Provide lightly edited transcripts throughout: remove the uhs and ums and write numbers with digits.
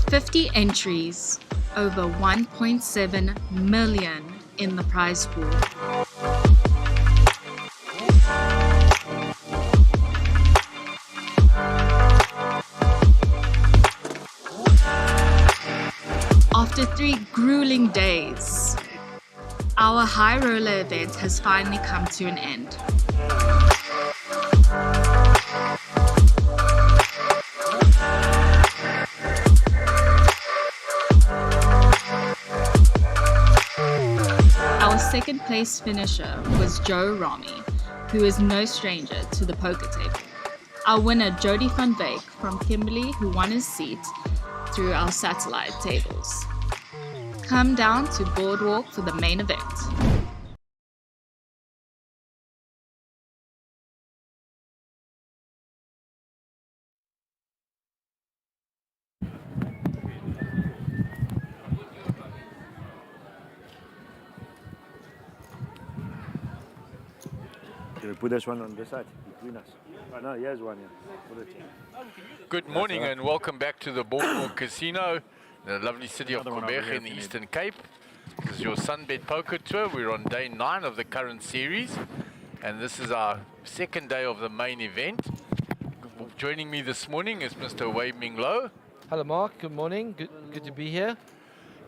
"50 entries, over 1.7 million in the prize pool. After 3 grueling days, our high roller event has finally come to an end. Our second place finisher was Joe Rami, who is no stranger to the poker table. Our winner, Jody van Beek from Kimberley, who won his seat through our satellite tables. Come down to Boardwalk for the main event. Can we put this one on this side between us? Oh no, here's one here. Put it here. Good morning and welcome back to the Boardwalk Casino, the lovely city of Quebec in the Eastern Cape. This is your SunBet Poker Tour. We're on day 9 of the current series, and this is our second day of the main event. Joining me this morning is Mr. Wei Ming Lo. Hello, Mark. Good morning. Good to be here.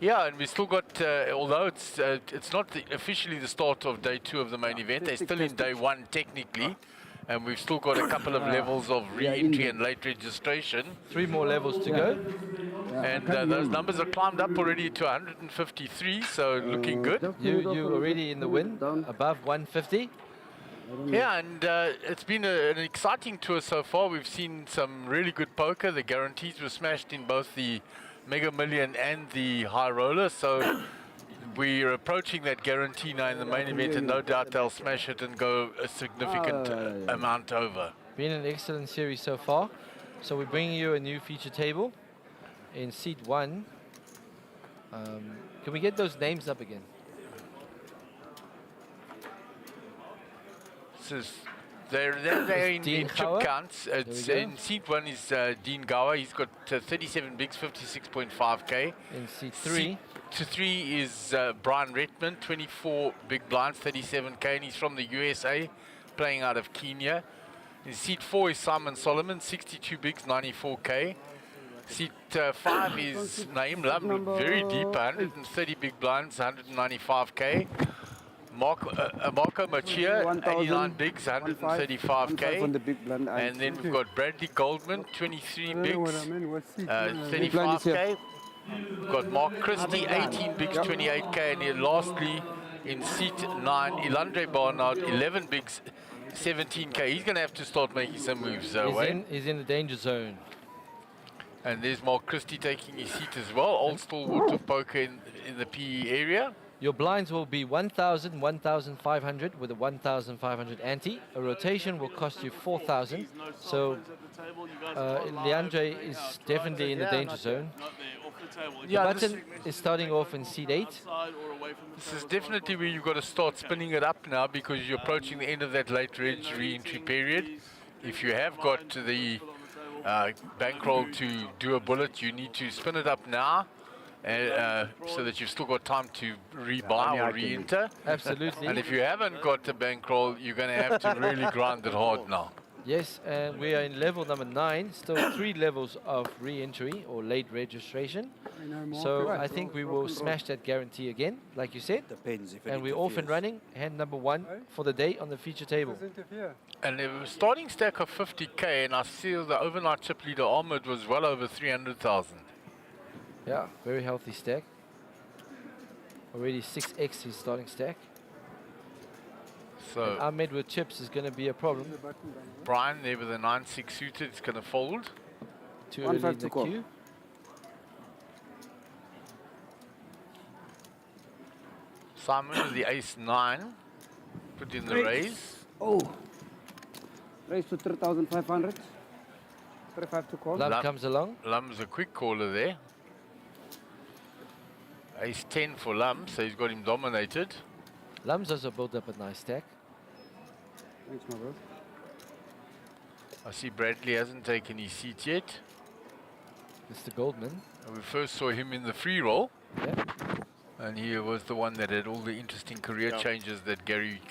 Yeah, and we still got, although it's not officially the start of day 2 of the main event, they're still in day 1 technically, and we've still got a couple of levels of re-entry and late registration. 3 more levels to go. And those numbers are climbed up already to 153, so looking good. You already in the win, above 150. Yeah, and it's been an exciting tour so far. We've seen some really good poker. The guarantees were smashed in both the Mega Million and the High Roller, so we're approaching that guarantee now in the main event, and no doubt they'll smash it and go a significant amount over. Been an excellent series so far. So we're bringing you a new feature table in seat 1. Can we get those names up again? They're in chip counts. It's in seat 1 is Dean Gower. He's got 37 bigs, 56.5k. In seat 3. Seat 3 is Brian Redmond, 24 big blinds, 37k, and he's from the USA, playing out of Kenya. In seat 4 is Simon Solomon, 62 bigs, 94k. Seat 5 is Naeem Love, very deep, 130 big blinds, 195k. Marco Machia, 89 bigs, 135k. And then we've got Bradley Goldman, 23 bigs, 35k. We've got Mark Christie, 18 bigs, 28k. And then lastly, in seat 9, Ilandre Barnard, 11 bigs, 17k. He's going to have to start making some moves. He's in the danger zone. And there's Mark Christie taking his seat as well. Old stalwart of poker in the PE area. Your blinds will be 1,000, 1,500 with a 1,500 ante. A rotation will cost you 4,000. So Leandre is definitely in the danger zone. The button is starting off in seat 8. This is definitely where you've got to start spinning it up now, because you're approaching the end of that late re-entry period. If you have got the bankroll to do a bullet, you need to spin it up now. So that you've still got time to rebuy or re-enter. Absolutely. And if you haven't got the bankroll, you're going to have to really grind it hard now. Yes, and we are in level number 9, still 3 levels of re-entry or late registration. So I think we will smash that guarantee again, like you said. And we're off and running, hand number 1 for the day on the feature table. And a starting stack of 50k, and I see the overnight chip leader Ahmed was well over 300,000. Yeah, very healthy stack. Already 6x his starting stack. So and Ahmed with chips is going to be a problem. Brian there with a 9-6 suited, it's going to fold. Too early in the queue. Simon with the ace-9, put in the raise. Oh, raise to 3,500. 35 to call. Lum comes along. Lum's a quick caller there. Ace-10 for Lum, so he's got him dominated. Lum's also built up a nice stack. Thanks, my bro. I see Bradley hasn't taken his seat yet. Mr. Goldman. We first saw him in the free roll, Yeah. and he was the one that had all the interesting career changes that Gary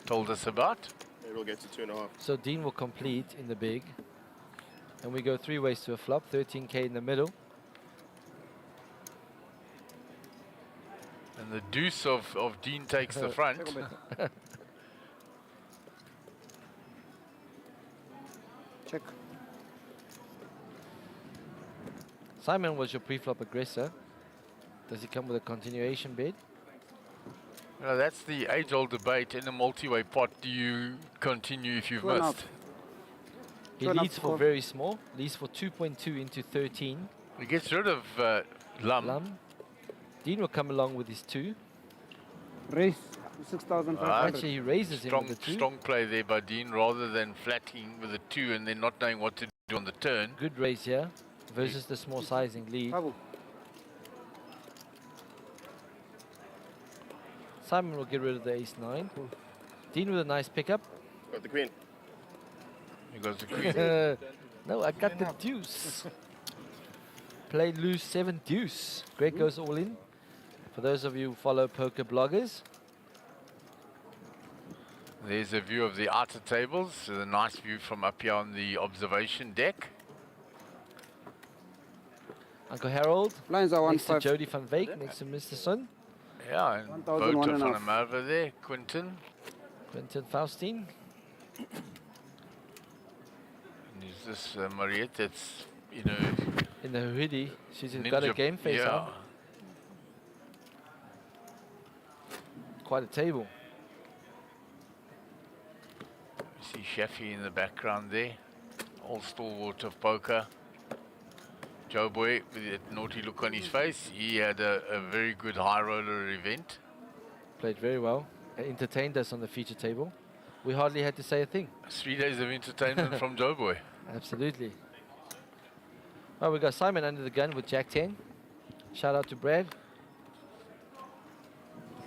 told us about. It will get to 2.5. So Dean will complete in the big. And we go 3 ways to a flop, 13k in the middle. And the deuce of Dean takes the front. Check. Simon was your pre-flop aggressor. Does he come with a continuation bid? That's the age-old debate in a multi-way pot. Do you continue if you've 2.5. missed? He 2.5 leads to for call. very small. Leads for 2.2 into 13. He gets rid of Lum. Lum. Dean will come along with his 2. Raise 6,500. Actually, he raises him Strong, with the 2. strong play there by Dean, rather than flatting with a 2 and then not knowing what to do on the turn. Good raise here versus the small sizing lead. Trouble. Simon will get rid of the ace-9. Dean with a nice pickup. Got the queen. He goes to queen. No, I got the deuce. Play loose 7 deuce. Greg goes all in. For those of you who follow poker bloggers. There's a view of the outer tables. So a nice view from up here on the observation deck. Uncle Harold Lines are next to 1.5. Jody van Veek, next to Mr. Sun. Yeah, and 1,001 Voter and van off. him over there, Quinton. Quentin Faustine. And is this Mariette that's, you know, In the hoodie. She's got a ninja- game face yeah. on. Quite a table. You see Shafi in the background there. Old stalwart of poker. Joe Boy with that naughty look on his face. He had a very good high roller event. Played very well. Entertained us on the feature table. We hardly had to say a thing. 3 days of entertainment from Joe Boy. Absolutely. Oh, we got Simon under the gun with Jack 10. Shout out to Brad.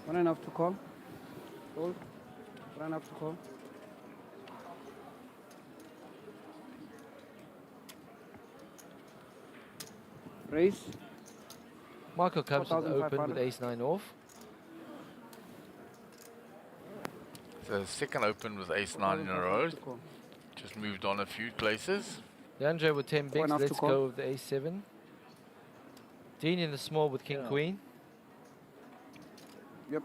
1.5 to call. Hold. 1.5 to call. Raise. Marco comes to the open with 4,500. ace-9 off. So second open with ace-9 in a row. To call. Just moved on a few places. Leandro with 10 bigs. enough to Let's call. go with the ace-7. Dean in the small with king-queen. Yep.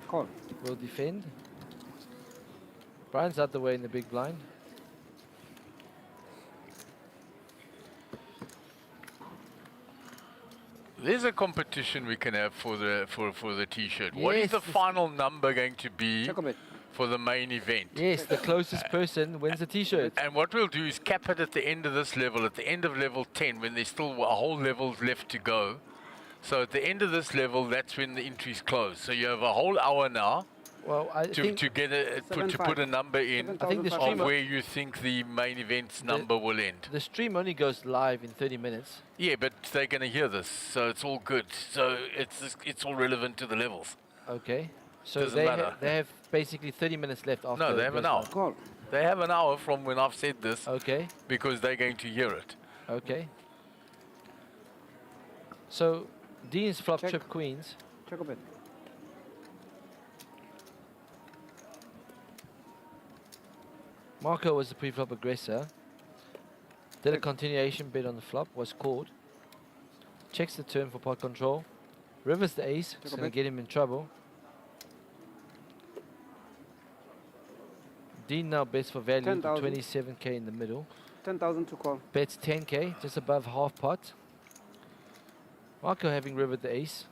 Call. Will defend. Brian's out the way in the big blind. There's a competition we can have for the t-shirt. What is Yes, the this- final number going to be Check a bit. for the main event? Yes, the closest person wins the t-shirt. And what we'll do is cap it at the end of this level, at the end of level 10, when there's still a whole level left to go. So at the end of this level, that's when the entries close. So you have a whole hour now Well, I think to get to put a number in I think the of streamer- where you think the main event's number will end. the stream only goes live in 30 minutes. Yeah, but they're going to hear this, so it's all good. So it's all relevant to the levels. Okay. So Doesn't they, matter. they have basically 30 minutes left after. No, they it have an goes hour. live. Call. They have an hour from when I've said this Okay. because they're going to hear it. Okay. So Dean's flop Check. trip queens. Check a bit. Marco was the pre-flop aggressor. Did a continuation bid on the flop, was called. Checks the turn for pot control. Rivers the ace, it's a going to bit. get him in trouble. Dean now bets for value to 10,000. 27k in the middle. 10,000 to call. Bets 10k, just above half pot. Marco having rivered the ace.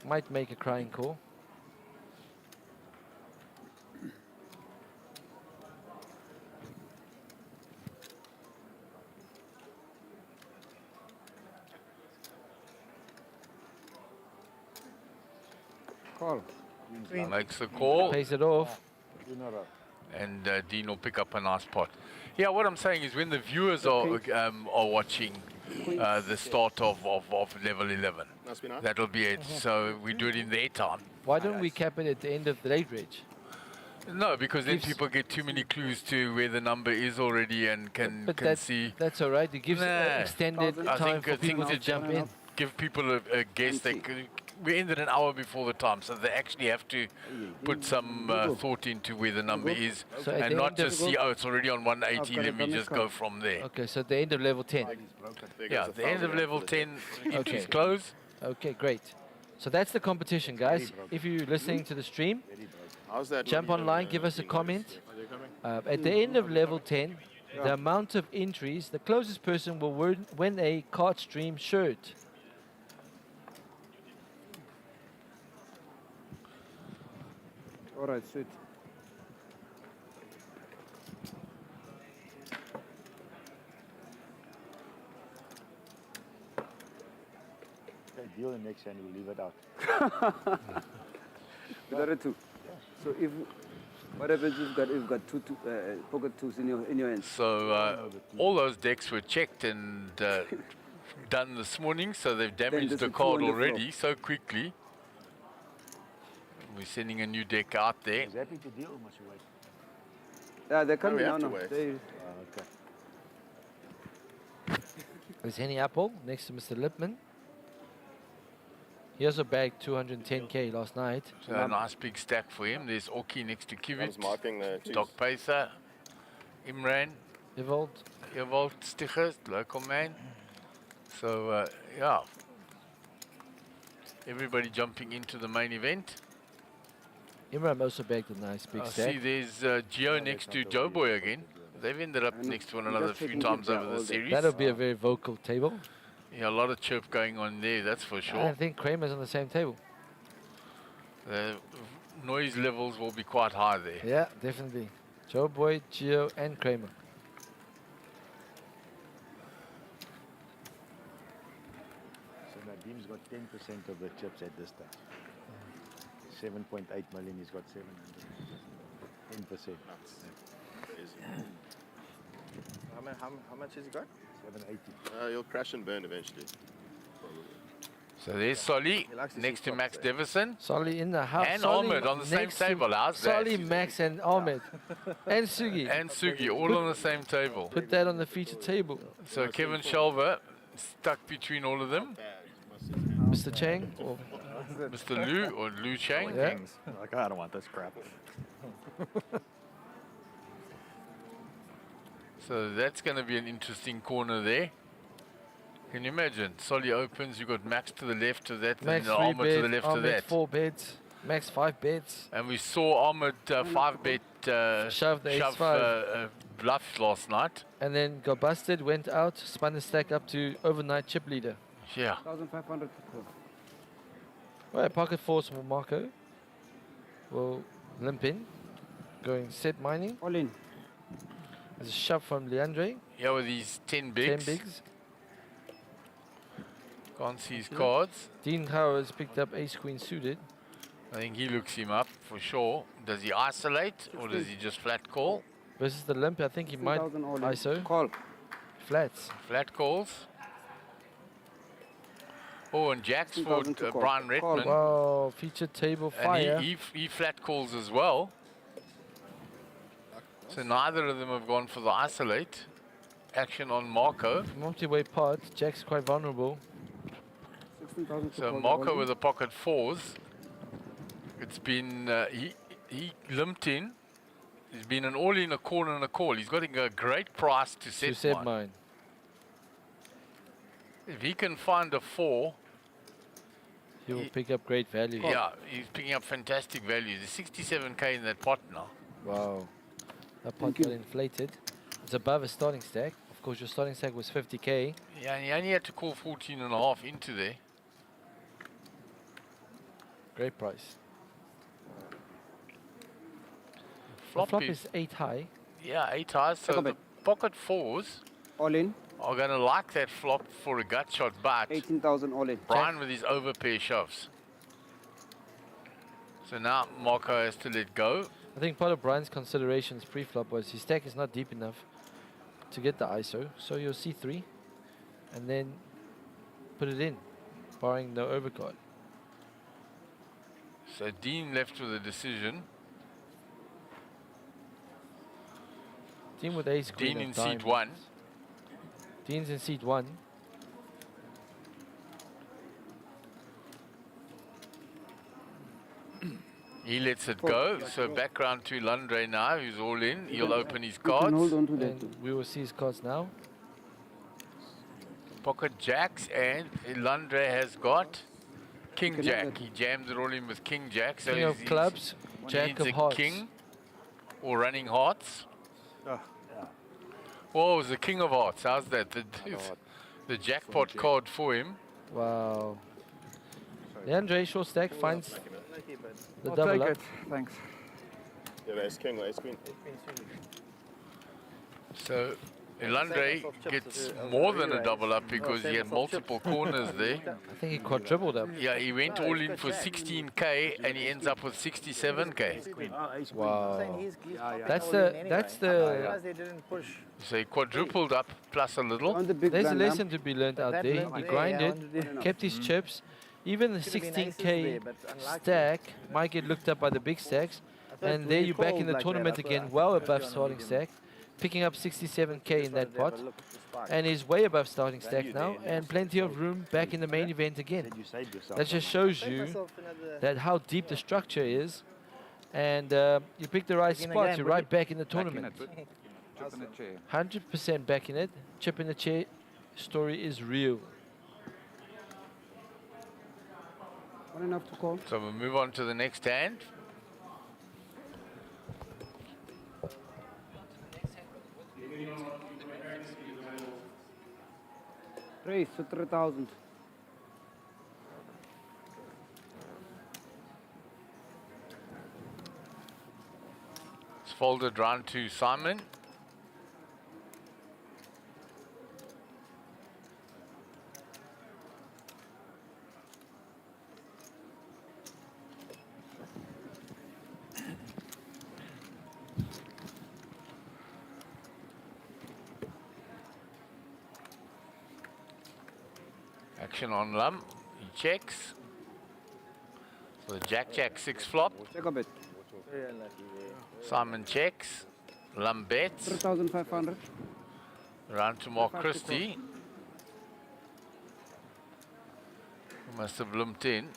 Might make a crying call. Call. Makes the call, Pays it off. and Dean will pick up a nice pot. Yeah, what I'm saying is when the viewers are watching the start of level 11, Must be nice. that'll be it. So we do it in their time. Why don't we cap it at the end of the late reg? No, because then Gives- people get too many clues to where the number is already and can But see. that's all right. It gives Nah. extended I time think- for I think people to it jump in. Give people a guess. We ended an hour before the time, so they actually have to put some thought into where the number is, So at and the not end of- just see, oh, it's already on 180. got Let it me on this just card. go from there. Okay, so at the end of level 10. There Yeah, goes the end of 1,000 level for the 10, entries Okay. close. Okay, great. So that's the competition, guys. If you're listening to the stream, How's that? jump not even, online, give us a being comment. noticed? Are they coming? At the end of level 10, the amount of entries, the closest person will win a card stream shirt. All right, sweet. Okay, deal the next and we'll leave it out. You got it too. So if what happens if you've got two pocket twos in your hands? So all those decks were checked and done this morning, so they've damaged there's the a two card on the floor. already so quickly. We're sending a new deck out there. Is happy to deal or must you wait? Yeah, they're coming we now. have to No, wait. Okay. There's Henny Apple next to Mr. Lipman. He also bagged 210k last night. So a nice big stack for him. There's Oki next to I Kivit, was marking the twos. Doc Pacer, Imran, Evold, Evolt Stichers, local man. So yeah, everybody jumping into the main event. Imran also bagged a nice big I stack. see there's Geo next to Joe Boy again. They've ended up next to one another a just few taking times it over the all day. series. That'll be a very vocal table. Yeah, a lot of chirp going on there, that's for I sure. think Kramer's on the same table. The noise levels will be quite high there. Yeah, definitely. Joe Boy, Gio, and Kramer. So Nadim's got 10% of the chips at this time. 7.8 million, he's got 700. 10%. Crazy. How much has he got? 780. He'll crash and burn eventually. So there's Solly He likes to next see to Max flops there. Davison. Solly in the house. And Solly Ahmed on the same next to table. How's that? Solly, Max, and Ahmed. And Sugi. And Sugi, all on the same table. Put that on the feature table. So Kevin Shelver stuck between all of them. Mr. Chang. Or, Mr. Liu or Liu Chang. yeah. Like, I don't want this crap. So that's going to be an interesting corner there. Can you imagine? Solly opens, you've got Max to the left of that, Max and 3 Ahmed to the beds, left of Ahmed that. 4 beds, Max 5 beds. And we saw Ahmed 5-bet Shove the ace-5. bluff last night. And then got busted, went out, spun the stack up to overnight chip leader. Yeah. 1,500. Well, pocket force from Marco will limp in, going set mining. All in. There's a shove from Leandre, Yeah, with these 10 10 bigs. bigs. Can't see his cards. Dean Howard has picked up ace queen suited. I think he looks him up for sure. Does he isolate or does he just flat call? Versus the limp, I think he might 2,000 all in. ISO. Call. Flats. Flat calls. Oh, and Jacks for 2,000 to call. Brian Call. Redmond. Wow, featured table fire. And he flat calls as well. So neither of them have gone for the isolate. Action on Marco. Multi-way pot. Jack's quite vulnerable. 16,000 to So call. Marco all with the pocket fours. It's been, he limped in. He's been an all in, a call and a call. He's got a great price to To set set mine. mine. If he can find a 4, He will He- pick up great value. yeah, he's picking up fantastic value. There's 67k in that pot now. Wow. That pot Thank you. got inflated. It's above a starting stack. Of course, your starting stack was 50k. Yeah, and he only had to call 14.5 into there. Great price. The Flop, flop is, is 8 high. yeah, 8 highs. So Second the bet. pocket fours All in. are going to like that flop for a gut shot, but 18,000 all in. Brian with his overpair shoves. So now Marco has to let go. I think part of Brian's considerations pre-flop was his stack is not deep enough to get the ISO. So you'll see 3 and then put it in, barring no overcard. So Dean left with a decision. Dean with ace queen Dean of in seat diamonds. 1. Dean's in seat 1. He lets it go. So background to Landre now, who's all in. He'll open his You can hold cards. on to that. And we will see his cards now. Pocket jacks, and Landre has got King can have Jack. it. He jams it all in with King Jack. So King of he's- clubs, he Jack needs of a hearts. king or running hearts. Ah, Oh, it was the King of Hearts. How's that? The jackpot card for him. Wow. Leandre, short stack, finds the I'll double take up. it. Thanks. Yeah, but ace king or ace queen. So Landre gets more than a double up because he had multiple corners there. I think he quadrupled up. Yeah, he went all in for 16k and he ends up with 67k. Wow. That's the They didn't push. So he quadrupled up plus a little. On the big there's a blind, lesson to be learned out there. He grinded, kept his chips. Even the Could've been aces 16k there, but unlucky. stack might get looked up by the big stacks. And there you're back in the tournament again, well above starting stack, picking up 67k in that pot. And he's way above starting stack now, and plenty of room back in the main event again. Then you saved yourself. That just shows you that how deep the structure is, and you pick the right In the spot, game, you're would right you? back in the tournament. Chip in the chair. 100% back in it. Chip in the chair story is real. One enough to call. So we'll move on to the next hand. Raise to 3,000. It's folded round to Simon. Action on Lum. He checks. So Jack 6 flop. Check a bit. Simon checks. Lum bets. 3,500. Round to Mark Christie. Who must have lumped in.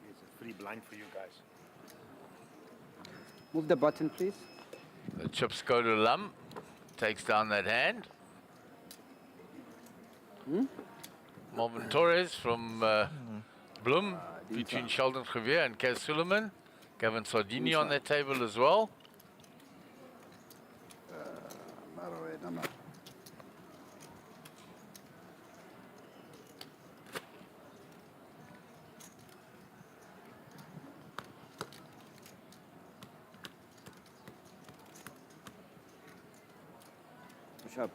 It's a free blind for you guys. Move the button, please. The chips go to Lum. Takes down that hand. Marvin Torres from Bloem, between Sheldon Javier and Kaz Suleiman. Gavin Sardini on that table as well. Push up.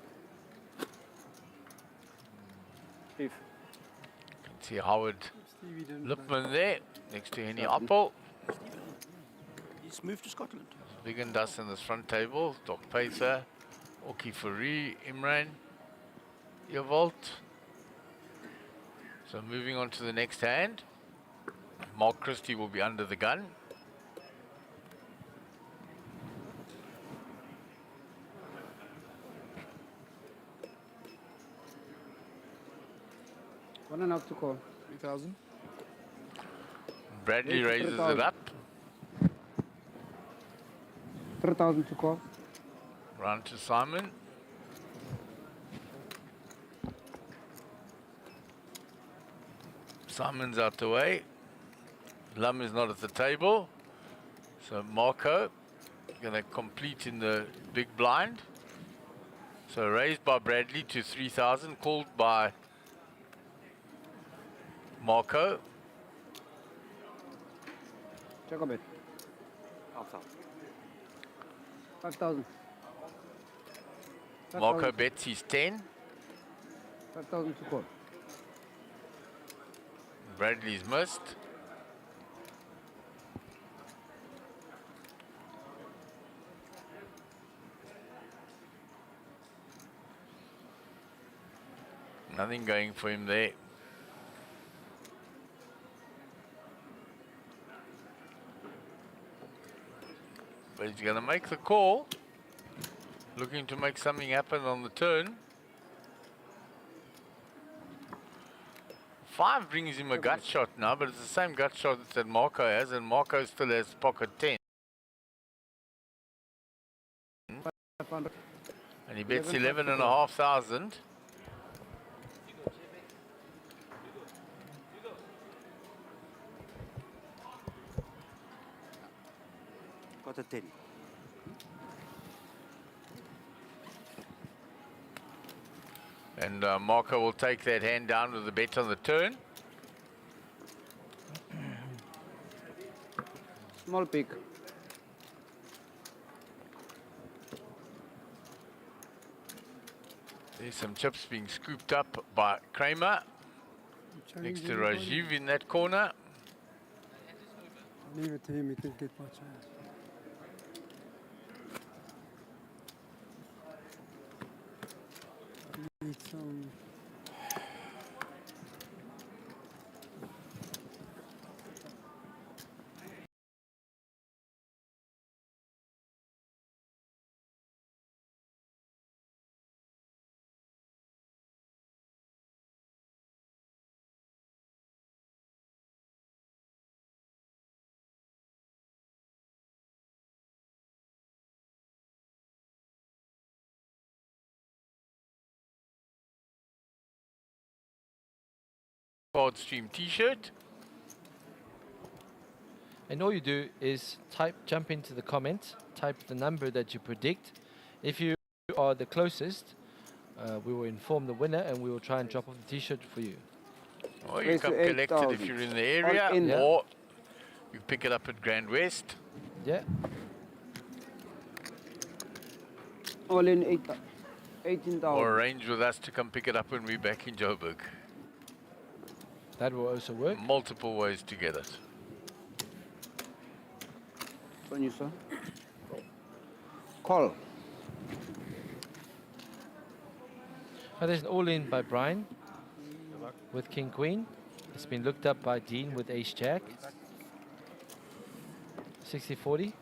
Steve. See Howard Lipman there, next to Henny Appel. He's moved to Scotland. Big and Dust in this front table. Doc Pacer, Oki Fari, Imran, Evolt. So moving on to the next hand. Mark Christie will be under the gun. One enough to call. 3,000. Bradley Yes, raises it 3,000. up. 3,000 to call. Round to Simon. Simon's out the way. Lum is not at the table. So Marco going to complete in the big blind. So raised by Bradley to 3,000, called by Marco. Check a bit. 5,000. Marco bets his 10. 5,000 to call. Bradley's missed. Nothing going for him there. But he's going to make the call. Looking to make something happen on the turn. 5 brings him a gut shot now, but it's the same gut shot that Marco has, and Marco still has pocket 10. And he bets 11,500. Got a 10. And Marco will take that hand down with the bet on the turn. Small pick. There's some chips being scooped up by Kramer. Next to Rajiv in that corner. Leave it to him, he can get my chance. Need some. Pod Stream t-shirt. And all you do is jump into the comments, type the number that you predict. If you are the closest, we will inform the winner and we will try and drop off the t-shirt for you. Or you come collect it if you're in the area, or you pick it up at Grand West. Yeah. All in 18,000. Or arrange with us to come pick it up when we're back in Joburg. That will also work. Multiple ways to get it. On you, sir. Call. There's an all-in by Brian with King Queen. It's been looked up by Dean with Ace Jack. 60-40.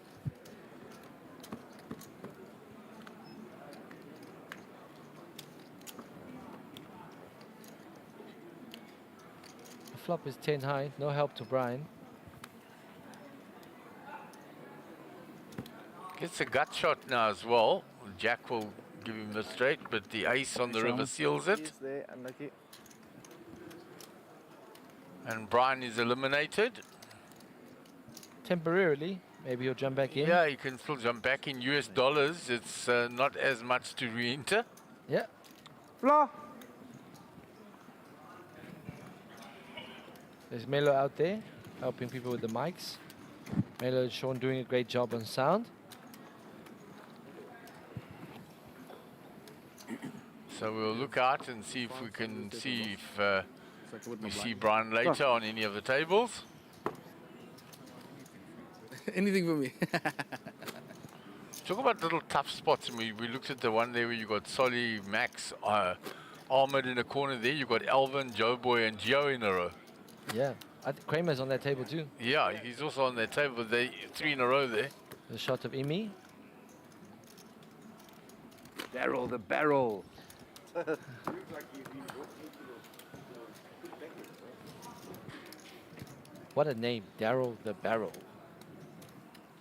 The flop is 10 high, no help to Brian. Gets a gut shot now as well. Jack will give him the straight, but the ace on the river seals it. There, unlucky. And Brian is eliminated. Temporarily, maybe he'll jump back in. Yeah, you can still jump back in US dollars. It's not as much to re-enter. Yeah. Flaw. There's Melo out there, helping people with the mics. Melo and Sean doing a great job on sound. So we'll look out and see if we can see if we see Brian later on any of the tables. Anything for me. Talk about little tough spots. We looked at the one there where you got Solly, Max, Ahmed in the corner there. You got Alvin, Joe Boy, and Gio in a row. Yeah, I think Kramer's on that table too. Yeah, he's also on that table. They 3 in a row there. The shot of Imi. Daryl the barrel. What a name, Daryl the Barrel.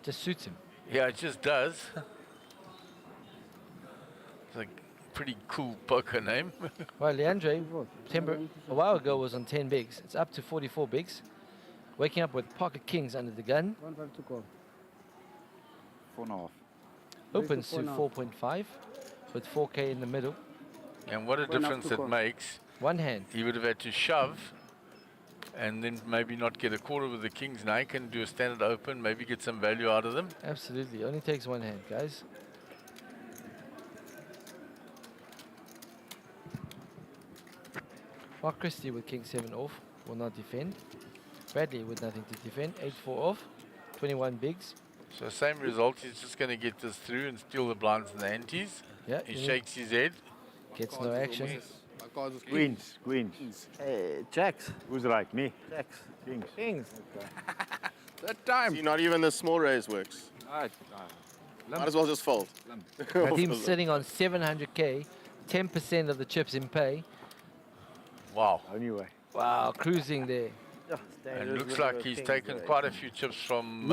Just suits him. Yeah, it just does. It's a pretty cool poker name. Well, Leandre, a while ago was on 10 bigs. It's up to 44 bigs. Waking up with pocket kings under the gun. 152 call. 4.5. Opens to 4.5 with 4K in the middle. And what a difference it makes. One hand. He would have had to shove and then maybe not get a quarter with the kings. Now he can do a standard open, maybe get some value out of them. Absolutely. Only takes one hand, guys. Mark Christie with king 7 off. Will not defend. Bradley with nothing to defend. 8-4 off. 21 bigs. So same result. He's just going to get this through and steal the blinds and the antes. Yeah. He shakes his head. Gets no action. cards was Queens. Jacks. Who's right? Me? Jacks. Kings. Kings. that time. See, not even the small raise works. Might as well just fold. Nadim's sitting on 700k, 10% of the chips in pay. Wow. Anyway. Wow, cruising there. And looks like he's taken quite a few chips from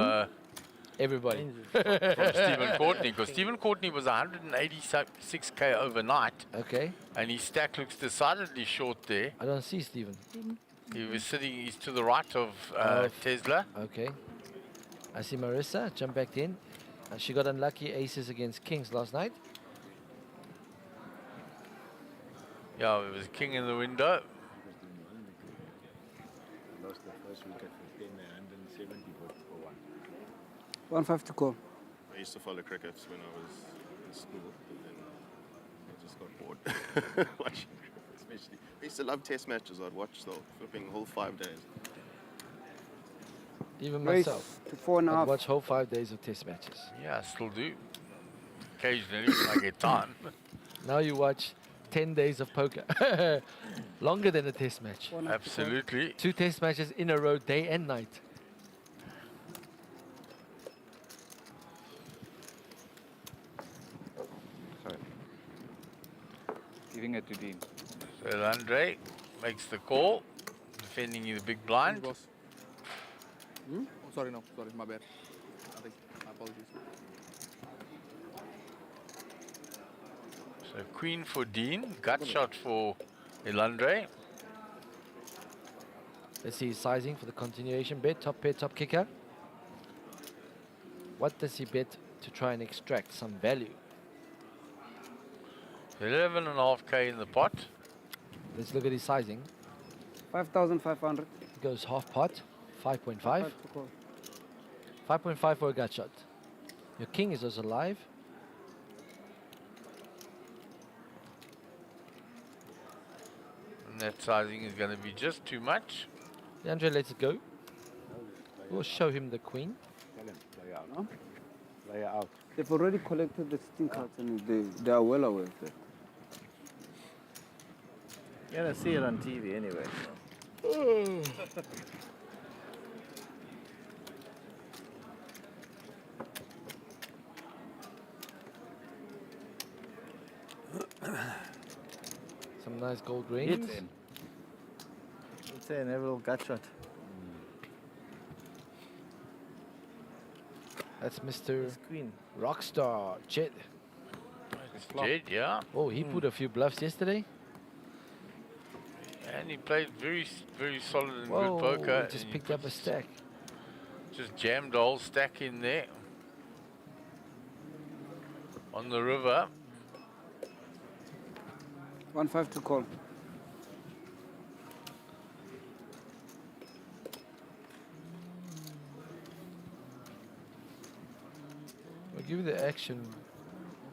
Everybody. from Stephen Courtney, because Stephen Courtney was 186k overnight, Okay. and his stack looks decidedly short there. I don't see Stephen. He was sitting, he's to the right of Tesla. Okay. I see Marissa jump back in. She got unlucky aces against kings last night. Yeah, it was king in the window. Lost the first week at 15, 170 for one. 150 call. I used to follow cricket when I was in school, but then I just got bored watching cricket, especially. I used to love test matches. I'd watch the flipping whole 5 days. Even Raise myself. to 4.5. I'd watch whole 5 days of test matches. Yeah, I still do. Occasionally when I get time. Now you watch 10 days of poker. Longer than a test match. Absolutely. 2 test matches in a row, day and night. Sorry. Giving it to Dean. So Andre makes the call, defending the big blind. Boss. Oh, sorry, no. Sorry, my bad. I think, my apologies. So queen for Dean, gut shot for Elandre. Let's see his sizing for the continuation bet. Top pair, top kicker. What does he bet to try and extract some value? 11.5k in the pot. Let's look at his sizing. 5,500. He goes half pot, 5.5. 5 to call. 5.5 for a gut shot. Your king is also live. And that sizing is going to be just too much. Andre lets it go. We'll show him the queen. Tell him, play out. No? Play out. They've already collected the 16 cards and they are well aware of that. You're gonna see it on TV anyway. Some nice gold rings. It's an every little gut shot. That's Mr. Queen. Rockstar Jed. It's Jed, yeah. Oh, he put a few bluffs yesterday. And he played very, very solid and Whoa, good poker. he just and picked up a stack. Just jammed the whole stack in there. On the river. 1.5 to call. We'll give you the action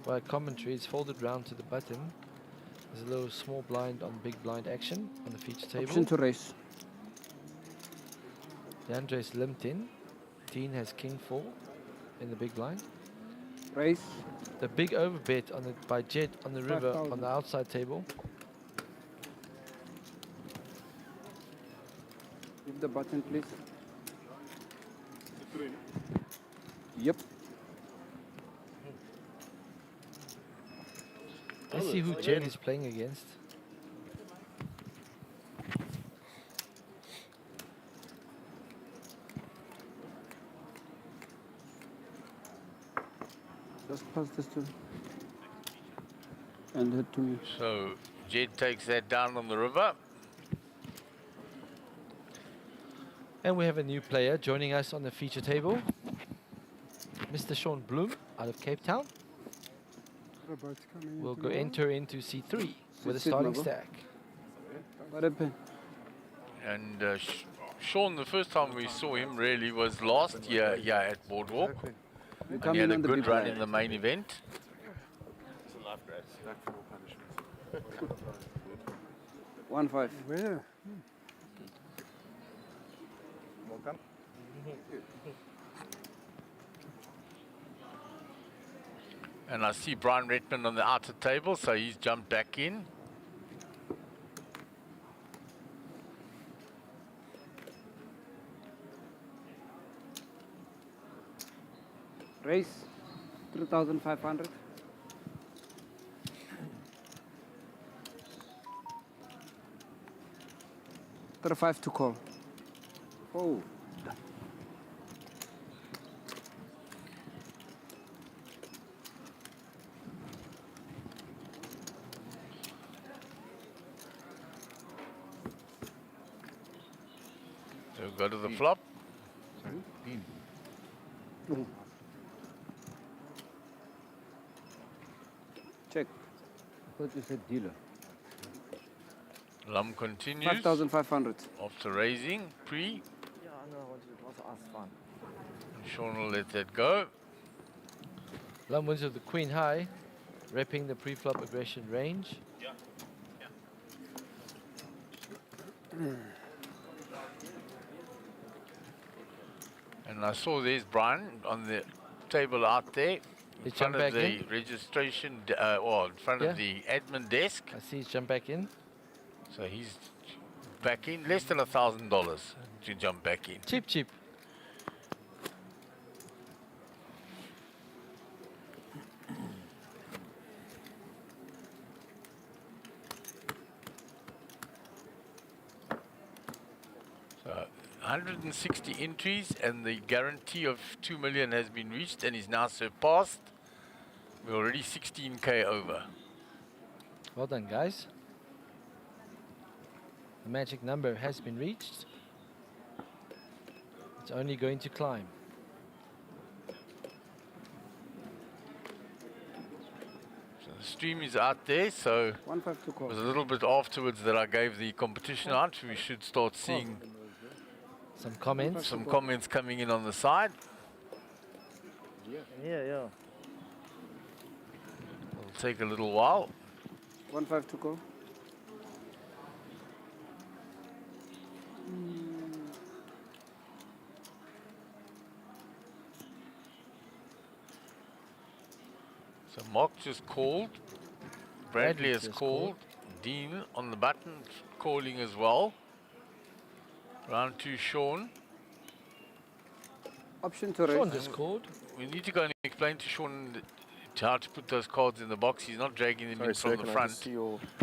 by commentary. It's folded round to the button. There's a little small blind on big blind action on the feature table. Option to raise. DeAndre's limped in. Dean has king 4 in the big blind. Raise. The big overbet on the by Jed on the river 5,000. on the outside table. Give the button, please. Yep. Let's see who Jed is playing against. Just pass this to and head to me. So Jed takes that down on the river. And we have a new player joining us on the feature table. Mr. Sean Bloom out of Cape Town Robert's coming will into go the room. enter into C3 with a Sit, starting Mabo. stack. What happened? And Sean, the first time we saw him really was last year here at Boardwalk. You And come he had in a on the good big run line. in the main event. It's a life, Grace. 1.5. Where? Welcome. And I see Brian Redmond on the outer table, so he's jumped back in. Race 3,500. 35 to call. Oh, So go to the flop. check. I thought you said dealer. Lum continues 5,500. after raising pre. Yeah, no, I wanted to also ask fun. Sean will let that go. Lum wins with the queen high, repping the pre-flop aggression range. And I saw there's Brian on the table out there. In He's front jumped of back the in. registration, or in front Yeah. of the admin desk. I see he's jumped back in. So he's back in. Less than $1,000 to jump back in. Cheap, cheap. So 160 entries and the guarantee of 2 million has been reached and is now surpassed. We're already 16K over. Well done, guys. The magic number has been reached. It's only going to climb. So the stream is out there, so 1.5 to it call. was a little bit afterwards that I gave the competition out. We should start seeing Some comments. some comments coming in on the side. Yeah. It'll take a little while. 1.5 to call. So Mark just called. Bradley has just called. Dean on the button calling as well. Round 2, Sean. Option to Sean raise. just called. We need to go and explain to Sean how to put those cards in the box. He's not dragging them in from the front.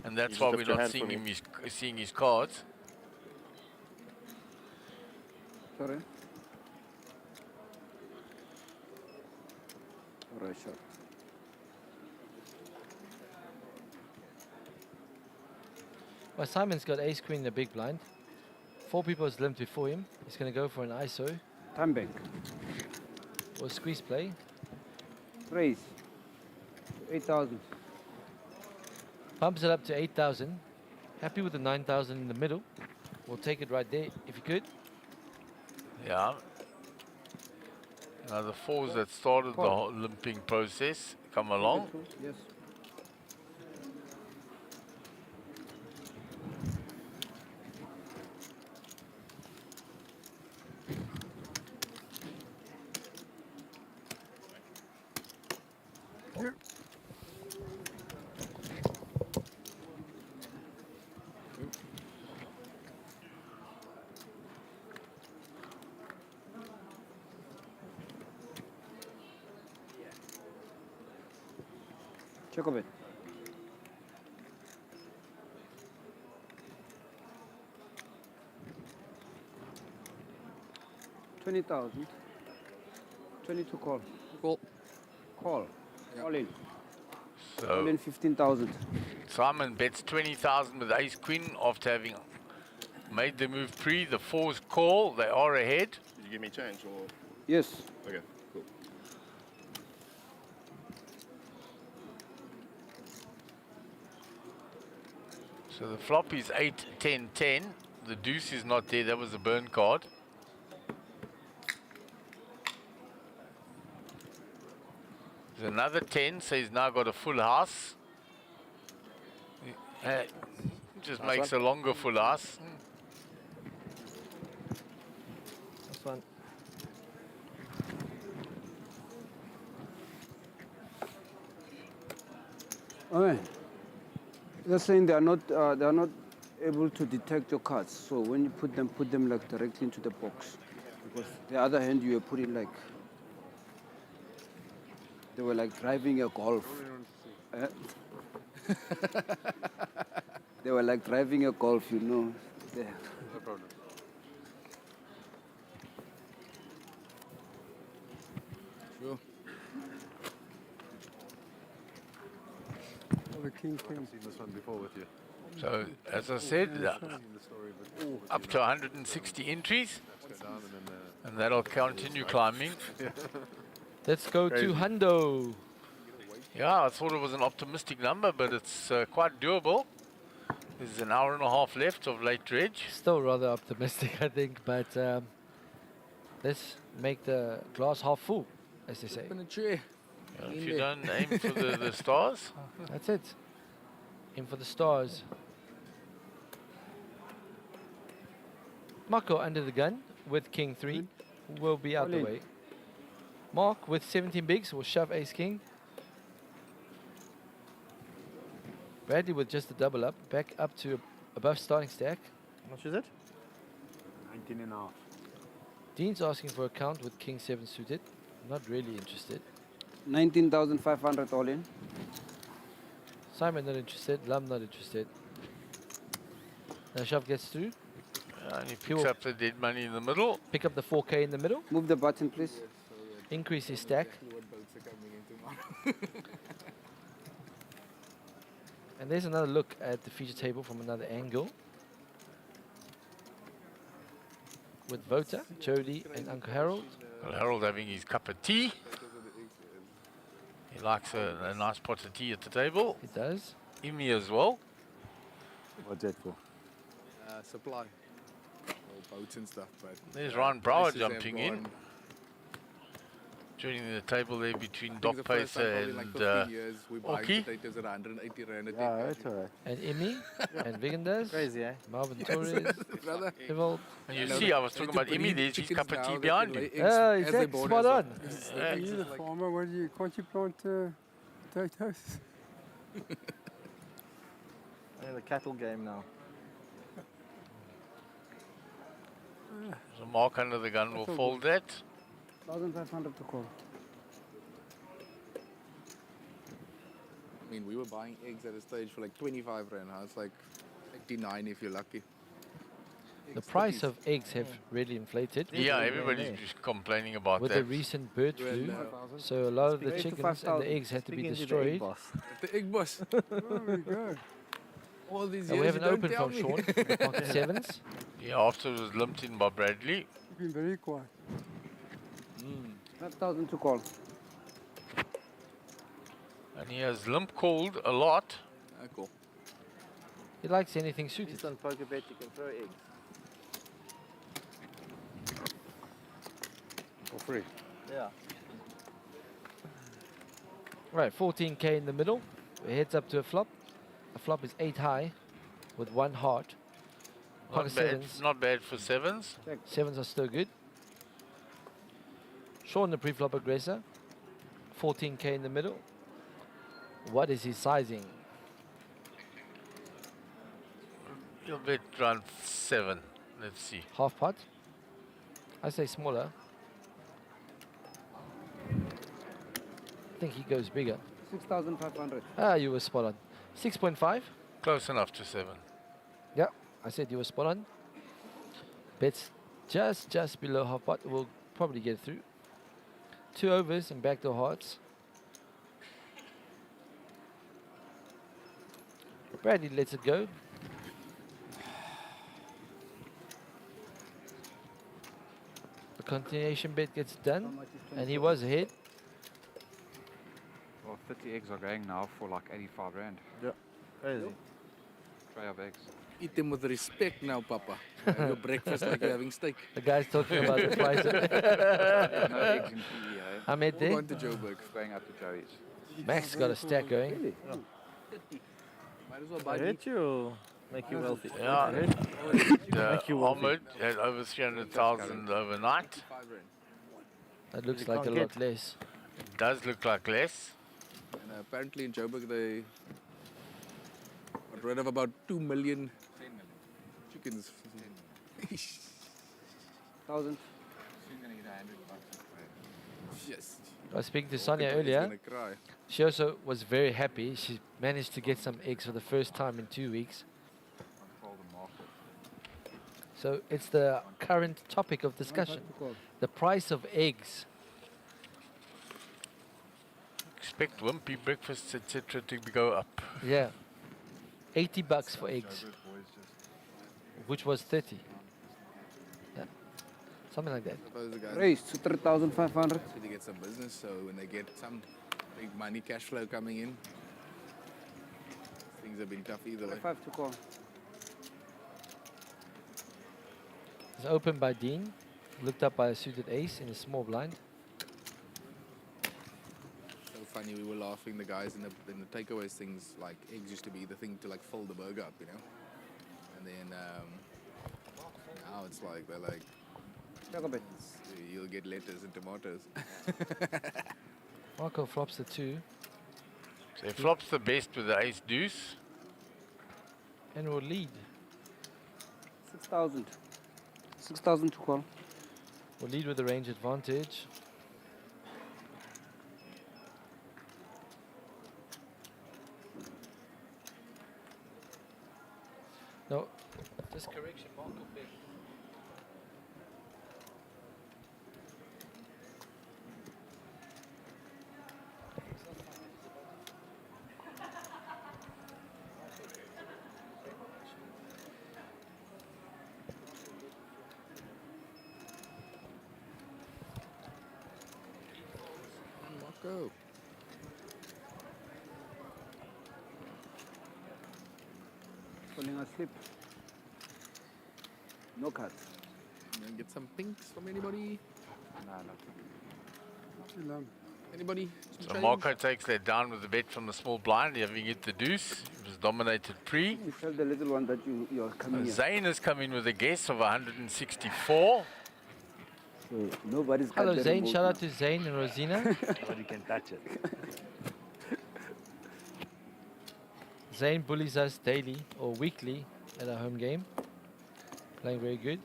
And that's why we're not seeing him seeing his cards. Sorry. Alright, sure. Well, Simon's got ace queen in the big blind. 4 people is limped before him. He's going to go for an ISO Time bank. or a squeeze play. Raise. 8,000. Pumps it up to 8,000. Happy with the 9,000 in the middle. We'll take it right there if you could. Yeah. Now the 4s that started the whole limping process come along. Yes. Check of it. $20,000. 22 call. Cool. Call. All in. All So in 15,000. Simon bets 20,000 with ace queen after having made the move pre. The 4s call. They are ahead. Did you give me change or? Yes. Okay, cool. So the flop is 8, 10, 10. The deuce is not there. That was a burn card. There's another 10, so he's now got a full house. Just makes a longer full house. That's one. Okay. They're saying they are not able to detect your cards. So when you put them like directly into the box. Because the other hand you are putting like They were like driving a golf. Eh? They were like driving a golf, you know. Yeah. No problem. Sure. Oh, the king came. I've seen this one before with you. So, as I said, Seen the story before. with up you. to 160 entries, Let's go down and then and that'll continue climbing. Let's go Crazy. to Hundo. Yeah, I thought it was an optimistic number, but it's quite doable. There's an hour and a half left of late dredge. Still rather optimistic, I think, but let's make the glass half full, as they say. In a chair. Yeah, if you don't aim for the stars, That's it. Aim for the stars. Marco under the gun with King 3 will be out the Ollie. way. Mark with 17 bigs will shove Ace King. Bradley with just a double up, back up to above starting stack. How much is it? 19 and a half. Dean's asking for a count with King 7 suited. Not really interested. 19,500 all in. Simon not interested. Lum not interested. Now shove gets through. and he He picks will- up the dead money in the middle. Pick up the 4K in the middle. Move the button, please. Increase his stack. And there's another look at the feature table from another angle. With Vota, Jody, and Uncle Harold. Well, Harold having his cup of tea. He likes a nice pot of tea at the table. He does. Imi as well. What's that for? Supply. Or boats and stuff, but There's Ryan Brower places have jumping in. gone- Joining the table there between I think Doc the first time Pacer probably in like and 15 years we buy Oki. potatoes at 180 rand a Yeah, day. that's all right. And Imi, and Vigan does. Crazy, eh? Marvin Torres, Brother. Evold. And you know, see, I was they talking need about to Imi, breed there's his chickens cup of now tea that behind can you. lay eggs Oh, as they exact, born spot as well. on. Yeah. You're the farmer, can't you plant potatoes? Yeah, the cattle game now. So Mark under the gun will fold that. 1,500 to call. I mean, we were buying eggs at a stage for like 25 rand. Now it's like 89 if you're lucky. The price of eggs have really inflated. Yeah, everybody's just complaining about With that. the recent bird flu, Well, so a lot of the Speak to chickens and 5,000. the eggs had to be Speaking to the egg destroyed. boss. The egg boss. Oh my God. All these And years we have you an don't open tell from me. Sean, pocket sevens. Yeah, after it was lumped in by Bradley. You've been very quiet. 5,000 to call. And he has limp called a lot. Ah, cool. He likes anything suited. Just on poker bet, you can throw eggs. For free. Yeah. Right, 14K in the middle. It heads up to a flop. A flop is 8 high with 1 heart. Pocket sevens. Not bad for sevens. Sevens are still good. Sean the pre-flop aggressor. 14K in the middle. What is his sizing? You'll bet around 7. Let's see. Half pot? I say smaller. I think he goes bigger. 6,500. Ah, you were spot on. 6.5. Close enough to 7. Yeah, I said you were spot on. Bets just below half pot. We'll probably get through. 2 overs and backdoor hearts. Bradley lets it go. The continuation bet gets done, and he was ahead. Well, 30 eggs are going now for like 85 rand. Crazy. Tray of eggs. Eat them with respect now, Papa. Have your breakfast like you're having steak. The guy's talking about the price. No eggs in PE, eh? Ahmed Hold there. on to Joburg. Going up to Joey's. Max got a stack going. Might as well I buy hurt you or make you wealthy? Yeah. Make you wealthy. Ahmed had over 300,000 overnight. 5 rand. That looks You like a can't lot get- less. It does look like less. And apparently in Joburg they got rid of about 2 million chickens. 1,000. She's going to get 100 bucks. Yes. I was speaking to He's Sonia gonna earlier. cry. She also was very happy. She managed to get some eggs for the first time in 2 weeks. Control the market. So it's the current topic of discussion. The price of eggs. Expect wimpy breakfasts, etc. to go up. Yeah. 80 bucks for eggs, which was 30. Yeah. Something like that. Suppose the guys Raised to 3,500. to get some business, so when they get some big money, cash flow coming in, things have been tough either way. 5 to call. It's opened by Dean, looked up by a suited ace in a small blind. So funny, we were laughing, the guys in the takeaways things, like eggs used to be the thing to like fill the burger up, you know? And then now it's like, they're like, you'll get lettuce and tomatoes. Marco flops the 2 So he flops the best with the ace deuce. and will lead. 6,000. 6,000 to call. Will lead with the range advantage. No, just correction, Marco bet. Marco. Falling asleep. No cards. And get some pinks from anybody? No, nothing. Anybody? So Marco takes that down with the bet from the small blind, having hit the deuce. It was dominated pre. You tell the little one that you're coming here. Zane has come in with a guess of 164. So nobody's got Hello the Zane, remote shout out now. to Zane and Rosina. Nobody can touch it. Zane bullies us daily or weekly at our home game. Playing very good.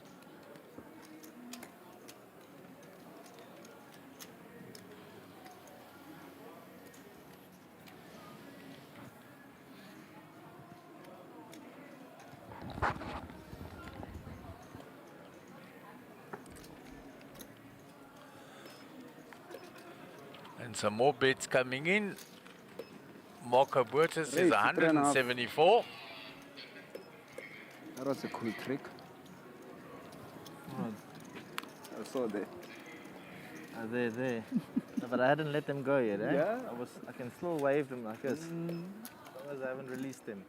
And some more bets coming in. Marco Buertes Raise is to 174. That was a cool trick. I saw that. There. No, but I hadn't let them go yet, eh? Yeah. I can still wave them like this. As long as I haven't released them.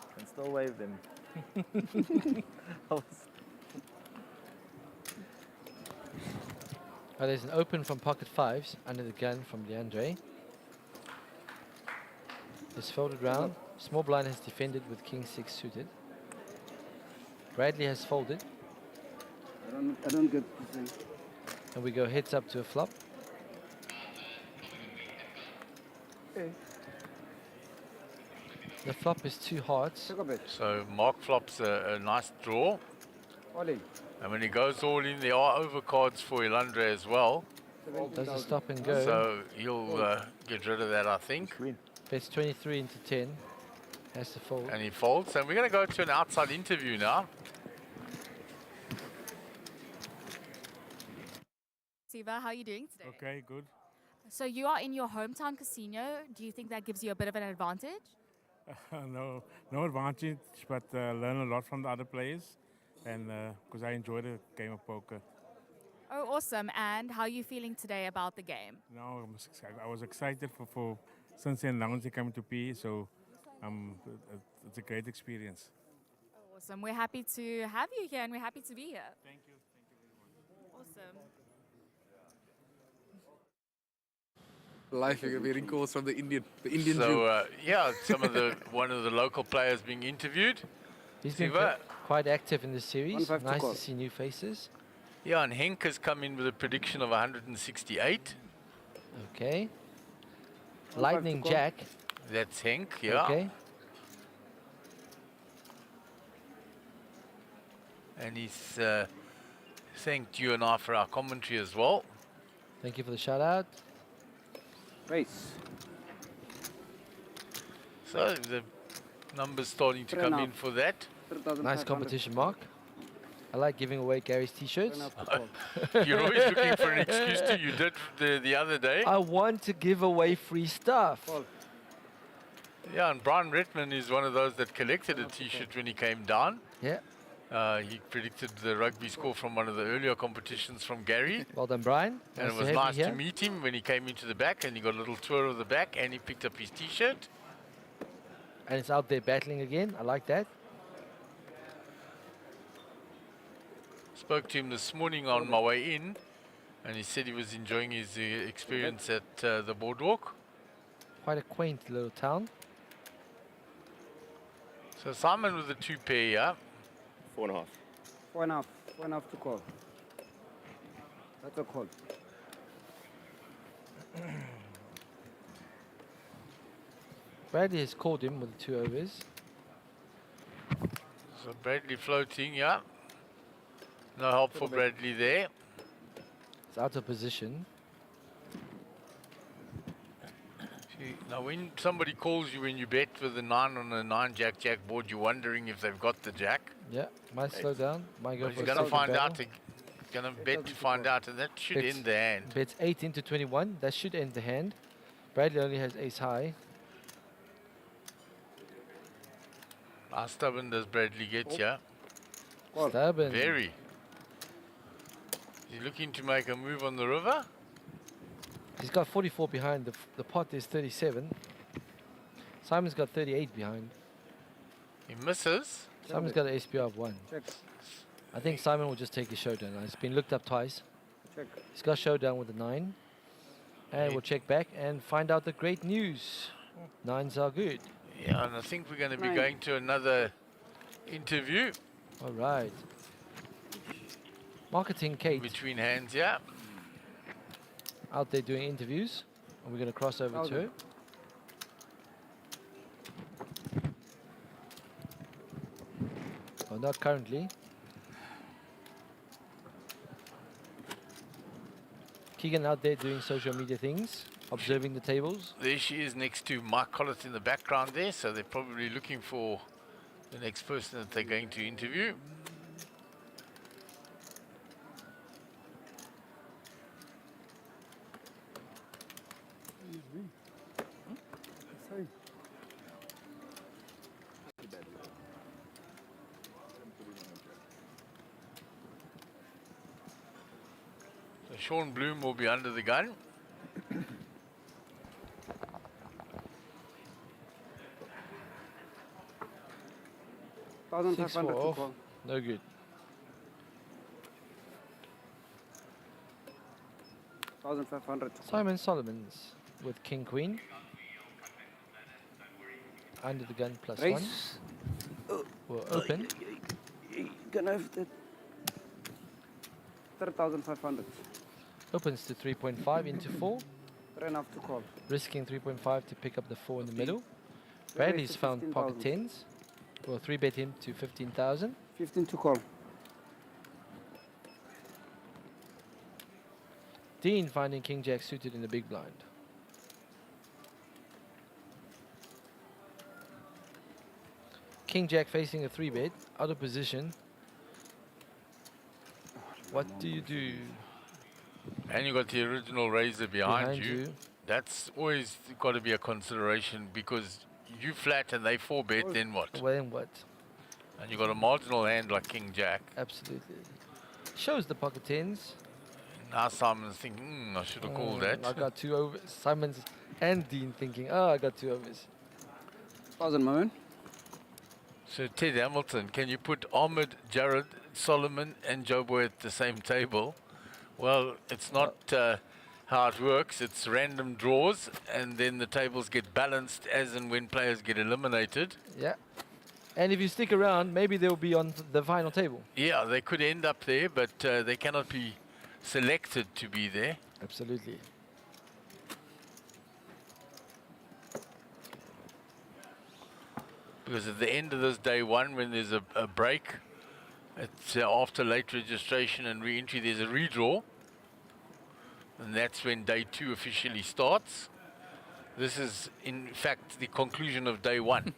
I can still wave them. There's an open from pocket fives under the gun from Leandre. It's folded round. Small blind has defended with king 6 suited. Bradley has folded, I don't get the thing. and we go heads up to a flop. Hey, The flop is 2 hearts. take a bet. So Mark flops a nice draw. All in. And when he goes all in, there are overcards for Elandre as well. Does a stop and go. So he'll get rid of that, I think. Bets 23 into 10. Has to fold. And he folds. And we're going to go to an outside interview now. Siva, how are you doing today? Okay, good. So you are in your hometown casino. Do you think that gives you a bit of an advantage? No advantage, but learn a lot from the other players, and because I enjoy the game of poker. Oh, awesome. And how are you feeling today about the game? No, I was excited for since the announcement coming to P, so it's a great experience. Awesome. We're happy to have you here and we're happy to be here. Thank you. Awesome. Live, you're getting calls from the Indian So yeah, one of the local players being interviewed. He's been Siva. quite active in this series. 1-5 to Nice call. to see new faces. Yeah, and Henk has come in with a prediction of 168. Okay. 1-5 Lightning to call. Jack. That's Henk, yeah. Okay. And he's thanked you and I for our commentary as well. Thank you for the shout out. Race. So the numbers starting to come in for that. Nice competition, Mark. I like giving away Gary's t-shirts. You're always looking for an excuse to. You did the other day. I want to give away free stuff. Yeah, and Brian Redman is one of those that collected a t-shirt when he came down. Yeah. He predicted the rugby score from one of the earlier competitions from Gary. Well done, Brian. And it was nice to meet him when he came into the back, and he got a little tour of the back, and he picked up his t-shirt. And it's out there battling again. I like that. Spoke to him this morning on my way in, and he said he was enjoying his experience at the Boardwalk. Quite a quaint little town. So Simon with the 2 pair, yeah? 4.5. 4.5. 4.5 to call. That's a call. Bradley has called him with the 2 overs. So Bradley floating, yeah. No help for Bradley there. It's out of position. See, now when somebody calls you when you bet with a 9 on a 9 jack board, you're wondering if they've got the jack. Yeah, might slow down. Might go But for he's a going to second find out. barrel. He's going to bet to find out, and that should end the hand. Bets 8 into 21. That should end the hand. Bradley only has ace high. How stubborn does Bradley get here? Stubborn. Very. He's looking to make a move on the river. He's got 44 behind. The pot is 37. Simon's got 38 behind. He misses. Simon's got an SPR of 1. Check. I think Simon will just take his showdown. It's been looked up twice. Check. He's got showdown with the 9. And we'll check back and find out the great news. 9s are good. Yeah, and I think we're going to be 9. going to another interview. All right. Marketing Kate Between hands, yeah. out there doing interviews. And we're going to cross over to her. Oh, not currently. Keegan out there doing social media things, observing the tables. There she is next to Mike Collett in the background there, so they're probably looking for the next person that they're going to interview. So Sean Bloom will be under the gun. Six four off. No good. 1,500. Simon Solomons with King Queen. Under the gun plus Race. 1. Will open. Gonna have that. 3,500. Opens to 3.5 into 4. 3.5 to call. Risking 3.5 to pick up the 4 in the middle. Bradley's found pocket 10s. We'll 3-bet him to 15,000. 15 to call. Dean finding King Jack suited in the big blind. King Jack facing a 3-bet, out of position. What do you do? And you got the original razor behind you. That's always got to be a consideration, because you flat and they 4-bet, then what? Well, then what? And you got a marginal hand like King Jack. Absolutely. Shows the pocket 10s. Now Simon's thinking, I should have called that. I got 2 overs. Simon's and Dean thinking, oh, I got 2 overs. 1,000, my man. So Ted Hamilton, can you put Ahmed, Jared, Solomon and Joe Boy at the same table? Well, it's not how it works. It's random draws, and then the tables get balanced as and when players get eliminated. Yeah. And if you stick around, maybe they'll be on the final table. Yeah, they could end up there, but they cannot be selected to be there. Absolutely. Because at the end of this day one, when there's a break, it's after late registration and re-entry, there's a redraw. And that's when day 2 officially starts. This is, in fact, the conclusion of day 1.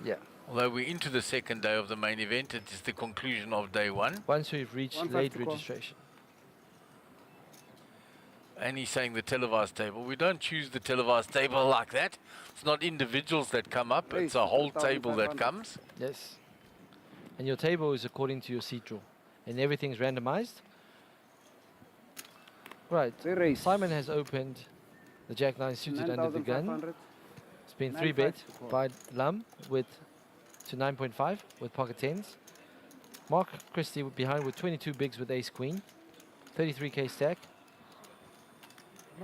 Yeah. Although we're into the second day of the main event, it is the conclusion of day 1. Once we've reached late registration. And he's saying the televised table. We don't choose the televised table like that. It's not individuals that come up. It's a whole table that comes. Yes. And your table is according to your seat draw. And everything's randomized. Right. Simon has opened the Jack 9 suited under the gun. It's been 3 bet by Lam with to 9.5 with pocket 10s. Mark Christie behind with 22 bigs with ace queen. 33k stack.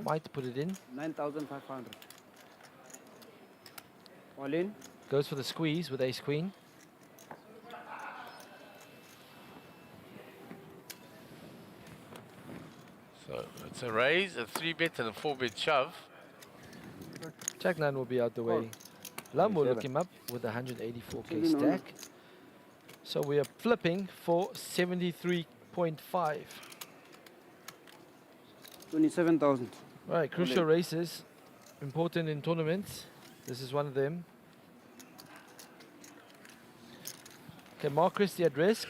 Might put it in. 9,500. All in. Goes for the squeeze with ace queen. So it's a raise, a 3-bet, and a 4-bet shove. Jack 9 will be out the way. Lam will look him up with 184k stack. So we are flipping for 73.5. 27,000. Right, crucial races, important in tournaments. This is one of them. Okay, Mark Christie at risk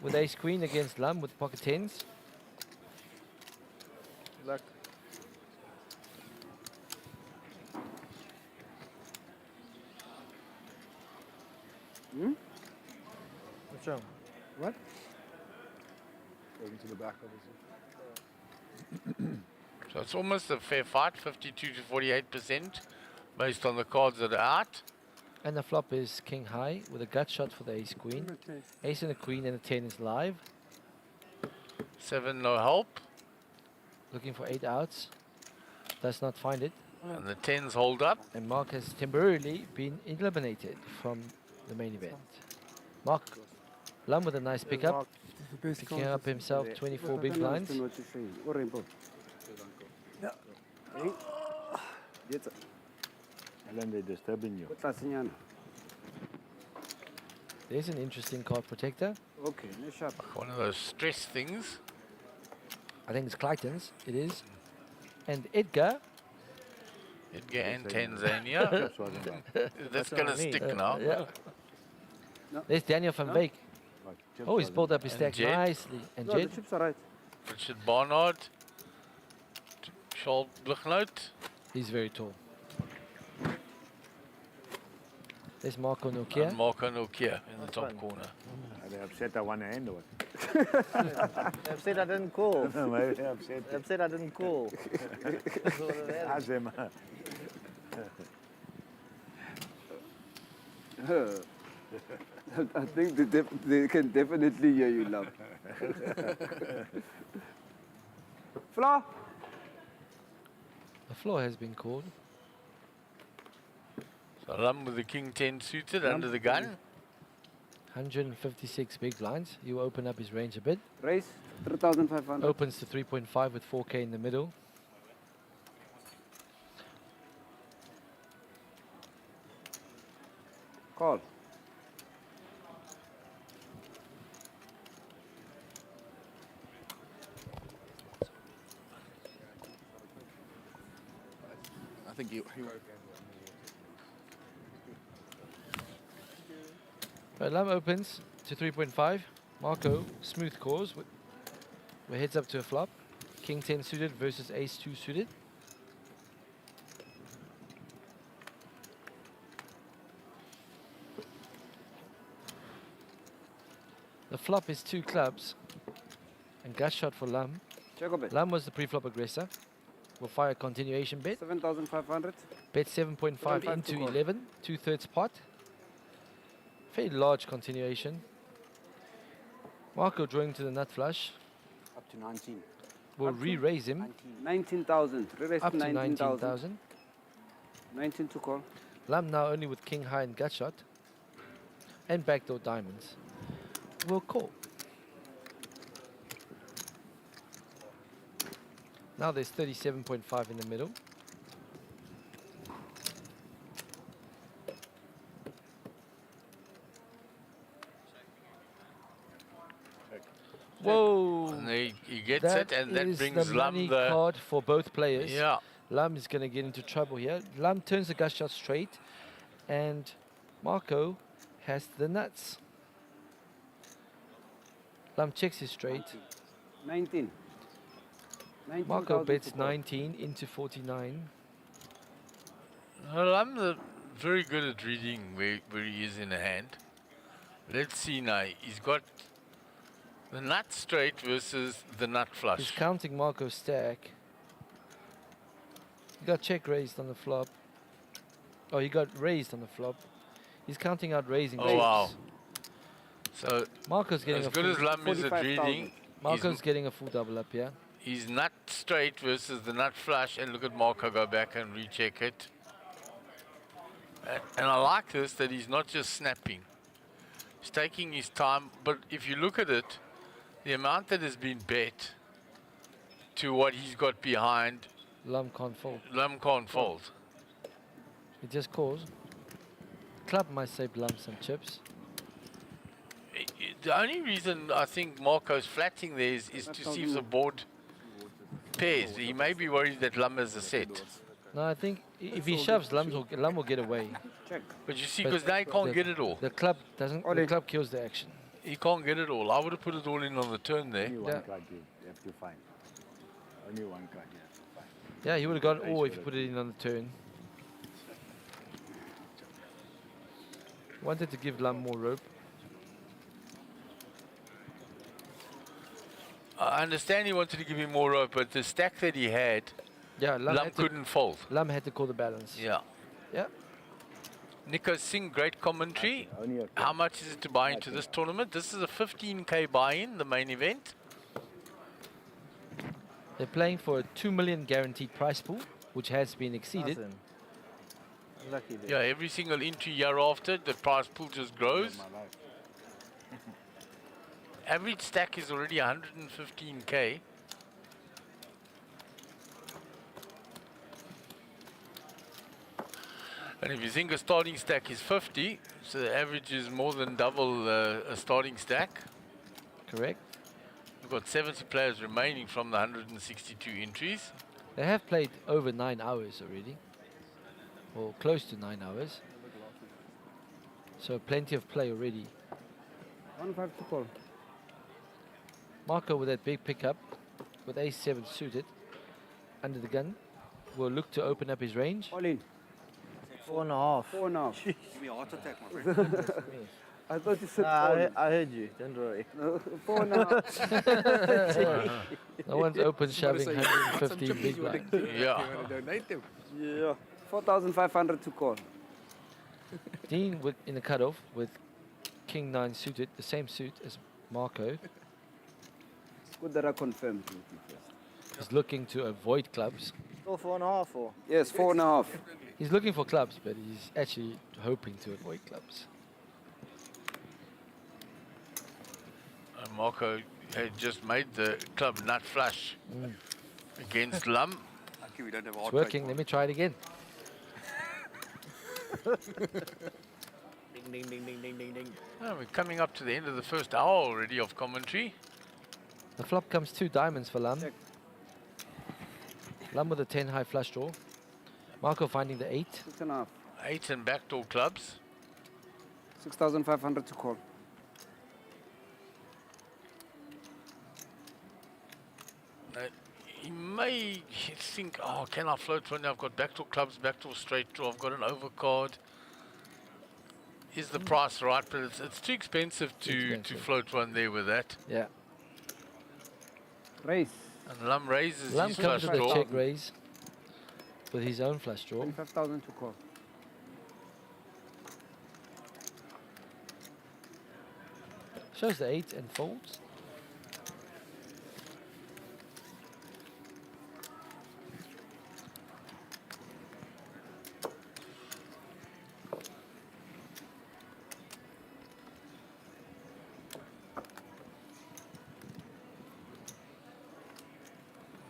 with ace queen against Lam with pocket 10s. Good luck. Hmm? What's wrong? What? Going to the back, obviously. So it's almost a fair fight, 52 to 48%, based on the cards that are out. And the flop is king high with a gut shot for the ace queen. Ace and a queen and a 10 is live. 7, no help. Looking for 8 outs. Does not find it. And the 10s hold up. And Mark has temporarily been eliminated from the main event. Mark Lam with a nice pickup. Picking up himself 24 big blinds. Alan, they're disturbing you. There's an interesting card protector. Okay, no sharp. One of those stress things. I think it's Clayton's. It is. And Edgar. Edgar and Tanzania. That's going to stick now. Yeah. There's Daniel van Beek. Oh, he's pulled up his stack Jed. nicely. And No, Jed. the chips are right. Richard Barnard. Charles Blichnout. He's very tall. There's Marco Nokia. And Marco Nokia in the top corner. Are they upset I won a hand or what? They upset I didn't call. Maybe they're upset. They upset I didn't call. That's all it is. Ask them. I think they can definitely hear you laugh. Flaw. The floor has been called. So Lam with the king 10 suited under the gun. 156 big blinds. You open up his range a bit. Raise 3,500. Opens to 3.5 with 4k in the middle. Call. I think you. Right, Lam opens to 3.5. Marco, smooth calls. We're heads up to a flop. King 10 suited versus ace 2 suited. The flop is 2 clubs. And gut shot for Lam. Check a bet. Lam was the pre-flop aggressor. We'll fire a continuation bet. 7,500. Bet 7.5 7.5 into to call. 11. 2/3 pot. Very large continuation. Marco drawing to the nut flush. Up to 19. We'll re-raise him 19,000. Re-raise up to 19,000. 19,000. 19 to call. Lam now only with king high and gut shot. And backdoor diamonds. We'll call. Now there's 37.5 in the middle. Whoa! And he gets That it, and that is brings the Lum money the... card for both players. Yeah. Lum is going to get into trouble here. Lum turns the gut shot straight, and Marco has the nuts. Lum checks his straight. 19. Marco 19,000 bets to call. 19 into 49. Well, I'm very good at reading where he is in the hand. Let's see now. He's got the nut straight versus the nut He's flush. counting Marco's stack. He got check raised on the flop. Oh, he got raised on the flop. He's counting out raising. Oh, chips. wow. So, Marco's getting as a good full as Lum is at 45,000. reading, Marco's getting a full double up, yeah. he's nut straight versus the nut flush, and look at Marco go back and recheck it. And I like this, that he's not just snapping. He's taking his time, but if you look at it, the amount that has been bet to what he's got behind, Lum can't fold. Lum can't fold. He just calls. Club might save Lum some chips. The only reason I think Marco's flatting there is to see if the board pairs. He may be worried that Lum is a set. No, I think if he shoves, Lum will get away. Check. But you see, because now he can't get it all. The club doesn't. The club kills the action. He can't get it all. I would have put it all in on the turn there. Only one Yeah. card you have to find. Only one card you have to find. Yeah, he would have got all if you put it in on the turn. Wanted to give Lum more rope. I understand he wanted to give him more rope, but the stack that he had, Yeah, Lum couldn't fold. Lum had to call the balance. Yeah. Yeah. Nico Singh, great commentary. Only a How much is it to buy into this tournament? This is a 15K buy-in, the main event. They're playing for a 2 million guaranteed price pool, which has been exceeded. Awesome. Lucky there. Yeah, every single entry year after, the prize pool just grows. Average stack is already 115K. And if you think a starting stack is 50, so the average is more than double a starting stack. Correct. We've got 70 players remaining from the 162 entries. They have played over 9 hours already. Or close to 9 hours. So plenty of play already. 1-5 to call. Marco with that big pickup, with ace-7 suited, under the gun, will look to open up his range. All in. 4.5. 4.5. Give me a heart attack, my friend. I thought you said Nah, all in. I heard you. Don't worry. No, 4.5. No one's open Somebody shoving say, "Got some 150 chippies big you wanna- blind. you Yeah. wanna donate them?" Yeah. 4,500 to call. Dean with, in the cutoff with King-9 suited, the same suit as Marco. Good that I confirmed with you first. He's looking to avoid clubs. Still 4.5 or? Yes, 4.5. He's looking for clubs, but he's actually hoping to avoid clubs. Marco had just made the club nut flush against Lum. Lucky we don't have a It's heart working. rate. Let me try it again. Ding, ding, ding, ding, ding, ding, ding. Oh, we're coming up to the end of the first hour already of commentary. The flop comes 2 diamonds for Lum. Check. Lum with a 10 high flush draw. Marco finding the 8. 6.5. 8 and backdoor clubs. 6,500 to call. He may think, oh, can I float one? I've got backdoor clubs, backdoor straight draw. I've got an overcard. Is the price right? But it's too expensive to float one there with that. Yeah. Raise. And Lum raises Lum his comes flush with a draw. check raise with his own flush draw. 25,000 to call. Shows the 8 and folds.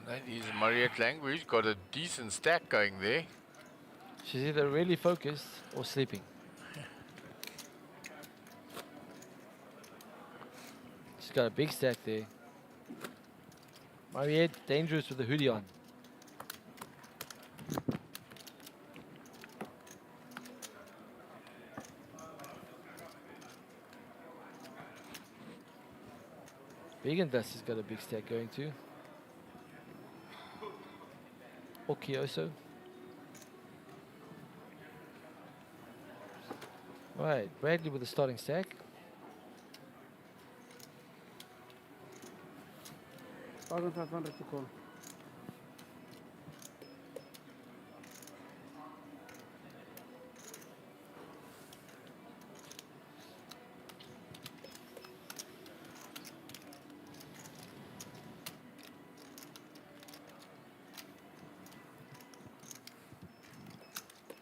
That is Mariette language. Got a decent stack going there. She's either really focused or sleeping. She's got a big stack there. Mariette, dangerous with the hoodie on. Vegan Dust has got a big stack going too. Or Kioso. Right, Bradley with the starting stack. $1,500 to call.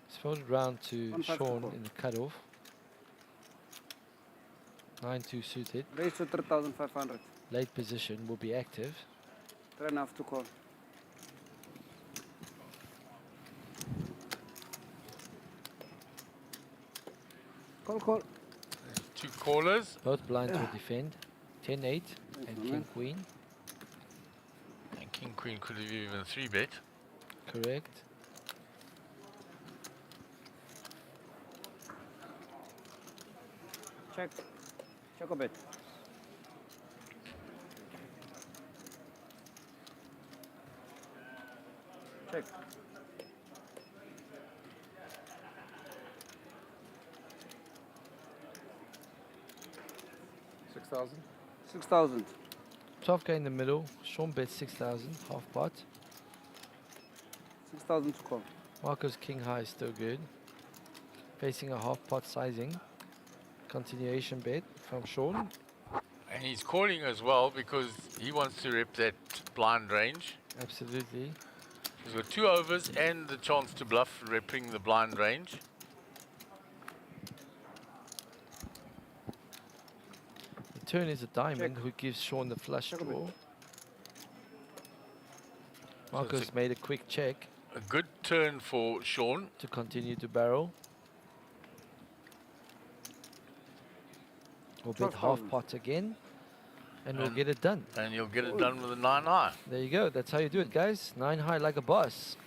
It's folded round to 1-5 to Sean call. in the cutoff. 9-2 suited. Raise to 3,500. Late position will be active. 3.5 to call. Call. Two callers. Both blinds will defend. 10-8 and man. King Queen. And King Queen could have even 3-bet. Correct. Check. Check a bit. Check. $6,000. 6,000. 12k in the middle. Sean bets 6,000, half pot. 6,000 to call. Marco's king high is still good. Facing a half pot sizing. Continuation bet from Sean. And he's calling as well because he wants to rep that blind range. Absolutely. He's got 2 overs and the chance to bluff repping the blind range. The turn is a diamond who gives Sean the flush draw. Marco's made a quick check. A good turn for Sean. To continue to barrel. We'll bet half pot again. And we'll get it done. And you'll get it done with a 9 high. There you go. That's how you do it, guys. 9 high like a boss.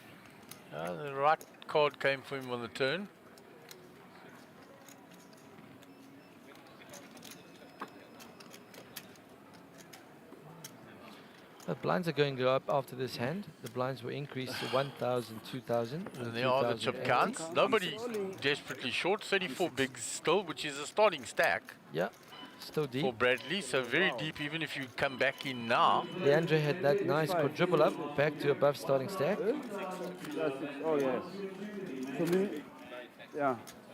The right card came for him on the turn. The blinds are going to go up after this hand. The blinds will increase to 1,000, 2,000. And there are the chip counts. Nobody desperately short. 34 bigs still, which is a starting stack. Yeah, still deep. For Bradley, so very deep even if you come back in now. Leandre had that nice quadruple up, back to above starting stack. Oh, yes.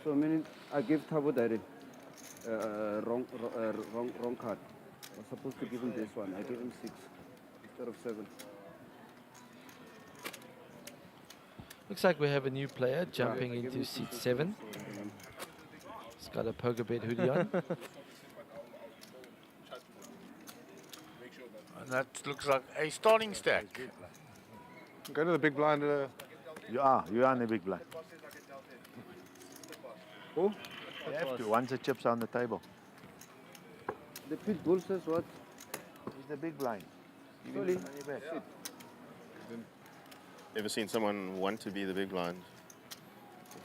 So, meaning I gave Thabo Dari wrong card. I was supposed to give him this one. I gave him 6 instead of 7. Looks like we have a new player jumping into seat 7. He's got a poker bet hoodie on. And that looks like a starting stack. Go to the big blind. You are in the big blind. Who? You have to, once the chips are on the table. The pit bull says what? He's the big blind. Sorry. Ever seen someone want to be the big blind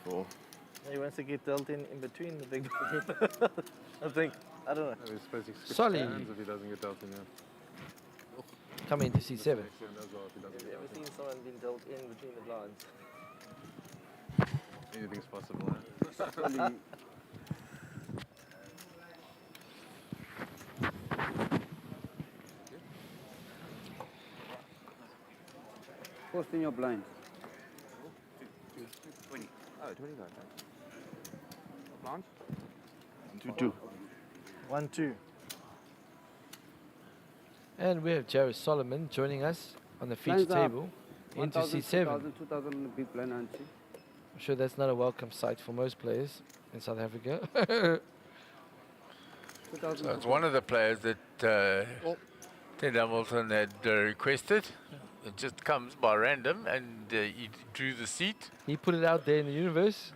before? He wants to get dealt in between the big I think. I don't know. He's supposed to skip Solly. hands if he doesn't get dealt in there. Coming into seat 7. Have you ever seen someone being dealt in between the blinds? Anything's possible. Post in your blind. 20. Oh, 20 guys. Blanche? 2-2. 1-2. And we have Jared Solomon joining us on the feature Blinds up. table into 1,000, seat 7. 2,000 on the big blind, auntie. I'm sure that's not a welcome sight for most players in South Africa. So it's one of the players that Ted Hamilton had requested. It just comes by random, and he drew the seat. He put it out there in the universe.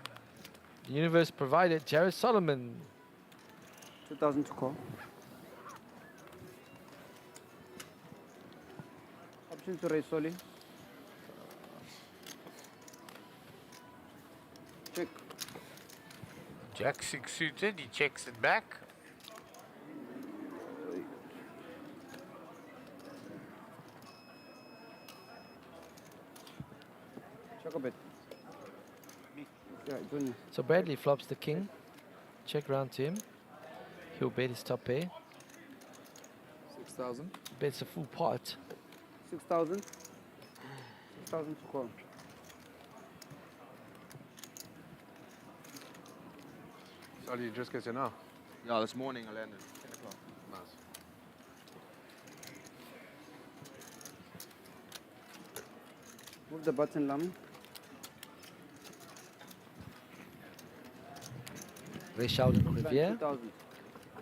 The universe provided Jared Solomon. 2,000 to call. Question to raise, Solly. Check. Jack 6 suited, he checks it back. Check a bit. Yeah, Junior. So Bradley flops the king. Check round to him. He'll bet his top pair. 6,000. Bets a full pot. 6,000. 6,000 to call. So you just get here now? Yeah, this morning I landed. 10 o'clock. Nice. Move the button, Lami. Rechaud and Rivière. 2,000.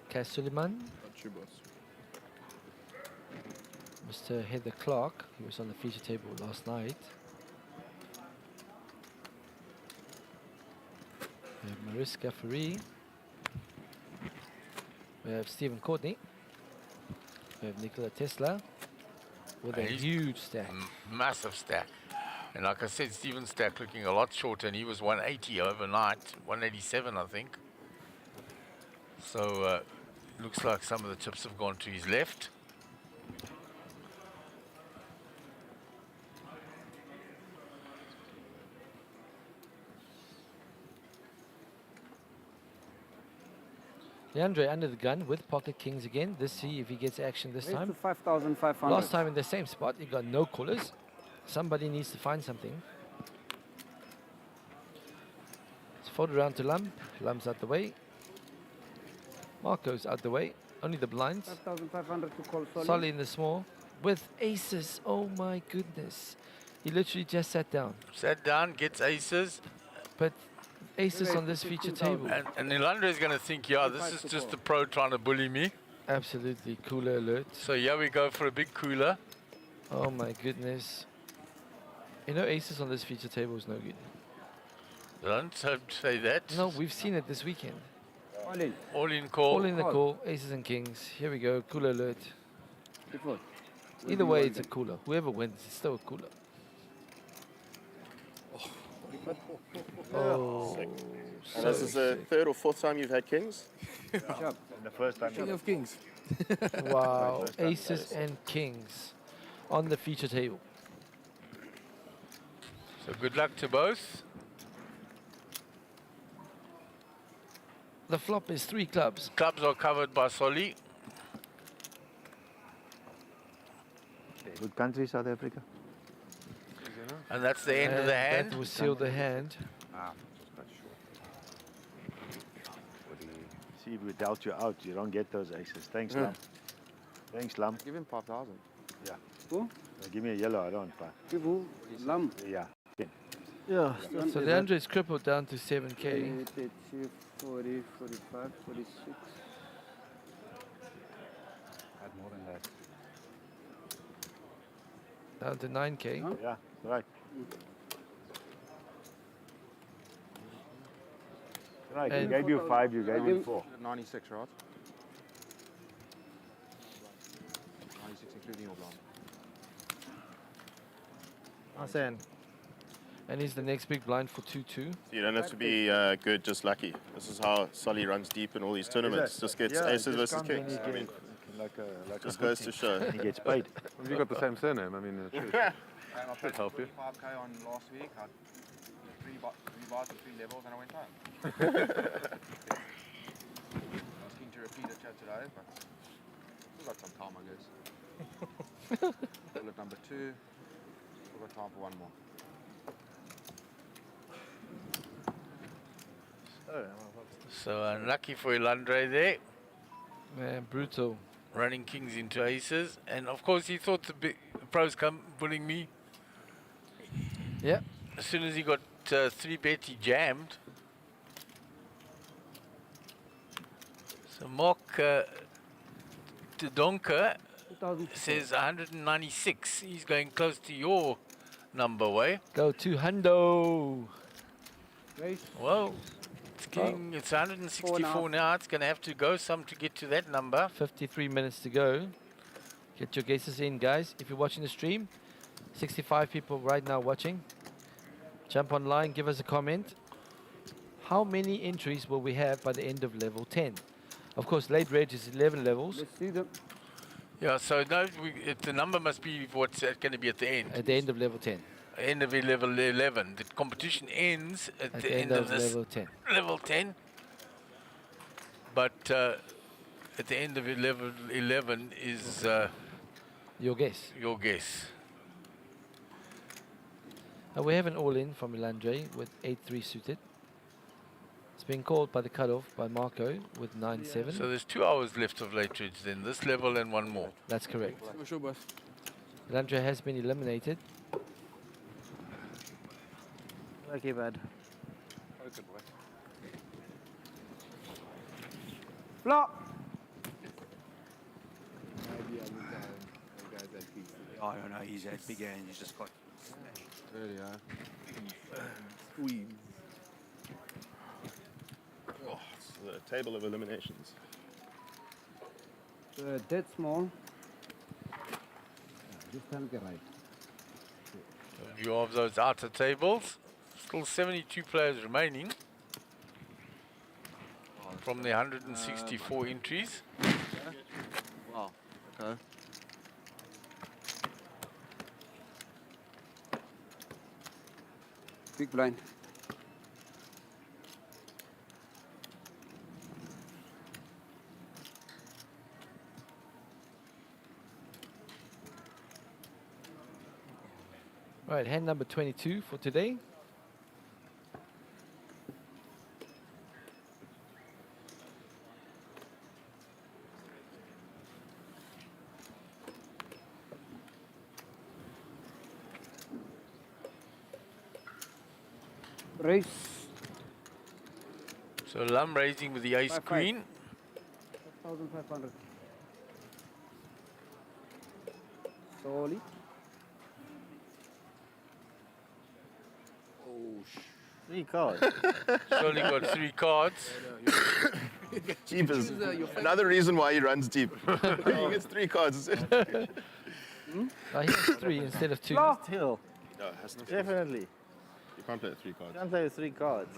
Cas Suleiman. Got you, boss. Mr. Heather Clark. He was on the feature table last night. We have Maurice Gaffari. We have Stephen Courtney. We have Nikola Tesla with a And he's huge stack. Massive stack. And like I said, Steven's stack looking a lot shorter, and he was 180 overnight, 187 I think. So looks like some of the chips have gone to his left. Leandre under the gun with pocket kings again. Let's see if he gets action this Raise time. to 5,500. Last time in the same spot, he got no callers. Somebody needs to find something. It's folded around to Lum. Lum's out the way. Marco's out the way. Only the blinds. 5,500 to call Solly. Solly in the small with aces. Oh my goodness. He literally just sat down. Sat down, gets aces. But aces on this feature table. And Nilandra is going to think, yeah, this is just a pro trying to bully me. Absolutely. Cooler alert. So here we go for a big cooler. Oh my goodness. You know, aces on this feature table is no good. Don't say that. No, we've seen it this weekend. All in. All in call. All in the call. Aces and kings. Here we go. Cooler alert. Before. Either way, it's a cooler. Whoever wins, it's still a cooler. Oh. And this is the third or fourth time you've had kings? And the first time. King of Kings. Wow. Aces and kings on the feature table. So good luck to both. The flop is 3 clubs. Clubs are covered by Solly. Good country, South Africa. And that's the end of the hand. That will seal the hand. Ah, just cut short. See, if we dealt you out, you don't get those aces. Thanks, Lam. Thanks, Lam. Give him 5,000. Yeah. Who? Give me a yellow, I don't want 5. Give who? Lam. Yeah. Yeah. So Leandre is crippled down to 7k. 30, 40, 45, 46. Had more than that. Down to 9k. Huh? Yeah, right. Right, he And- gave you 5, you gave him 4. 96, right? 96 including your blind. Hassan. And he's the next big blind for 2-2. You don't have to be good, just lucky. This is how Solly runs deep in all these tournaments. Just gets aces versus kings. I mean, just goes to show. He gets paid. Have you got the same surname? I mean, it should, And I should help you. 25k on last week. I had three bars at 3 levels and I went home. I was keen to repeat it here today, but still got some time, I guess. Bullet number 2. Still got time for one more. So unlucky for Ilandre there. Man, brutal. Running kings into aces. And of course he thought the pros come bullying me. Yeah. As soon as he got 3-bet, he jammed. So Mark Donker says 196. He's going close to your number, way. Go to Hundo. Well, it's king. It's 164 now. It's going to have to go some to get to that number. 53 minutes to go. Get your guesses in, guys. If you're watching the stream, 65 people right now watching. Jump online, give us a comment. How many entries will we have by the end of level 10? Of course, late reg is 11 levels. Let's see them. Yeah, so no, the number must be what's going to be at the end. At the end of level 10. End of level 11. The competition ends at the end of this level 10. level 10. But at the end of level 11 is your guess. Your guess. We have an all-in from Ilandre with 8-3 suited. It's been called by the cutoff by Marco with 9-7. So there's 2 hours left of late ridge then, this level and one more. That's correct. Sure, boss. Ilandre has been eliminated. Okay, bad. Okay, boy. Flop. I don't know, he's that big and he's just got Really, Squeeze. Oh, it's the table of eliminations. Dead small. This time get right. A view of those outer tables. Still 72 players remaining from the 164 entries. Wow. Okay. Big blind. Right, hand number 22 for today. Race. So Lum raising with the ace 5-5. queen. 1,500. Slowly. Oh, 3 cards. Surely got 3 cards. Jeepers. Another reason why he runs deep. He gets 3 cards. He has 3 instead of 2. Still. No, it has to be. Definitely. You can't play with 3 cards. You can't play with 3 cards.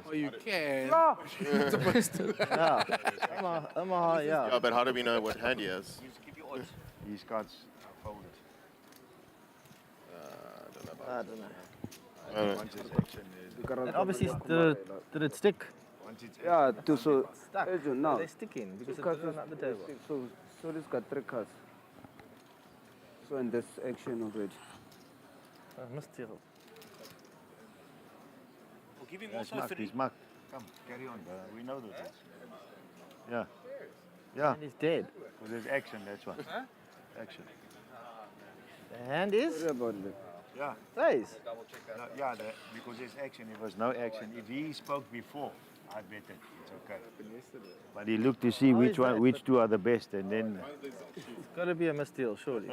Oh, you can. No. You're supposed to. Yeah. yeah. Yeah, but how do we know what hand he has? These cards are folded. I don't know about I don't know. Once it's action, And obviously, did it stick? once it's Yeah, to so Stuck. now. They stick in because Two it's cards on at the table. So this got 3 cards. So and this action already. I must tell. We'll give him also 3. He's marked. Come, carry on. We know that. Yeah. Yeah. And he's dead. Because there's action, that's why. Action. The hand is? Sorry about that. Yeah. Raise. No, yeah, because there's action. If there's no action, if he spoke before, I bet it. It's okay. But he looked to see How which is one, that? which 2 are the best, and then It's got to be a misdeal, surely.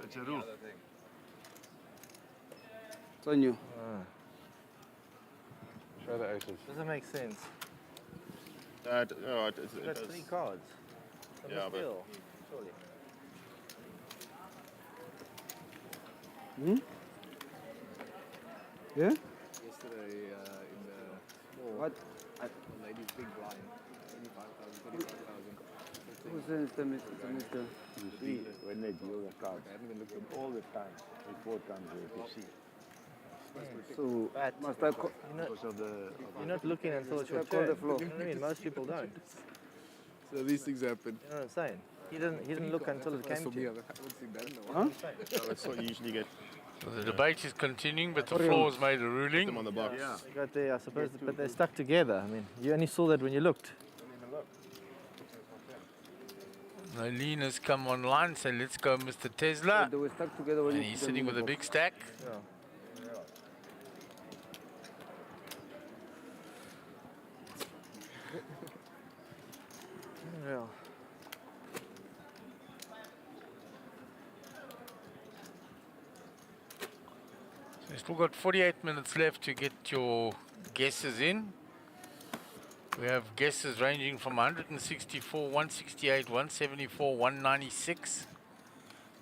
it's a rule. It's on you. Show the aces. Doesn't make sense. no, it That's does. 3 cards. A Yeah, but- misdeal, surely. Hmm? Yeah? Yesterday in the small, What? the ladies big blind, 25,000, 25,000. Who says the Mr. You see, when they deal the cards, I haven't even looked at them. all the time, before it comes here, you see. So But must I call? Because of the... you're not looking until it's your I call turn. the floor. You know what I mean? Most people don't. So these things happen. You know what I'm saying? He didn't look until it That's came for to me. I him. haven't seen that in a Huh? while. That's what you usually get So the debate is continuing, but the floor has made a them ruling. on the box. Yeah. They got there, I suppose, but they're stuck together. I mean, you only saw that when you looked. Lean has come online, so let's go Mr. Tesla. They were stuck together when And you he's put them sitting in with the a box. big stack. Yeah. Yeah. So you've still got 48 minutes left to get your guesses in. We have guesses ranging from 164, 168, 174, 196.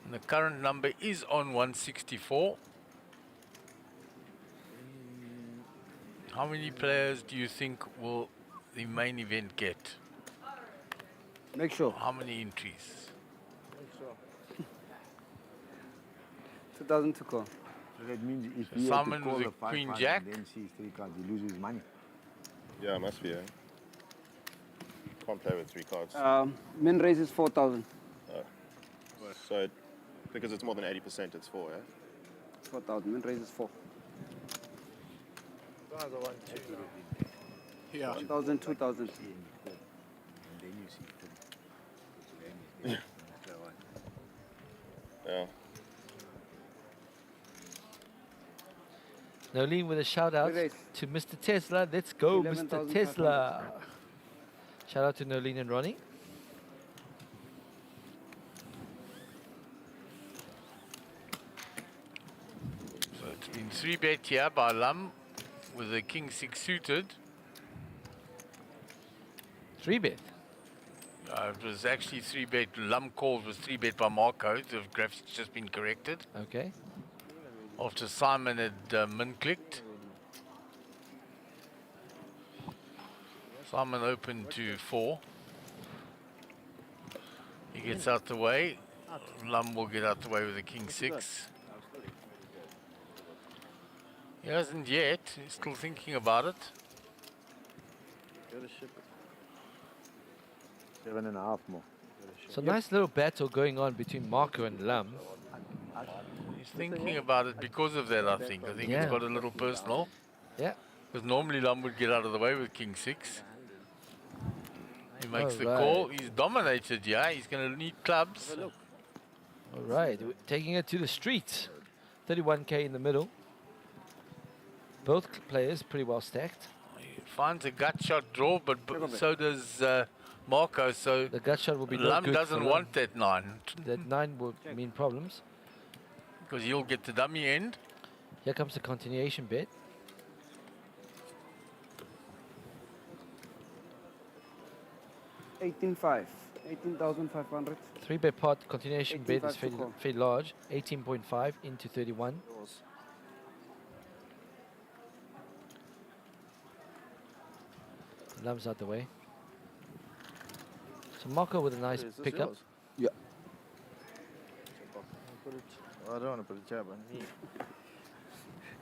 And the current number is on 164. How many players do you think will the main event get? Make sure. How many entries? Make sure. 2,000 to call. So that means if So he had to Simon call with the a queen 500 jack. and then sees 3 cards, he loses money. Yeah, it must be, eh? Can't play with 3 cards. Min raise is 4,000. So, because it's more than 80%, it's 4, eh? 4,000. Min raise is 4. Yeah. 1,000, 2,000. And then you see 30. Yeah. Nolene with a shout out to Mr. Tesla. Let's go, Mr. 11,500. Tesla. Shout out to Nolene and Ronnie. So it's been 3-bet here by Lum with the king 6 suited. 3-bet. It was actually 3-bet. Lum calls was 3-bet by Marco. The graphics just been corrected. Okay. After Simon had min clicked. Simon opened to 4. He gets out the way. Lum will get out the way with the king 6. He hasn't yet. He's still thinking about it. 7.5 more. So nice little battle going on between Marco and Lum. He's thinking about it because of that, I think. I think Yeah. it's got a little personal. Yeah. Because normally Lum would get out of the way with king 6. He makes the Alright. call. He's dominated, yeah. He's going to need clubs. All right, taking it to the streets. 31k in the middle. Both players pretty well stacked. He finds a gut shot draw, but so does Marco. So the gut shot will be no Lum good doesn't for want that 9. That 9 will mean problems. Because he'll get the dummy end. Here comes the continuation bet. 18,500. 18,500. 3-bet pot continuation bet is 18.5 to fairly, call. fairly large. 18.5 into 31. Lum's out the way. So Marco with a nice pickup. Yeah. I don't want to put a jab on me.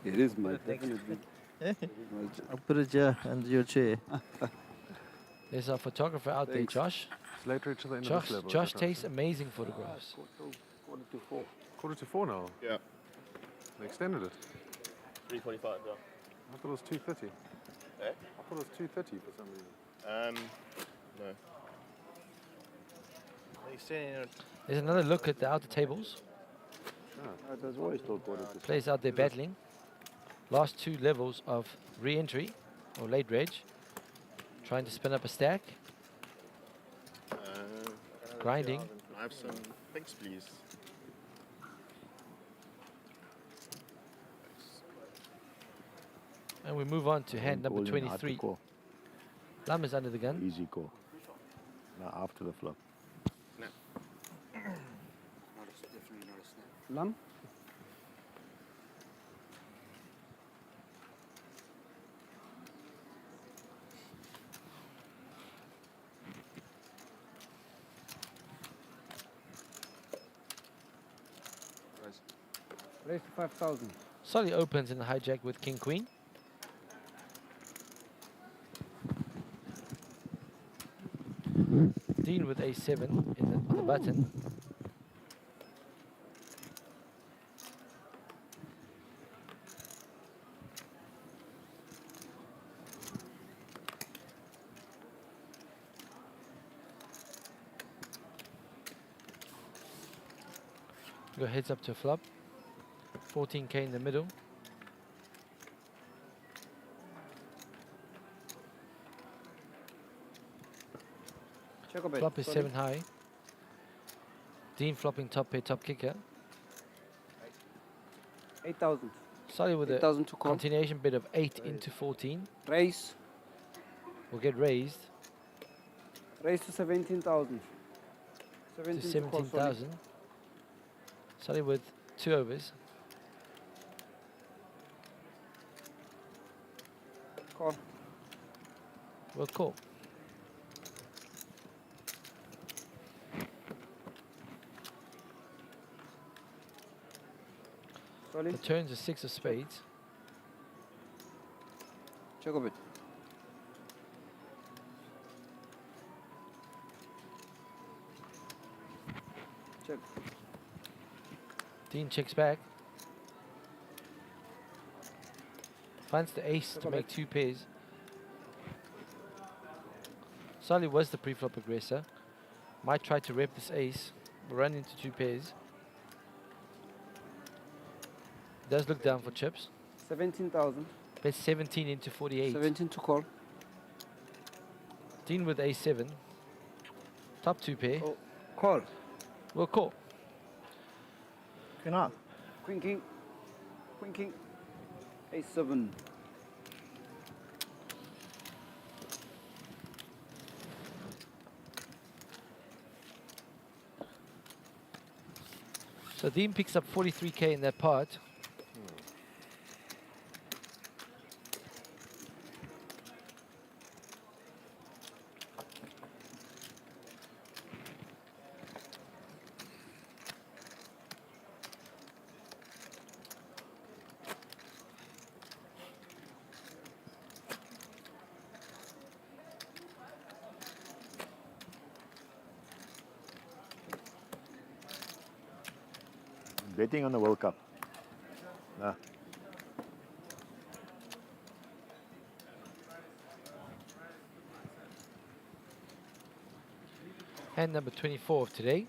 It is my Thanks. definitely. I'll put it here under your chair. There's our photographer out Thanks. there, Josh. It's later to the end of this level. Josh takes amazing photographs. Quarter to 4. Quarter to 4 now. Yeah. They extended it. 3:45, yeah. I thought it was 2:30. Eh? I thought it was 2:30 for some reason. No. There's another look at the outer tables. That's always told quarter to 4. Players out there battling. Last 2 levels of re-entry or late reg. Trying to spin up a stack. Grinding. I have some thanks, please. And we move on to hand number Calling hard to 23. call. Lum is under the gun. Easy call. Now after the flop. Lum? Raise to 5,000. Solly opens in the hijack with King Queen. Dean with A7 on the button. Go heads up to a flop. 14k in the middle. Check a bet. Flop is sorry. 7 high. Dean flopping top pair, top kicker. 8,000. Solly with a 8,000 to call. continuation bid of 8 into 14. Raise. Will get raised Raise to 17,000. to 17 to call, sorry. 17,000. Solly with 2 overs. Call. We'll call. Solly. The turn's a 6 of spades. Check a bit. Check. Dean checks back. Finds the ace to make 2 pairs. Solly was the pre-flop aggressor. Might try to rep this ace. Run into 2 pairs. Does look down for chips. 17,000. Bet 17 into 48. 17 to call. Dean with a7. Top 2 pair. Oh, call. We'll call. Queen off. Queen king. Queen king. A7. So Dean picks up 43k in that part. Betting on the World Cup. Nah. Hand number 24 of today.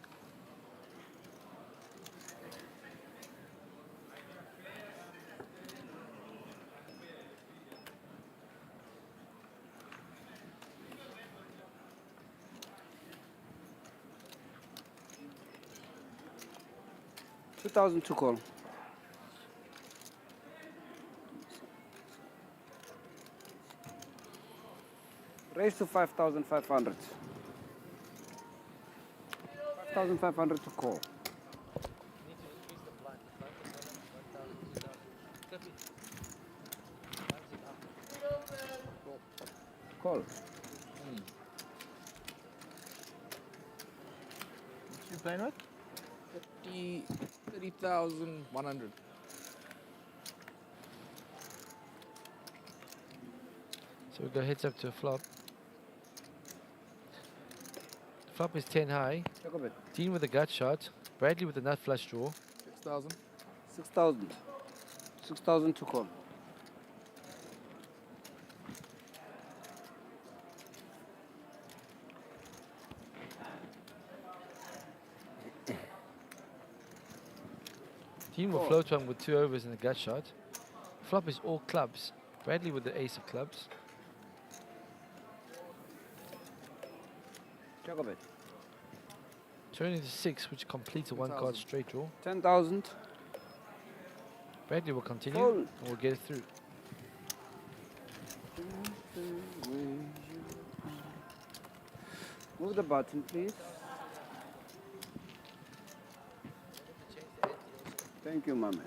$2,000 to call. Raise to 5,500. 5,500 to call. Call. You playing with? 30,100. So we go heads up to a flop. Flop is 10 high. Check a bit. Dean with a gut shot. Bradley with a nut flush draw. 6,000. 6,000. 6,000 to call. Dean will float one with 2 overs and a gut shot. Flop is all clubs. Bradley with the ace of clubs. Check a bit. Turn into 6, which completes a 1-card straight draw. 10,000. Bradley will continue Fold. and we'll get it through. Move the button, please. Thank you, my man.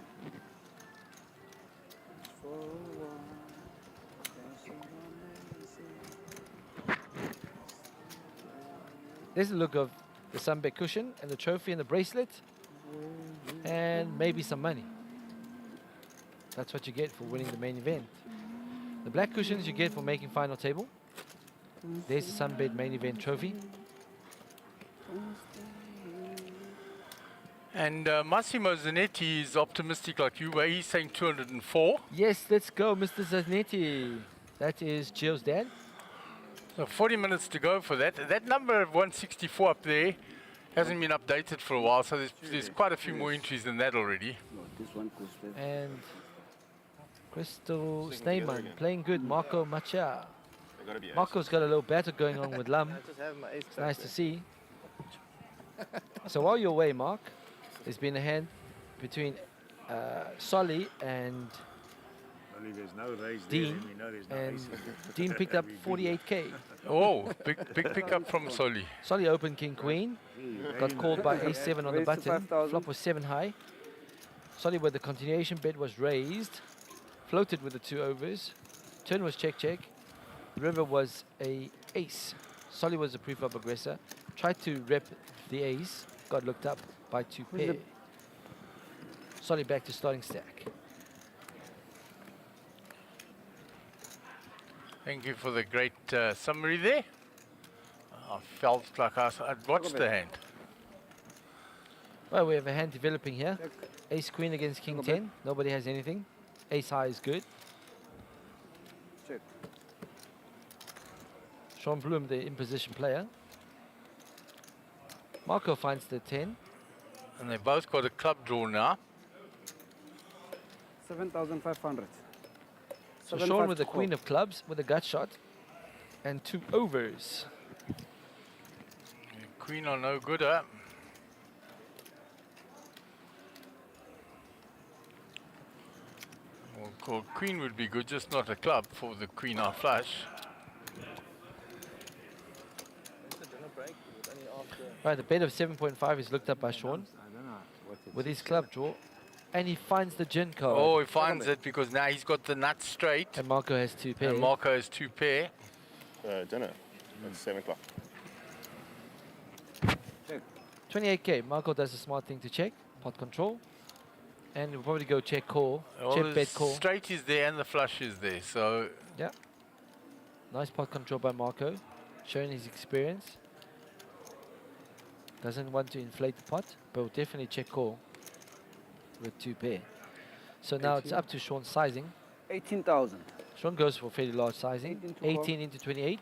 There's a look of the SunBet cushion and the trophy and the bracelet and maybe some money. That's what you get for winning the main event. The black cushions you get for making final table. There's the SunBet main event trophy. And Massimo Zanetti is optimistic like you were. He's saying 204. Yes, let's go, Mr. Zanetti. That is Gio's dad. So 40 minutes to go for that. That number of 164 up there hasn't been updated for a while, so there's quite a few more entries than that already. This one goes there. And Crystal Sneyman playing good. Marco Macha. Marco's got a little battle going on with Lum. It's nice to see. So while you're away, Mark, there's been a hand between Solly and Well, if there's no raise there, Dean, then we know there's no and ace. Dean picked up 48k. Oh, big pickup from Solly. Solly opened king queen, got called by a7 on the Raised to button. 5,000. Flop was 7 high. Solly with the continuation bet was raised, floated with the 2 overs. Turn was check check. River was a ace. Solly was the pre-flop aggressor. Tried to rep the ace, got looked up by 2 pair. Solly back to starting stack. Thank you for the great summary there. I felt like I'd watched the hand. Well, we have a hand developing here. Ace queen against king 10. Nobody has anything. Ace high is good. Check. Sean Bloom, the imposition player. Marco finds the 10. And they both got a club draw now. 7,500. So Sean with the queen of clubs with a gut shot and 2 overs. Queen are no good, huh? Well, queen would be good, just not a club for the queen eye flush. Right, the bet of 7.5 is looked up by Sean with his club draw, and he finds the gin card. Oh, he finds it because now he's got the nuts straight. And Marco has 2 pair. And Marco has 2 pair. Dinner. It's 7 o'clock. 28k. Marco does a smart thing to check. Pot control. And we'll probably go check call. Well, check the bet call. straight is there and the flush is there, so... Yeah. Nice pot control by Marco. Showing his experience. Doesn't want to inflate the pot, but will definitely check call with 2 pair. So now it's up to Sean's sizing. 18,000. Sean goes for fairly large sizing. 18 into 28.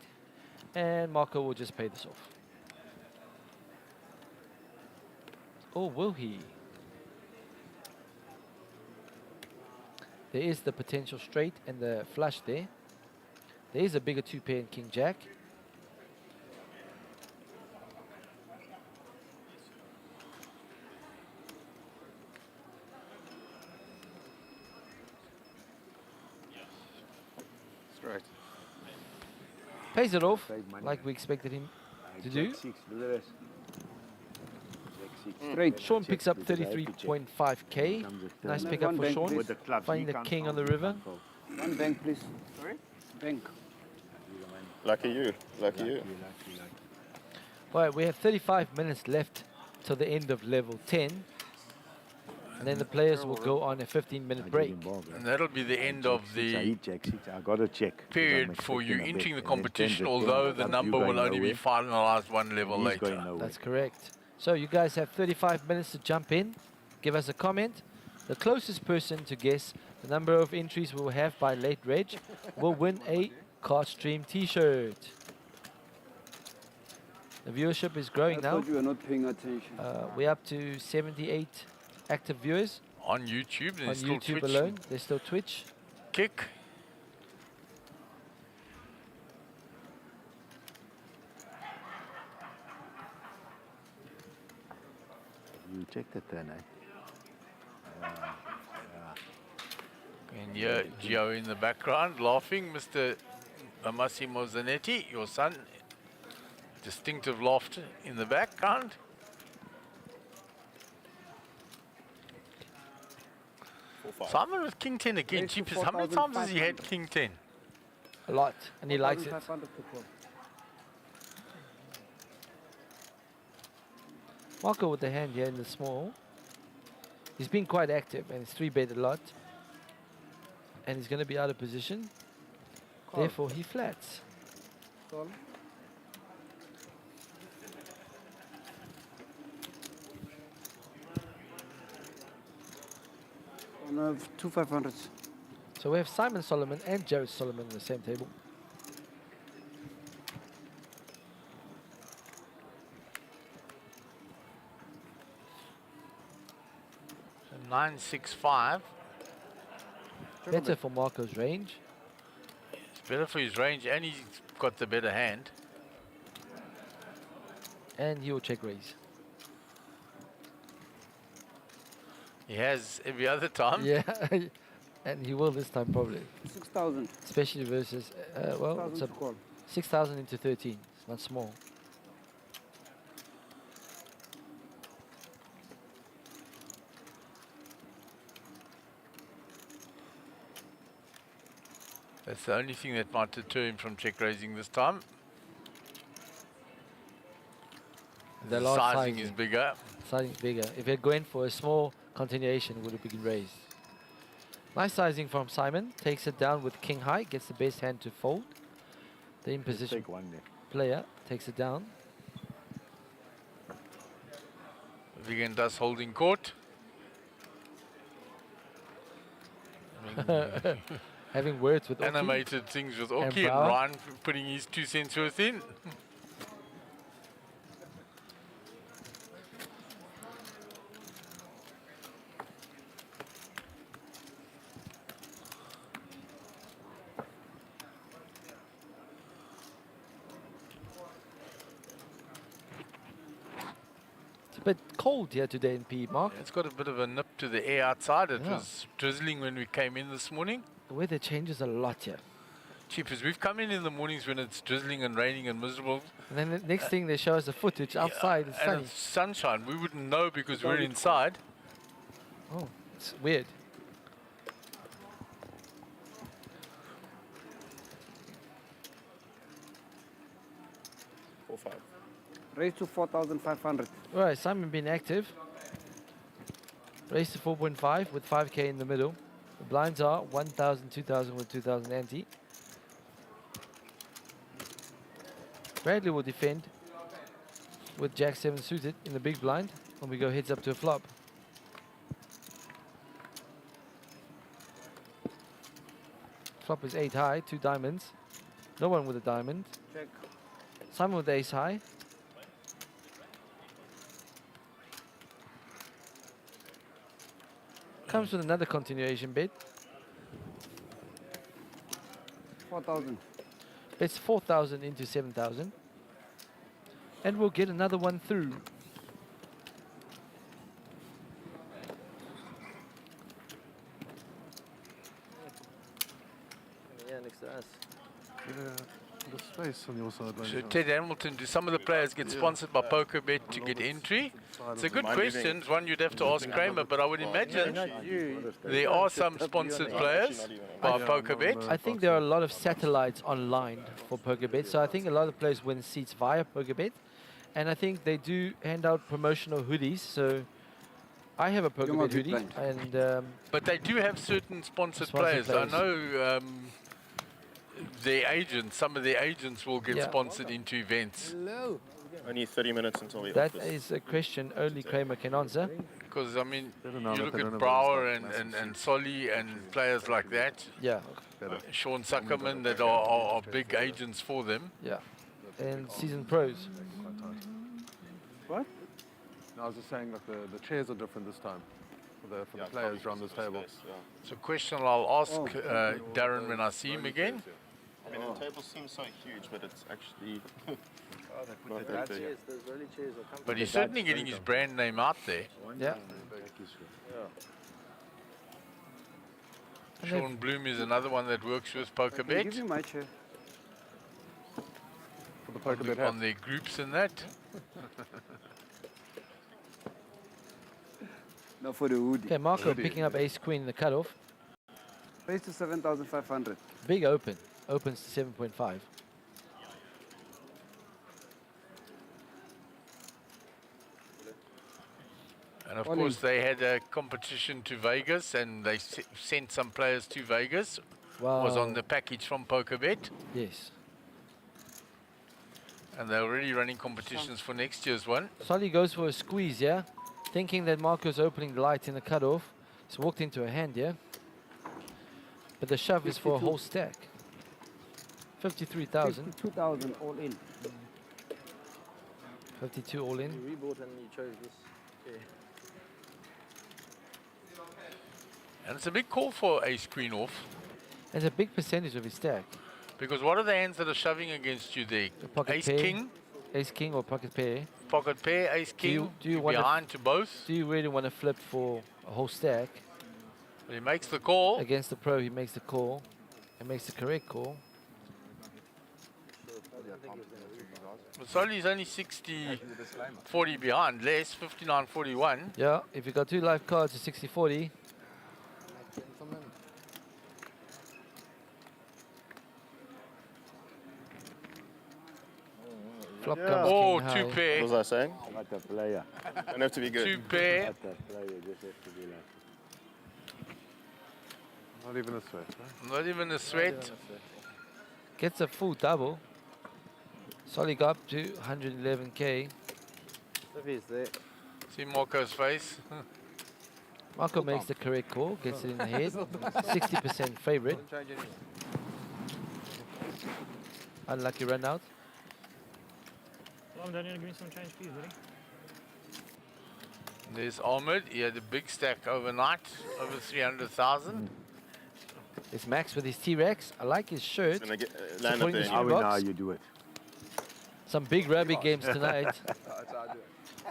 And Marco will just pay this off. Or will he? There is the potential straight and the flush there. There is a bigger 2 pair in King Jack. Straight. Pays it off like we expected him to do. Straight. Sean picks up 33.5k. Nice pickup for Sean. Finding the king on the river. One bank, please. Sorry? Bank. Lucky you. Lucky you. Right, we have 35 minutes left till the end of level 10. And then the players will go on a 15-minute break. And that'll be the end of the period for you entering the competition, although the number will only be finalized one level later. That's correct. So you guys have 35 minutes to jump in. Give us a comment. The closest person to guess the number of entries we'll have by late reg will win a Card Stream t-shirt. The viewership is growing now. I thought you were not paying attention. We're up to 78 active viewers. On YouTube, On there's still YouTube Twitch. alone. There's still Twitch. Kick. You check the turn, eh? And here, Gio in the background, laughing. Mr. Massimo Zanetti, your son. Distinctive laughter in the background. Simon with King 10 again, cheapest. How many times has he had King 10? A lot, and he likes it. 4,500 to call. Marco with the hand here in the small. He's been quite active and he's 3-bet a lot. And he's going to be out of position. Call. Therefore, he flats. Call. And I have 2 500s. So we have Simon Solomon and Jared Solomon on the same table. So 965. Better for Marco's range. It's better for his range, and he's got the better hand. And he will check raise. He has every other time. Yeah. And he will this time probably. 6,000. Especially versus, well, it's 6,000 to call. 6,000 into 13. It's not small. That's the only thing that might deter him from check raising this time. The The last sizing is bigger. Sizing bigger. If you're going for a small continuation, it would have been raised. Nice sizing from Simon. Takes it down with king high. Gets the best hand to fold. The in position Take one there. player takes it down. Vigan does holding court. Having words with Oki. Animated things with Oki and Brown. Ryan putting his 2 cents worth in. It's a bit cold here today in PE, Mark. It's got a bit of a nip to the air outside. It Yeah. was drizzling when we came in this morning. The weather changes a lot here. Cheapers, we've come in the mornings when it's drizzling and raining and miserable. And then the next thing they show us the footage outside. It's And sunny. it's sunshine. We wouldn't know because we're inside. Oh, it's weird. Raise to 4,500. All right, Simon being active. Raise to 4.5 with 5k in the middle. The blinds are 1,000, 2,000 with 2,000 ante. Bradley will defend with Jack 7 suited in the big blind when we go heads up to a flop. Flop is 8 high, 2 diamonds. No one with a diamond. Check. Simon with ace high. Comes with another continuation bid. 4,000. It's 4,000 into 7,000. And we'll get another one through. Yeah, next to us. Yeah, the space on your side. So Ted Hamilton, do some of the players get sponsored by PokerBet to get entry? It's a good question. It's one you'd have to ask Kramer, but I would imagine there are some sponsored players by PokerBet. I think there are a lot of satellites online for PokerBet, so I think a lot of players win seats via PokerBet. And I think they do hand out promotional hoodies, so I have a PokerBet hoodie. And But they do have certain sponsored players. I know their agents, some of their agents will get Yeah. sponsored into events. Only 30 minutes until we that is a question only Kramer can answer. Because, I mean, They don't you know that look they don't at know Brouwer about and Solly and players like that. Yeah. Sean Zuckerman that are big agents for them. Yeah. And seasoned pros. What? No, I was just saying that the chairs are different this time for the players around this table. So question I'll ask Darren when I see him again. I mean, the table seems so huge, but it's actually not That that big. chairs, those rolly chairs are comfortable. But he's certainly getting his brand name out there. Yeah. Sean Bloom is another one that works with Can you give PokerBet me my chair? For the PokerBet hat. on their groups and that. No, for the hoodie. Okay, Marco picking up ace queen in the cutoff. Raise to 7,500. Big open. Opens to 7.5. And of All course, in. they had a competition to Vegas, and they sent some players to Vegas. Was on Wow. the package from PokerBet, Yes. and they're already running competitions for next year's one. Solly goes for a squeeze, yeah? Thinking that Marco's opening the light in the cutoff. He's walked into a hand, yeah? But the shove is for a whole stack. 53,000. 52,000 all in. 52 all in. You rebought and you chose this. Yeah. And it's a big call for ace queen off, There's a big percentage of his stack. because what are the hands that are shoving against you there? The pocket Ace pair, king, Ace king or pocket pair. pocket pair, ace king, do you you're wanna behind to both. Do you really want to flip for a whole stack? He makes the call. Against the pro, he makes the call. He makes the correct call. Soli's only 60-40 behind, less 59-41. Yeah, if you got 2 live cards, it's 60-40. Flop comes Oh, king two high. pair. What was I saying? What a player. Don't have to be good. Two pair. What a player. Just have to be like. Not even a sweat, huh? Not even a sweat. Gets a full double. Solly got up to 111k. If he's there. See Marco's face. Marco makes the correct call, gets it in the head. 60% favorite. Unlucky run out. Well, I'm going to give me some change, please, buddy. There's Ahmed. He had a big stack overnight, over 300,000. It's Max with his T-Rex. I like his shirt. And I get, Supporting land up the there. Now we know how Springboks. you do it. Some big rugby games tonight.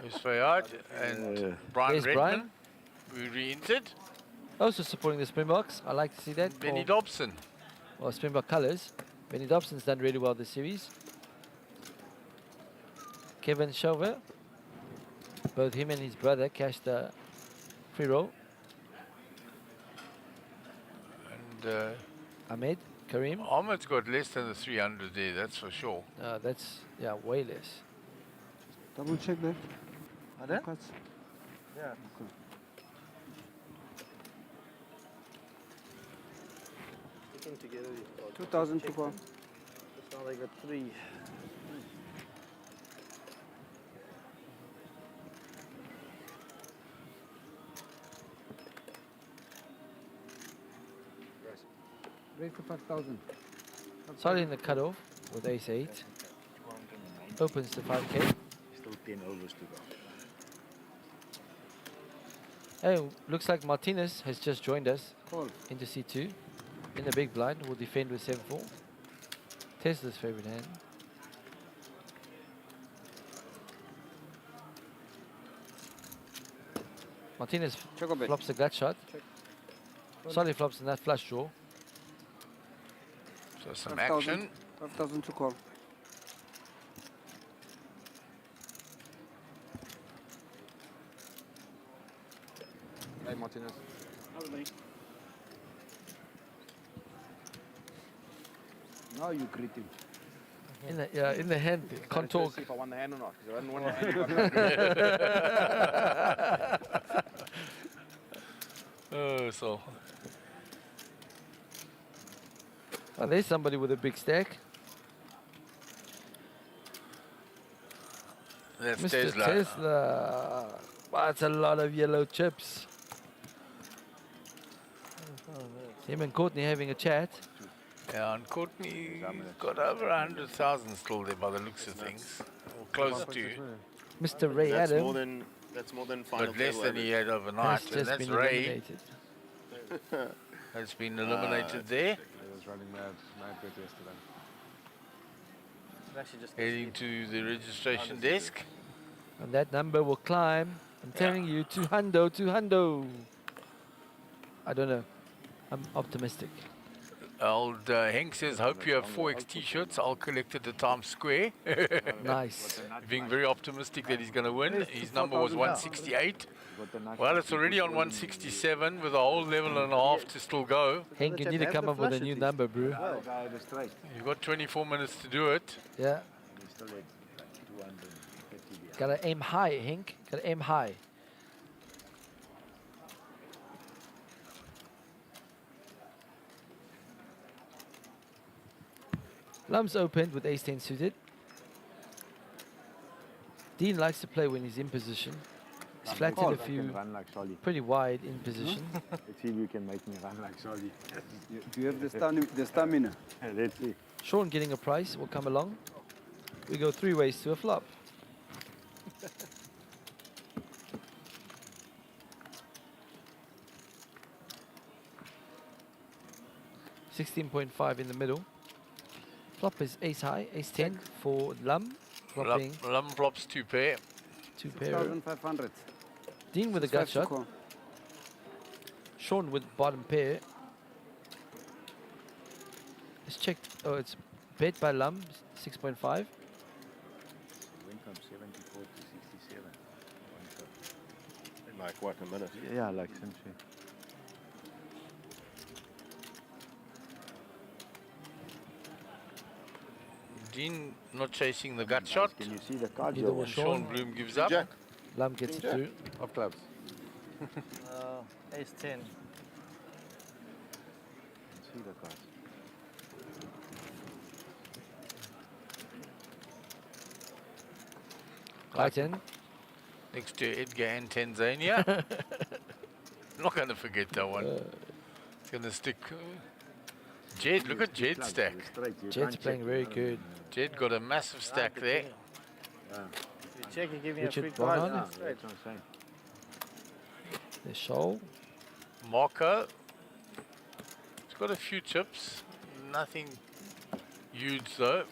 There's Fayad and Brian There's Redman. We re-entered. Also supporting the Springboks. I like to see that. Benny Or- Dobson. Well, Springbok colours. Benny Dobson's done really well this series. Kevin Shover. Both him and his brother cashed the free roll. And Ahmed, Kareem. Ahmed's got less than the 300 there, that's for sure. That's, yeah, way less. Double check that. Pardon? Cards. Yeah. 2,000 to go. Now they got 3. Raise to 5,000. Solly in the cutoff with ace-8. Opens to 5k. Still 10 overs to go. Hey, looks like Martinez has just joined us Call. into C2. In the big blind, will defend with 7-4. Tesla's favorite hand. Martinez Check a bit. flops a gut shot. Check. Solly flops in that flush draw. So some 5,000. action. 5,000 to call. Hey, Martinez. Now you greet him. In the, yeah, in the hand, can't talk. See if I won the hand or not, because I didn't win the hand. Oh, so Oh, there's somebody with a big stack. that's Mr. Tesla. Tesla. Wow, that's a lot of yellow chips. Him and Courtney having a chat. Yeah, and Courtney got over 100,000 still there by the looks of things. Or close to. Mr. Ray That's Adam more than final But less table than he average. had overnight. has And just that's been Ray. eliminated. Has been eliminated there. He was running mad bet yesterday. Actually just Heading to the registration desk. And that number will climb. I'm telling you, 200. I don't know. I'm optimistic. Old Hank says, hope you have 4X t-shirts. I'll collect at the Times Square. Nice. Being very optimistic that he's going to win. His number was 168. Well, it's already on 167 with a whole level and a half to still go. Hank, you need to come up with a new number, bro. You've got 24 minutes to do it. Yeah. We still had like 250 behind. Gotta aim high, Hank. Gotta aim high. Lum's opened with ace-10 suited. Dean likes to play when he's in position. He's flattened a few Run like Solly. pretty wide in position. Let's see if you can make me run like Solly. Do you have the stamina? Let's see. Sean getting a price will come along. We go 3 ways to a flop. $16.5 in the middle. Flop is ace high, ace 10 for Lum. Flopping Lum flops 2 pair. 2 pair. 6,500. Dean with a gut 6,500 to shot. call. Sean with bottom pair. Let's check. Oh, it's bet by Lum, 6.5. Went from 74 to 67. One shot. In like what, a minute? Yeah, like essentially. Dean not chasing the gut shot. Can you see the card? Neither was Sean Sean. Bloom gives up. Jack. Lum gets it through. Of clubs. Ace 10. See the cards. Titan. Next to Edgar and Tanzania. Not going to forget that one. It's going to stick. Jed, look at Jed's stack. Jed's playing very good. Jed got a massive stack there. Yeah. You check, you give me Richard a free card. Bonan. That's what I'm saying. The show. Marco. It's got a few chips. Nothing huge though.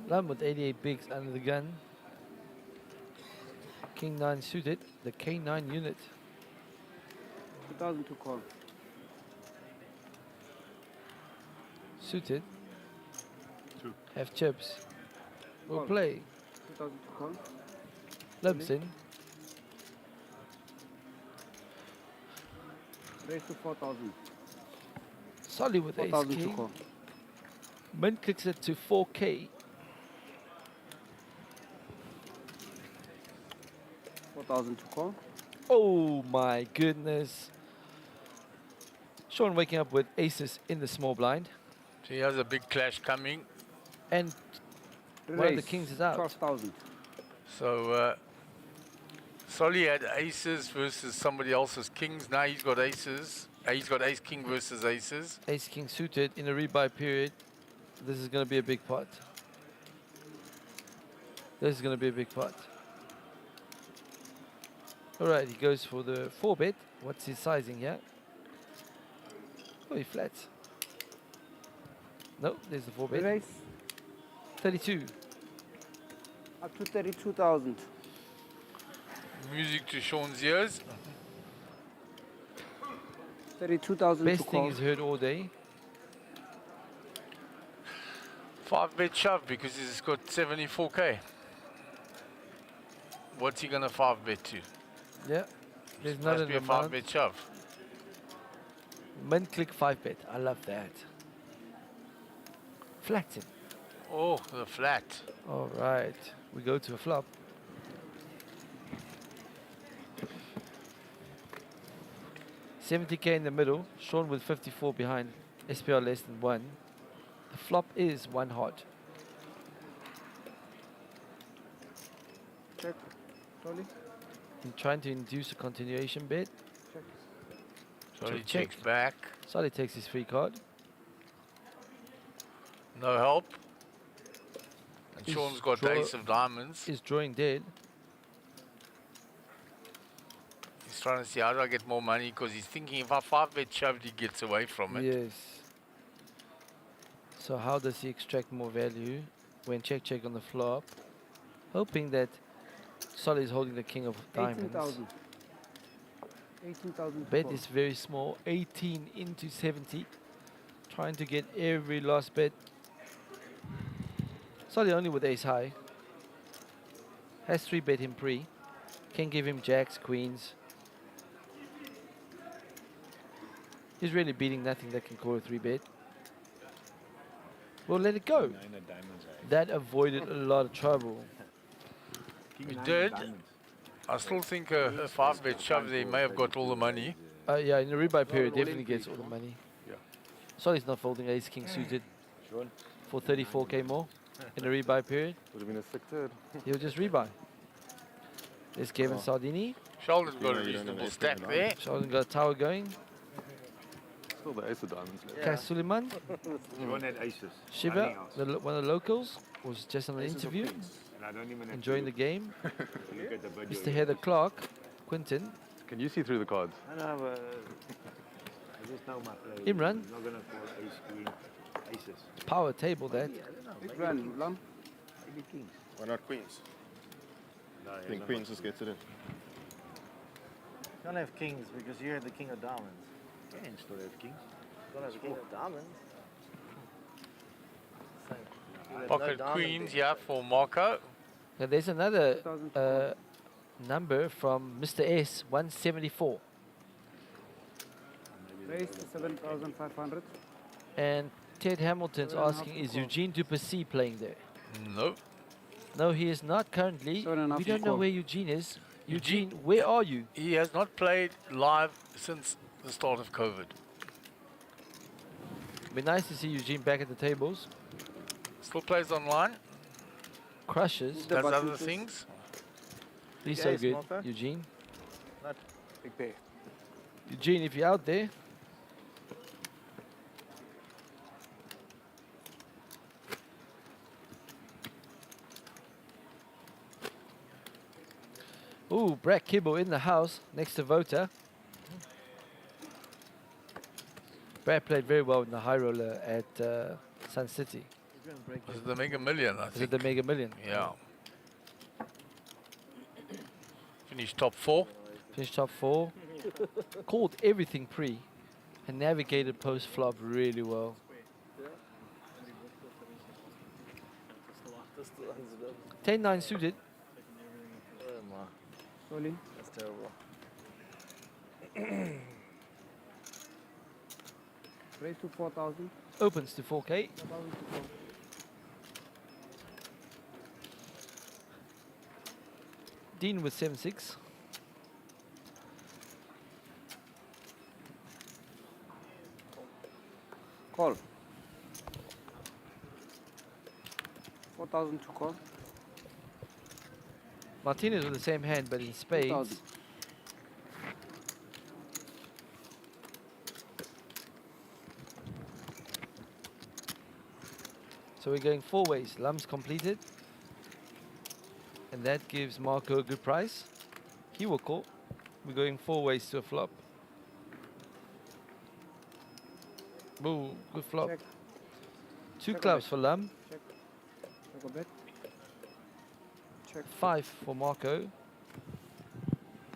Lum with 88 bigs under the gun. King 9 suited. The K9 unit. 2000 to call. Suited. Two. Have chips. We'll Call. play. 2000 to call. Lum's in. Raise to 4000. Solly with ace 4000 to king. call. Min clicks it to 4K. 4000 to call. Oh my goodness. Sean waking up with aces in the small blind. So he has a big clash coming. And one of the Raise, kings is out. 12,000. So Solly had aces versus somebody else's kings. Now he's got aces. He's got ace king versus aces. Ace king suited in a rebuy period. This is going to be a big pot. This is going to be a big pot. All right, he goes for the 4-bet. What's his sizing here? Oh, he flats. No, there's the 4-bet. Raise 32. up to 32,000. Music to Sean's ears. 32,000 to Best thing call. he's heard all day. 5-bet shove because he's got 74k. What's he gonna 5-bet to? Yeah, there's not Must an be a amount. 5-bet shove. Min click 5-bet. I love that. Flats him. Oh, the flat. All right, we go to a flop. $70K in the middle. Sean with 54 behind. SPR less than 1. The flop is 1 hot. Check. Solly. I'm trying to induce a continuation bet. Check. So he Check, checks check. back. Solly takes his free card. No help. And He's Sean's got the draw- ace of diamonds. Is drawing dead. He's trying to see how do I get more money because he's thinking if I 5-bet shoved, he gets away from it. Yes. So how does he extract more value when check on the flop? Hoping that Solly is holding the king of diamonds. 18,000. 18,000 to Bet call. is very small. 18 into 70. Trying to get every last bet. Solly only with ace high. Has 3-bet him pre. Can give him jacks, queens. He's really beating nothing that can call a 3-bet. Well, let it go. 9 of diamonds. That avoided a lot of trouble. King We 9 of did. diamonds. I still think a 5-bet shove there may have got all the money. Yeah, in the rebuy period, definitely gets all the money. Yeah. Solly's not folding ace king suited Sean. for 34K more in a rebuy period. Would have been a sick third. He'll just rebuy. There's Kevin Sardini. Sheldon's got a You know, you don't reasonable know stack anything there. Sheldon got a tower going. Still the ace of diamonds left. Cas Suleiman. Sean had aces. Shiva, Nothing else. one of the locals, was just on the interview, And I don't even have enjoying to the game. look at the video. Mr. Heather Clark, Quinton, Can you see through the cards? I know, but I just know my play. Imran. He's not going to call ace queen. Aces. Power table that. Big blind, Lam. Maybe kings. Why not queens? No, I think queens just gets it in. You can't have kings because you're the king of diamonds. Can still have kings. You can't have the king of diamonds. Same. You have Pocket diamond queens, there. yeah, for Marco. Now there's another number from Mr. S, 174. Raise to 7,500. And Ted Hamilton's 7.5 asking, to is call. Eugene Duplessis playing there? No. No, he is not currently. 7.5 We to don't know call. where Eugene is. Eugene, where are you? He has not played live since the start of COVID. Be nice to see Eugene back at the tables. Still plays online. Crushes. Does other things. He's Yeah, so he's good, Marco. Eugene. Not big pair. Eugene, if you're out there, ooh, Brad Kibble in the house next to Vota. Brad played very well in the high roller at Sun City. Was it the Mega Million, I Is think? it the Mega Million? Yeah. Finished top 4. Finished top 4. Called everything pre and navigated post flop really well. 10-9 suited. Oh my. Sorry. That's terrible. Raise to 4,000. Opens to 4K. 4,000 to call. Dean with 7-6. Call. 4,000 to call. Martinez with the same hand but in spades. 2,000. So we're going 4 ways. Lum's completed. And that gives Marco a good price. He will call. We're going 4 ways to a flop. Ooh, good flop. Check. 2 Check a clubs bet. for Lum. Check. Check a bet. Check. 5 for Marco.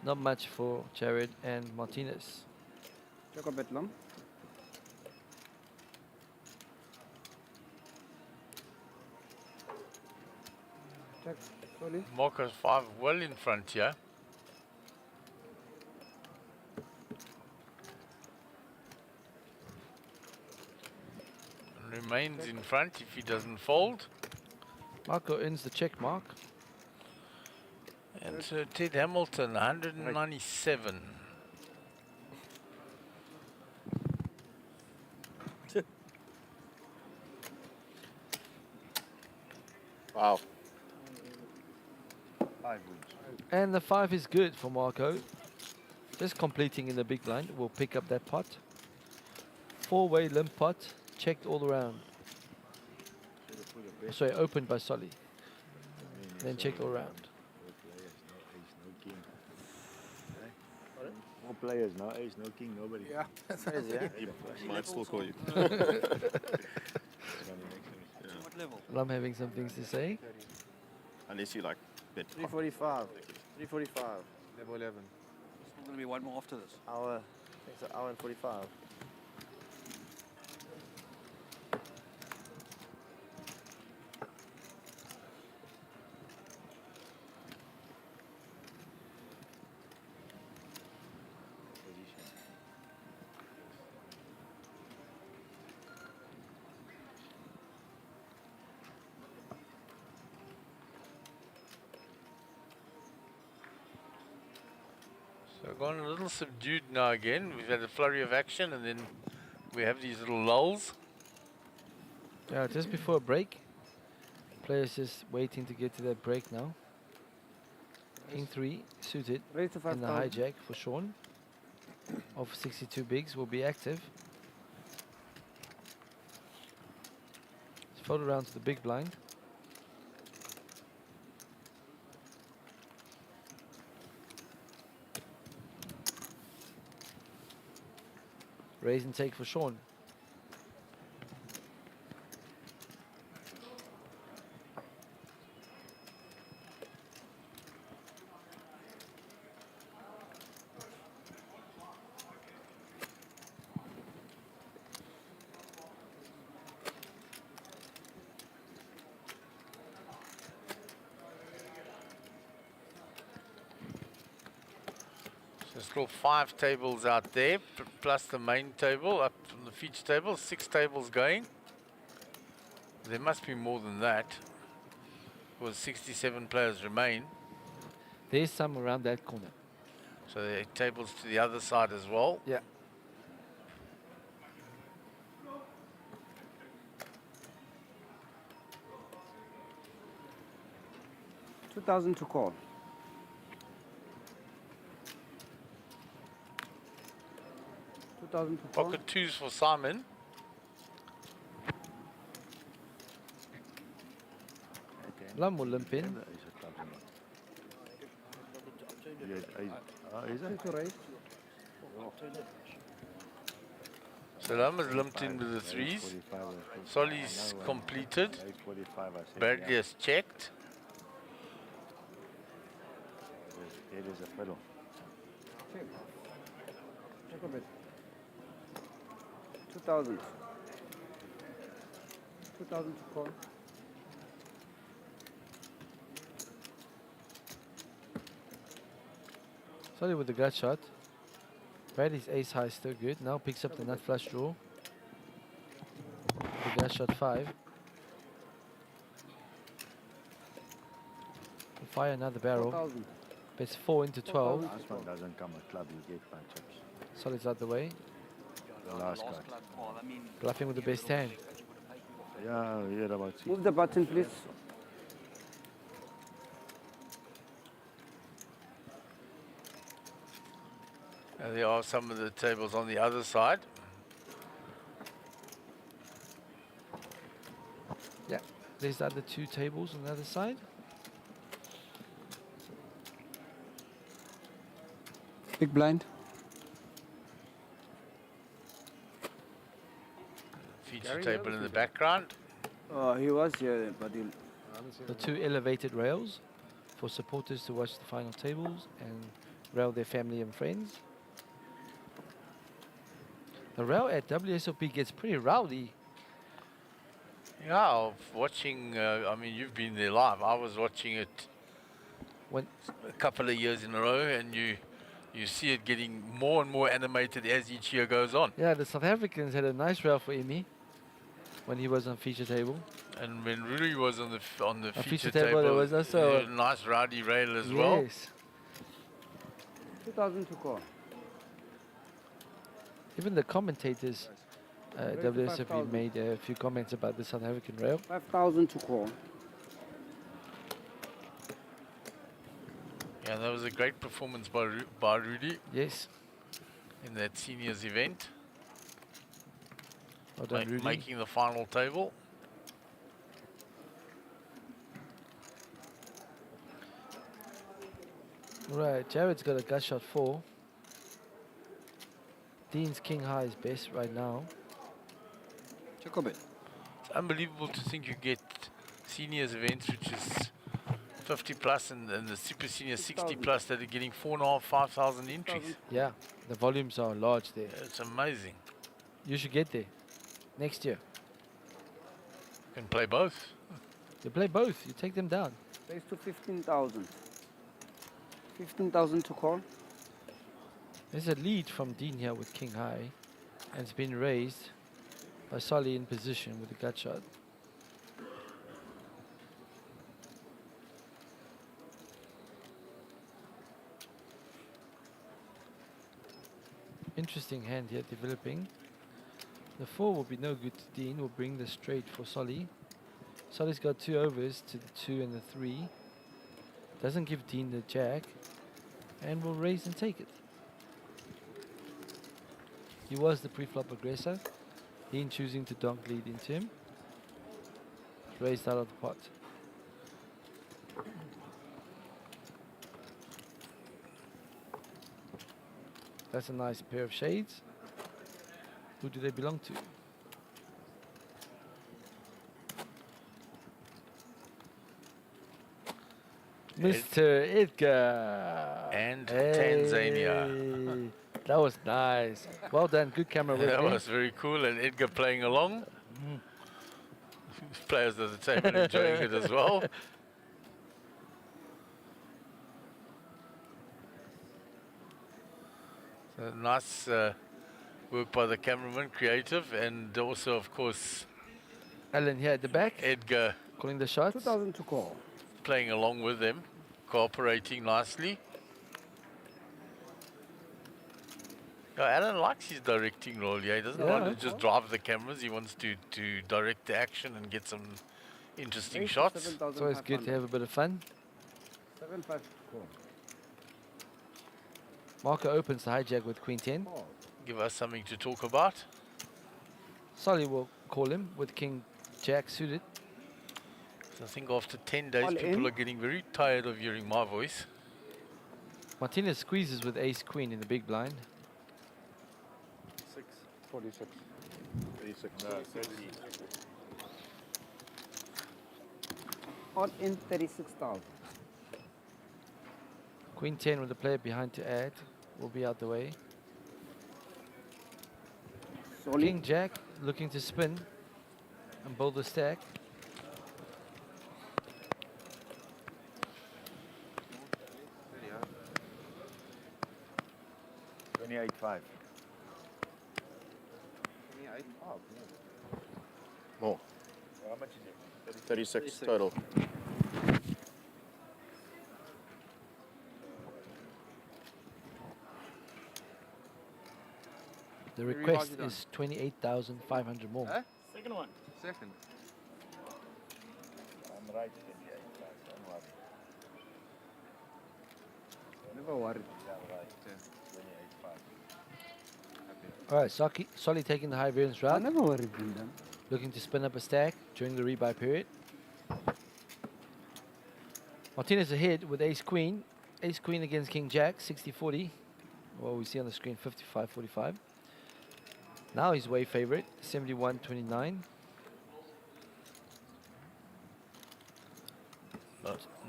Not much for Jared and Martinez. Check a bet, Lam. Check. Sorry. Marco's 5 well in front here. Remains in front if he doesn't fold. Marco earns the check mark. And so Ted Hamilton, 197. Wow. 5 wins. And the 5 is good for Marco. Just completing in the big blind. We'll pick up that pot. 4-way limp pot. Checked all around. Sorry, opened by Solly. Then checked all around. More players, no ace, no king, nobody. Yeah, that's crazy, yeah? He might still call you. What level? Lum having some things to say. Unless you like bet. 345. 345. Level 11. There's going to be one more after this. Hour. I think it's an hour and 45. So gone a little subdued now again. We've had a flurry of action and then we have these little lulls. Yeah, just before a break. Players just waiting to get to that break now. King 3 suited Raise to in the 5,000. hijack for Sean. Of 62 bigs will be active. Let's fold around to the big blind. Raise and take for Sean. There's still 5 tables out there, plus the main table, up from the feature table, 6 tables going. There must be more than that, because 67 players remain. There's some around that corner. So there are tables to the other side as well. Yeah. $2,000 to call. $2,000 to call. Pocket 2s for Simon. Lam will limp in. Is it? So Lam has limped in with the 3s. Solly's completed. Bradley has checked. It is a fiddle. Check a bit. 2,000. 2,000 to call. Solly with the gut shot. Bradley's ace high is still good. Now picks up the nut flush draw. The gut shot 5. We'll fire another barrel. 4,000. Bets 4 into 12. Last one doesn't come a club, you get my chips. Solly's out the way. The last card. Bluffing with the best hand. Yeah, we heard about Move the button, please. And there are some of the tables on the other side. Yeah, there's the other 2 tables on the other side. Big blind. Feature table in the background. He was here, but he... The 2 elevated rails for supporters to watch the final tables and rail their family and friends. The rail at WSOP gets pretty rowdy. Yeah, watching, I mean, you've been there live. I was watching it when a couple of years in a row, and you see it getting more and more animated as each year goes on. Yeah, the South Africans had a nice rail for Emmy when he was on feature table. And when Rui was on the feature table, table, there was also a nice rowdy rail as well. Yes. 2,000 to call. Even the commentators, WSOP 5,000. made a few comments about the South African rail. 5,000 to call. Yeah, that was a great performance by Rudy. Yes. In that seniors event. Well done, Rudy. Making the final table. Right, Jared's got a gut shot 4. Dean's king high is best right now. Check a bit. It's unbelievable to think you get seniors events, which is 50 plus, and the super senior 60 plus that are getting 4,500, 5,000 entries. Yeah, the volumes are large there. It's amazing. You should get there next year. You can play both. You play both, you take them down. Raise to 15,000. 15,000 to call. There's a lead from Dean here with king high, and it's been raised by Solly in position with a gut shot. Interesting hand here developing. The 4 will be no good to Dean, will bring the straight for Solly. Solly's got 2 overs to the 2 and the 3. Doesn't give Dean the jack, and will raise and take it. He was the pre-flop aggressor. Dean choosing to donk lead into him. Raised out of the pot. That's a nice pair of shades. Who do they belong to? Mr. Edgar. And Tanzania. That was nice. Well done. Good camera work. That there. was very cool, and Edgar playing along. Players at the table enjoying it as well. Nice work by the cameraman, creative, and also, of course, Alan here at the back, Edgar calling the shots. 2,000 to call. playing along with them, cooperating nicely. Alan likes his directing role. Yeah, he doesn't want to just drive the cameras. He wants to direct the action and get some interesting shots. It's always good to have a bit of fun. 7-5 to call. Marco opens the hijack with Queen 10. Give us something to talk about. Solly will call him with King Jack suited. So I think after 10 days, All people in. are getting very tired of hearing my voice. Martinez squeezes with Ace Queen in the big blind. 46. 36. No, 30. All in 36,000. Queen 10 with the player behind to add will be out the way. Solly. King Jack looking to spin and build the stack. Yeah. 28.5. 28. Oh, More. how much is it? 36 total. The request is 28,500 more. Huh? Second one. Second. I'm right, 28. Don't worry. Never worry. Yeah, right. 28.5. All right, Solly taking the high variance I route, never worried in them. looking to spin up a stack during the rebuy period. Martinez ahead with Ace Queen. Ace Queen against King Jack, 60-40. Well, we see on the screen 55-45. Now he's way favorite, 71-29.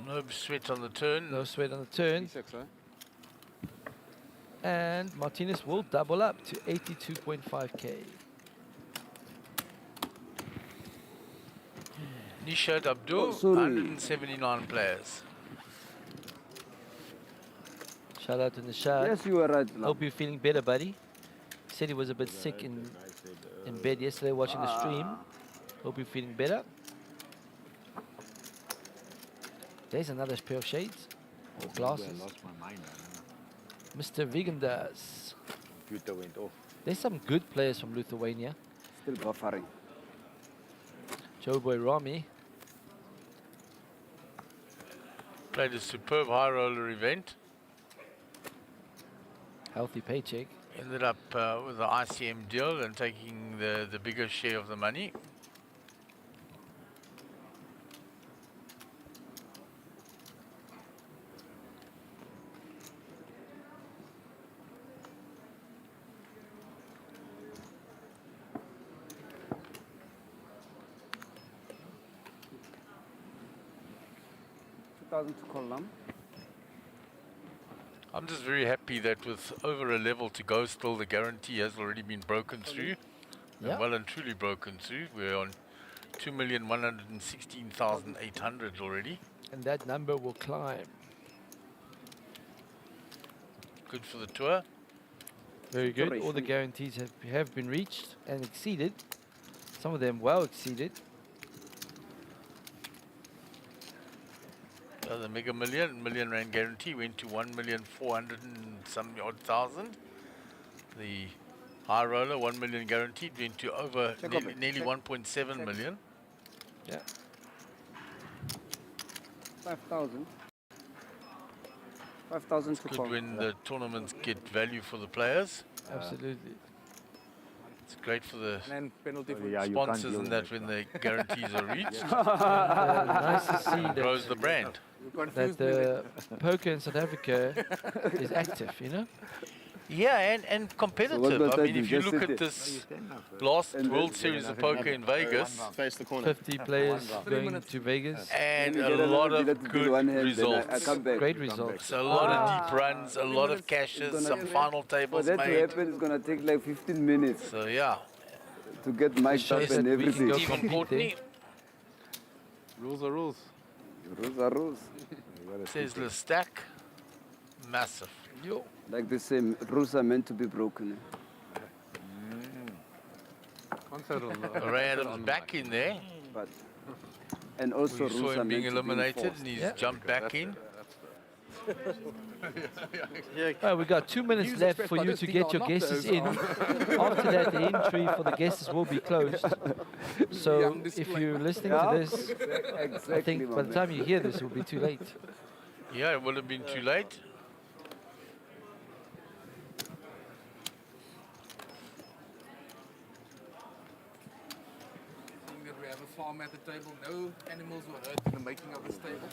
No sweat on the turn. No sweat on the turn. 26, huh? And Martinez will double up to 82.5k. Nishat Abdul, Oh, sorry. 179 players. Shout out to Nishad. Yes, you are right. love. Hope you're feeling better, buddy. Said he was a bit sick in bed yesterday watching the stream. Hope you're feeling better. There's another pair of shades or glasses. I lost my mind. Mr. Vigendas. Computer went off. There's some good players from Lithuania. Still buffering. Joe Boy Rami. Played a superb high roller event. Healthy paycheck. Ended up with the ICM deal and taking the bigger share of the money. To column. I'm just very happy that with over a level to go, still the guarantee has already been broken through. Yeah. Well and truly broken through. We're on 2,116,800 already. And that number will climb. Good for the tour. Very good. All the guarantees have been reached and exceeded. Some of them well exceeded. The Mega Million Rand guarantee went to 1,400,000 and some odd thousand. The high roller 1 million guaranteed went to over nearly 1.7 million. Yeah. 5,000. 5,000 to Good call. when the tournaments get value for the players. Absolutely. It's great for the And then penalty for sponsors and that when the guarantees are reached. Nice to see that. Grows the brand. That the poker in South Africa is active, you know? Yeah, and competitive. must I I mean, do? if you Just look sit at there. this last World Series of Poker in Vegas, Face the corner. 50 players going to Vegas. and You a get lot another of bill good one hand, then I results. come back. Great results. So a lot of deep runs, a lot of cashes, some final For tables that to made. happen, it's going to take like 15 minutes So yeah, to get mic'd up shows and that we can everything. go Stephen Courtney Rules are rules. Rules are rules. says the stack, massive. Yo. Like they say, rules are meant to be broken. Ray Adams back in there. But and also we saw rules are him being meant to be eliminated enforced. and he's jumped back in. Well, we've got 2 minutes News left expressed for by you this to did get not your knock guesses those in. on. After that, the entry for the guesses will be closed. So Young if display. you're listening Yeah. to this, I Exactly, think my by the man. time you hear this, it will be too late. Yeah, it would have been too late. Seeing that we have a farm at the table, no animals were hurt in the making of this table.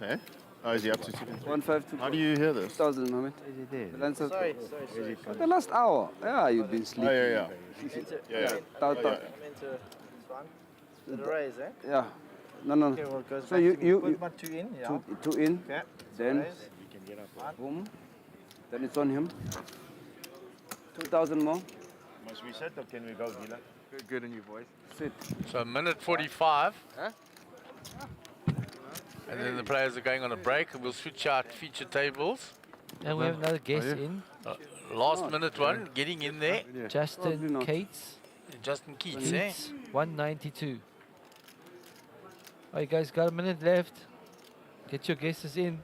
Eh? Oh, is he up to 152. How do you hear this? 2,000, Mohammed. Is it there? The answer. Sorry. For the last hour. Yeah, you've been Oh, sleeping. yeah. Yeah. Tau, tau. Meant to this one. The raise, eh? Yeah. No, no. Okay, well, it goes So back you to me. you, Put you my two in, yeah. two in. Okay. Then Raise. boom. Then it's on him. 2,000 more. Must we sit or can we go, Gila? Good in your voice. Sit. So minute 45. Huh? And then the players are going on a break and we'll switch out feature tables. And we have another guest in, Last minute one, getting in there. Justin not. Cates. Justin Keats, eh? Keats, 192. All right, guys, got a minute left. Get your guesses in.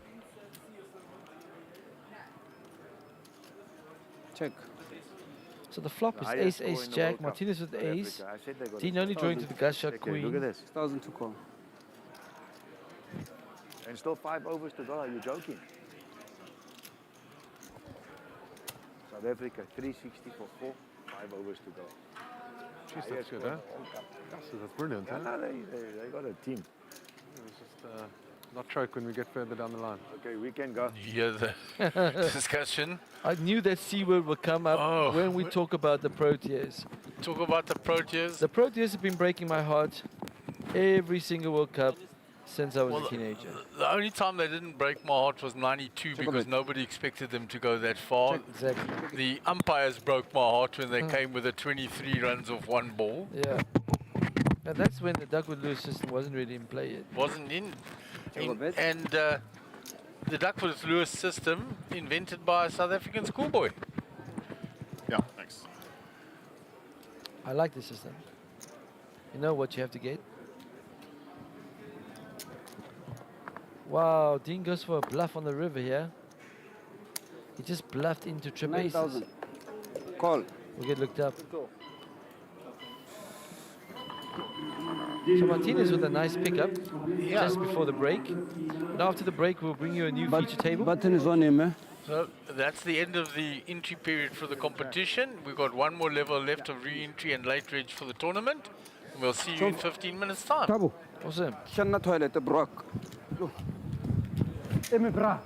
Check. So the flop is Highest ace, score ace, in the jack, World Cup, Martinez with South ace. Africa. I said they got Dean a only drawing to the gut shot Okay, look at queen. this. 1,000 to call. And still 5 overs to go. Are you joking? South Africa 360 for 4, 5 overs to go. Jeez, that's Highest good, score huh? in the World Cup. That's brilliant, Yeah, huh? no, they got a team. Let's just not choke when we get further down the line. Okay, we can go. You hear the discussion. I knew that C word would come up Oh. when we talk about the Proteas. Talk about the Proteas. The Proteas have been breaking my heart every single World Cup since I was a teenager. The only time they didn't break my heart was 92 because nobody expected them to go that far. Exactly. The umpires broke my heart when they came with a 23 runs off one ball. Yeah. And that's when the Duckworth-Lewis system wasn't really in play yet. Wasn't in. And the Duckworth-Lewis system invented by a South African schoolboy. Yeah, thanks. I like the system. You know what you have to get? Wow, Dean goes for a bluff on the river here. He just bluffed into triple aces. 9,000. Call. We'll get looked up. So Martinez with a nice pickup just before the break. And after the break, we'll bring you a new feature table. Button is on him, eh? So that's the end of the entry period for the competition. We've got one more level left of re-entry and late reg for the tournament. And we'll see you in 15 minutes time. Tabo. Awesome. Shanna toilet, Brock. Emi bra.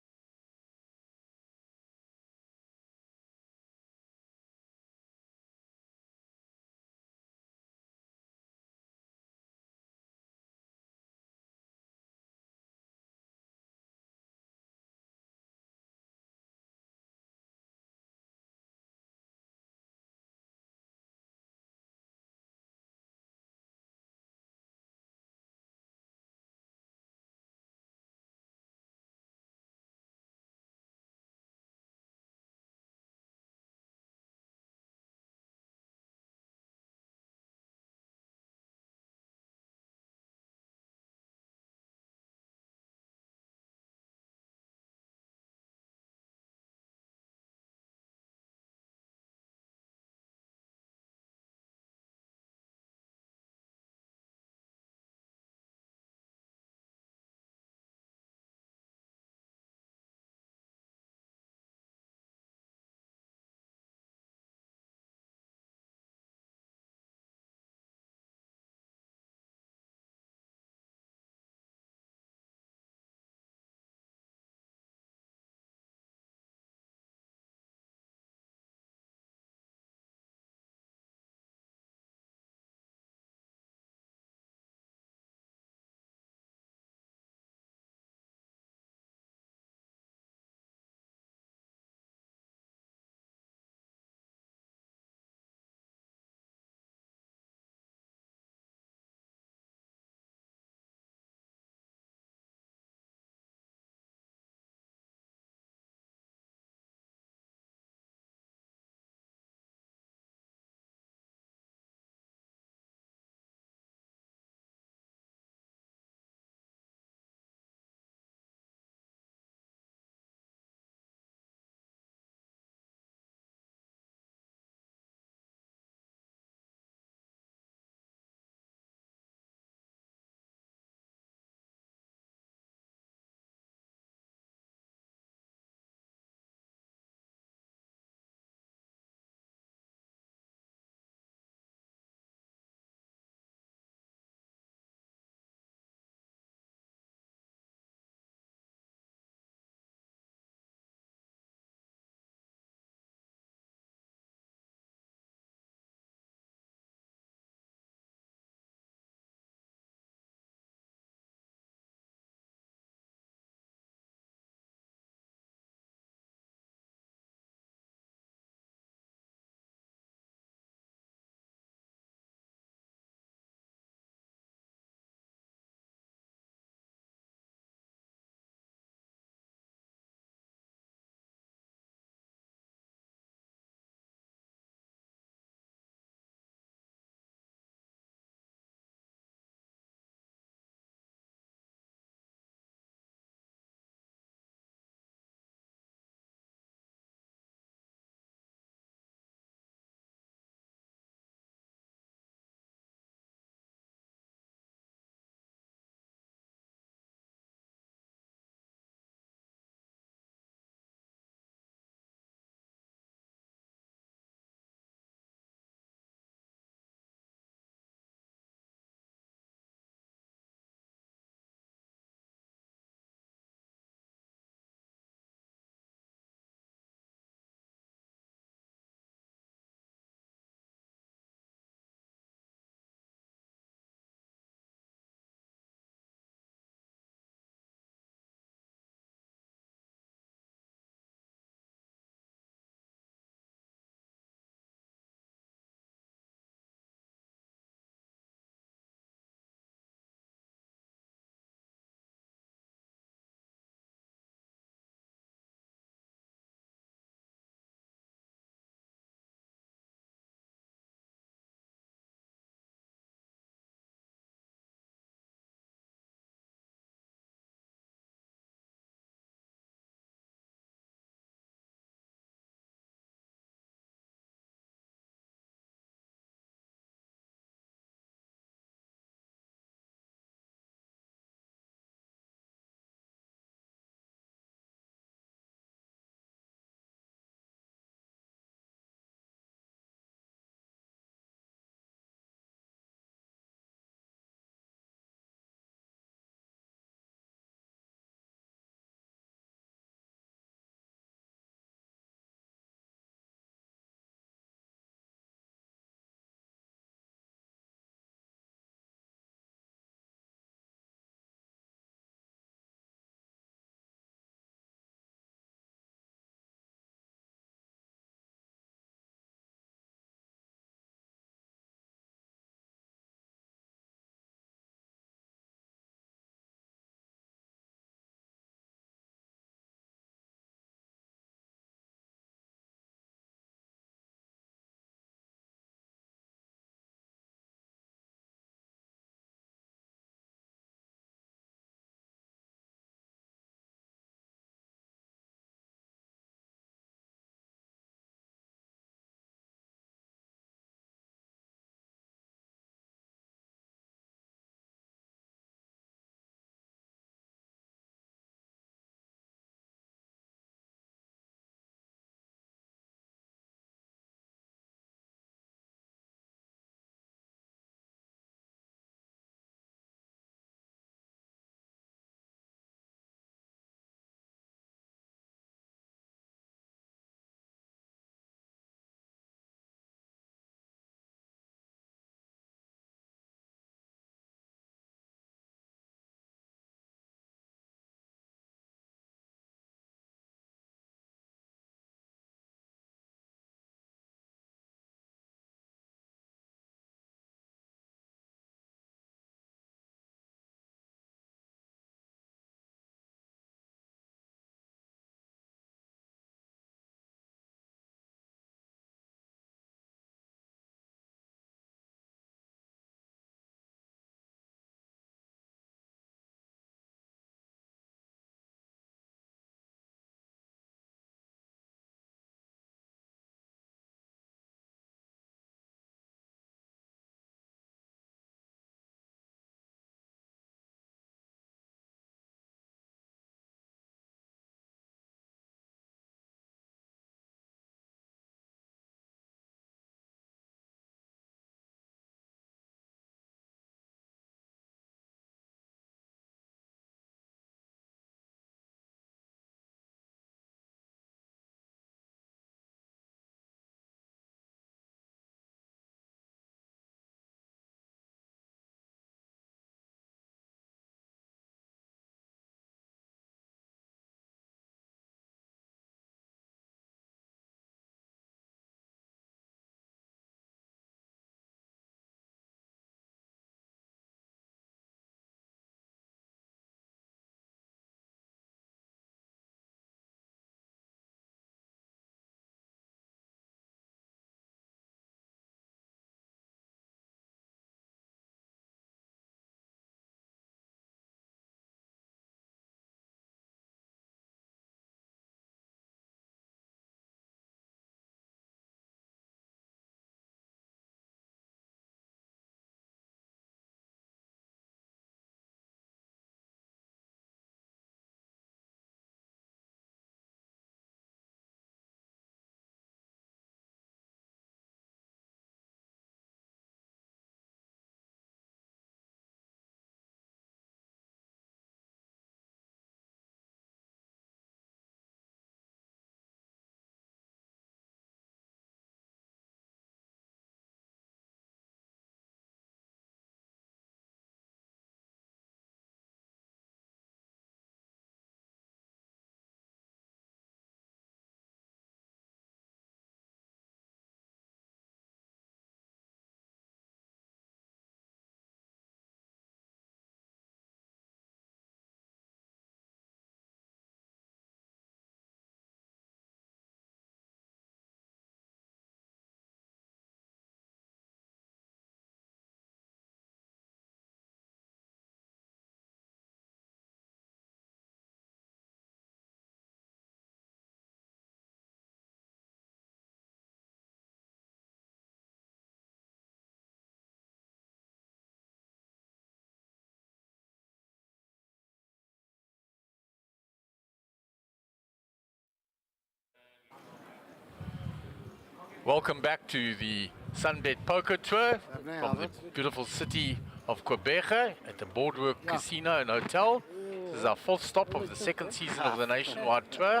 Welcome back to the SunBet Poker Tour from the beautiful city of Quebec at the Boardwalk Casino and Hotel. This is our 4th stop of the 2nd season of the Nationwide Tour.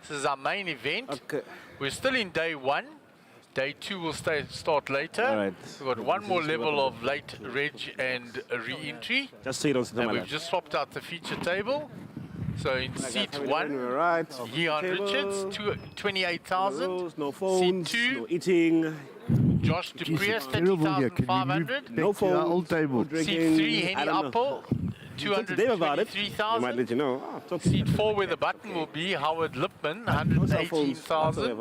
This is our main event. We're still in day 1. Day 2 will start later. We've got one more level of late reg and re-entry. Just so you don't sit on and my we've lap. just swapped out the feature table. So in seat 1, Right. Leon Richards, 28,000. No phones, Seat 2, no eating. Josh Duprius, 30,500. No phones, old table. no drinking. Seat 3, I Henny don't know. Apple, Talk to Dave about it. He might 223,000. let you know. Seat 4, where the button will be, Howard Lipman, 118,000.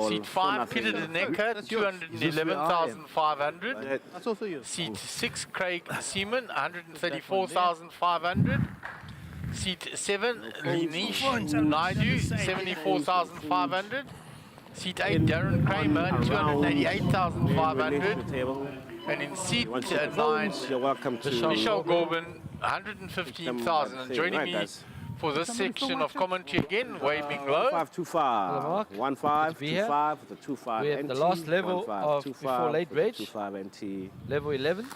Seat 5, Peter De Necker, 211,500. That's also you. Seat 6, Craig Seaman, 134,500. Seat 7, Linish Naidu, 74,500. Seat 8, Darren Kramer, 288,500. And in seat 9, You're welcome to Michelle Gorban, 115,000. And joining me for this section of commentary again, Wei Ming Lo. 525. 1525 with the 25 We have NT, the last level 1525 of before late with the reg, 25 NT. level 11.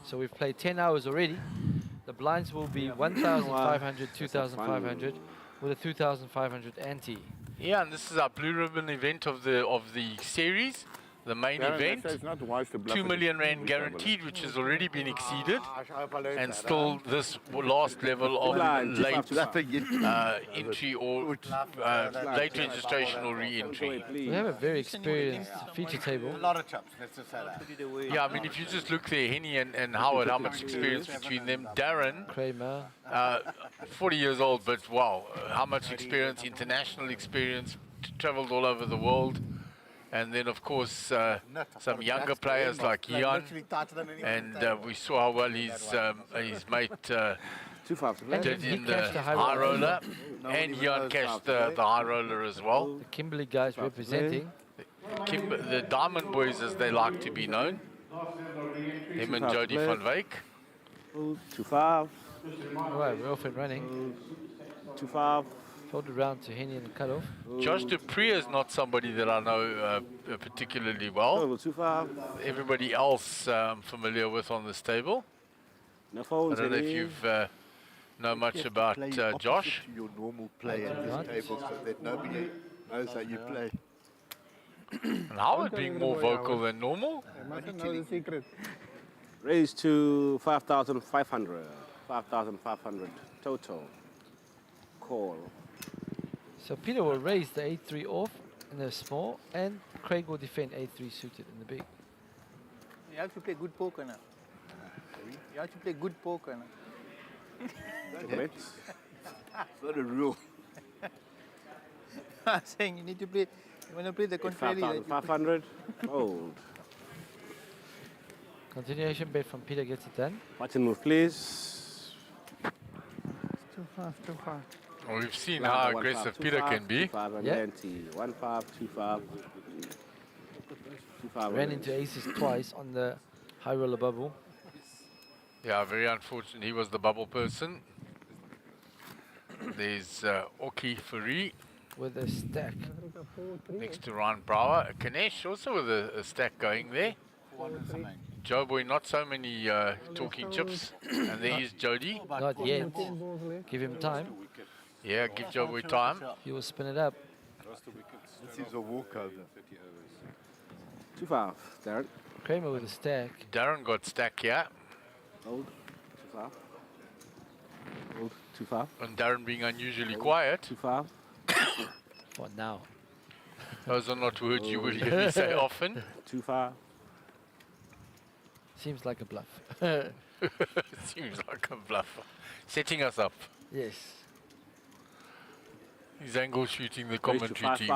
So we've played 10 hours already. The blinds will be 1,500, 2,500 with a 2,500 ante. Yeah, and this is our blue ribbon event of the series, the main event. It's not wise to bluff 2 it. million rand guaranteed, which has already been exceeded, and still this last level of late entry or late registration or re-entry. We have a very experienced feature table. A lot of chops, let's just say that. Yeah, I mean, if you just look there, Henny and Howard, how much experience between them. Darren, Kramer, 40 years old, but wow, how much experience, international experience, traveled all over the world. And then, of course, some younger players like Ian, and we saw how well his mate did in the high roller, and Ian cashed the high roller as well. The Kimberley guys representing. The Diamond Boys, as they like to be known, him and Jody van Wyk. 25. All right, we're off and running. 25. Fold around to Henny and the cutoff. Josh Dupree is not somebody that I know particularly well. 25. Everybody else I'm familiar with on this table. No I phones, don't know if Henny. you've know much about Josh. To your normal play at this table so that nobody knows how you play. And Howard being more vocal than normal. Raised to 5,500. 5,500 total. Call. So Peter will raise the 8-3 off in the small, and Craig will defend 8-3 suited in the big. You have to play good poker now. You have to play good poker now. It's not a rule. I'm saying you need to play, you want to play the contrary. 5,500. Old. Continuation bet from Peter gets it done. Button move, please. Too fast, too fast. Well, we've seen how aggressive Peter can be. 25 Ran into aces twice on the high roller bubble. Yeah, very unfortunate. He was the bubble person. There's Oki Furi with a stack next to Ryan Brower. Kanesh also with a stack going there. Joe Boy, not so many talking chips. And there is Jody. Not yet. Give him time. Yeah, give Joe Boy time. He will spin it up. This is a walkover. 25, Darren. Kramer with a stack. Darren got stack here. Old. 25. Old. 25. And Darren being unusually quiet. 25. For now. Those are not words you will hear me say often. 25. Seems like a bluff. Seems like a bluff. Setting us up. Yes. He's angle shooting the Raised to commentary team.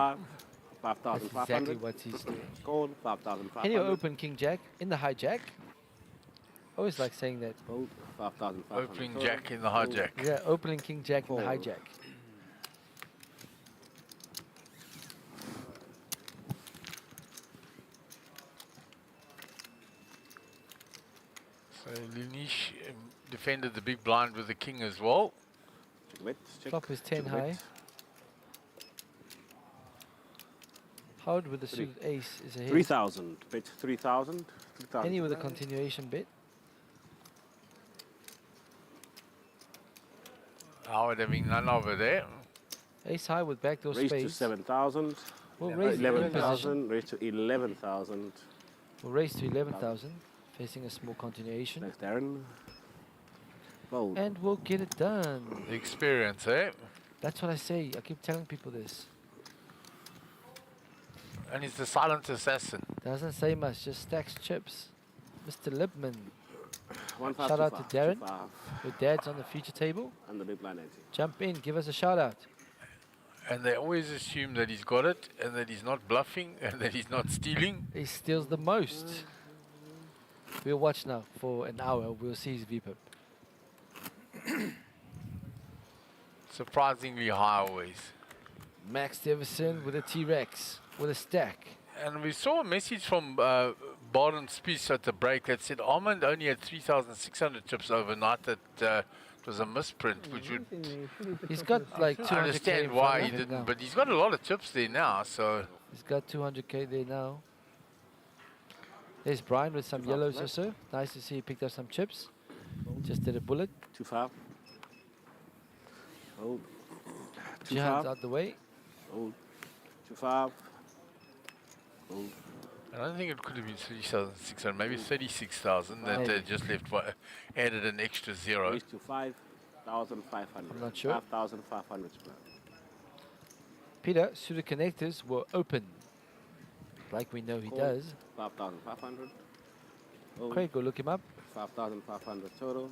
5,500. That's exactly what he's doing. Called 5,500. Can you open King Jack in the hijack? Always like saying that. Old 5,500. Opening Jack in the hijack. Yeah, opening King Jack in the hijack. So Linish defended the big blind with the king as well. Check. Flop is 10 high. Howard with the suited ace is ahead. 3,000. Bet 3,000. 3,000. Penny with a continuation bet. Howard having none over there. Ace high with backdoor Raise to spades. 7,000. We'll raise to 11,000. Raise to 11,000. We'll raise to 11,000. Facing a small continuation. Thanks, Darren. Fold. And we'll get it done. The experience, eh? That's what I say. I keep telling people this. And he's the silent assassin. Doesn't say much, just stacks chips. Mr. Libman. 1-5, Shout out 2-5, to Darren. 2-5. Your dad's on the future table. And the big blind 80. Jump in, give us a shout out. And they always assume that he's got it, and that he's not bluffing, and that he's not stealing. He steals the most. We'll watch now for an hour. We'll see his VPIP. Surprisingly high always. Max Deverson with a T-Rex, with a stack. And we saw a message from Barton Spies at the break that said Armand only had 3,600 chips overnight. That it was a misprint, which would... He's got like 200K. I understand why he didn't, but he's got a lot of chips there now, so... He's got 200K there now. There's Brian with some yellows or so. Nice to see he picked up some chips. Just did a bullet. 2-5. Hold. Jihan's out the way. Hold. 2-5. Hold. I don't think it could have been 3,600, maybe 36,000 that they just left, added an extra zero. Raise to 5,500. I'm not sure. 5,500. Peter, suited connectors were open. Like we know he does. 5,500. Craig, go look him up. 5,500 total.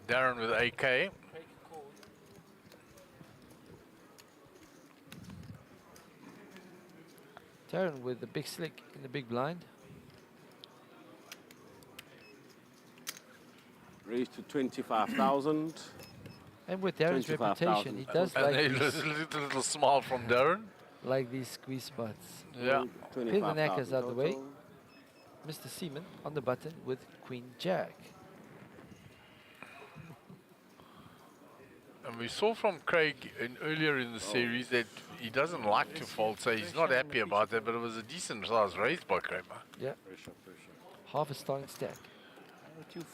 Darren with AK. Darren with the big slick in the big blind. Raise to 25,000. And with Darren's reputation, he does and like a these, little smile from Darren. like these squeeze spots. Yeah. Peter the Knacker's out the way. Mr. Seaman on the button with Queen Jack. And we saw from Craig earlier in the series that he doesn't like to fold, so he's not happy about that, but it was a decent size raised by Kramer. Yeah. Half a starting stack. 2-5.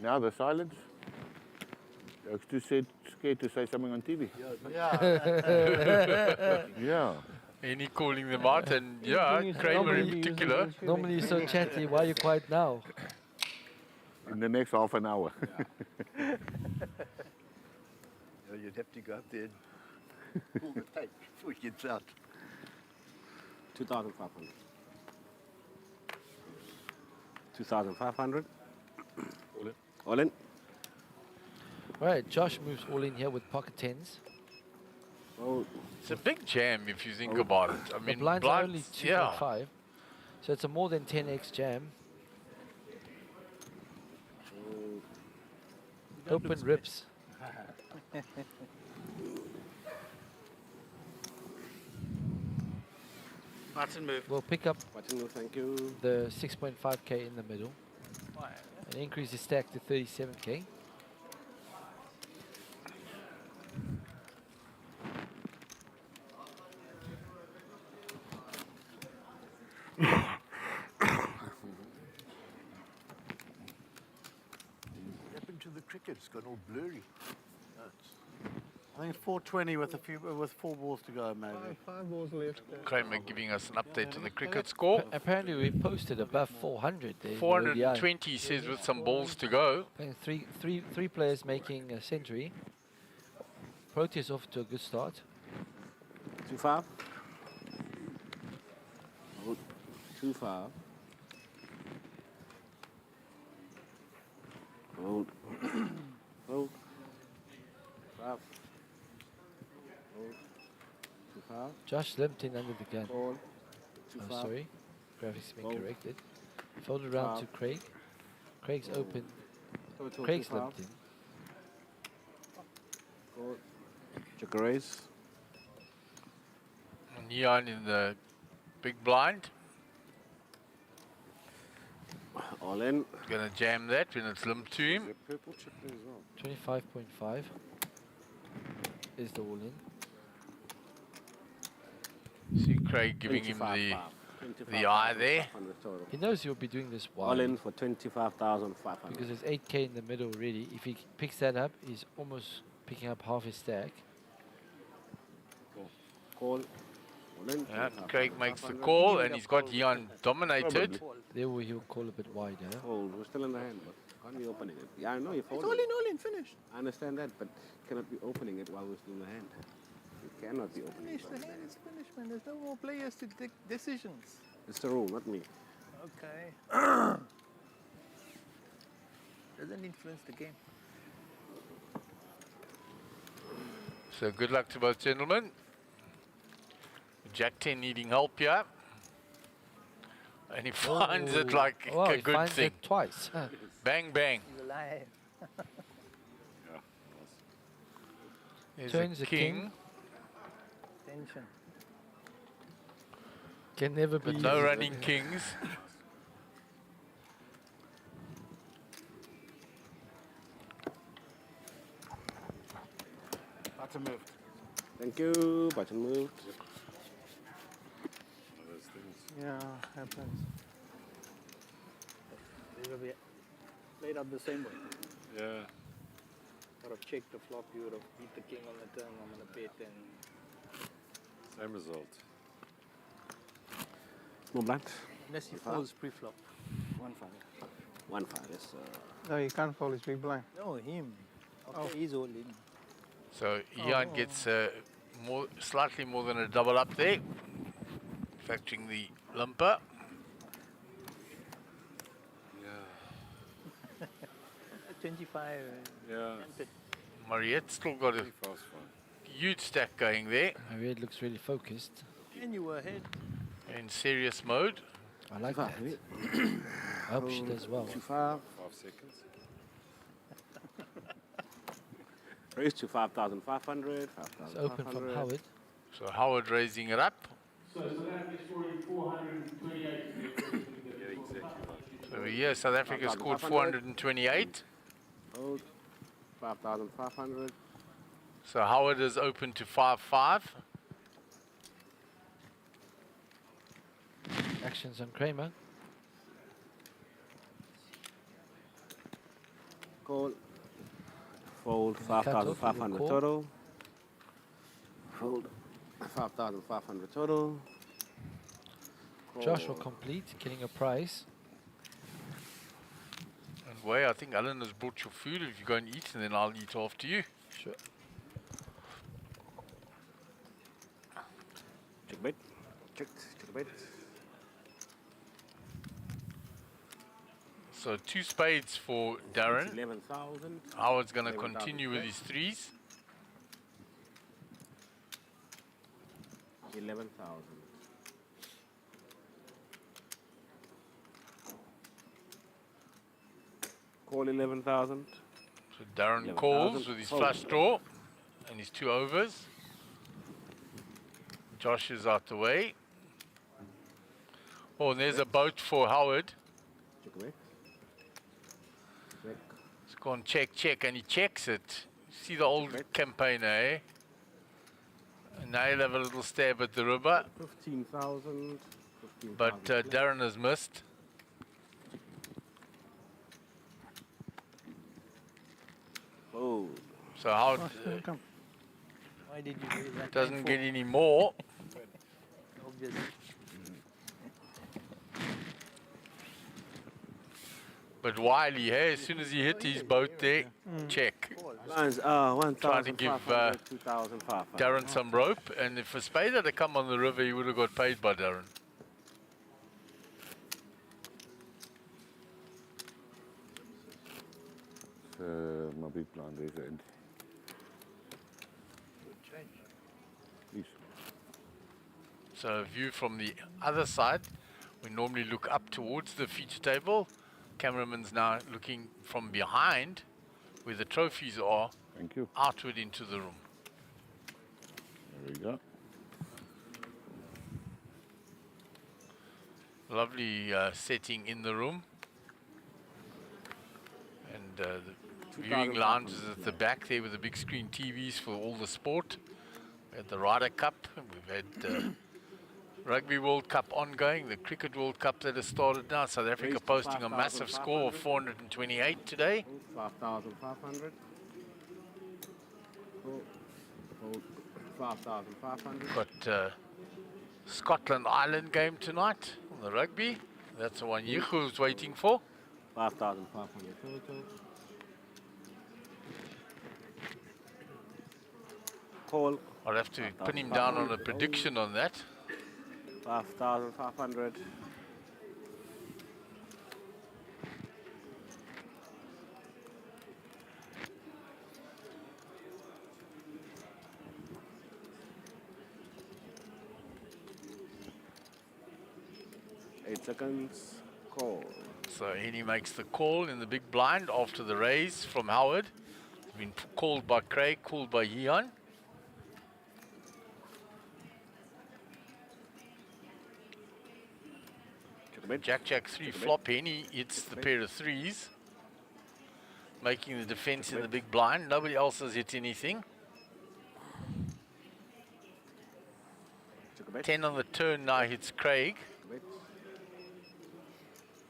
Now the silence. I was too scared to say something on TV. Yeah. Any calling them out, and yeah, Kramer in particular. Normally you're so chatty, why are you quiet now? In the next half an hour. You'd have to go up there and pull the tape before it gets out. 2,500. 2,500. All in. All in. All right, Josh moves all in here with pocket tens. Oh, it's a big jam if you think about it. I mean, the blinds are only 2.5, yeah. so it's a more than 10x jam. Open rips. Button move. We'll pick up Button move, thank you. the 6.5k in the middle and increase the stack to 37k. What happened to the cricket? It's got all blurry. I think 420 with 4 balls to go, maybe. 5 balls left. Kramer giving us an update on the cricket score. Apparently we posted above 400 there. 420 says with some balls to go. Three players making a century. Proteus off to a good start. 2-5. 2-5. Hold. Hold. 5. Hold. 2-5. Josh Limpton under the gun. Hold. Oh, 2-5. sorry. Graphics been Hold. corrected. Folded around to Craig. Craig's open. Total Craig's 2-5. Limpton. Call. Check a raise. Neon in the big blind. All in. Gonna jam that when it's limp to him. Purple chip there as well. 25.5 is the all in. See Craig giving him the eye there. He knows he'll be doing this All wide. in for 25,500. Because there's 8k in the middle already. If he picks that up, he's almost picking up half his stack. Call. Yeah, Craig makes the call and he's got Jan dominated. There where he'll call a bit wider. Fold. We're still in the hand, but can't be opening it. Yeah, I know you're folding. All in, finished. I understand that, but cannot be opening it while we're still in the hand. You cannot be opening it. Finish, the hand is finished, man. There's no more players to take decisions. It's the rule, not me. Okay. Doesn't influence the game. So good luck to both gentlemen. Jack 10 needing help here. And he finds it like Oh, a he good finds thing. it twice. Bang, bang. He's alive. There's Turns a a king. king. Tension. Can never be. But no running kings. Button moved. Thank you. Button moved. Yeah, happens. They will be played out the same way. Yeah. Would have checked the flop, you would have beat the king on the turn, I'm gonna bet and Same result. Small blind. unless he falls pre-flop. 1-5. 1-5, yes. No, you can't fold his big blind. No, him. Okay, he's all in. So Ian gets slightly more than a double up there. Factoring the limper. Yeah. 25. Yeah. Mariette still got a huge stack going there. Mariette looks really focused. And you were ahead. In serious mode. I like that. I hope she does well. 2-5. 5 seconds. Raise to 5,500. It's open from Howard. So Howard raising it up. So South Africa scoring 428. Yeah, exactly right. So here South Africa scored 428. Hold. 5,500. So Howard is open to 5-5. Actions on Kramer. Call. Fold. Cut off, 5,500 call. total. Fold. 5,500 total. Josh will complete, getting a prize. And Way, I think Alan has brought your food. If you go and eat, and then I'll eat after you. Sure. Check bet. Checked. Check bet. So 2 spades for Darren. 11,000. Howard's going to continue with his threes. 11,000. Call 11,000. So Darren 11,000. calls with his Fold. flush draw and his 2 overs. Josh is out the way. Oh, and there's a boat for Howard. Check bet. Check. It's gone check, check, and he checks it. See the old campaigner, eh? And now he'll have a little stab at the river. 15,000. But Darren has missed. Oh. So Howard Why did you do that? doesn't get any more. Obvious. But Wiley, hey, as soon as he hit his boat there, check. Lines, Trying to give 1,500, 2,500. Darren some rope, and if a spade had come on the river, he would have got paid by Darren. My big blind is end. Please. So a view from the other side, we normally look up towards the feature table. Cameraman's now looking from behind, where the trophies are, Thank you. outward into the room. There we go. Lovely setting in the room. And the viewing lounges at the back there with the big screen TVs for all the sport. We had the Ryder Cup. We've had Rugby World Cup ongoing. The Cricket World Cup that has started now. South Africa posting a massive score of 428 today. 5,500. 5,500. Got Scotland Ireland game tonight on the rugby. That's the one Yichu's waiting for. 5,500 total. Call. I'll have to pin him down on a prediction on that. 5,500. Seconds. Call. So Henny makes the call in the big blind after the raise from Howard. It's been called by Craig, called by Ian. Jack 3 flop. Henny hits the pair of threes, making the defense in the big blind. Nobody else has hit anything. 10 on the turn now hits Craig.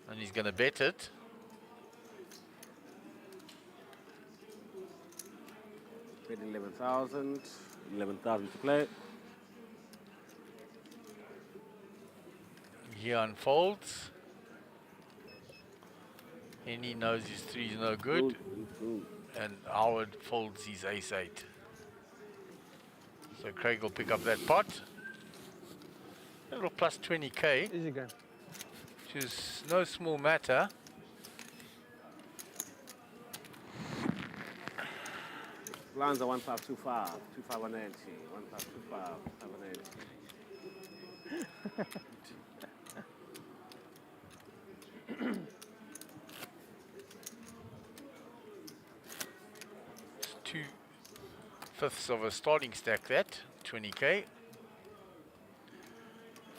And he's going to bet it. Bet 11,000. 11,000 to play. He unfolds. And he knows his three is no good. And Howard folds his ace-8. So Craig will pick up that pot. A little plus 20k. Easy game. Which is no small matter. Blinds are 1525, 2590, 1525, 780. It's 2/5 of a starting stack, that 20k.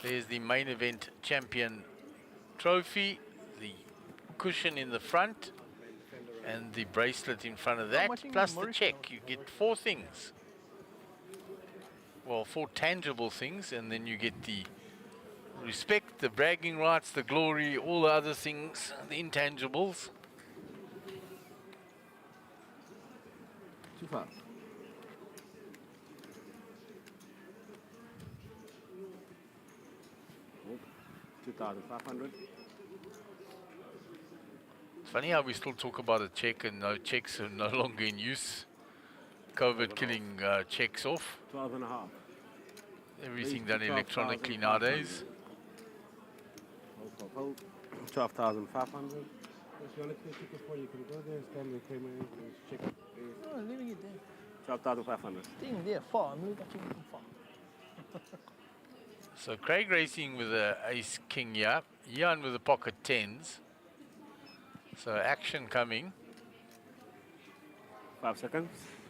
There's the main event champion trophy, the cushion in the front, and the bracelet in front of that, plus the check. You get 4 things. Well, 4 tangible things, and then you get the respect, the bragging rights, the glory, all the other things, the intangibles. 25. Oh, 2,500. It's funny how we still talk about a check and no checks are no longer in use. COVID killing checks off. 12 and a half. Everything done electronically nowadays. 12,500. If you want to take tickets for, you can go there, stand the camera and check it. Oh, leaving it there. 12,500. Staying there far. I'm not touching it far. So Craig racing with a ace king here. Ian with the pocket 10s. So action coming. 5 seconds.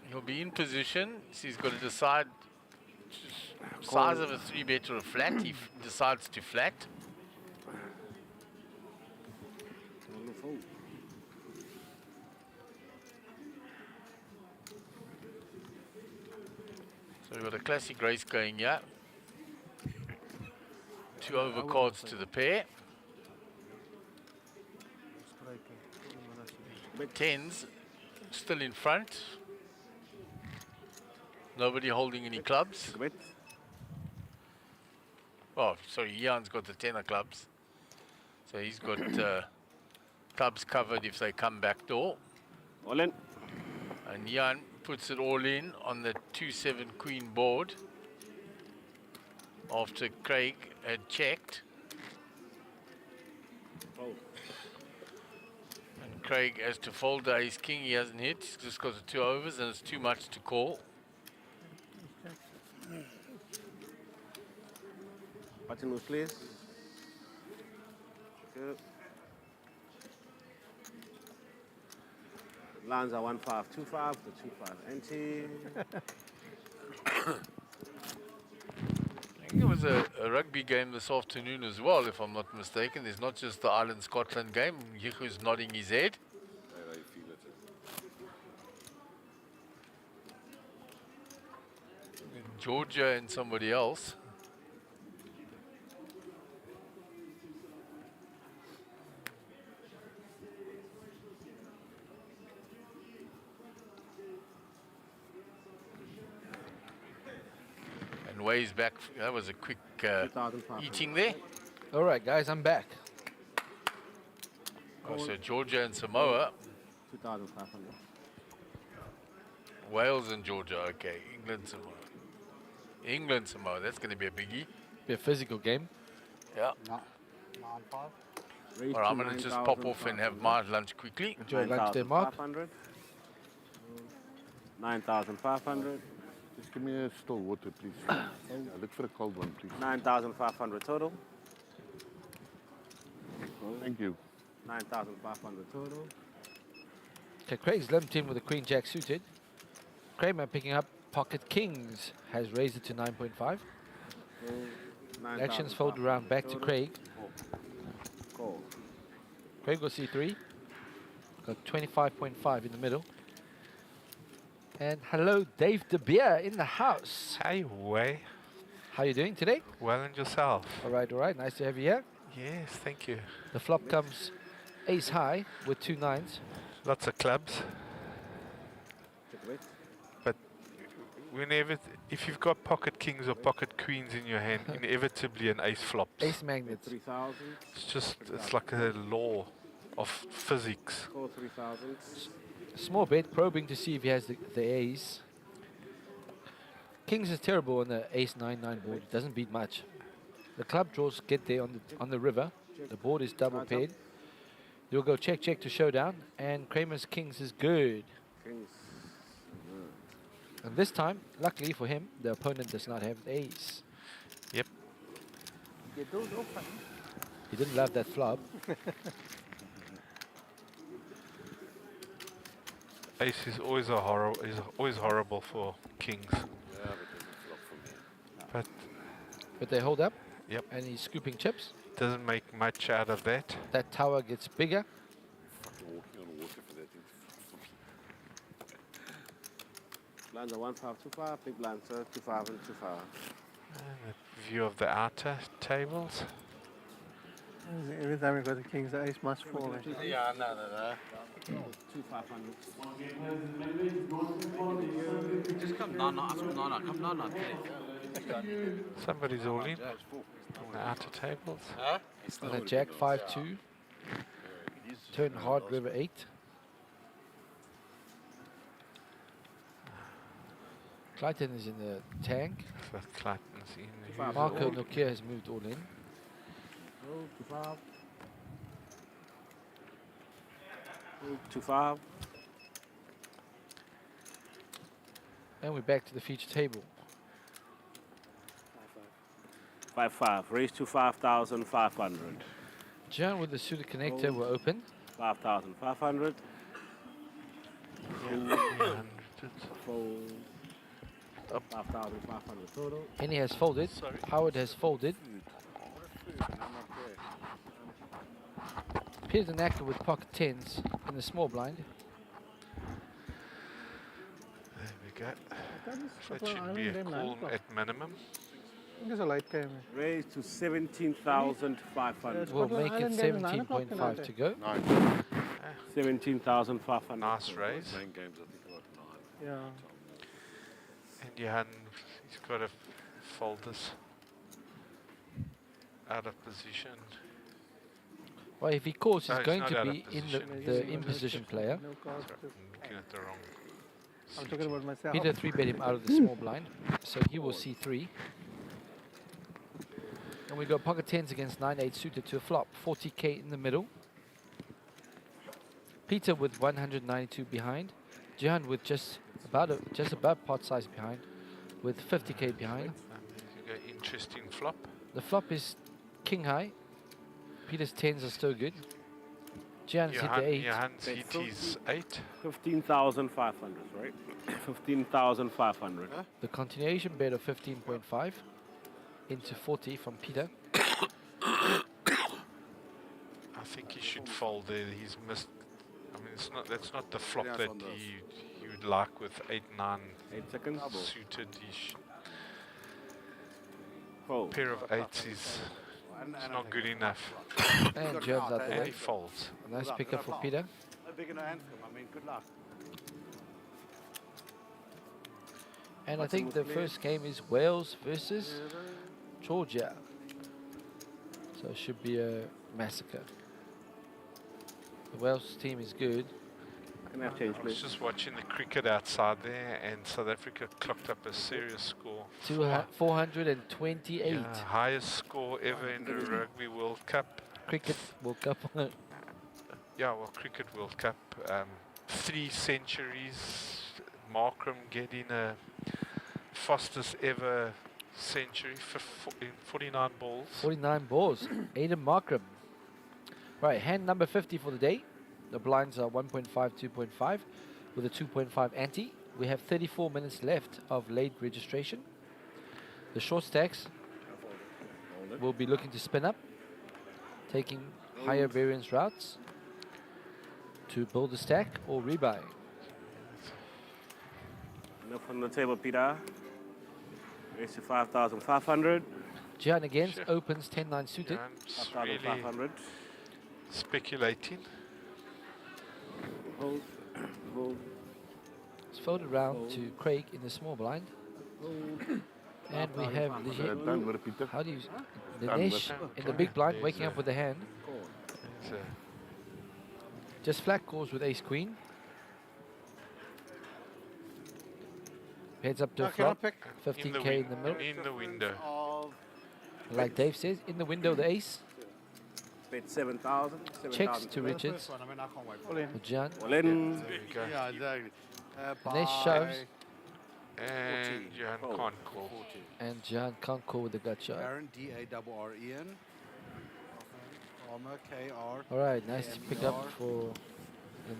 He'll be in position. So he's got to decide size of a 3-bet or a flat. He decides to flat. So we've got a classic race going here. 2 overcards to the pair. The 10s still in front. Nobody holding any clubs. Oh, sorry, Ian's got the 10 of clubs. So he's got clubs covered if they come back door. All in. And Ian puts it all in on the 2-7 queen board after Craig had checked. And Craig has to fold the ace king. He hasn't hit. He's just got the 2 overs and it's too much to call. Button move, please. Lines are 1525 to 25 anti. I think it was a rugby game this afternoon as well, if I'm not mistaken. There's not just the Ireland-Scotland game. Yichu's nodding his head. Georgia and somebody else. And Way's back. That was a quick eating there. All right, guys, I'm back. Oh, so Georgia and Samoa. 2,500. Wales and Georgia, okay. England, Samoa. England, Samoa, that's going to be a biggie. Be a physical game. Yeah. 9,500. All right, I'm going to just pop off and have my lunch quickly. Enjoy lunch there, Mark. 9,500. Just give me a still water, please. Look for a cold one, please. 9,500 total. Thank you. 9,500 total. Okay, Craig's limped in with a queen jack suited. Kramer picking up pocket kings, has raised it to 9.5. Actions fold around back to Craig. Call. Craig will C3. Got 25.5 in the middle. And hello, Dave De Beer in the house. Hey, Way. How you doing today? Well, and yourself? All right. Nice to have you here. Yes, thank you. The flop comes ace high with 2 nines. Lots of clubs. But whenever, if you've got pocket kings or pocket queens in your hand, inevitably an ace flops. Ace magnet. 3,000. It's like a law of physics. Call 3,000. Small bet, probing to see if he has the ace. Kings is terrible on the ace 9-9 board. It doesn't beat much. The club draws get there on the river. The board is double paired. You'll go check to showdown, and Kramer's kings is good. Kings. And this time, luckily for him, the opponent does not have ace. Yep. He didn't love that flop. Ace is always horrible for kings. Yeah, but doesn't flop for me. But they hold up. Yep. And he's scooping chips. Doesn't make much out of that. That tower gets bigger. Fucking walking on water for that thing. Blinds are 1,525. Big blinds are 2,500 and 2,500. And a view of the outer tables. Every time we go to Kings, the ace must fall. Yeah, no. 2,500. Just come down, come down. Somebody's all in on the outer tables. And a jack 5-2. Turn hard river 8. Clayton is in the tank. So Clayton's in the Marco Nokia has moved all in. 2,500. 2,500. And we're back to the feature table. 5,500. Raise to 5,500. John with the suited connector will open. 5,500. Fold. 5,500 total. Henny has folded. Howard has folded. Peter Nacker with pocket 10s in the small blind. There we go. That should be a call at minimum. I think it's a late game. Raise to 17,500. We'll make it 17.5 to go. 17,500. Nice raise. Playing games, I think about 9. Yeah. And Johan, he's got to fold this out of position. Well, if he calls, he's No, it's going not to out of be in position. the in-position player. No cards. Sorry, I'm looking at the wrong. I'm talking about myself. Peter 3-bet him out of the small blind, so he will see 3. And we go pocket 10s against 9-8 suited to a flop. 40k in the middle. Peter with 192 behind. Johan with just above pot size behind, with 50k behind. You go interesting flop. The flop is king high. Peter's 10s are still good. Jan's hit the 8. Johan's hit his 8. 15,500, right? 15,500. The continuation bet of 15.5 into 40 from Peter. I think he should fold there. He's missed. I mean, that's not the flop that he would like with 8-9 suited. Pair of 8s is not good enough. And Jan's out the And way. he folds. Nice pickup for Peter. A big enough hand for him. I mean, good luck. And I think the first game is Wales versus Georgia. So it should be a massacre. The Wales team is good. Can I have change, I was just watching the cricket outside there, and South Africa clocked up a serious score. 428. Yeah, highest score ever in the Rugby World Cup. Cricket World Cup. Yeah, well, Cricket World Cup. 3 centuries. Markram getting a fastest ever century for in 49 balls. 49 balls. Aiden Markram. Right, hand number 50 for the day. The blinds are 1.5, 2.5 with a 2.5 ante. We have 34 minutes left of late registration. The short stacks will be looking to spin up, taking higher variance routes to build a stack or rebuy. Enough on the table, Peter. Raise to 5,500. Gian against opens 10-9 suited. Just really 5,500. speculating. Hold. Hold. It's folded round to Craig in the small blind. And we have how do you Dinesh in the big blind waking up with the hand. Just flat calls with ace queen. Heads up to a flop. 15k in the middle. In the window. Like Dave says, in the window the ace. Bet 7,000. Checks to Richards. I mean, I can't wait. For Gian. All in. There we go. Yeah, exactly. Dinesh shoves. And Johan can't call. And Gian can't call with the gut shot. Aaron, D-A-R-R-E-N. Palmer, K-R. Alright, nice to pick up for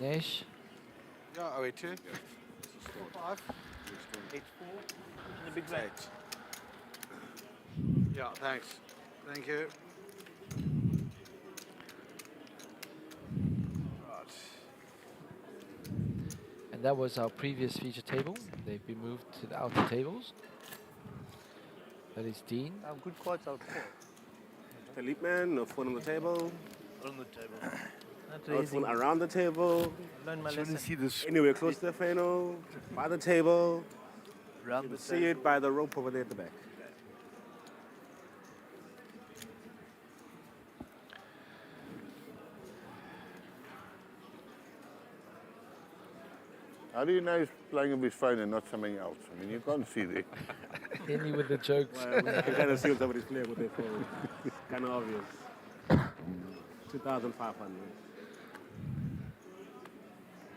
Dinesh. Yeah, 082. 5. 8-4. The big bet. Yeah, thanks. Thank you. And that was our previous feature table. They've been moved to the outer tables. That is Dean. Good cards out there. Philippe man, no phone on the table. On the table. Not No phone around the table. Learn my Shouldn't lesson. see this anywhere close to the final. By the table. Around You the see it by the rope over there at the back. How do you know he's playing with his phone and not something else? I mean, you can't see there. Any with the jokes. Well, you can kind of see when somebody's playing with their phone. It's kind of obvious. 2,500.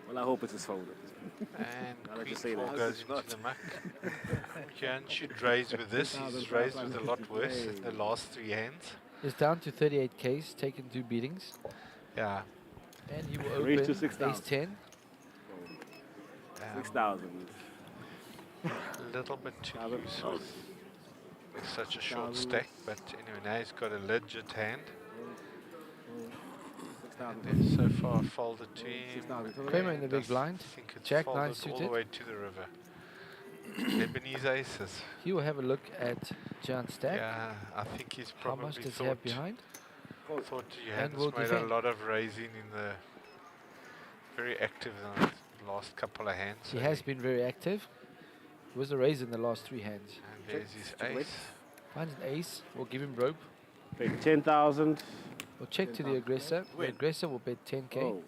Well, I hope it's his phone. And I'll let Queen you say 4 that. goes into the muck. Johan should raise with this. He's raised with a lot worse in the last 3 hands. It's down to 38Ks, taken 2 beatings. Yeah. And he will Raise to open 6,000. ace 10. 6,000. A little bit too loose with such a short stack, but anyway, now he's got a legit hand. And so far folded to him. Kramer in the big blind. I think it's Jack 9 folded all suited. the way to the river. Lebanese aces. He will have a look at Jan's stack. Yeah, I think he's How probably much does he thought, have behind? thought And Johan's will made defend. a lot of raising in the very active in the last couple of hands. He so has been very active. It was a raise in the last 3 hands. And there's his ace. Finds an ace. We'll give him rope. Bet 10,000. We'll check to the aggressor. The aggressor will bet 10k. Oh.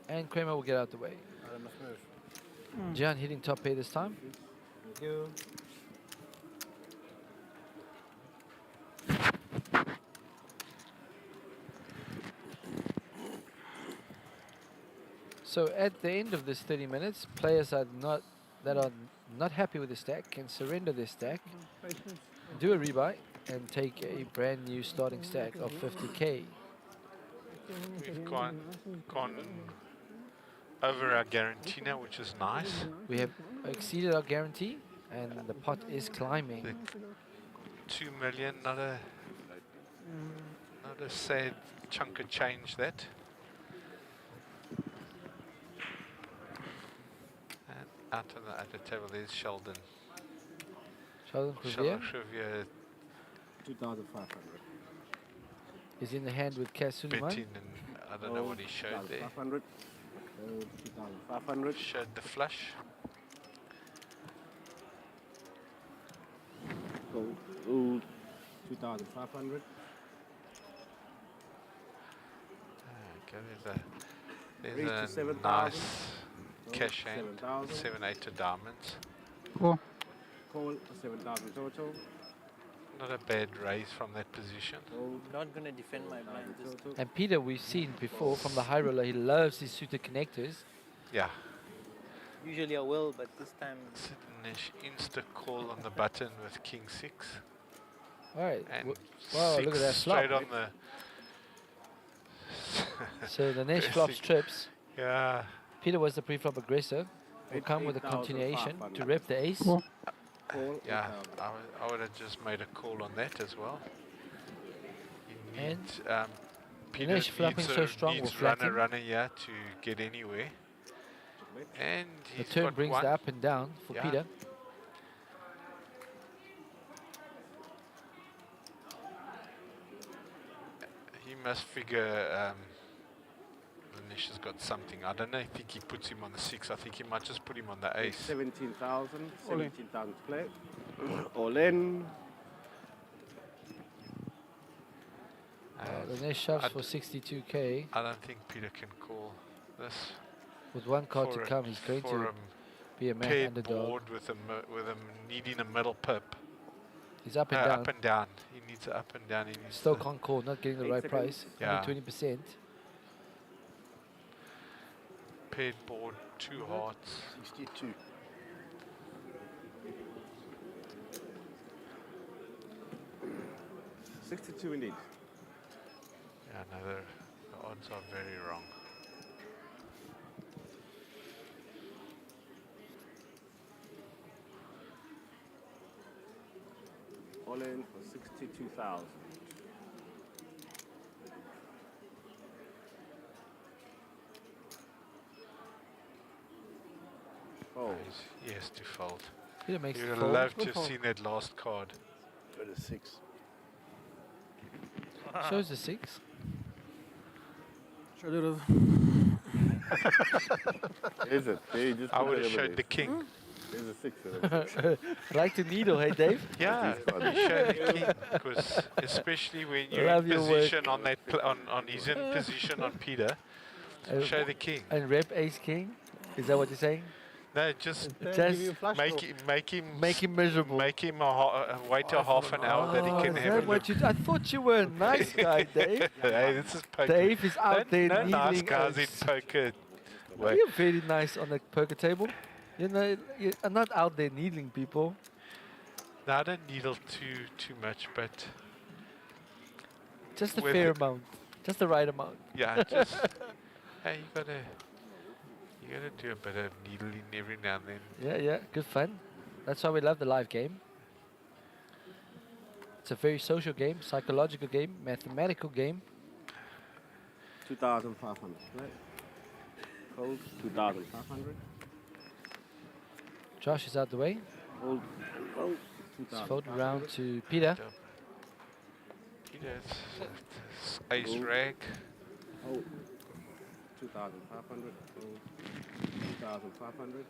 And Kramer will get out the way. Gian hitting top pair this time. Thank you. So at the end of this 30 minutes, players that are not happy with the stack can surrender their stack, do a rebuy, and take a brand new starting stack of 50k. We've gone over our guarantee now, which is nice. We have exceeded our guarantee, and the pot is climbing. 2 million, not a sad chunk of change that. And out on the other table there's Sheldon. Sheldon Crivier 2,500. is in the hand with Kasuliman. betting, and I don't know what he showed there. 2,500. 2,500. Showed the flush. Gold. 2,500. Okay, Raise there's to a 7,000. nice cash hand. 7,000. 7-8 of diamonds. Call 7,000 total. Not a bad raise from that position. Not going to defend my blind this time. And Peter, we've seen before from the high roller, he loves his suited connectors. Yeah. Usually I will, but this time... Nish insta call on the button with King 6. All right. And Wow, look at that straight flop. on the... So the Nash flops trips. Yeah. Peter was the pre-flop aggressor. Will come with a continuation to rep the ace. Yeah, I would have just made a call on that as well. You need, Peter Nash flapping so strong will needs flatten. runner here to get anywhere. And The he's turn got brings one. the up and down for Yeah. Peter. He must figure Nish has got something. I don't know. I think he puts him on the 6. I think he might just put him on the ace. 17,000. 17,000 play. All in. The Nash shoves for 62k. I don't think Peter can call this. With one card to for a- come, he's going for to be a man paired underdog. board with a needing a middle pip. He's up and No, down. Up and down. He needs an up and down. He needs Still the- can't call, not getting the 8 right seconds. price. Yeah. Only 20%. Paired board, 2 hearts. 62. $62 indeed. Yeah, no, the odds are very wrong. All in for 62,000. Oh, He has to fold. Peter makes You the would fold. love to Good have fold. seen that last card. Got a 6. Shows the 6. should have. Is it? There, you just I put would have it over showed the there. king. There's a 6 there. Like the needle, hey Dave? Yeah, He's got you show the king, because especially when you're Love in your position on that, he's in position on Peter. Show the king. And rep ace king? Is that what you're saying? No, just Make him miserable. Make him wait a half an hour that he can is have that a what look. I thought you were a nice guy, Dave. Hey, this is poker. Dave is out there No nice needling guys in us. poker. You're very nice on the poker table. You know, you're not out there needling people. No, I don't needle too much, but Just a with fair the- amount. Just the right amount. yeah, just hey, you gotta do a bit of needling every now and then. Yeah, good fun. That's why we love the live game. It's a very social game, psychological game, mathematical game. 2,500 play. Cold 2,500. Josh is out the way. Hold. Cold It's folded 2,500. round to Peter. Peter, it's ace rag. Oh, 2,500. Hold. 2,500.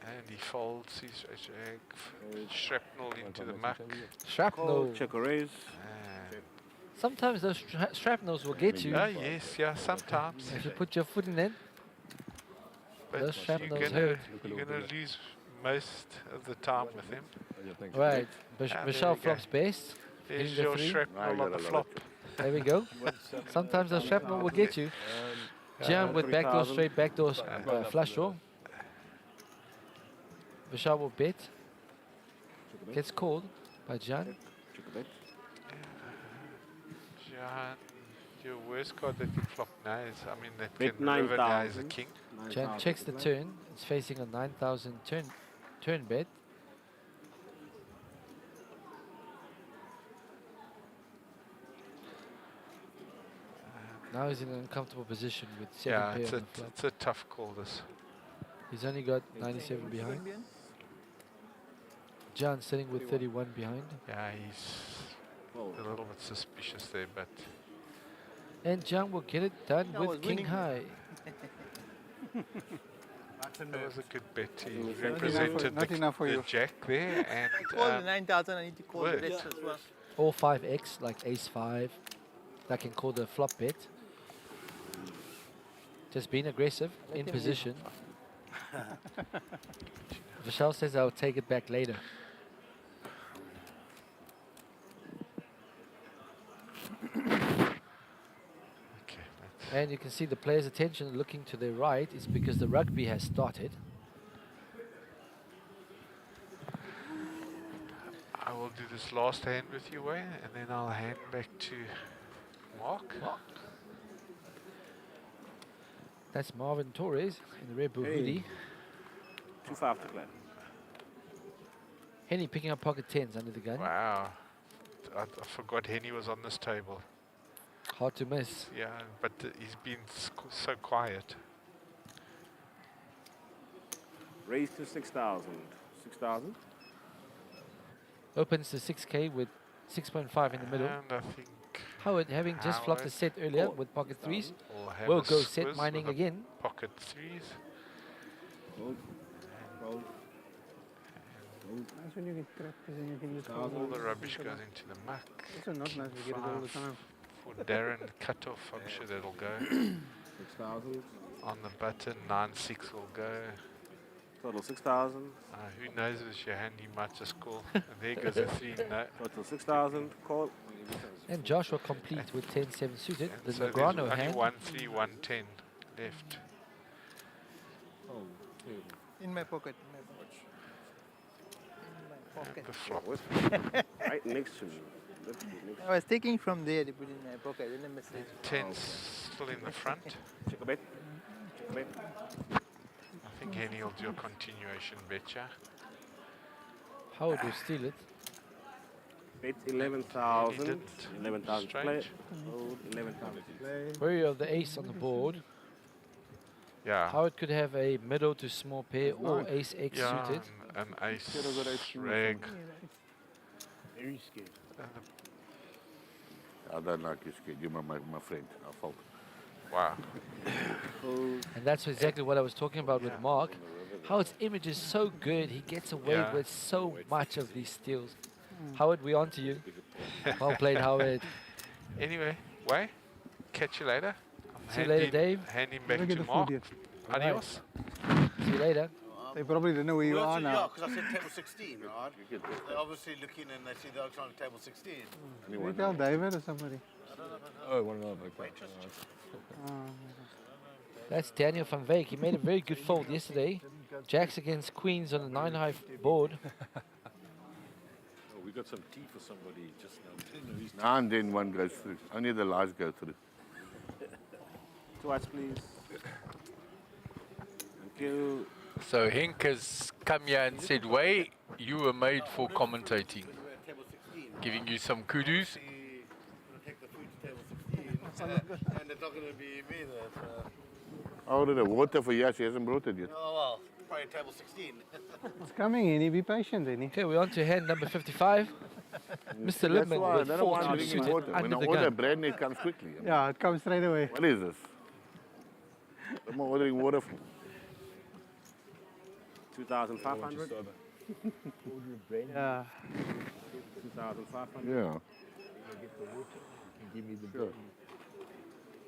And he folds his ace rag. Shrapnel into the muck. Shrapnel. Check a raise. Sometimes those shrapnels will get you. Oh yes, yeah, sometimes. If you put your foot in it. But Those shrapnels you're hurt. gonna lose most of the time with him. Right. there Michelle we go. flops best. There's hitting the your 3. shrapnel on the flop. There we go. Sometimes the shrapnel will get you. Gian with backdoor 3,000. straight, backdoor flush draw. Michelle will bet. Gets called by Gian. John, your worst card that can flop now is, I mean, that Bet can river now is a 9,000. king. Jan checks the turn. It's facing a 9,000 turn bet. Now he's in an uncomfortable position with 7 Yeah, pair it's on a, the flop. it's a tough call, this. He's only got 97 behind. John sitting with 31 behind. Yeah, he's a little bit suspicious there, but And John will get it done with King High. that was a good bet. He Not represented enough for the you. jack there, and I called the 9,000, I need to call the worked. rest as well. Or 5x, like ace 5. That can call the flop bet. Just being aggressive, in position. Vishal says I'll take it back later. And you can see the players' attention looking to their right is because the rugby has started. I will do this last hand with you, Wayne, and then I'll hand back to Mark. That's Marvin Torres in the red blue hoodie. 2-5 to play. Henny picking up pocket 10s under the gun. Wow. I forgot Henny was on this table. Hard to miss. Yeah, but he's been so quiet. Raise to 6,000. 6,000. Opens to 6k with 6.5 in the middle. And I think Howard, having just flopped a Howard set earlier with pocket 3s, have will a go set Swiss mining with a again. Pocket 3s. That's when you get trapped, because then you can just All the rubbish goes into the muck. It's not nice to get it all the time. For Darren, cut off, I'm sure that'll go. 6,000. On the button, 9-6 will go. Total 6,000. Who knows with your hand, he might just call. And there goes a 3. No. Total 6,000. Call. And Joshua complete with 10-7 suited. The So there's Negrano only hand. 1-3, 1-10 left. In my pocket. The flop. Right next to me. I was taking from there to put in my pocket, then I mistake. 10's still in the front. Check a bet. Check a bet. I think Henny will do a continuation betcha. Howard will steal it. Bet 11,000. 11,000 to play. Strange. Hold 11,000 to play. Worry of the ace on the board. Yeah. Howard could have a middle to small pair or ace X Yeah, suited. an ace rag. Very scared. I don't like you scared. You're my friend. I'll fault. Wow. And that's exactly what I was talking about with Mark. Howard's image is so good. He gets away Yeah. with so much of these steals. Howard, we on to you. Well played, Howard. Anyway, Way, catch you later. See you later, Dave. Hand him Never back get to the food Mark. yet. Adios. See you later. They probably don't know where you are Yeah, now. because I said table 16, right? They're obviously looking and they see the oaks on table 16. You tell David or somebody. Oh, one another. Okay. That's Daniel van Veek. He made a very good fold yesterday. Jacks against queens on a 9-high board. We got some tea for somebody just now. Now and then one goes through. Only the lies go through. Twice, please. Thank you. So Henk has come here and said, Way, you were made for commentating. Giving you some kudos. Take the food to table 16. And it's not going to be me there. I ordered the water for you. She hasn't brought it yet. Oh, well, probably table 16. It's coming, Henny. Be patient, Henny. Okay, we're on to hand number 55. Mr. Lippman why I with don't 4 want to drinking suited water. When under I the order gun. bread, it comes quickly. Yeah, it comes straight away. What is this? I'm ordering water for. 2,500. Yeah. 2,500. Yeah. Sure.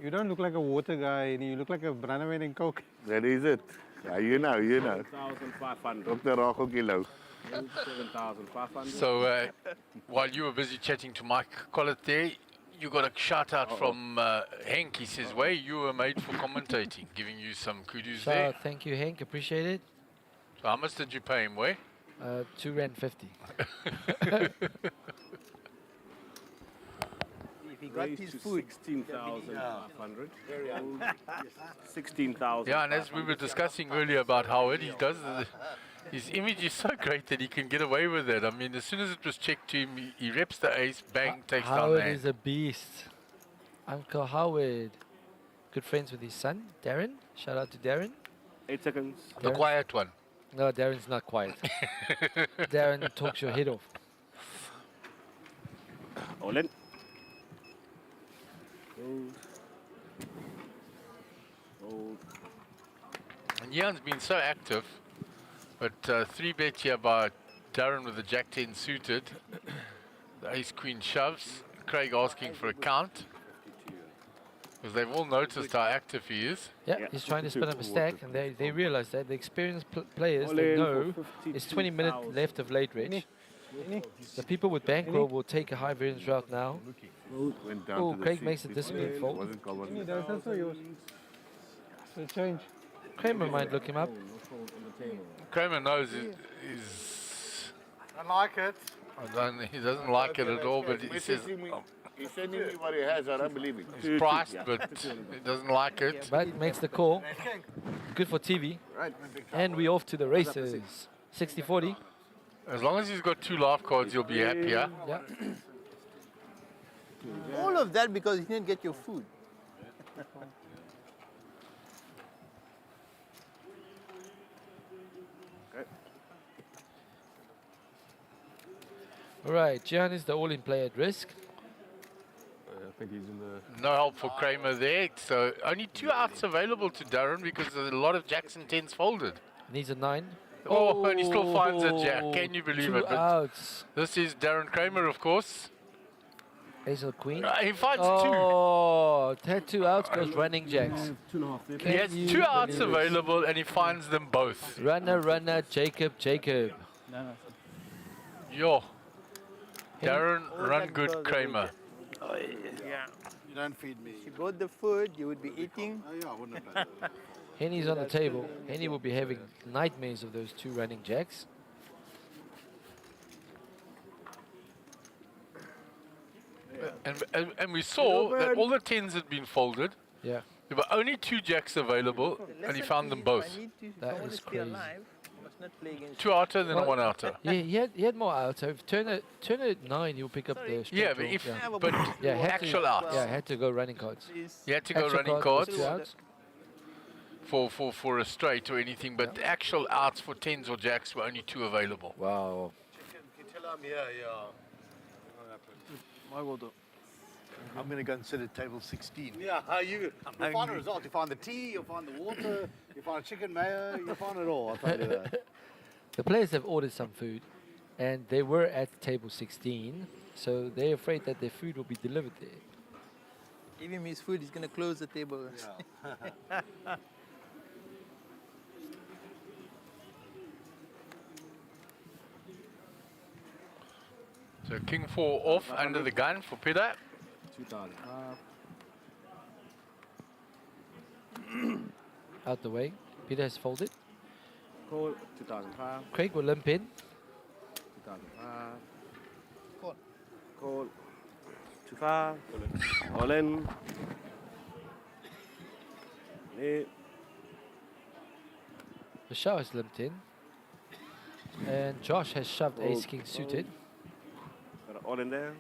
You don't look like a water guy, Henny. You look like a brandewijn and coke. That is it. Yeah, you know. 7,500. Dr. Rachel Kilo. 7,500. So while you were busy chatting to Mike Collett there, you got a shout out from Henk. He says, Way, you were made for commentating, giving you some kudos So, there. thank you, Henk. Appreciate it. So how much did you pay him, Way? £2.50. he got Raised his to food. 16,500. 16,000. Yeah, and as we were discussing earlier about Howard, he does his image is so great that he can get away with it. I mean, as soon as it was checked to him, he reps the ace, bang, takes down the Howard hand. is a beast. Uncle Howard. Good friends with his son, Darren. Shout out to Darren. 8 seconds. The quiet one. No, Darren's not quiet. Darren talks your head off. All in. Hold. Hold. And Jan's been so active, but 3-bet here by Darren with the Jack-10 suited. The ace-queen shoves. Craig asking for a count. Because they've all noticed how active he is. Yeah, he's trying to spin up a stack, and they realize that. The experienced players, All they in know for it's 20 minutes 52,000. left of late reg. The people with bankroll will take a high variance route now. Went down Oh, to the Craig seat. makes a disciplined fold. Wasn't covered. That's also yours. So change. Kramer might look him up. Kramer knows he's I like it. he doesn't like it at all, but he says He's sending me what he has. I don't believe it. he's priced, but he doesn't like it. But makes the call. Good for TV. Right. And we off to the races. 60-40. As long as he's got 2 live cards, you'll be happy, yeah? Yeah. All of that because you didn't get your food. All right, Gian is the all-in player at risk. I think he's in the... No help for Kramer there. So only 2 outs available to Darren because there's a lot of Jackson 10s folded. Needs a 9. Oh, and he still finds a jack. Can you believe 2 it? But outs. this is Darren Kramer, of course. Ace of Queen. He finds 2. Oh, had 2 outs, goes running jacks. 2.5 there. He has 2 outs available and he finds them both. Runner, Jacob. Yo. Darren, run good, Kramer. Oh, yeah. You don't feed me. If you bought the food, you would be eating. Oh, yeah, I wouldn't have played that. Henny's on the table. Henny will be having nightmares of those 2 running jacks. And we saw that all the 10s had been folded. Yeah. There were only 2 jacks available and he found them both. That is crazy. 2 outer, then a 1 outer. Yeah, he had more outs. So if turn it 9, he'll pick up the straight Yeah, but draw. if yeah. but had actual to, outs. Yeah, had to go running cards. You had to go Actual running was cards 2 outs. for a straight or anything, but the actual outs for 10s or jacks were only 2 available. Wow. Can you tell I'm here? Yeah. My water. I'm going to go and sit at table 16. Yeah, you find a result. You find the tea, you find the water, you find chicken mayo, you find it all. I'll tell you that. The players have ordered some food, and they were at table 16, so they're afraid that their food will be delivered there. Give him his food, he's going to close the table. Yeah. So King 4 off under the gun for Peter. 2,000. Out the way. Peter has folded. Call 2,005. Craig will limp in. 2,005. Call. Call 2,500. All in. Michelle has limped in. And Josh has shoved ace king suited. Got it all in there.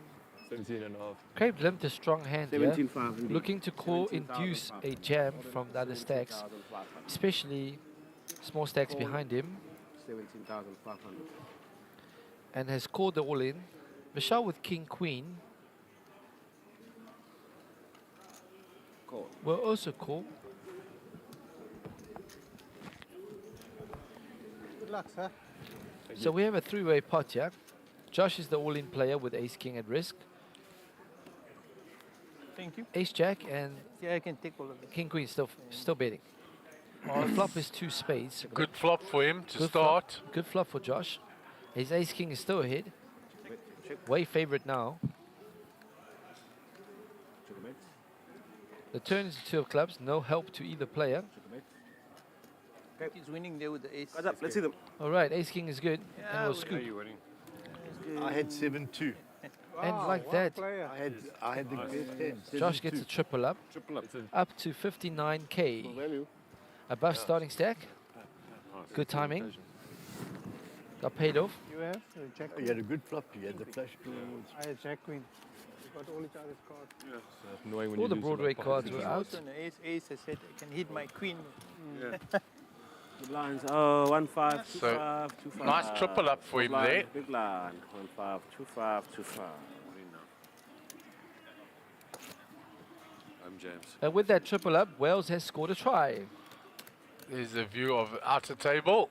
17.5. Craig limped a strong hand here, 17,500. looking to call induce a jam from the other stacks, especially small stacks behind him, 17,500. and has called the all in. Michelle with king queen Call. will also call. Good luck, sir. So we have a 3-way pot here. Josh is the all in player with ace king at risk. Thank you. Ace jack and Yeah, I can take all of it. king queen still betting. Our flop is 2 spades. Good flop for him to Good start. Flop, good flop for Josh. His ace king is still ahead. Way favorite now. The turn is 2 of clubs. No help to either player. He's winning there with the ace. Guys up, let's see them. All right, ace king is good. Yeah, and we'll we- scoop. I had 7-2. And like that, I had the best ten. Josh gets a triple up. Up to 59k. Above starting stack. Good timing. Got paid off. You have Jack You had a good flop. You had the flush draws. I had Jack Queen. You got all each other's cards. All the Broadway cards were out. Also an ace, I said, I can hit my queen. Good lines. Oh, 1 5 2 So, 5 2 5. nice triple up for him there. Big line. 1 5 2 5 2 5. Very nice. I'm James. And with that triple up, Wales has scored a try. There's a view of outer table.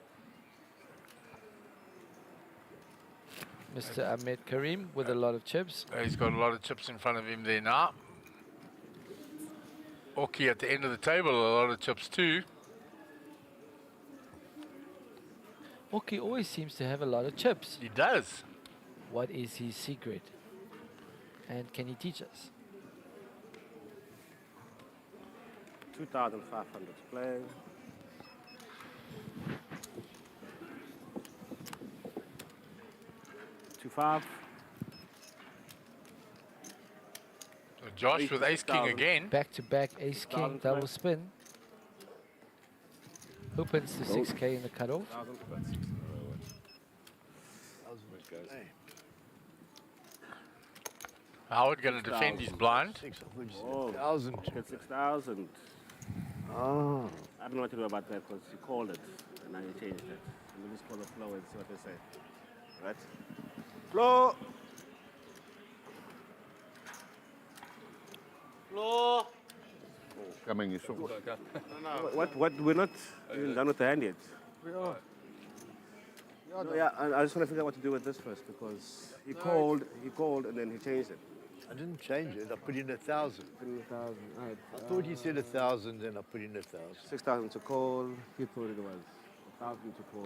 Mr. Ahmed Karim with a lot of chips. He's got a lot of chips in front of him there now. Oki at the end of the table, a lot of chips too. Oki always seems to have a lot of chips. He does. What is his secret? And can he teach us? 2,500 to play. Two five. Josh with ace king again. Back to back ace king double spin. Opens to 6k in the cutoff. Howard going to defend his blind. 6,000. 6,000. Oh. I don't know what to do about that because you called it and now you changed it. And we just call the flow and see what they say. Right? Flow! Flow! Coming is so. What? We're not even done with the hand yet. We are. No, yeah, I just want to figure out what to do with this first because he called, and then he changed it. I didn't change it. I put in 1,000. Put in 1,000. Right. I thought he said 1,000, and I put in 1,000. 6,000 to call. He thought it was 1,000 to call.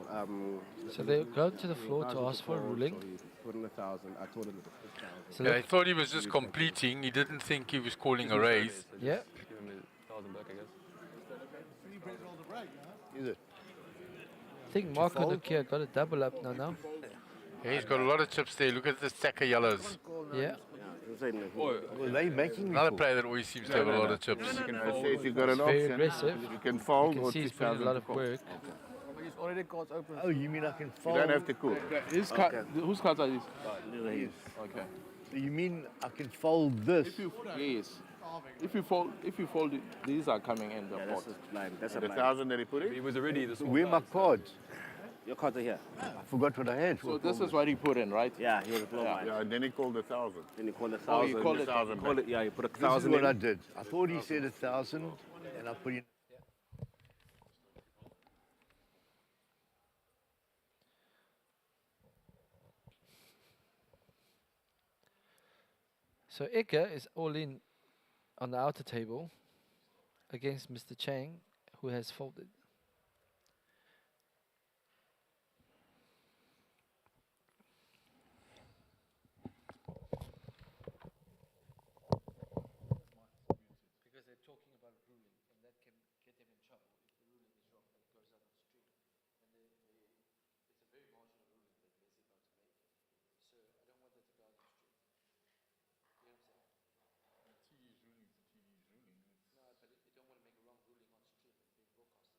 So they go to the floor to ask for a ruling. So he put in 1,000. I told him it was 6,000. So Yeah, I thought he was just completing. He didn't think he was calling a raise. Yeah. Give him 1,000 back, I guess. Is it? I think Marco Nokia got a double up now. Yeah, he's got a lot of chips there. Look at the stack of yellows. Yeah. Were they making Another player that always seems to have a lot of chips. I say if you got an It's very option, aggressive. you can fold You or can see he's putting a 2,000 lot to of call. work. He's already cards open. Oh, you mean I can You fold? don't have to call. His card, whose cards are these? Yes. Okay. So you mean I can fold this? Yes. If you fold it, these are coming in the pot. That's a The blind. 1,000 that he put in? He was already the small Where are my cards? Your cards are here. I forgot what I had. So this is what he put in, right? Yeah, he was a blow blind. Yeah, and then he called 1,000. Then he called 1,000. Oh, he called it. 1,000 Call back. it, yeah, you put a This is 1,000 what in. I did. I thought he said 1,000, and I put in. So Eka is all in on the outer table against Mr. Chang, who has folded. Because they're talking about ruling, and that can get them in trouble if the ruling is wrong and it goes out on stream. And it's a very marginal ruling that they're about to make. So I don't want that to go out on stream. You know what I'm saying? TV's ruling is the TV's ruling. No, but you don't want to make a wrong ruling on stream and being broadcasted.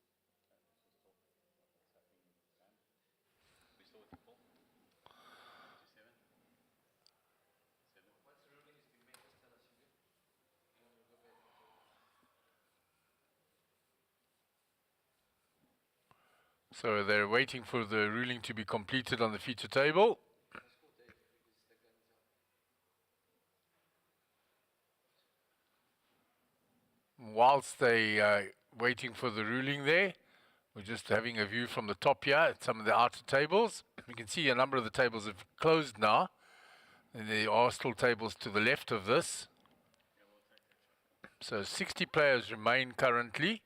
Once the ruling has been made, just tell us you're good. And we'll go back and So they're waiting for the ruling to be completed on the feature table. Whilst they waiting for the ruling there, we're just having a view from the top here at some of the outer tables. You can see a number of the tables have closed now. And there are still tables to the left of this. So 60 players remain currently.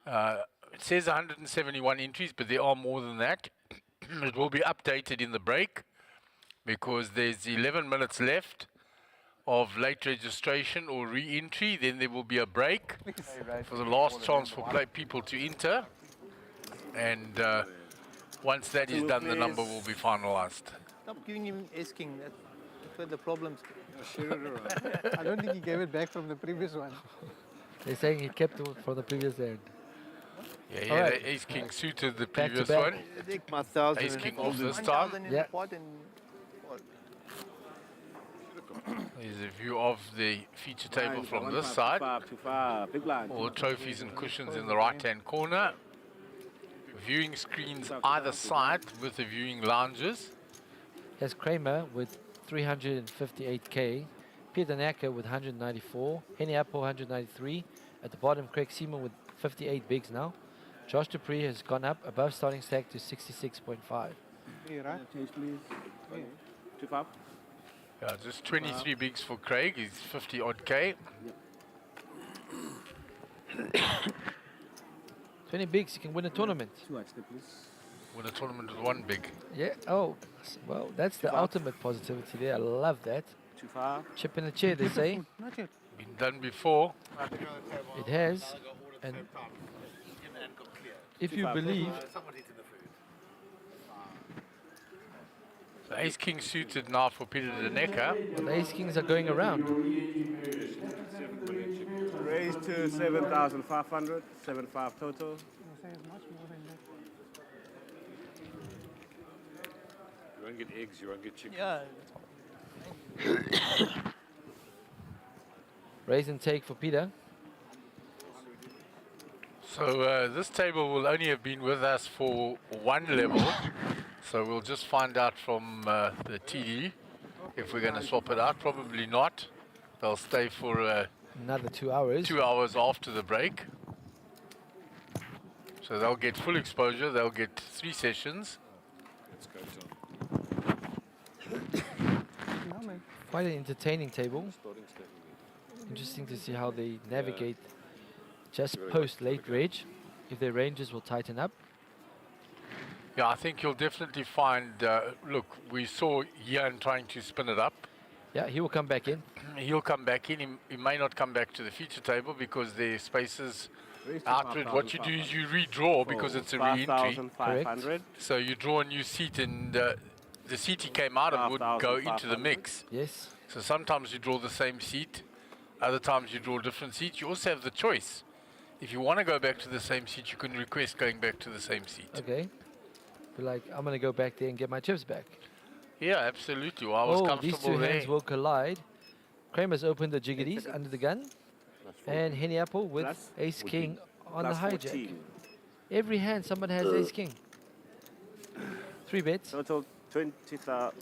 It says 171 entries, but there are more than that. It will be updated in the break because there's 11 minutes left of late registration or re-entry. Then there will be a break for the last chance for people to enter. And once that is done, the number will be finalized. Stop giving him ace king. That's where the problems. I don't think he gave it back from the previous one. They're saying he kept it from the previous hand. Yeah, All right. the ace king suited the Back to previous back. one. I think my 1,000 Ace and king all off this. this time. 1,000 in Yeah. the pot and what? Here's a view of the feature table from this side. Too far. Big blind. All trophies and cushions in the right-hand corner. Viewing screens either side with the viewing lounges. Here's Kramer with 358k. Peter Nacker with 194. Henny Apple 193. At the bottom, Craig Seaman with 58 bigs now. Josh Dupree has gone up above starting stack to 66.5. Hey, right? Change, please. 2-5. Yeah, just 23 bigs for Craig. He's 50 odd K. 20 bigs, you can win a tournament. 2 extra, please. Win a tournament with 1 big. Yeah, oh, well, that's the ultimate positivity there. I love that. 2-5. Chip in the chair, they say. Not yet. Been done before. It has. And if you believe, So ace king suited now for Peter De Necker. the ace kings are going around. Raise to 7,500. 7.5 total. You won't get eggs, you won't get chicken. Yeah. Raise and take for Peter. So this table will only have been with us for 1 level. So we'll just find out from the TD if we're going to swap it out. Probably not. They'll stay for Another 2 hours. 2 hours after the break. So they'll get full exposure. They'll get 3 sessions. Let's go, John. Quite an entertaining table. Interesting to see how they navigate just post late rage. If their ranges will tighten up. Yeah, I think you'll definitely find, look, we saw Ian trying to spin it up. Yeah, he will come back in. He'll come back in. He may not come back to the feature table because the spaces outward. What you do is you redraw because it's a re-entry. 5,500. So you draw a new seat and the seat he came out of would go into the mix. Yes. So sometimes you draw the same seat. Other times you draw different seats. You also have the choice. If you want to go back to the same seat, you can request going back to the same seat. Okay. Be like, I'm going to go back there and get my chips back. Yeah, absolutely. Well, I was these comfortable two there. hands will collide. Kramer's opened the jiggities under the gun. And Henny Apple with Plus ace 14. king on the Plus hijack. 14. Every hand someone has ace king. 3 bets. Total 20,000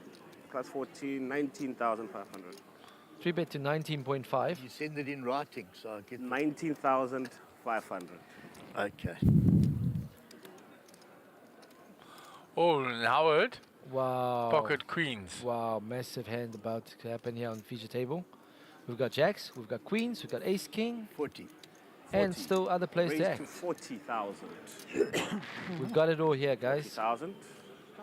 plus 14, 19,500. 3 bet to 19.5. You send it in writing, so I get 19,500. Okay. Oh, and Howard. Wow. Pocket queens. Wow, massive hand about to happen here on the feature table. We've got jacks, we've got queens, we've got ace king. 40. And still other players to Raised to act. 40,000. We've got it all here, guys. 40,000.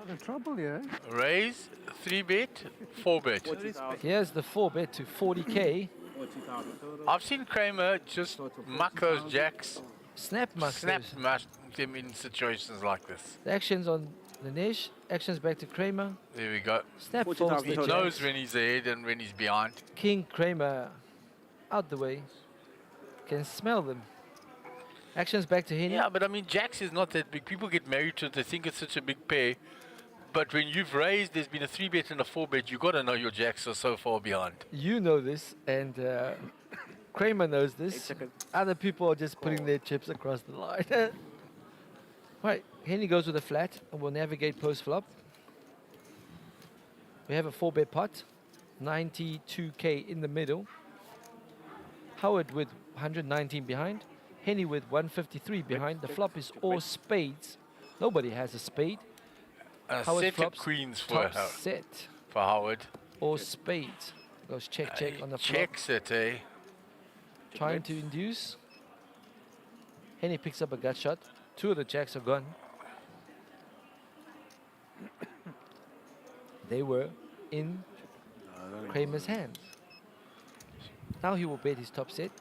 Out of trouble here. Raise, 3 bet, 4 bet. 40,000. Here's the 4 bet to 40k. 40,000 total. I've seen Kramer just muck those jacks, Snap snap masters. them in situations like this. The actions on Lanesh, actions back to Kramer. There we go. Snap 40,000 folds the He total. knows jacks. when he's ahead and when he's behind. King Kramer out the way. Can smell them. Actions back to Henny. Yeah, but I mean, jacks is not that big. People get married to it. They think it's such a big pair. But when you've raised, there's been a 3 bet and a 4 bet. You got to know your jacks are so far behind. You know this, and Kramer knows 8 this. seconds. Other people are just putting their chips across the line. Right, Henny goes with a flat and will navigate post flop. We have a 4 bet pot, 92k in the middle. Howard with 119 behind. Henny with 153 behind. The flop is all spades. Nobody has a spade. A Howard set of flops queens for, top set for Howard. or spades. Goes check on the flop. Checks it, eh? Trying to induce. Henny picks up a gut shot. 2 of the jacks are gone. They were in Kramer's hands. Now he will bet his top set.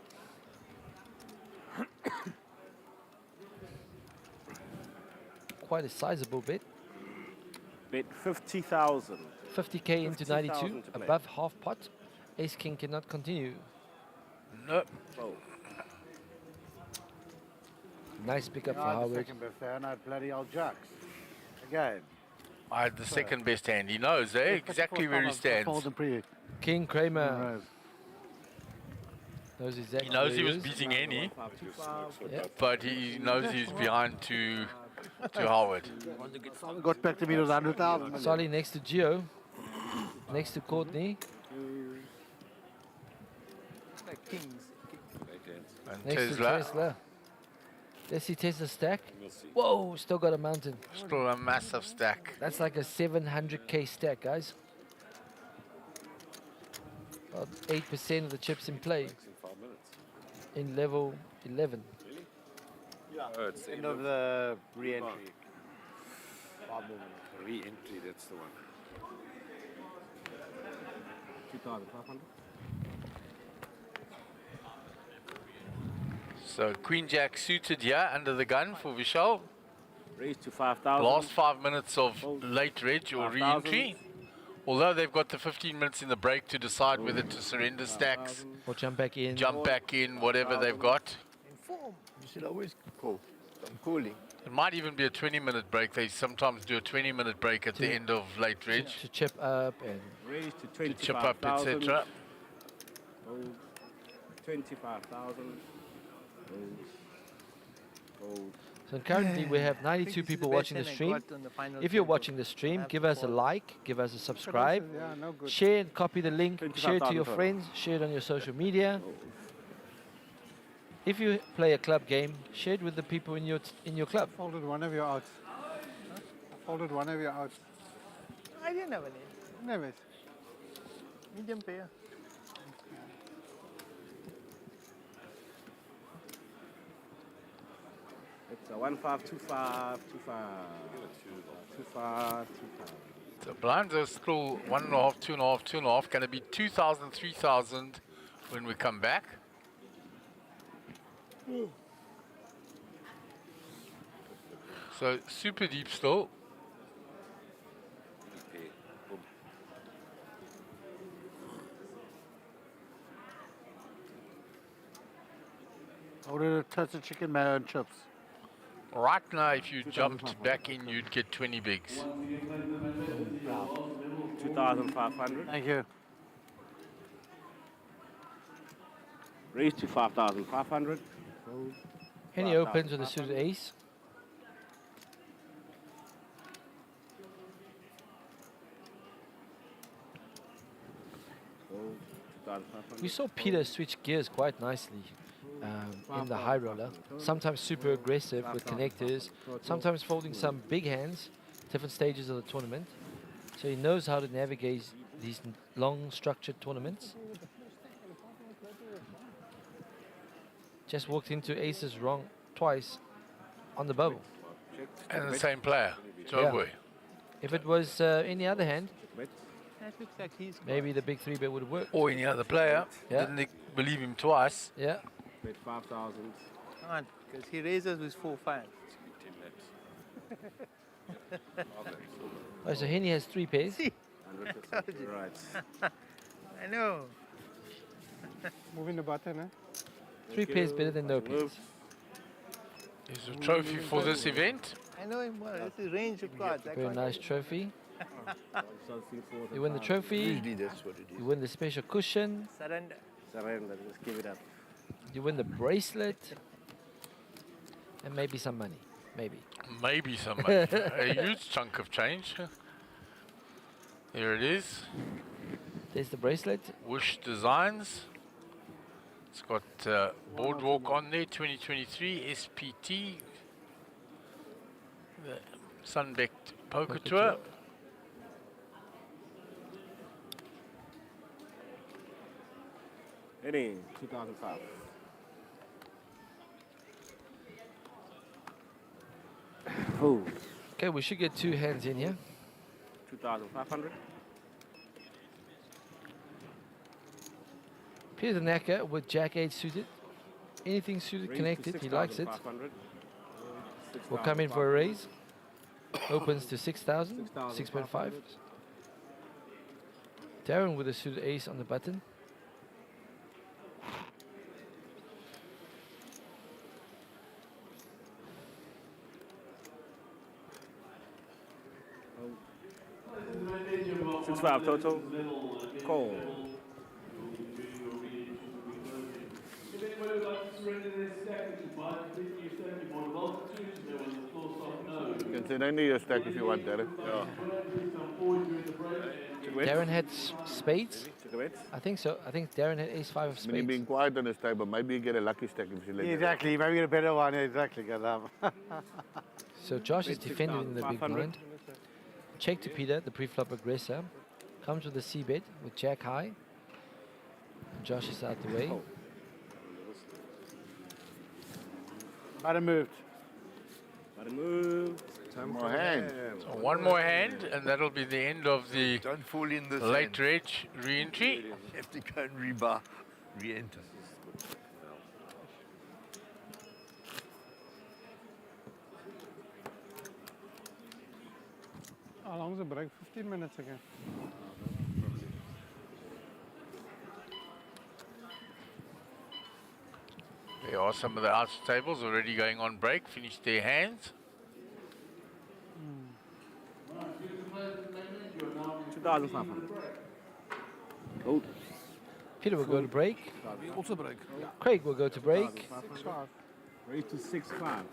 Quite a sizable bet. Bet 50,000. 50k into 92, 50,000 to play. above half pot. Ace King cannot continue. No. Fold. Nice pickup Yeah, for I had the Howard. second best there, and I had bloody old jacks. Again. I had the second best hand. He knows, eh? Exactly where he stands. King Kramer. Knows exactly He knows where he was is. beating any, Yeah. but he knows he's behind to Howard. Got back to me with 100,000. Solly next to Gio. Next to Courtney. Like kings. And Next to Tesla, Tesla. Let's see Tesla stack. Whoa, still got a mountain. still a massive stack. That's like a 700k stack, guys. About 8% of the chips in play in level 11. Oh, it's the End of the re-entry. re-entry, that's the one. 2,500. So Queen Jack suited here under the gun for Vishal. Raise to 5,000. Last 5 minutes of late reg or 5,000. re-entry. Although they've got the 15 minutes in the break to decide whether to surrender stacks, Or jump back in. jump back in, whatever they've got. Inform. You should always call. I'm calling. It might even be a 20-minute break. They sometimes do a 20-minute break at the end of late reg To chip up and Raise to to chip up, 25,000. etc. Hold. 25,000. Hold. so currently we have 92 people watching the stream. If you're watching the stream, give us a like, give us a subscribe, Yeah, no good. share and copy the link, share it to 25,000 your total. friends, share it on your social media. If you play a club game, share it with the people in your club. Folded one of your outs. I folded one of your outs. I didn't have any. Never. Medium pair. It's a 1,525, 25. The blinds are still 1.5, 2.5, 2.5. Going to be 2,000, 3,000 when we come back. So super deep still. Ordered a touch of chicken mayo and chips. Right now, if you jumped back in, you'd get 20 bigs. 2,500. Thank you. Raise to 5,500. Hold. Henny opens with a suited ace. Hold. 2,500. We saw Peter switch gears quite nicely in the high roller. Sometimes super aggressive with connectors, sometimes folding some big hands, different stages of the tournament. So he knows how to navigate these long structured tournaments. Just walked into aces wrong twice on the bubble. And the same player, Joe Yeah. Boy. If it was any other hand, That looks like he's maybe the big 3-bet would have worked. Or any other player. Yeah. Didn't they believe him twice? Yeah. Bet 5,000. can't because he raises with 4-5. Oh, so Henny has 3 pairs. 100%. Right. I know. Moving the button, eh? 3 pairs better than no pairs. There's a trophy for this event. I know him well. It's a range of cards. I Very can't nice trophy. Something for You win the trophy. Usually that's what it is. You win the special cushion. surrender. Surrender. Just give it up. You win the bracelet. And maybe some money. Maybe. Maybe some money. A huge chunk of change. Here it is. There's the bracelet. Wish Designs. It's got Boardwalk on there, 2023 SPT. The SunBet Poker Tour. Any 2005. Oh, Okay, we should get 2 hands in here. 2,500. Peter Nacker with Jack 8 suited. Anything suited, Raise to connected, he likes it. 6,500. We'll come in for a raise. Opens to 6,000, 6.5. Darren with a suited ace on the button. Oh. 6-5 total. Call. You can say any your stack if you want, Derek. Yeah. Darren had spades. I think so. I think Darren had ace 5 of I mean, he's spades. being quiet on his table. Maybe you get a lucky stack if you let it. Exactly, maybe get a better one. Exactly, good luck. So Josh is defended in the big 500. blind. Check to Peter, the pre-flop aggressor. Comes with a c-bet with jack high. And Josh is out the way. Button moved. Button moved. One more hand. So one more hand, and that'll be the end of the Don't fall in this late hand. reg re-entry. You have to go and rebar, re-enter. How long is the break? 15 minutes again. There are some of the outs tables already going on break, finished their hands. 2,500. Oh. Peter will go to break. We also break. Craig will go to break. Raise to 6-5.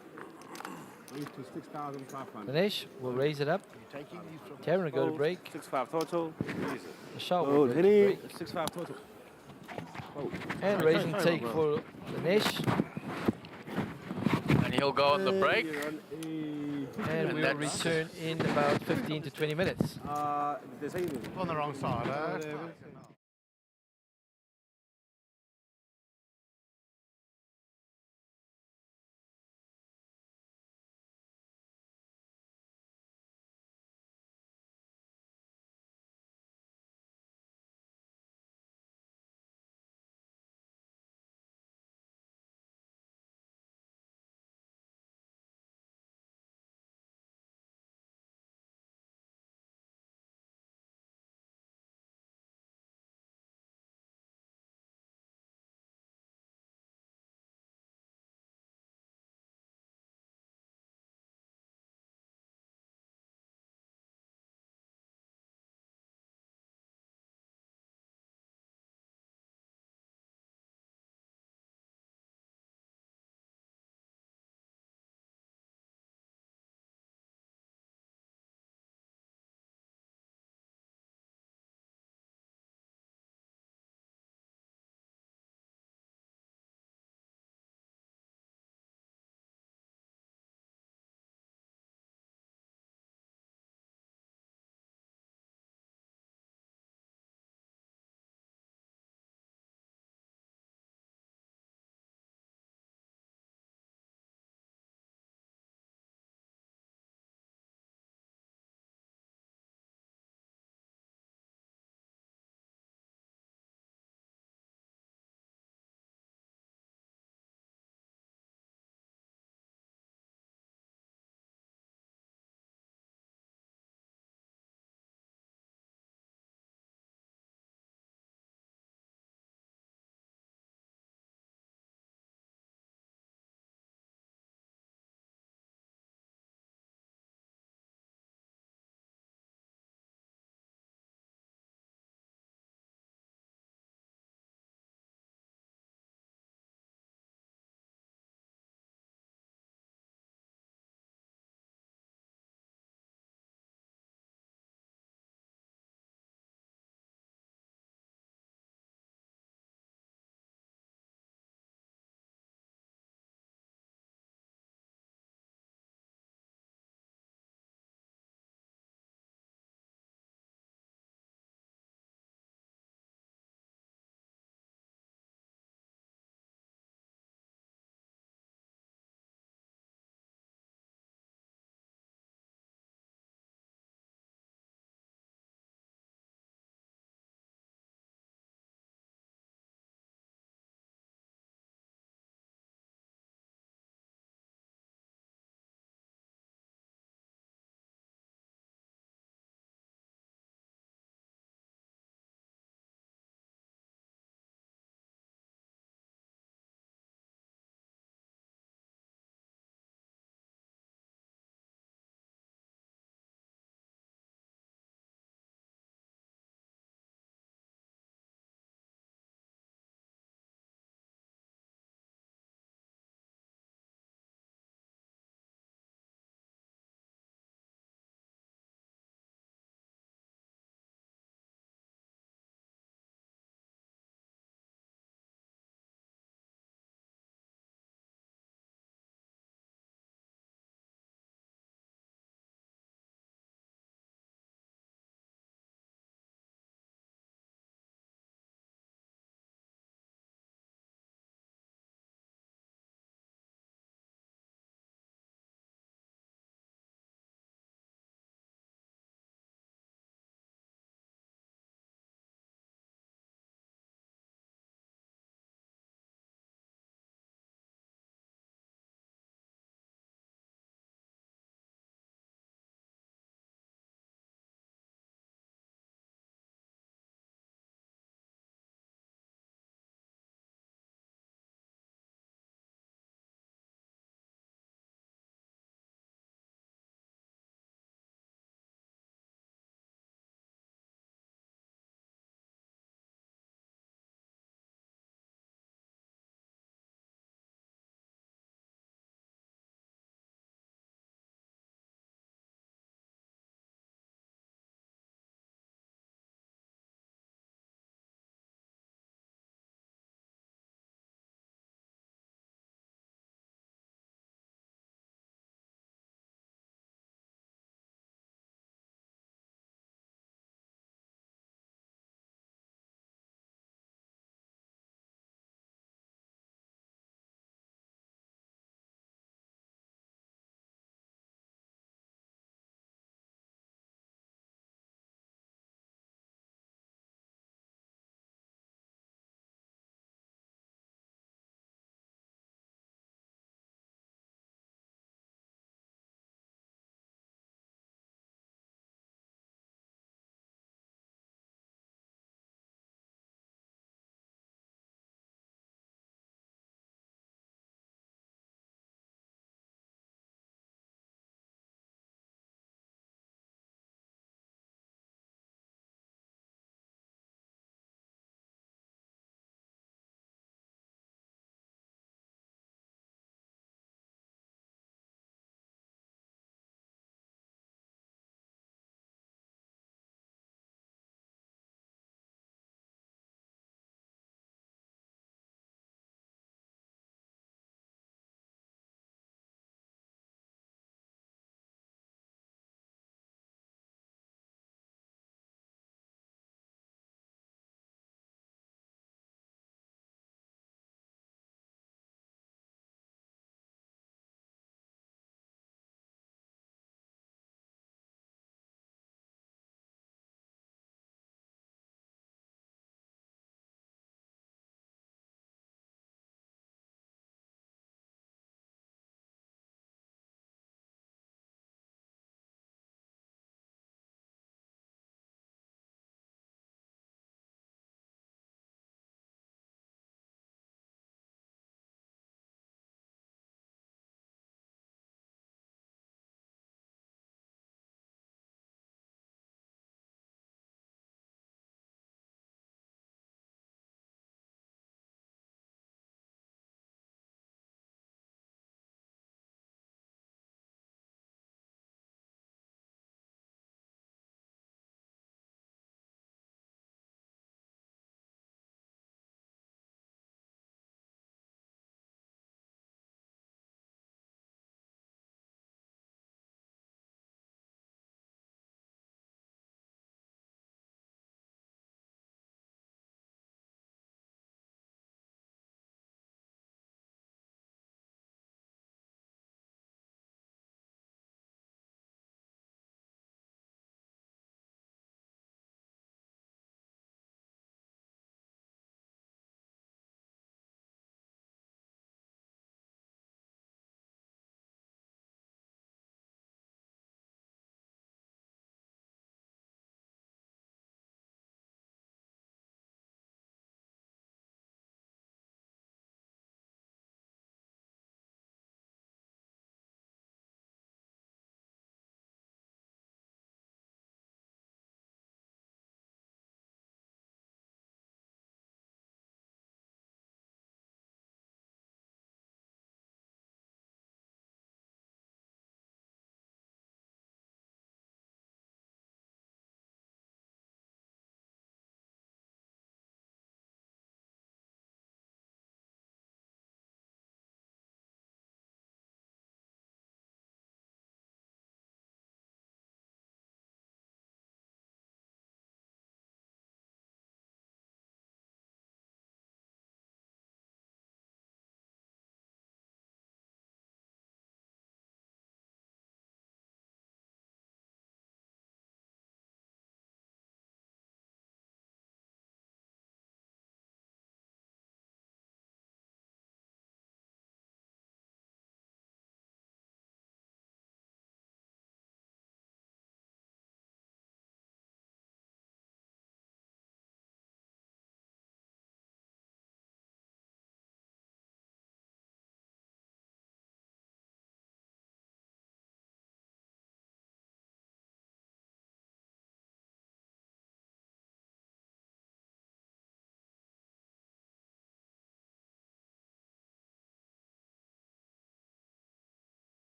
Raise to 6,500. Ganesh will raise it up. Darren will go to break. 6-5 total. Michelle will go to Henny. break. 6-5 total. Oh. And raise and take for Ganesh. And he'll go on the break. And we will return in about 15 to 20 minutes. On the wrong side,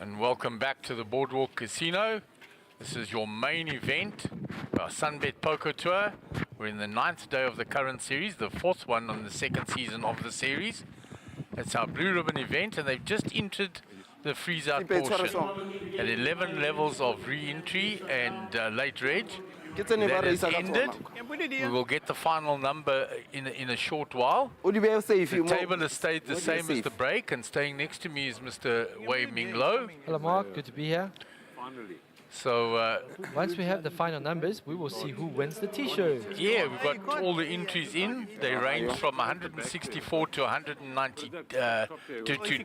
And welcome back to the Boardwalk Casino. This is your main event, our SunBet Poker Tour. We're in the 9th day of the current series, the 4th one on the 2nd season of the series. It's our blue ribbon event, and they've just entered the freeze-out portion at 11 levels of re-entry and late reg. That is ended. We will get the final number in a short while. The table has stayed the same as the break, and staying next to me is Mr. Wei Ming Lo. Hello, Mark. Good to be here. Finally. So once we have the final numbers, we will see who wins the T-shirt. Yeah, we've got all the entries in. They range from 164 to 190 to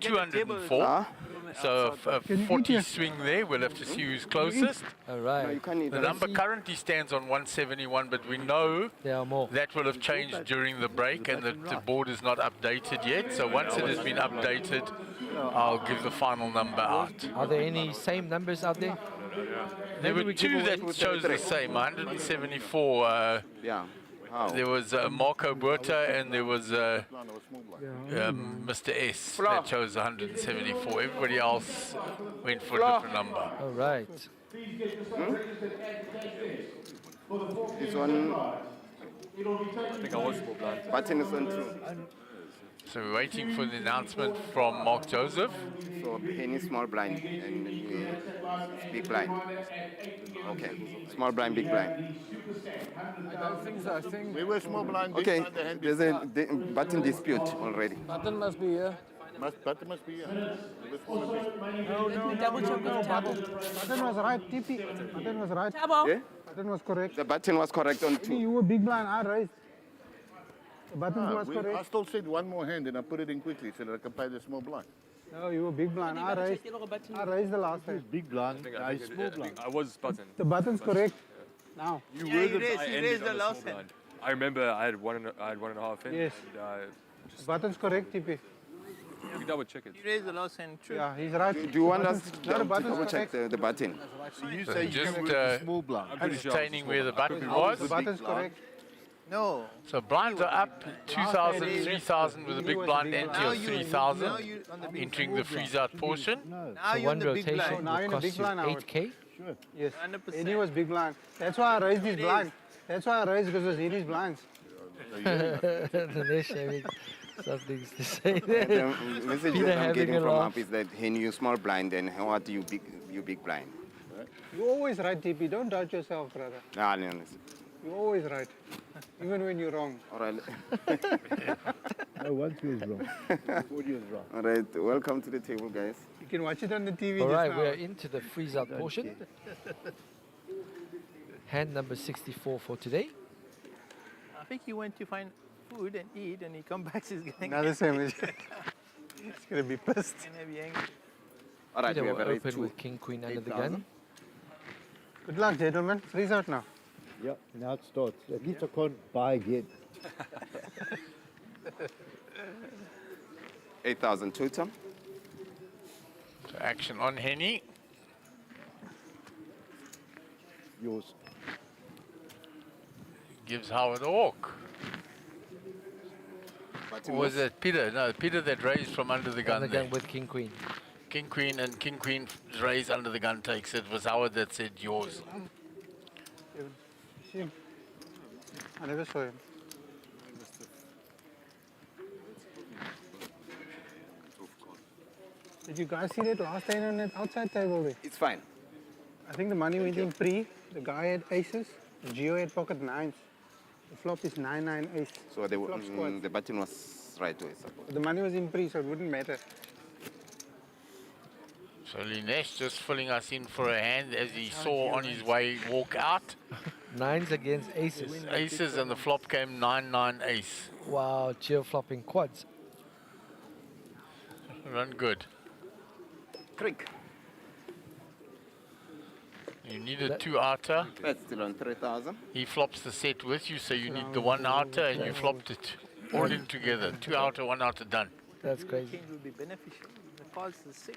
204. So a 40 swing there. We'll have to see who's closest. All right. The number currently stands on 171, but we know that will have changed during the break, and the board is not updated yet. So once it has been updated, I'll give the final number out. Are there any same numbers out there? There were two that chose the same, 174. There was Marco Buerta and there was Mr. S that chose 174. Everybody else went for a different number. All right. This one, I think I was button is on two. So we're waiting for the announcement from Mark Joseph. So any small blind and big blind. Okay, small blind, big blind. I think we were small blind. Okay, there's a button dispute already. Button must be here. Button must be here. No, double check with Tabo. Button was right, TP. Button was right. Yeah? Button was correct. The button was correct on two. You were big blind, I raised. The button was correct. I still said one more hand and I put it in quickly so that I can play the small blind. No, you were big blind. I raised the last time. Big blind. I small blind. I was button. The button's correct. Now. You were the last hand. I remember I had one and a half in. Yes. And, the button's correct, TP. We double check it. You raised the last hand, true. Yeah, he's right. Do you want us to double check the button? So you say just small blind. ascertaining where the button was. The button's correct. No. So blinds are up 2,000, 3,000 with a big blind ante of 3,000, entering the freeze-out portion. Now So you're one in the big rotation blind. Now you're in will the big cost you blind, Howard. 8K. Sure. Yes. 100%. And he was big blind. That's why I raised his blind. That's why I raised because it was in his blinds. They're sharing some things to say The there. message Peter that I'm having getting a from laugh. up is that he knew small blind and what you big blind. You always right, TP. Don't doubt yourself, brother. Ah, no, no. You're always right. Even when you're wrong. All right. No, once he was wrong. Before he was wrong. All right, welcome to the table, guys. You can watch it on the TV All just right, now. we are into the freeze-out portion. Hand number 64 for today. I think he went to find food and eat, and he come back, he's getting Another sandwich. He's going to be pissed. gonna be angry. All right, Peter we will have a open two. with King Queen under the 8,000. gun. Good luck, gentlemen. Freeze out now. Yeah, now it starts. At least I can't buy again. 8,000 total. So action on Henny. Yours. Gives Howard a walk. Button Or was was- it Peter? No, Peter that raised from under the gun. Under the there. gun with King Queen. King Queen and King Queen raise under the gun takes it. It was Howard that said yours. See him? I never saw him. Did you guys see that last time on that outside table there? It's fine. I think the money went in pre. The guy had aces. The Geo had pocket nines. The flop is 9-9 ace. So Flop squad. the button was right way, suppose. The money was in pre, so it wouldn't matter. So Linesh just filling us in for a hand as he saw on his way walk out. Nines against aces. Aces and the flop came 9-9 ace. Wow, Geo flopping quads. Run good. Trick. You need a two outer. That's still on 3,000. He flops the set with you, so you need the one outer and you flopped it all in together. Two outer, one outer done. That's crazy. King will be beneficial. The cards is sick.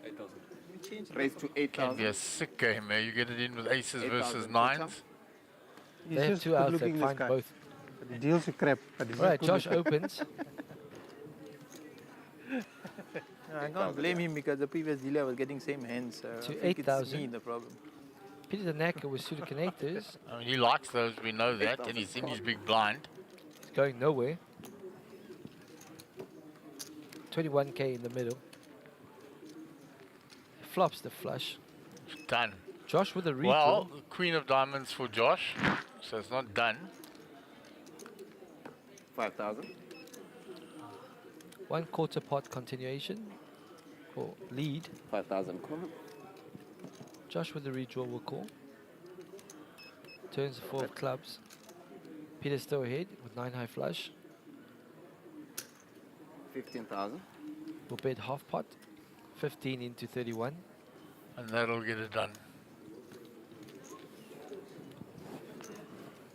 8,000. You change Raise to Can be 8,000. a sick game, eh? You get it in with aces 8,000 versus total. nines. He's They have just two outs good-looking, that this find guy. both. But the deal's a crap. But he's All right, just Josh good-looking. opens. No, I can't blame him because the previous dealer was getting same hands. So I To think it's 8,000. me the problem. Peter the Knacker with suited connectors. I mean, he likes those, we know that, and he's in his big blind. It's going nowhere. 21k in the middle. Flops the flush. Done. Josh with a redraw. Well, Queen of Diamonds for Josh, so it's not done. 5,000. 1/4 pot continuation or lead. 5,000 call. Josh with the redraw will call. Turns the 4 of clubs. Peter's still ahead with 9 high flush. 15,000. We'll bet half pot. 15 into 31. And that'll get it done.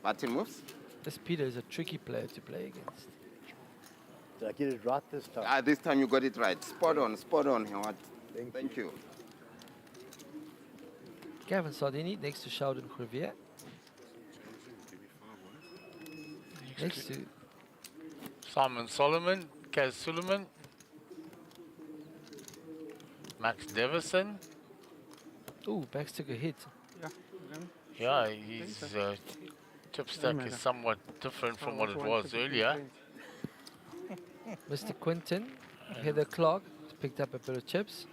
Button moves. This Peter is a tricky player to play against. Did I get it right this time? This time you got it right. Spot on, Howard. Thank you. Gavin Sardini next to Sheldon Crevier. Next to Simon Solomon, Kaz Suleiman, Max Davison. Ooh, Max took a hit. Yeah, his chip stack is somewhat different from what it was earlier. Mr. Quinton, Heather Clark picked up a bit of chips.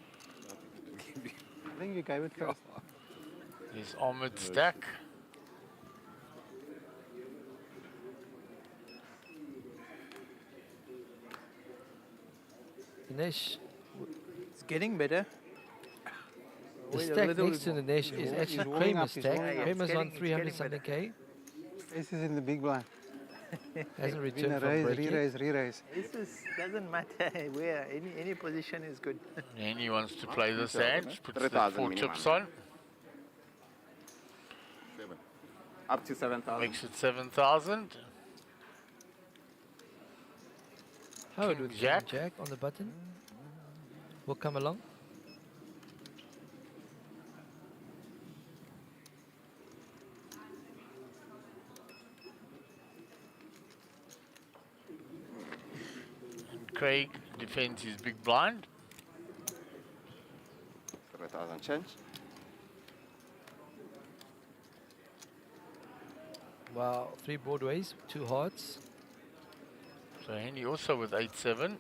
I think you gave it first. His Ahmed stack. Dinesh. It's getting better. The Wait a stack little next to bit Dinesh more. is He's actually warming Kramer's up, stack. he's warming up. Kramer's It's on getting 300 something better. K. Ace is in the big blind. Hasn't Been returned a from raise, break yet. re-raise, re-raise. This doesn't matter where, any position is good. And he wants to play this hand, puts the 3,000 4 minimum. chips on, Up to 7,000. makes it 7,000. Howard King with King Jack. Jack on the button. Will come along. Craig defends his big blind. 3,000 change. Wow, 3 broadways, 2 hearts. So Henry also with 8-7.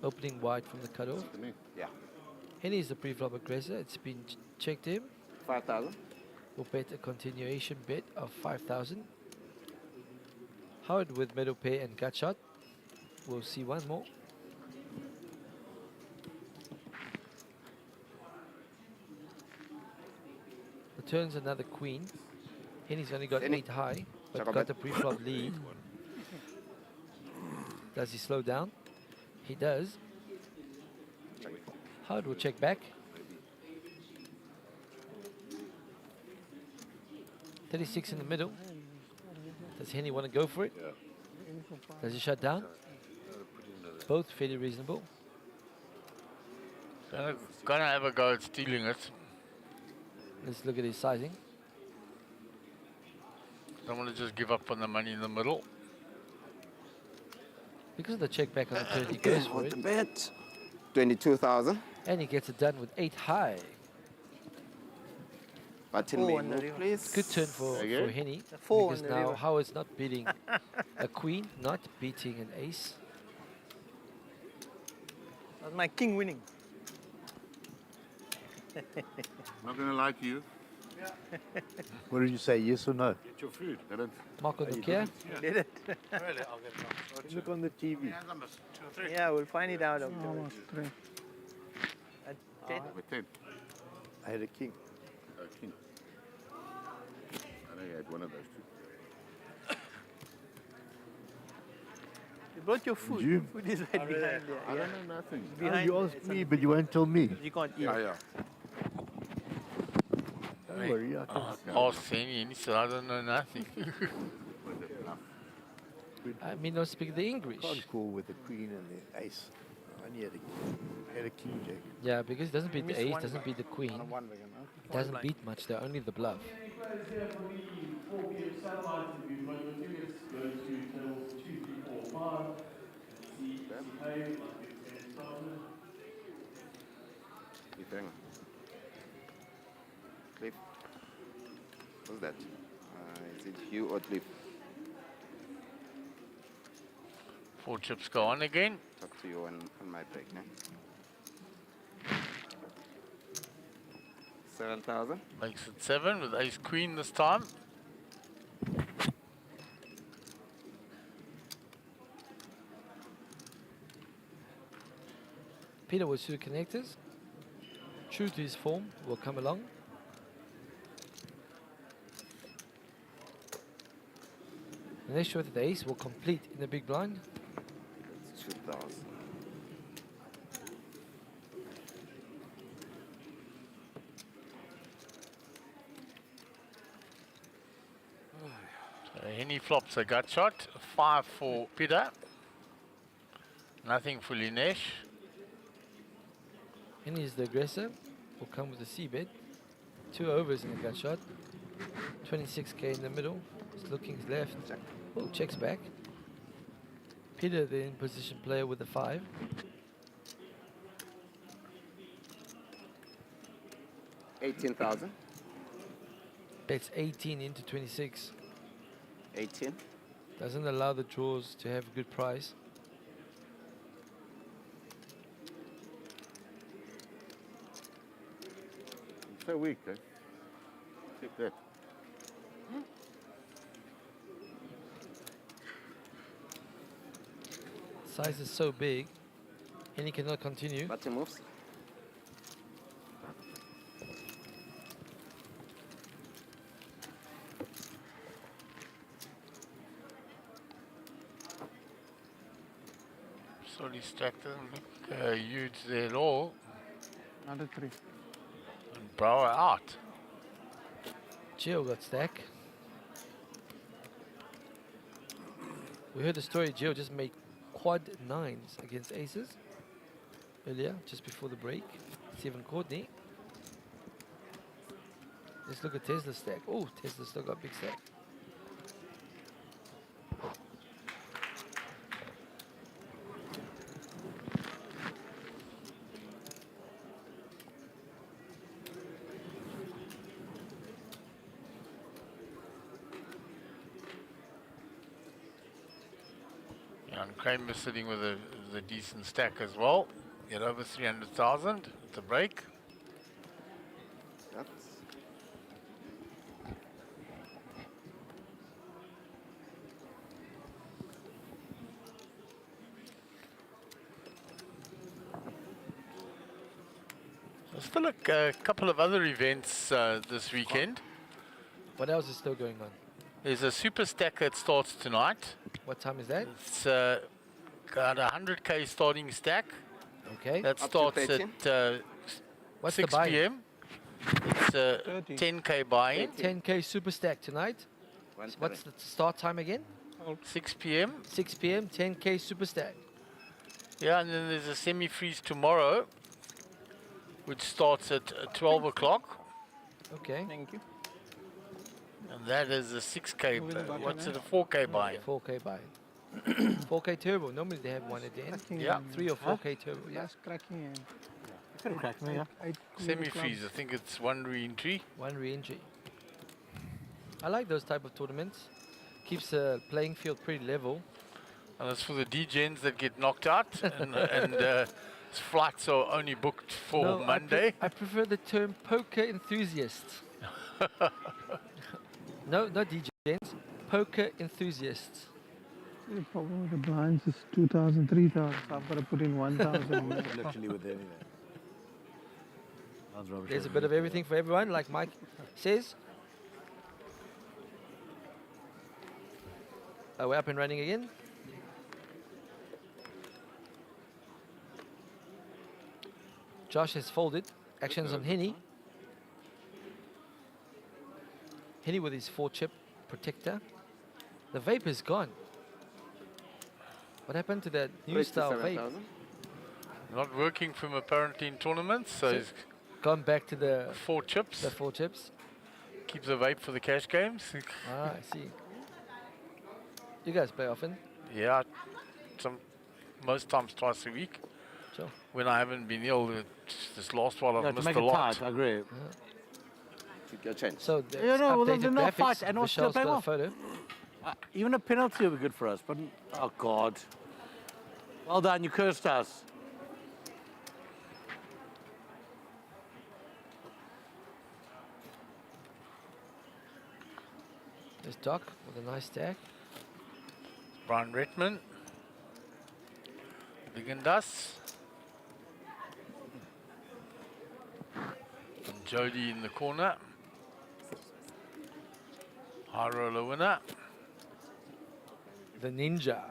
Opening wide from the cutoff. Yeah. Henny is the pre-flop aggressor. It's been checked in. 5,000. We'll bet a continuation bet of 5,000. Howard with middle pair and gut shot. We'll see one more. The turn's another queen. Henny's only got 8 high, but Check got out the pre-flop lead. Does he slow down? He does. Howard will check back. 36 in the middle. Does Henny want to go for it? Does he shut down? Both fairly reasonable. Gonna have a go at stealing it. Let's look at his sizing. Don't want to just give up on the money in the middle. Because of the check back on the turn, he goes for it. Bet. 22,000. And he gets it done with 8 high. Button Four me on the move, river. please. Good turn for Okay. Henny. Four Because on the now river. Howard's not beating a queen, not beating an ace. That's my king winning. Not going to lie to you. What did you say, yes or no? Get your food. I don't. Marco Nokia. Did it? Really, I'll get it on. Look on the TV. Yeah, numbers 2 or 3. Yeah, we'll find it out afterwards. Almost 3. At 10. With 10. I had a king. King. I know you had one of those two. You brought your food. You? Food is right behind there. I Yeah. don't know nothing. It's behind you there. asked It's me, on- but you won't tell me. You can't eat. Yeah, yeah. Don't worry, I can. Ask Henny, and he said, I don't know nothing. I mean, don't speak the English. Can't call with the queen and the ace. I only had a king jack. Yeah, because it doesn't beat the missed ace, one doesn't guy. beat the queen. One bigger, no? It doesn't beat much, they're only the bluff. Cliff. Cliff. What's that? Is it Hugh or Cliff? 4 chips go on again. Talk to you on my break, ne? 7,000. Makes it 7 with ace queen this time. Peter with 2 connectors. True to his form, will come along. The next shot of the ace will complete in the big blind. It's 2,000. Henny flops a gut shot. 5 for Peter. Nothing for Linesh. Henny is the aggressor. Will come with the c-bet. 2 overs in the gut shot. 26k in the middle. He's looking left. Oh, checks back. Peter, the in position player with the 5. $18,000. Bets 18 into 26. 18. Doesn't allow the draws to have a good price. So weak, eh? Keep that. Size is so big, and he cannot continue. Button moves. Sorry, stack doesn't look huge there at all. Another 3. And Brower out. Gio got stack. We heard the story. Gio just made quad 9s against aces earlier, just before the break. Stephen Courtney. Let's look at Tesla's stack. Oh, Tesla still got big stack. And Kramer sitting with a decent stack as well. Get over 300,000 at the break. That's There's still a couple of other events this weekend. What else is still going on? There's a super stack that starts tonight. What time is that? It's got a 100k starting stack. Okay. That Up to starts 13. at What's the 6 buy-in? p.m. It's 10k buy-in. 10k super stack tonight. One So what's the start time again? 6 p.m. 6 p.m. 10k super stack. Yeah, and then there's a semi-freeze tomorrow, which starts at 12 o'clock. Okay. Thank you. And that is a 6k. What's it? A 4k buy-in. 4k buy. 4k turbo. Normally they have one at the end. Yeah. 3 or 4k turbo. Yeah. That's cracking in. Could have cracked me, yeah. Semi-freeze. I think it's 1 re-entry. 1 re-entry. I like those type of tournaments. Keeps the playing field pretty level. And it's for the D-gens that get knocked out, and flights are only booked for No, Monday. I prefer the term poker enthusiasts. No, not DJs. Poker enthusiasts. The problem with the blinds is 2,000, 3,000. So I've got to put in 1,000. Literally with anything. There's a bit of everything for everyone, like Mike says. We're up and running again. Josh has folded. Actions on Henny. Henny with his 4-chip protector. The vape is gone. What happened to that new style vape? Not working for him apparently in tournaments, so he's gone back to the 4 chips. The 4 chips. Keeps the vape for the cash games. Ah, I see. You guys play often? Yeah, most times twice a week. Sure. When I haven't been ill, this last one I've Yeah, to missed make a it lot. tight, I agree. Keep your chance. So Yeah, that's no, well, updated they're not graphics. fight, and also Michelle's play got a well. photo. Even a penalty would be good for us, but oh God. Well done, you cursed us. There's Doc with a nice stack. Brian Redmond. Big and Dust. And Jody in the corner. High roller winner. The Ninja.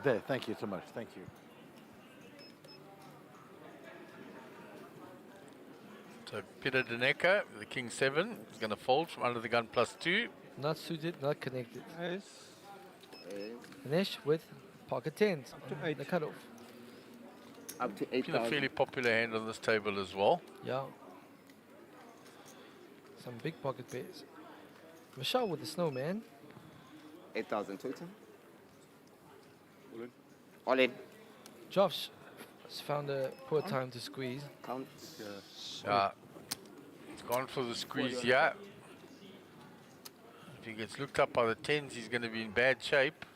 There, thank you so much. Thank you. So Peter Deneka, the King 7, is going to fold from under the gun +2. Not suited, not connected. Nice. Finish with pocket 10s on the cutoff. Up to Been a 8,000. fairly popular hand on this table as well. Yeah. Some big pocket pairs. Michelle with the snowman. 8,000 total. All in. Josh has found a poor time to squeeze. Count. He's gone for the squeeze, yeah. If he gets looked up by the 10s, he's going to be in bad shape.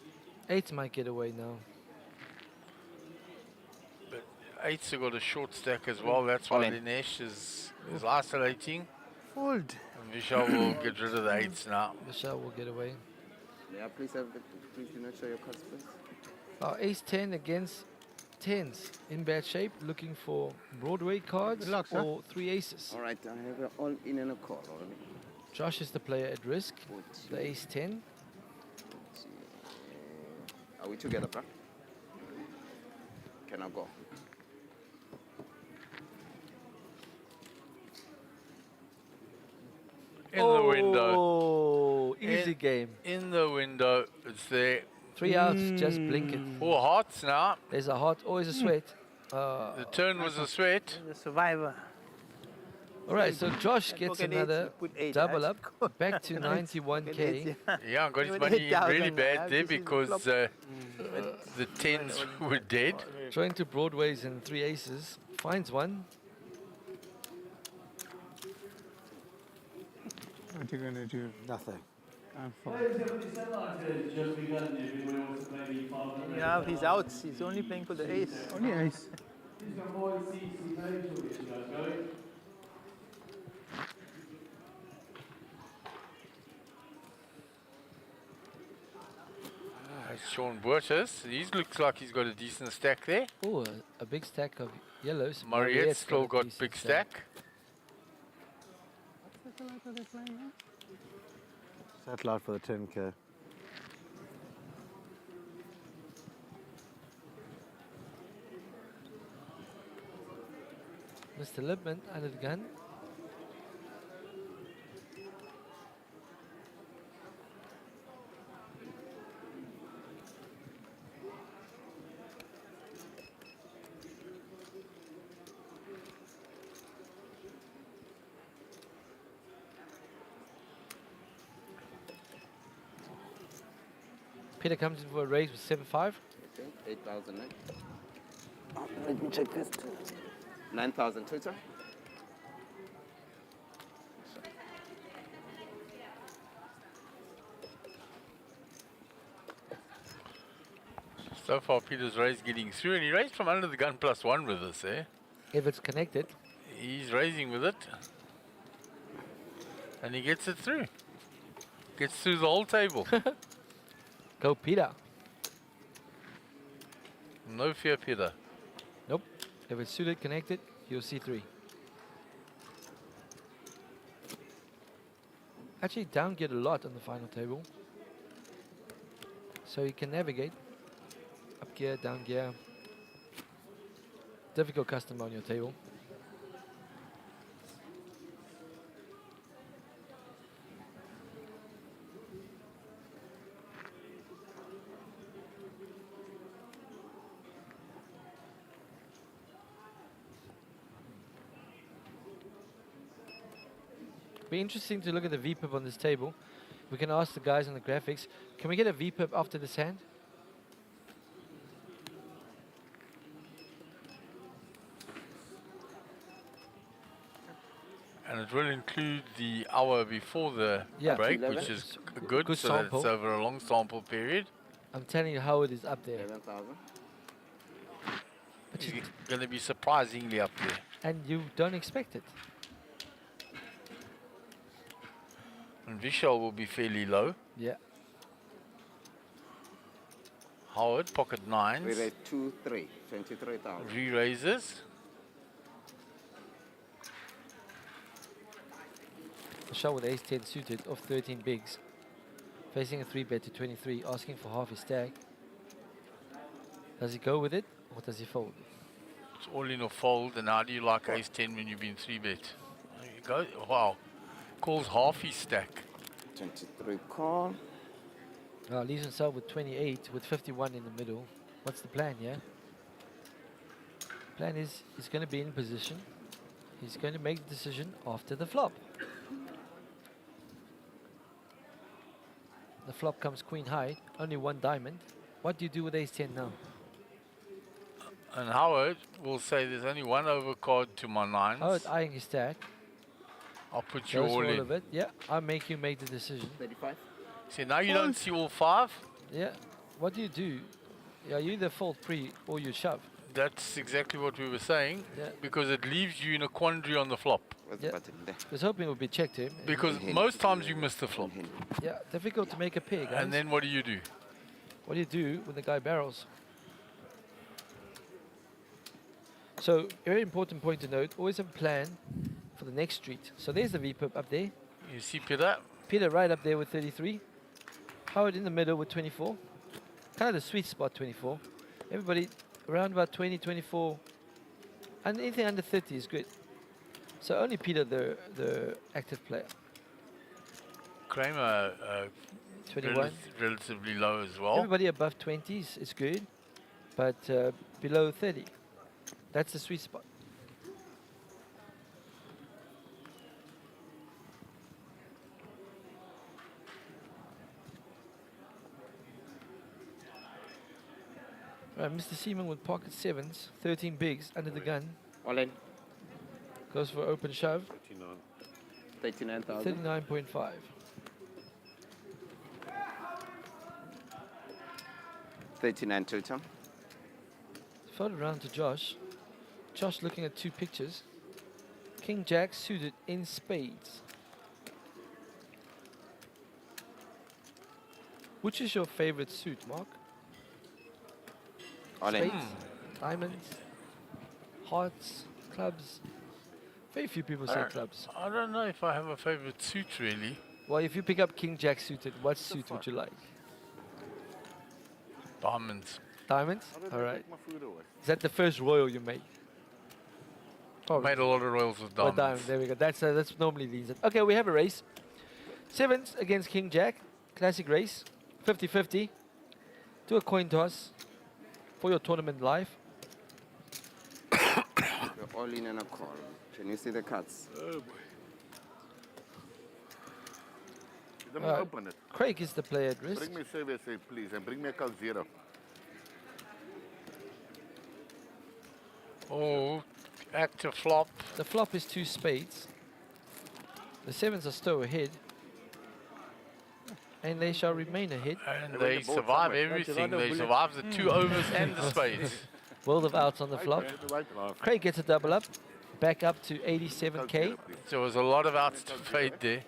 8s might get away now. But 8s have got a short stack as well. That's why Dinesh is isolating. Fold. And Vishal will get rid of the 8s now. Michelle will get away. Yeah, please do not show your cards, please. Ace 10 against 10s. In bad shape, looking for Broadway cards or 3 aces. All right, I have an all in and a call already. Josh is the player at risk. The ace 10. Are we together, bro? Can I go? In the window. Oh, easy game. In the window, it's there. 3 outs, just blink it. 4 hearts now. There's a heart, always a sweat. The turn was a sweat. The survivor. All right, so Josh gets pocket another eights, you put 8, double right? up, back to 91k. Yeah, got his Even money in 8,000 really now, bad there this is because flop. the 10s were dead. Trying to Broadways and 3 aces. Finds one. What are you going to do? Nothing. I'm fine. Yeah, he's out. He's only playing for the ace. Only ace. Sean Burtis, he looks like he's got a decent stack there. Oh, a big stack of yellows. Mariette's still a got decent big stack. Satellite for the 10K. Mr. Lipman under the gun. Peter comes in for a raise with 7-5. Okay, 8,000. Let me check this. 9,000 total. So far, Peter's raise getting through, and he raised from under the gun +1 with us, eh? If it's connected. He's raising with it. And he gets it through. Gets through the whole table. Go, Peter. No fear, Peter. Nope. If it's suited, connected, you'll see 3. Actually, down geared a lot on the final table. So you can navigate. Up gear, down gear. Difficult custom on your table. Be interesting to look at the VPIP on this table. We can ask the guys on the graphics. Can we get a VPIP after this hand? And it will include the hour before the break, which is good, Good so that it's sample. over a long sample period. I'm telling you how it is up there. 11,000. But It's going to be surprisingly up there. and you don't expect it. And Vishal will be fairly low. Yeah. Howard, pocket nines. We rate 2-3, 23,000. Re-raises. Michelle with ace-10 suited off 13 bigs. Facing a 3-bet to 23, asking for half his stack. Does he go with it or does he fold? It's all in a fold, and how do you like ace-10 when you've been 3-bet? There you go. Wow. Calls half his stack. 23 call. Leaves himself with 28 with 51 in the middle. What's the plan, yeah? Plan is he's going to be in position. He's going to make the decision after the flop. The flop comes queen high, only one diamond. What do you do with ace-10 now? And Howard will say there's only one overcard to my nines. Howard eyeing his stack. I'll put you Goes all for in. of it. Yeah, I'll make you make the decision. 35. See, now you don't see all 5. Yeah. What do you do? Yeah, you either fold pre or you shove. That's exactly what we were saying, Yeah. because it leaves you in a quandary on the flop. Yeah. I was hoping it would be checked him. Because most times you miss the flop. Yeah, difficult to make a pair, guys. And then what do you do? What do you do when the guy barrels? So, very important point to note, always have a plan for the next street. So there's the VPIP up there. You see Peter? Peter right up there with 33. Howard in the middle with 24. Kind of the sweet spot, 24. Everybody around about 20, 24. And anything under 30 is good. So only Peter, the active player. Kramer, 21. relatively low as well. Everybody above 20 is good, but below 30, that's the sweet spot. Right, Mr. Seaman with pocket 7s, 13 bigs under the gun. All in. Goes for open shove. 39,000. 39.5. Total. Fold around to Josh. Josh looking at 2 pictures. King Jack suited in spades. Which is your favorite suit, Mark? All in. Spades, diamonds, hearts, clubs. Very few people say clubs. I don't know if I have a favorite suit, really. Well, if you pick up King Jack suited, what suit would you like? Diamonds. Diamonds? How did All I right. take my food away? Is that the first royal you made? I made a lot of royals with Oh, diamonds. diamond. There we go. That's normally these. Okay, we have a race. 7s against King Jack. Classic race. 50-50. Do a coin toss for your tournament life. You're all in and a call. Can you see the cards? Oh boy. Let me Alright. open it. Craig is the player at risk. Bring me service, please, and bring me a Coke Zero. Oh, active flop. The flop is 2 spades. The 7s are still ahead. And they shall remain ahead. And they survive everything. They survive the 2 overs and the spades. World of outs on the flop. Craig gets a double up. Back up to 87k. There was a lot of outs to fade there.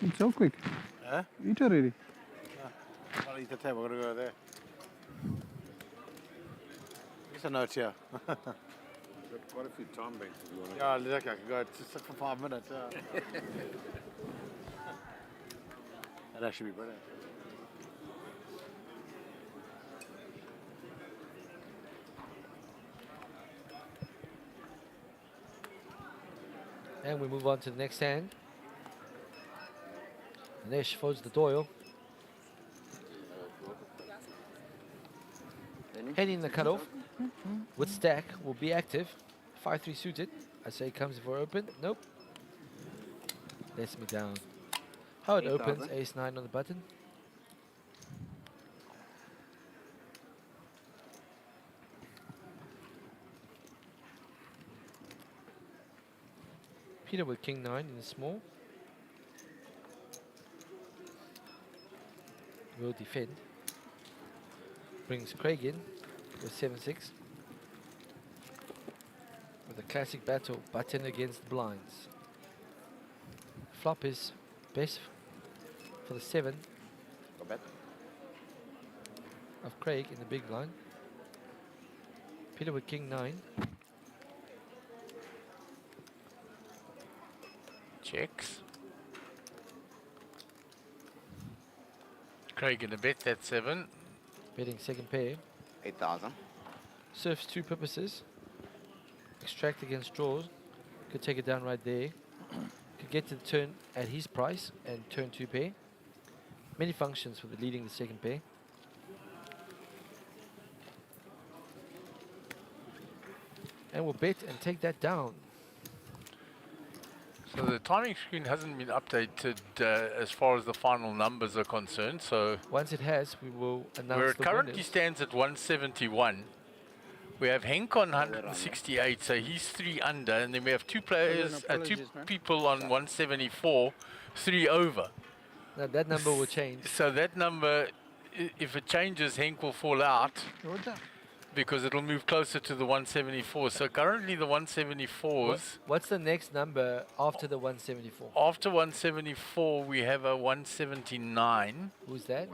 It's so quick. Huh? Eat already. I'll eat the table. I'm going to go there. There's a note here. Got quite a few time banks if you want to. Yeah, look, I can go just sit for 5 minutes. Yeah. That'd actually be brilliant. And we move on to the next hand. Nash folds the Doyle. Heading the cutoff with stack will be active. 5-3 suited. I say comes for open. Nope. Lets me down. How it 8,000. opens, ace 9 on the button. Peter with king 9 in the small. Will defend. Brings Craig in with 7-6. With a classic battle, button against blinds. Flop is best for the 7 of Craig in the big blind. Peter with king 9. Checks. Craig in the bet, that's 7. Betting second pair. 8,000. Serves 2 purposes. Extract against draws. Could take it down right there. Could get to the turn at his price and turn 2 pair. Many functions for the leading the second pair. And we'll bet and take that down. So the timing screen hasn't been updated as far as the final numbers are concerned. So once it has, we will announce where it the currently winners. stands at 171. We have Henk on 168, so he's 3 under, and then we have 2 players, 2 people on 174, 3 over. Now that number will change. So that number, if it changes, Henk will fall out because it'll move closer to the 174. So currently the 174s. What's the next number after the 174? After 174, we have a 179. Who's that?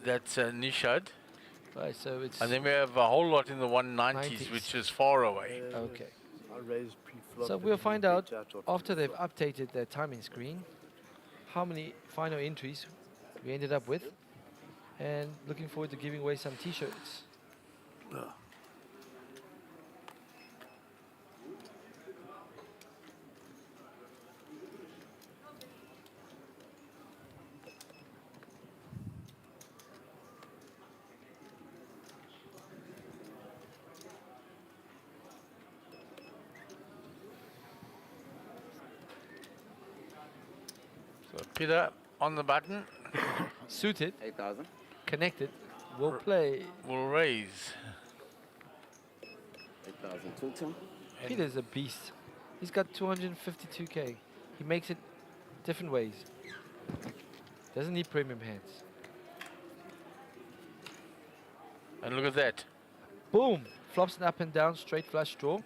That's Nishad. Right, so it's. And then we have a whole lot in the 190s, which is far away. Okay. I raised pre-flop. So we'll find out after they've updated their timing screen how many final entries we ended up with, and looking forward to giving away some t-shirts. So Peter on the button. Suited. 8,000. Connected. We'll play. We'll raise. 8,000 total. Peter's a beast. He's got 252k. He makes it different ways. Doesn't need premium hands. And look at that. Boom! Flops an up and down straight flush draw,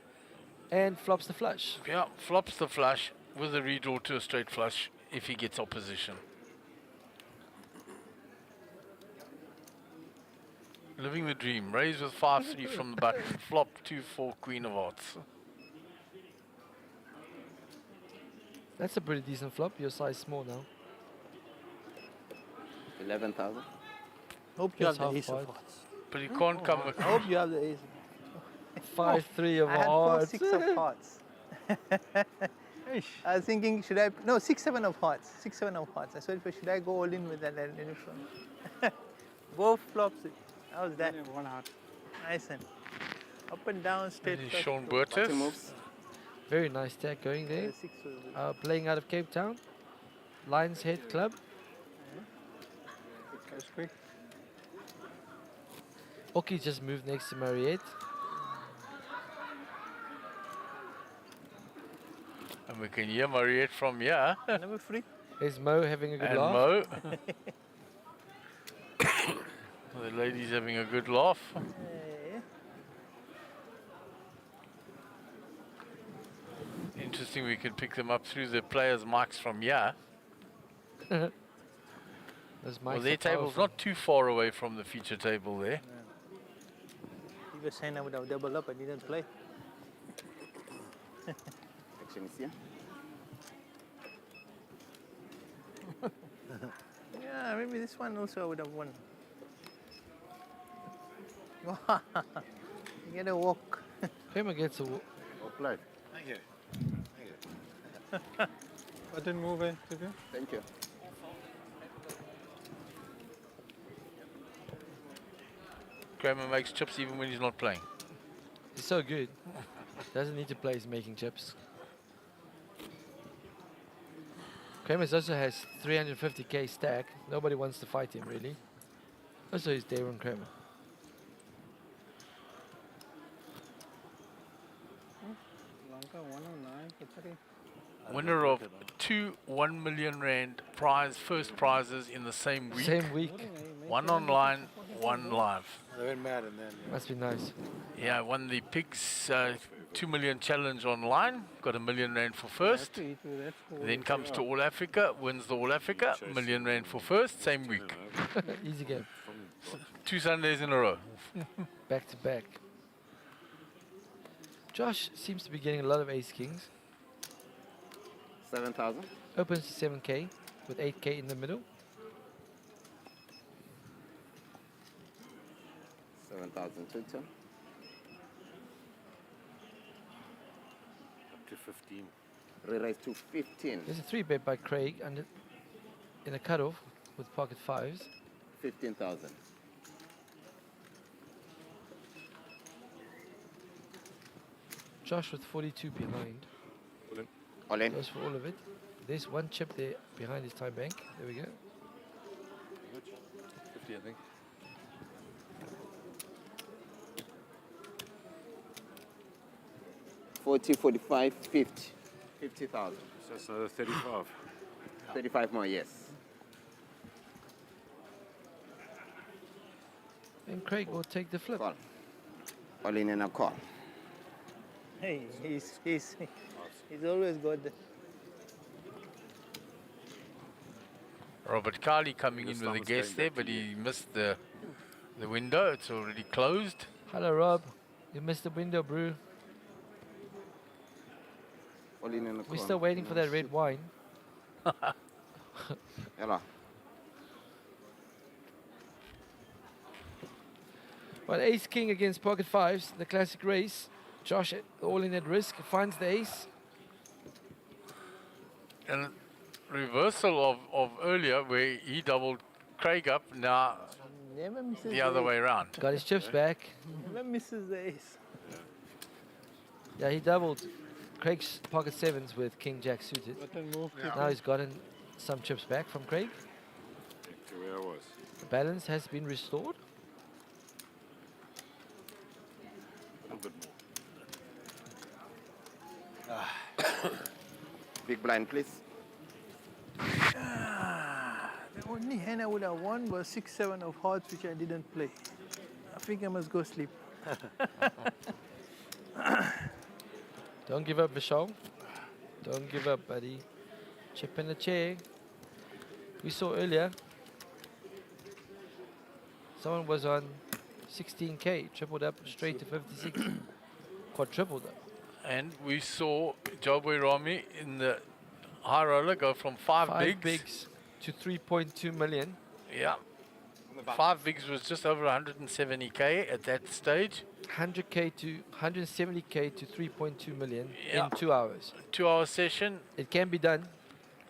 and flops the flush. Yeah, flops the flush with a redraw to a straight flush if he gets opposition. Living the dream. Raise with 5-3 from the button. Flop 2-4 Queen of Hearts. That's a pretty decent flop. Your size small now. 11,000. Hope you have That's the ace half of wide. hearts. But he can't come. I hope you have the ace. 5-3 of I had hearts. 4-6 of hearts. I was thinking, should I? No, 6-7 of hearts. 6-7 of hearts. I said, should I go all in with that? Both flops. How was that? One heart. Nice and up and down, straight. This is flush Sean draw. Burtis. Very nice stack going there. Playing out of Cape Town. Lions Head Club. That's quick. Oki just moved next to Mariette. And we can hear Mariette from here. Number 3. Is Mo having a good And laugh? Mo. The lady's having a good laugh. Interesting, we can pick them up through the players' mics from here. Those Well, mics their are table's powerful. not too far away from the feature table there. You were saying I would have doubled up. I didn't play. Action is here. Yeah, maybe this one also I would have won. You gotta walk. Pema gets a Well played. Thank you. Button move, Thank Thank you. Kramer makes chips even when he's not playing. He's so good. Doesn't need to play, he's making chips. Kramer also has 350k stack. Nobody wants to fight him, really. Also, he's Darren Kramer. Lanka 109 for 3. Winner of 2 1 million rand first prizes in the same week. Same week. One online, one live. They went mad and then. Must be nice. Yeah, won the Pigs 2 million challenge online. Got £1 million for first. Then comes to All Africa, wins the All Africa, £1 million for first, same week. Easy game. 2 Sundays in a row. Back to back. Josh seems to be getting a lot of ace kings. 7,000. Opens to 7k with 8k in the middle. 7,000 total. Up to 15. Re-raise to 15. There's a 3-bet by Craig under in a cutoff with pocket 5s. 15,000. Josh with 42 behind. All in. Goes for all of it. There's one chip there behind his time bank. There we go. 50, I think. 40, 45, 50. 50,000. So it's another 35. 35 more, yes. And Craig will take the flip. Call. All in and a call. Hey, he's always got the... Robert Carley coming in with a guest there, but he missed the window. It's already closed. Hello, Rob. You missed the window, bro. All in and a call. We're still waiting for that red wine. Hello. Well, ace king against pocket 5s, the classic race. Josh all in at risk, finds the ace. And reversal of earlier where he doubled Craig up, now Never misses the other way around. Got his chips back. Never misses the ace. Yeah, he doubled Craig's pocket 7s with king jack suited. Now he's gotten some chips back from Craig. Back to where I was. The balance has been restored. A little bit more. Big blind, please. The only hand I would have won was 6-7 of hearts, which I didn't play. I think I must go sleep. Don't give up, Vishal. Don't give up, buddy. Chip in the chair. We saw earlier, someone was on 16k, tripled up straight to 56, quadrupled up. And we saw Joboy Rami in the high roller go from 5 bigs to 3.2 million. Yeah. 5 bigs was just over 170k at that stage. 100k to 170k to 3.2 million Yeah. in 2 hours. 2-hour session. It can be done.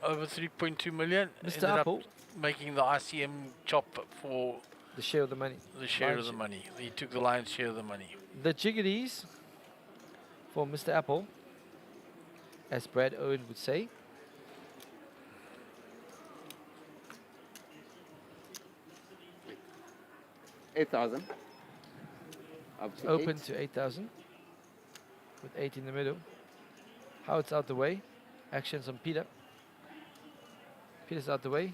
Over 3.2 million. Mr. Ended up Apple. making the ICM chop for The share of the money. the share of Lion's the share. money. He took the lion's share of the money. The jiggities for Mr. Apple, as Brad Owen would say. $8,000. Up to Open 8. to 8,000 with 8 in the middle. How it's out the way. Actions on Peter. Peter's out the way.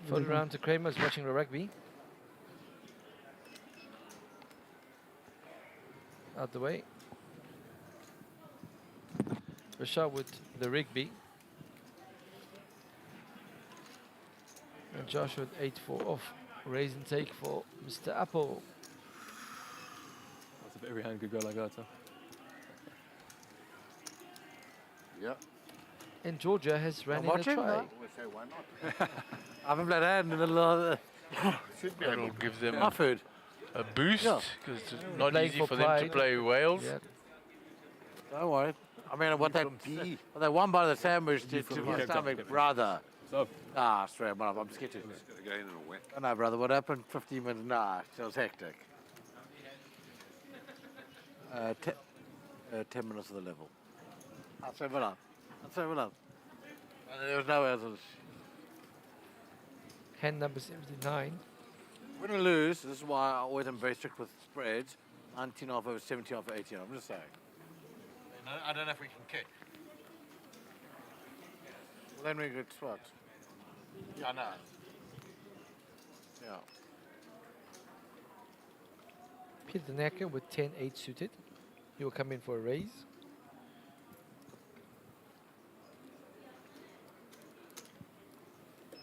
Fold around to Kramer's watching the rugby. Out the way. Rashad with the Rigby. And Josh with 8-4 off. Raise and take for Mr. Apple. That's if every hand could go like that, huh? Yeah. And Georgia has ran in a watching, try. huh? Say, why not? I haven't played hand in the middle of the... Should be That'll able to. give them I've heard. a boost Yeah. because it's not Playing easy for for them to pride. play Wales. Yeah. Don't worry. I mean, what they won by the sandwich to my stomach, brother. Stop. Ah, straight up, I'm scared to. Go in and a whack. Oh, no, brother, what happened 15 minutes? Nah, it was hectic. 10 minutes of the level. I'll serve it up. And there was no others. Hand number 79. Win or lose, this is why I always am very strict with spreads. 19 off over 17 off 18. I'm just saying. I don't know if we can kick. Well, then we get what? Yeah, I know. Yeah. Peter Necker with 10-8 suited. He will come in for a raise.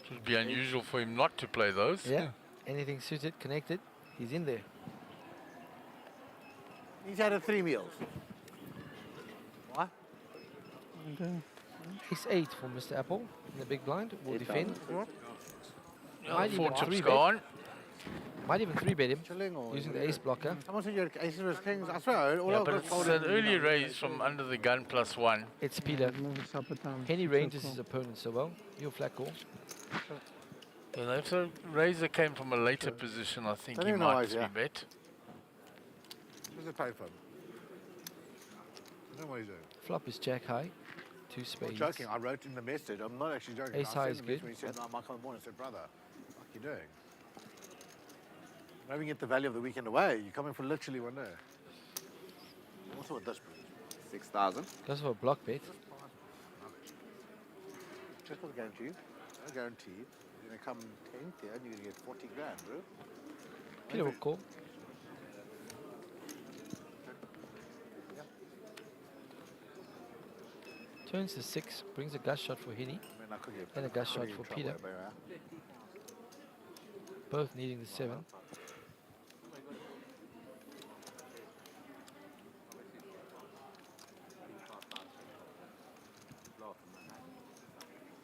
It would be unusual for him not to play those. Yeah. Anything suited, connected, he's in there. He's had 3 meals. What? Ace 8 for Mr. Apple in the big blind. Will defend. Yeah, 4 chips three go bet. on. Might even 3-bet him using the ace blocker. Someone said you had aces versus kings. I swear, all Yeah, I've but got it's folded. an early raise from under the gun +1. It's Peter. Henny ranges his opponent so well. He'll flat call. And if the razor came from a later position, I think Don't he even know might why, yeah. be bet. Where's the pay from? I don't know what he's doing. Flop is jack high. 2 I'm spades. joking. I wrote in the message. I'm not actually joking. Ace I high sent is him a good. message when he said, no, Mike on the morning. I said, brother, what are you doing? Not even get the value of the weekend away. You're coming for literally 1 day. Also with this, please. 6,000. Goes for a block bet. Just for the guarantee. No guarantee. You're going to come 10th here and you're going to get 40 grand, bro. Peter will call. Turns to 6, brings a gush shot for Henny. And a gush shot for Peter. Both needing the 7.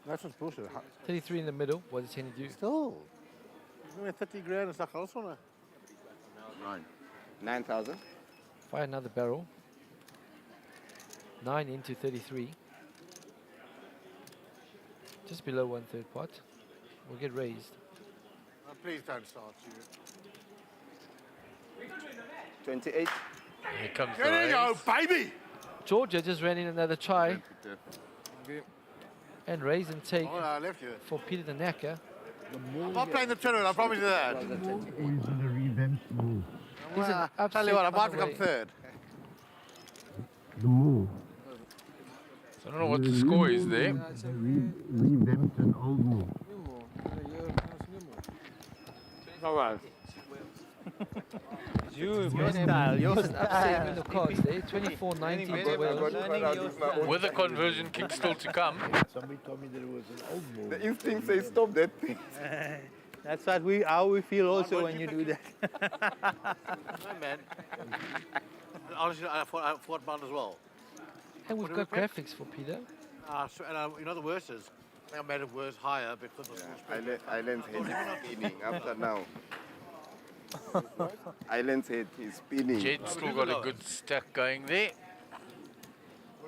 That's what's bullshit. 33 in the middle. What does Henny do? Still. You're going to 30 grand and stuff else on it. 9,000. Fire another barrel. 9 into 33. Just below 1/3 pot. We'll get raised. Oh, please don't start, you. 28. Here comes the There you go, raise. baby! Georgia just ran in another try. And raise and take Oh, no, I left you. for Peter the Knacker. I'm not playing the tournament, I promise you that. Well, tell you what, I'm about to come third. So I don't know what the score is there. Revamped an old move. All right. Your style, your It's an upset win of cards there. 24-19 to Wales. With the conversion kick still to come. Somebody told me that it was an old move. The instinct says stop that thing. That's what how we feel also when you do that. No, man. Honestly, I fought mine as well. And we've got graphics for Peter. And you know the worst is, I made it worse higher because of Island's head is spinning after now. Island's head is spinning. Jed's still got a good stack going there.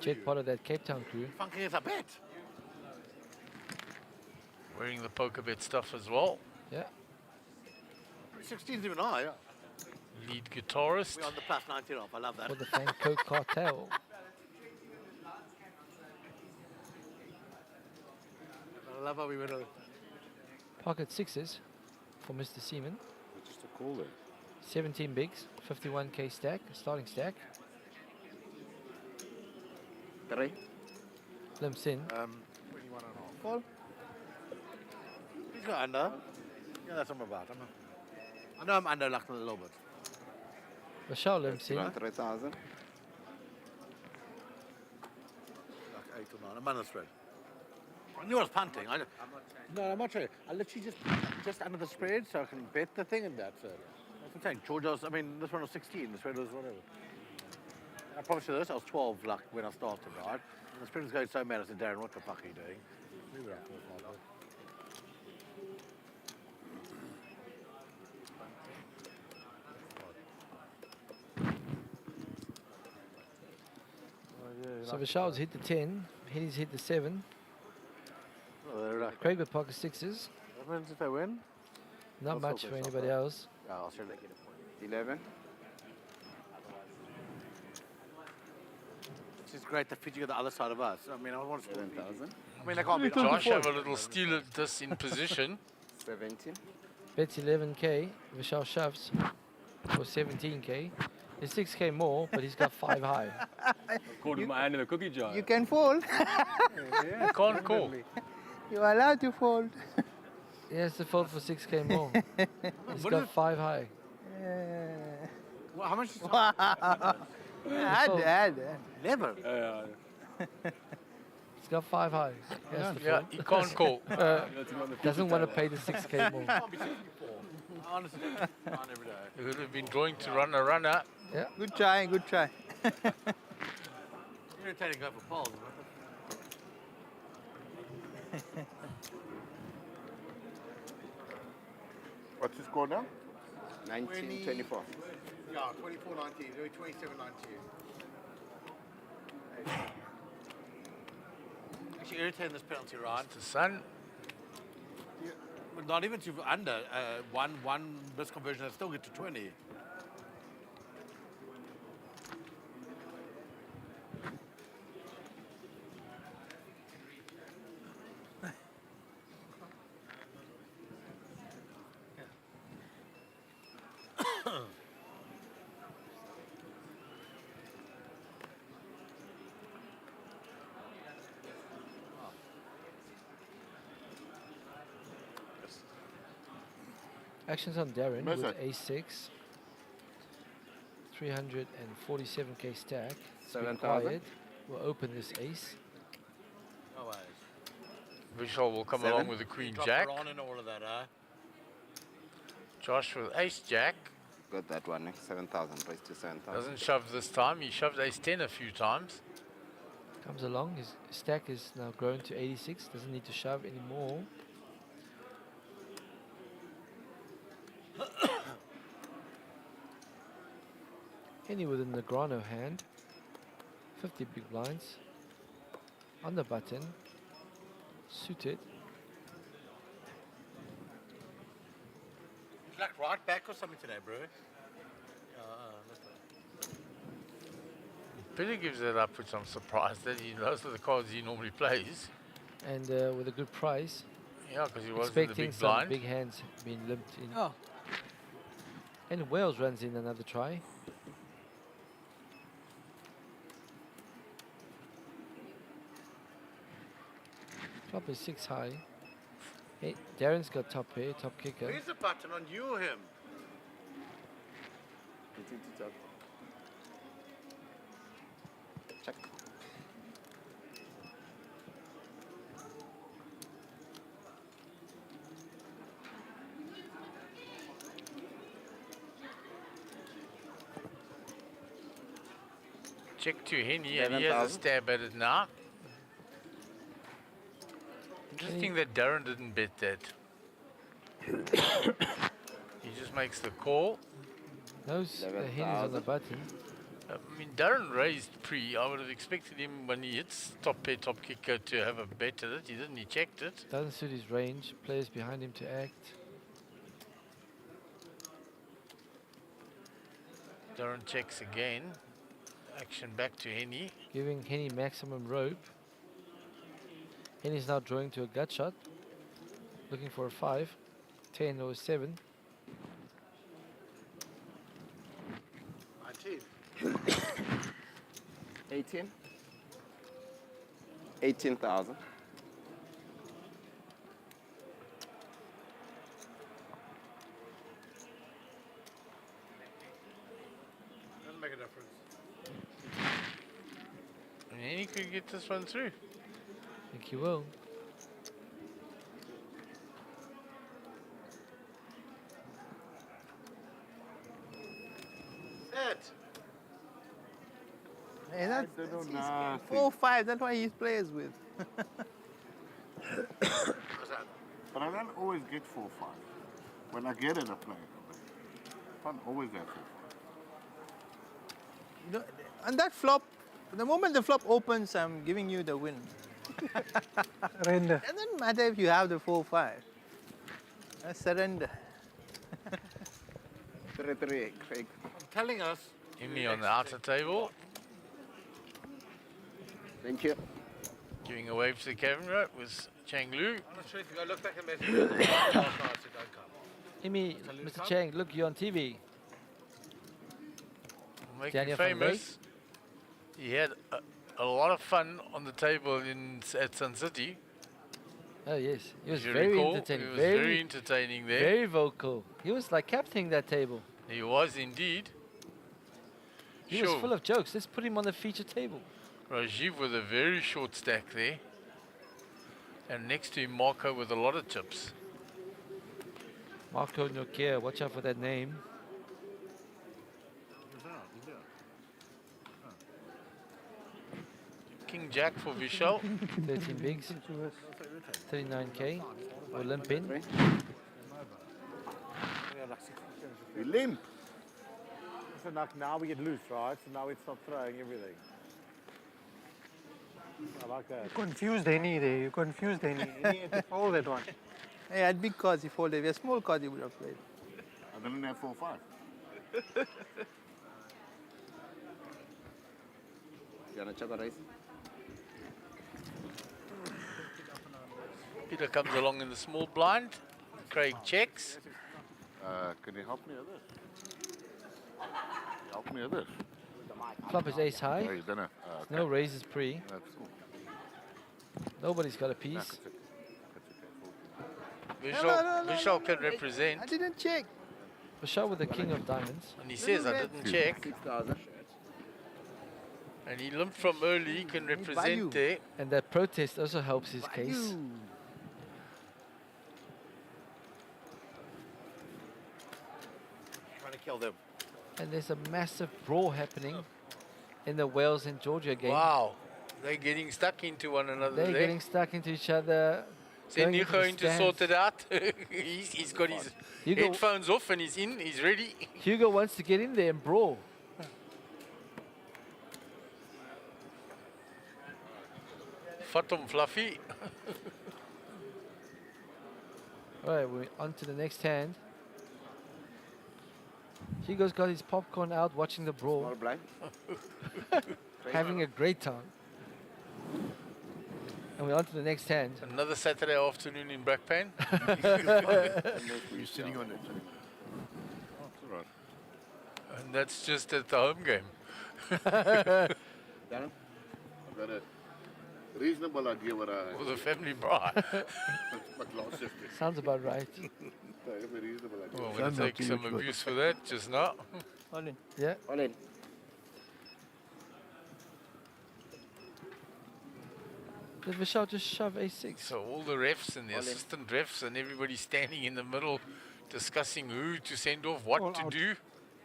Jed part of that Cape Town crew. Funky as a bet. Wearing the poker bet stuff as well. Yeah. 16's even high, yeah. Lead guitarist. We're on the plus 19 off, I love that. For the Fanco Cartel. I love how we went over. Pocket 6s for Mr. Seaman. Just a call there. 17 bigs, 51k stack, starting stack. 3. Limps in. 21 and a half. Well, he's got under. Yeah, that's what I'm about. I know I'm under luck a little bit. Michelle limps in. 3,000. Like 8 or 9. I'm under the spread. I knew I was punting. No, I'm not sure. I literally just under the spread so I can bet the thing and that. So that's what I'm saying. Georgia's, I mean, this one was 16. The spread was whatever. I promise you this, I was 12 luck when I started, right? And the spread was going so mad, I said, Darren, what the fuck are you doing? Move it up 4 5. So Vishal's hit the 10, Henny's hit the 7. Oh, they're like Craig with pocket sixes. What happens if I win? Not Also much for face off, anybody right? else. Yeah, Australia. 11. Which is great that Fiji are the other side of us. I mean, I want to score 7,000. I mean, I can't beat Josh have a little steal of this in position. 17. Bets 11k. Vishal shoves for 17k. It's 6k more, but he's got 5 high. Caught with my hand in a cookie jar. You can fold. You can't call. You are allowed to fold. He has to fold for 6k more. He's What got is- 5 high. Well, how much is Add. Never. He's got 5 high. He has to Yeah, fold. he can't call. Doesn't want to pay the 6k more. Honestly, on every day. He would have been drawing to run a runner. Yeah. Good try, good try. Irritating going for poles. What's the score now? 19, 24. Yeah, 24.90. Doing 27.90. Actually irritating this penalty, right? The sun. But not even to under one misconversion, I still get to 20. Actions on Darren Where's with that? A6. 347k stack. It's been 7,000. quiet. We'll open this ace. No ways. Vishal will come 7. along with the queen Drop jack. her on and all of that, huh? Josh with ace jack. Got that one. 7,000. Raised to 7,000. Doesn't shove this time. He shoved ace 10 a few times. Comes along. His stack is now grown to 86. Doesn't need to shove anymore. Henny with a Negrano hand. 50 big blinds. On the button. Suited. It's like right back or something today, bro. Billy gives it up, which I'm surprised that he knows the cards he normally plays. And with a good price. Yeah, because he wasn't the Expecting big some blind. big hands being limped in. Oh. And Wales runs in another try. Flop is 6 high. Hey, Darren's got top pair, top kicker. Where's the button on you or him? Check. Check to Henny, and he has a 11,000. stab at it now. Interesting that Darren didn't bet that. He just makes the call. Knows the Henny's on the button. I mean, Darren raised pre. I would have expected him when he hits top pair, top kicker to have a bet at it. He didn't. He checked it. Doesn't suit his range. Players behind him to act. Darren checks again. Action back to Henny. Giving Henny maximum rope. Henny's now drawing to a gut shot. Looking for a 5, 10 or 7. 19. 18. 18,000. Doesn't make a difference. And Henny could get this one through. I think he will. Set. Hey, that's I don't his know. 4-5. That's why he plays with. But I don't always get 4-5. When I get it, I play it. I can't always have 4-5. You know, and that flop, the moment the flop opens, I'm giving you the win. Surrender. Doesn't matter if you have the 4-5. Surrender. 3-3, Craig. Telling us. Imi on the outer table. Thank you. Giving a wave to the camera was Chang Lu. On the street, go look back and message. Last night said don't come. Imi, Mr. Chang, look, you're on TV. Making Daniel van famous. He had a lot of fun on the table at Sun City. Oh yes, he was As you very recall, entertaining. He was very entertaining there. Very vocal. He was like captaining that table. He was indeed. He was full of jokes. Let's put him on the feature table. Rajiv with a very short stack there. And next to him, Marco with a lot of chips. Marco Nokia, watch out for that name. King Jack for Vishal. 13 bigs. 39k. Or limping. We limp. So now we get loose, right? So now we stop throwing everything. I like that. You confused Henny there. You confused Henny. Henny had to fold that one. Hey, at big cards he folded. If a small card he would have played. I didn't have 4-5. You wanna check the race? Peter comes along in the small blind. Craig checks. Can you help me with this? Help me with this. Flop is ace high. Oh, you don't know. No raises pre. That's cool. Nobody's got a piece. Vishal can represent. I didn't check. Vishal with the king of diamonds. And he says, I didn't check. 6,000. And he limped from early, he can represent there. And that protest also helps his case. Trying to kill them. And there's a massive brawl happening in the Wales and Georgia game. Wow. They're getting stuck into one another They're there. getting stuck into each other. Is he going to sort it out? he's got his Hugo, headphones off and he's in, he's ready. Hugo wants to get in there and brawl. Fatum Fluffy. Alright, we're on to the next hand. Hugo's got his popcorn out watching the brawl. Small blind. Having a great time. And we're on to the next hand. Another Saturday afternoon in Brakpan. You're sitting on it. Oh, it's all right. And that's just at the home game. I've got a reasonable idea what I... For the family bra. But last shift. Sounds about right. I have a reasonable idea. Well, I'm going to take some abuse for that just now. All in. Yeah. All in. Did Vishal just shove a6? So all the refs and the assistant refs and everybody standing in the middle discussing who to send off, what All to out. do.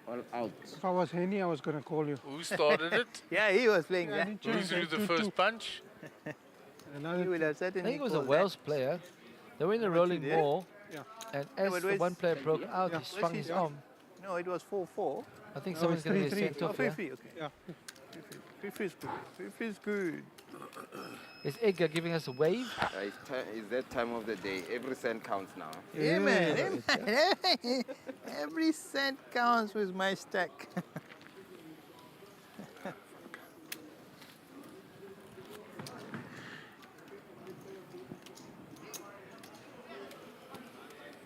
All out. If I was Henny, I was going to call you. Who started it? Yeah, he was playing that. Who threw the first punch? He would have I certainly think it was a called Wales player. They were in a rolling did? ball. Yeah. And Yeah, as but the where's- one player broke out, Yeah. he swung his arm. No, it was 4-4. I think No, someone's it's going to get 3-3. sent Oh, off here. 3-3, okay. Yeah. 3-3 is good. 3-3 is good. Is Edgar giving us a wave? It's that time of the day. Every cent counts now. Yeah, man. Every cent counts with my stack.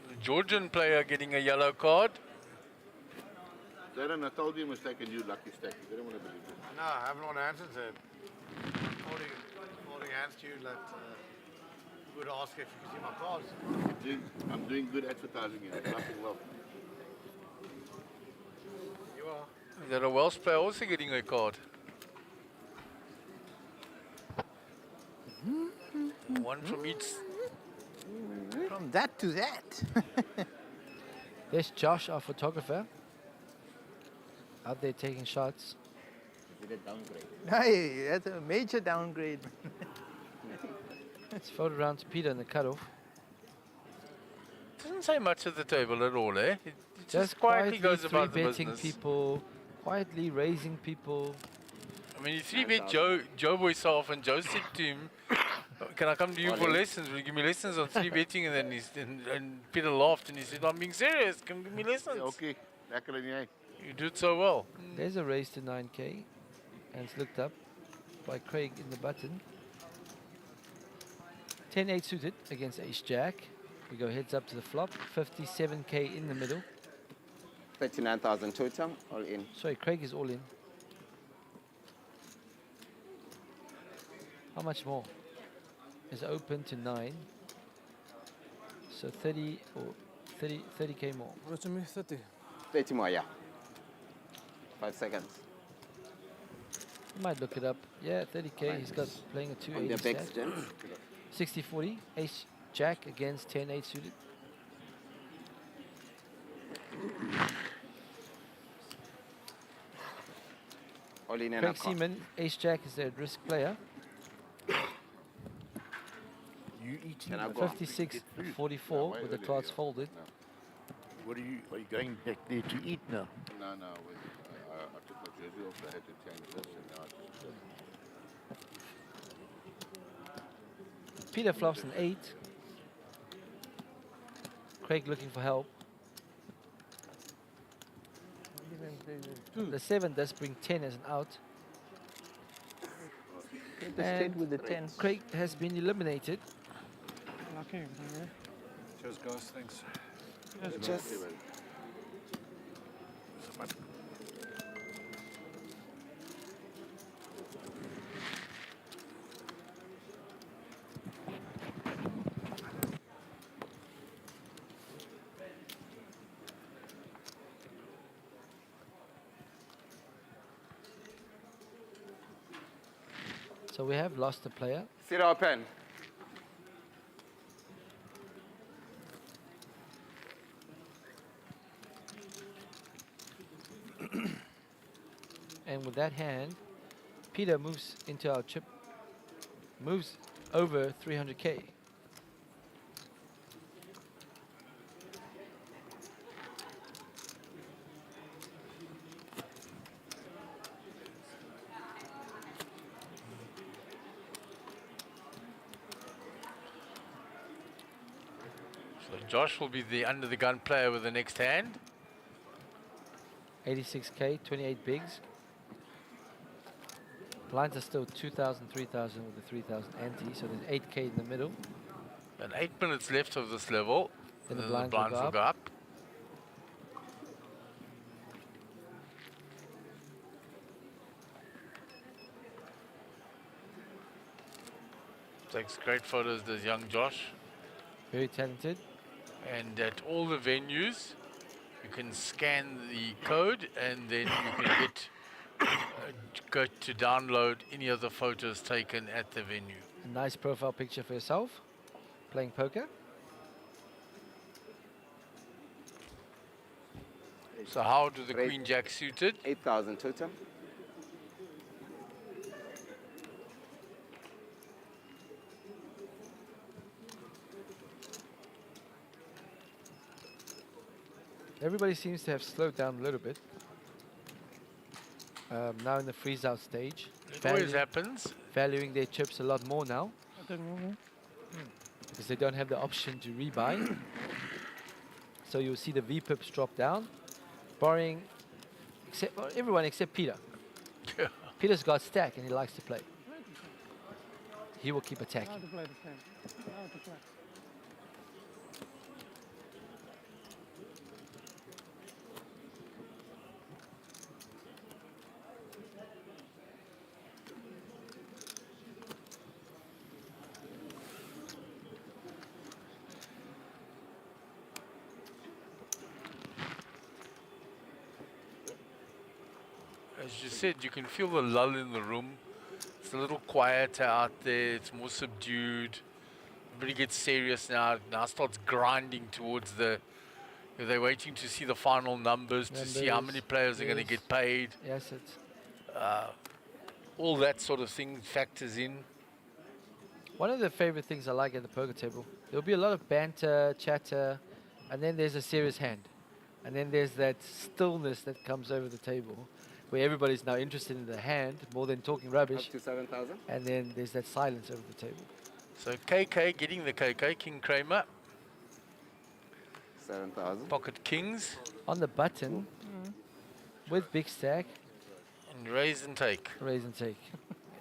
The Georgian player getting a yellow card. Darren, I told you mistaken you lucky stack. You didn't want to believe it. No, I haven't want to answer it. Holding hands to you, like, you would ask if you could see my cards. I'm doing good advertising here. Nothing well. You are. Is that a Welsh player also getting a card? One from each. From that to that. There's Josh, our photographer. Out there taking shots. Is it a downgrade? Hey, that's a major downgrade. Let's photo around to Peter in the cutoff. Doesn't say much at the table at all, eh? It just quietly goes about the betting business. people, quietly raising people. I mean, he 3-bet Joe Boy so often. Joe said to him, Can I come to you All for in. lessons? Will you give me lessons on 3 betting? And then and Peter laughed and he said, I'm being serious. Can you give me lessons? Okay, lekker in jy. You do it so well. There's a raise to 9K, and it's looked up by Craig in the button. 10-8 suited against Ace-Jack. We go heads up to the flop. 57K in the middle. 39,000 total, all in. Sorry, Craig is all in. How much more? Is open to 9. So 30 or 30K more. What's me 30? 30 more, yeah. 5 seconds. You might look it up. Yeah, 30K. He's got playing a 280 On the back stack. 60-40. Ace-Jack against 10-8 suited. All in and Craig a call. Seaman, Ace-Jack is a risk player. You eating? Can I go? 56-44 with the cards folded. Are you going back there to eat now? No, I took my jersey off. I had to change this, and now I just. Peter flops an 8. Craig looking for help. The 7 does bring 10 as an out. Stayed with the 10. Craig has been eliminated. Okay. Cheers, guys. Thanks. Just. So we have lost a player. Sit open. And with that hand, Peter moves into our chip, moves over 300K. So Josh will be the under the gun player with the next hand. 86K, 28 bigs. Blinds are still 2,000, 3,000 with the 3,000 ante, so there's 8K in the middle. And 8 minutes left of this level. Then the Then blinds will go will go up. Takes great photos, does young Josh. Very talented. And at all the venues, you can scan the code and then you can hit go to download any of the photos taken at the venue. A nice profile picture for yourself, playing poker. So how do the Queen Jack suited? 8,000 total. Everybody seems to have slowed down a little bit. Now in the freeze out stage. It always happens. Valuing their chips a lot more now. Because they don't have the option to rebuy. So you'll see the VPIPs drop down. Borrowing everyone except Peter. Peter's got stack and he likes to play. He will keep attacking. As you said, you can feel the lull in the room. It's a little quieter out there. It's more subdued. Everybody gets serious now. Now starts grinding towards the. They're waiting to see the final numbers to see how many players are going to get paid. Yes, it's all that sort of thing factors in. one of the favorite things I like at the poker table. There'll be a lot of banter, chatter, and then there's a serious hand, and then there's that stillness that comes over the table, where everybody's now interested in the hand more than talking rubbish. Up to 7,000. And then there's that silence over the table. So KK getting the KK, King Kramer. 7,000. Pocket Kings. On the button, with big stack. And raise and take. Raise and take.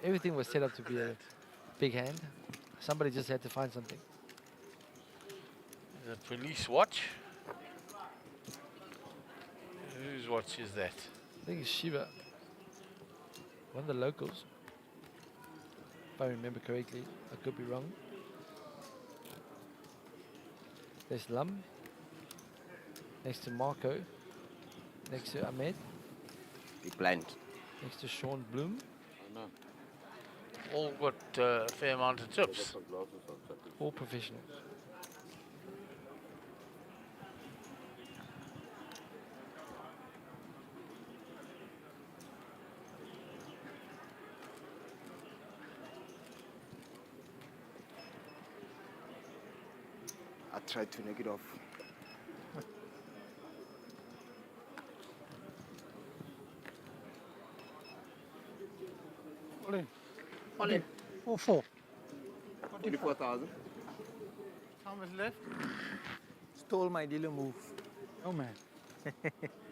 Everything was set up to be a big hand. Somebody just had to find something. The police watch. Whose watch is that? I think it's Shiva. One of the locals. If I remember correctly. I could be wrong. There's Lum. Next to Marco. Next to Ahmed. Be blind. Next to Sean Bloom. All got a fair amount of chips. All professionals. I tried to knock it off. All in. All in. 4-4. 24,000. How much left? Stole my dealer move. Oh man.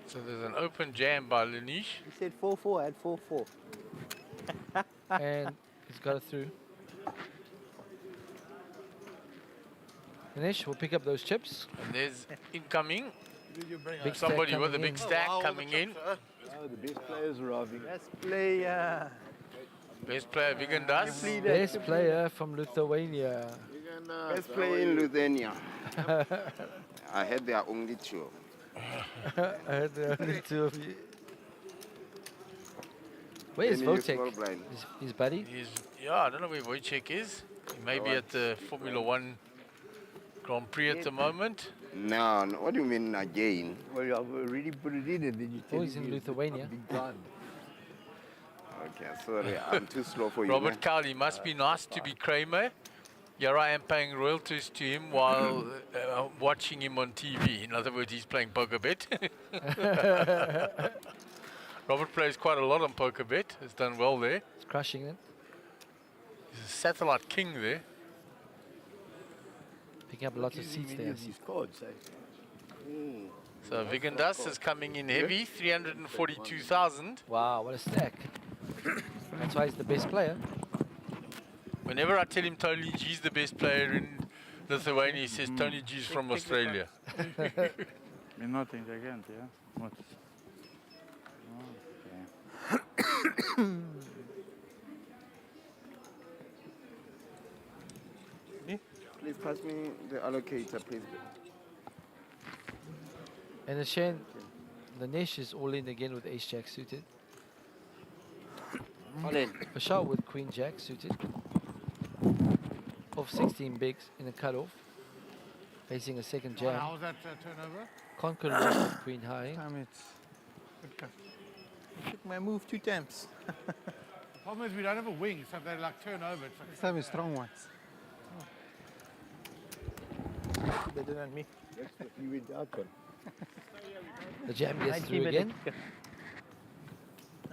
So there's an open jam by Lanish. He said 4-4, I had 4-4. And he's got it through. Ganesh will pick up those chips. And there's incoming. Big Somebody stack with a coming big in. stack coming in. Oh, the best players are arriving. Best player. Best player, Vigan Das. Best player from Lithuania. Best player in Lithuania. I had their only two. I had the only two of you. Where is Then you small Votek? blind. His buddy? Yeah, I don't know where Wojciech is. He may be at the Formula One Grand Prix at the moment. No, no, what do you mean again? Well, I've already put it in and then you tell Oh, he's in me Lithuania. I'm being blind. Okay, sorry, I'm too slow for you. Robert Cowley must be nice to be Kramer. Here I am paying royalties to him while watching him on TV. In other words, he's playing PokerBet. Robert plays quite a lot on PokerBet. Has done well there. He's crushing it. He's a satellite king there. Picking up lots of seats there. These cards, eh? So Vigan Das is coming in heavy, 342,000. Wow, what a stack. That's why he's the best player. Whenever I tell him Tony G's the best player in Lithuania, he says Tony G's from Australia. You're not intelligent, yeah? What? Please pass me the allocator, please. And Shane, the Nesh is all in again with Ace Jack suited. All in. Bashar with Queen Jack suited. Off 16 bigs in a cutoff. Facing a second jam. How was that turnover? Conquer with Queen High. Damn it. Good cut. I took my move 2 times. The problem is we don't have a wing, so if they like turn over, it's like Let's have a strong ones. Better than me. That's what you went out on. The jam gets I through keep it. again.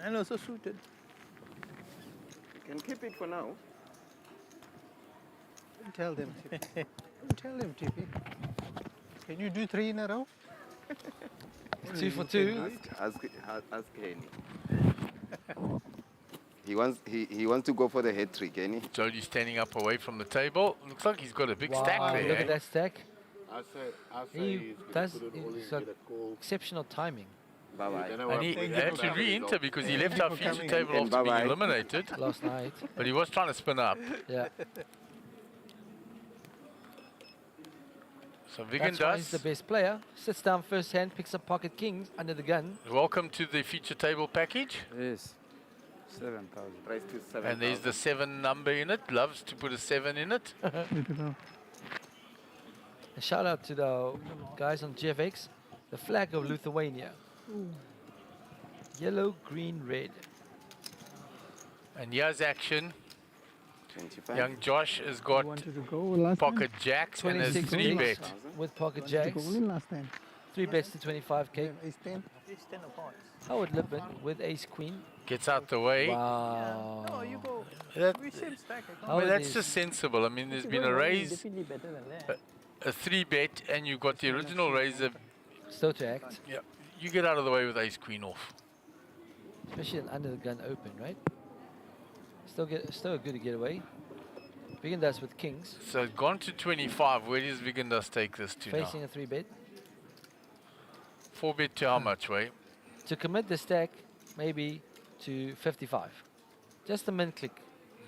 And also suited. You can keep it for now. Don't tell them, Tippy. Don't tell them, Tippy. Can you do 3 in a row? It's 2 for 2. Ask Kenny. He wants to go for the hat trick, Kenny. Jody standing up away from the table. Looks like he's got a big stack Wow, there. look at that stack. I say He he's does gonna put it all in, he's get got a call. exceptional timing. Bye-bye. And he had to re-enter because he left our future table after being eliminated last night. But he was trying to spin up. Yeah. So Vigan That's why he's does. the best player. Sits down first hand, picks up pocket kings under the gun. Welcome to the feature table package. Yes. 7,000. Price to 7,000. And there's the 7 number in it. Loves to put a 7 in it. A shout out to the guys on GFX. The flag of Lithuania. Yellow, green, red. And here's action. 25. Young Josh has got pocket jacks and has 26 3 bigs bet. with pocket jacks. 3 bets to 25k. Ace 10. Ace 10 of hearts. Howard Lippin with ace queen. Gets out the way. Wow. No, you go. That, We same stack. I can't I mean, believe that's it. just sensible. I mean, there's If been you a go wrong, raise, definitely better than that. a 3-bet, and you've got the original raiser. Still to act. Yeah, you get out of the way with ace queen off. Especially an under the gun open, right? Still good to get away. Vigendas with kings. So it's gone to 25. Where does Vigendas take this to Facing now? a 3-bet. 4-bet to how much, Way? To commit the stack, maybe to 55. Just a min click.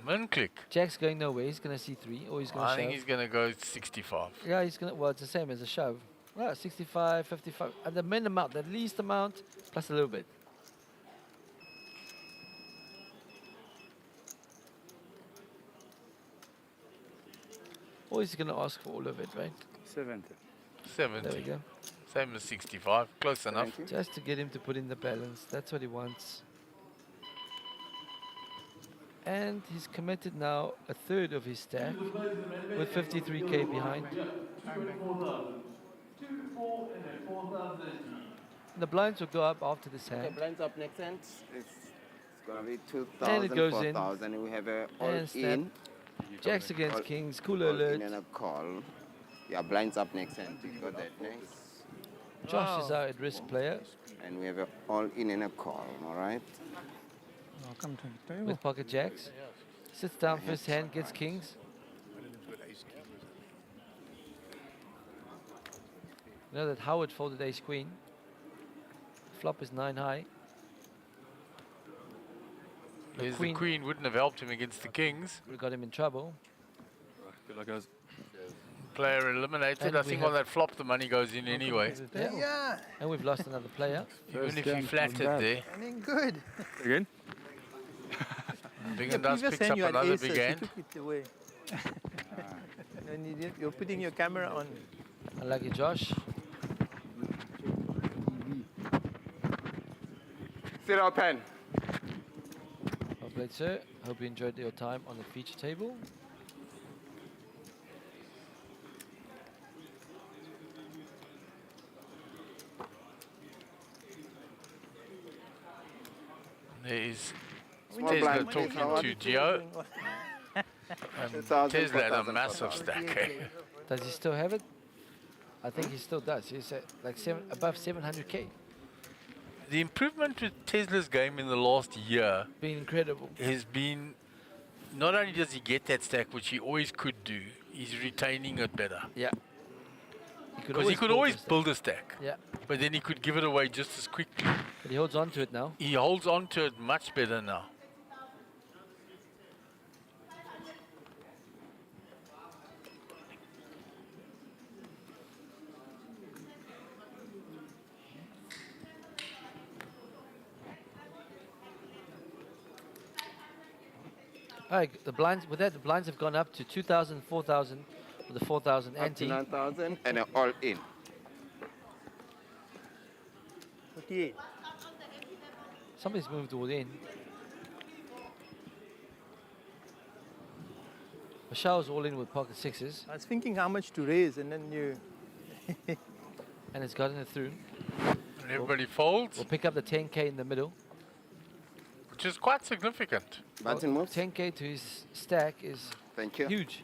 Min click? Jack's going nowhere. He's going to C3 or he's going to I shove. think he's going to go 65. Yeah, he's going to, well, it's the same as a shove. Well, 65, 55. At the min amount, the least amount, plus a little bit. Or he's going to ask for all of it, right? 70. 70. There we go. Same as 65. Close enough. Just to get him to put in the balance. That's what he wants. And he's committed now a third of his stack with 53k behind. The blinds will go up after this hand. Okay, blinds up next hand. It's gonna be And it 2,000, goes in. 4,000. We have a all And snap. in. Jacks against All- kings. Cooler all alert. in and a call. Yeah, blinds up next hand. You got that next. Josh is our at-risk player. And we have a all in and a call. All right. Welcome to the table. With pocket jacks. Sits down first hand, gets kings. You know that Howard folded ace queen. Flop is 9 high. The queen wouldn't have helped him against the kings. We got him in trouble. Good luck, guys. Player eliminated. And I we think have- on that flop the money goes in anyway. Yeah. And we've lost another player. Even if he flattered there. I mean, good. Again? Big The and Dust previous picks hand up you had another aces, big you hand. took it away. And you're putting your camera on. Unlucky Josh. Zero pen. Well played, sir. Hope you enjoyed your time on the feature table. There is Small Tesla blind, talking please. to Gio. Tesla had a 4,000, massive 4,000. stack. Eh? Does he still have it? I think he still does. He's at like above 700k. The improvement with Tesla's game in the last year Been incredible. has been, not only does he get that stack, which he always could do, he's retaining it better. Yeah. Because he could always build a stack. Yeah. But then he could give it away just as quickly. But he holds on to it now. He holds on to it much better now. All right, the blinds, with that, the blinds have gone up to 2,000, 4,000, with the 4,000 Up to ante. 9,000 and an all in. 58. Somebody's moved all in. Michelle's all in with pocket sixes, I was thinking how much to raise, and then you. and it's gotten it through. And everybody folds, We'll pick up the 10k in the middle. which is quite significant. Button moves. 10k to his stack is Thank you. huge.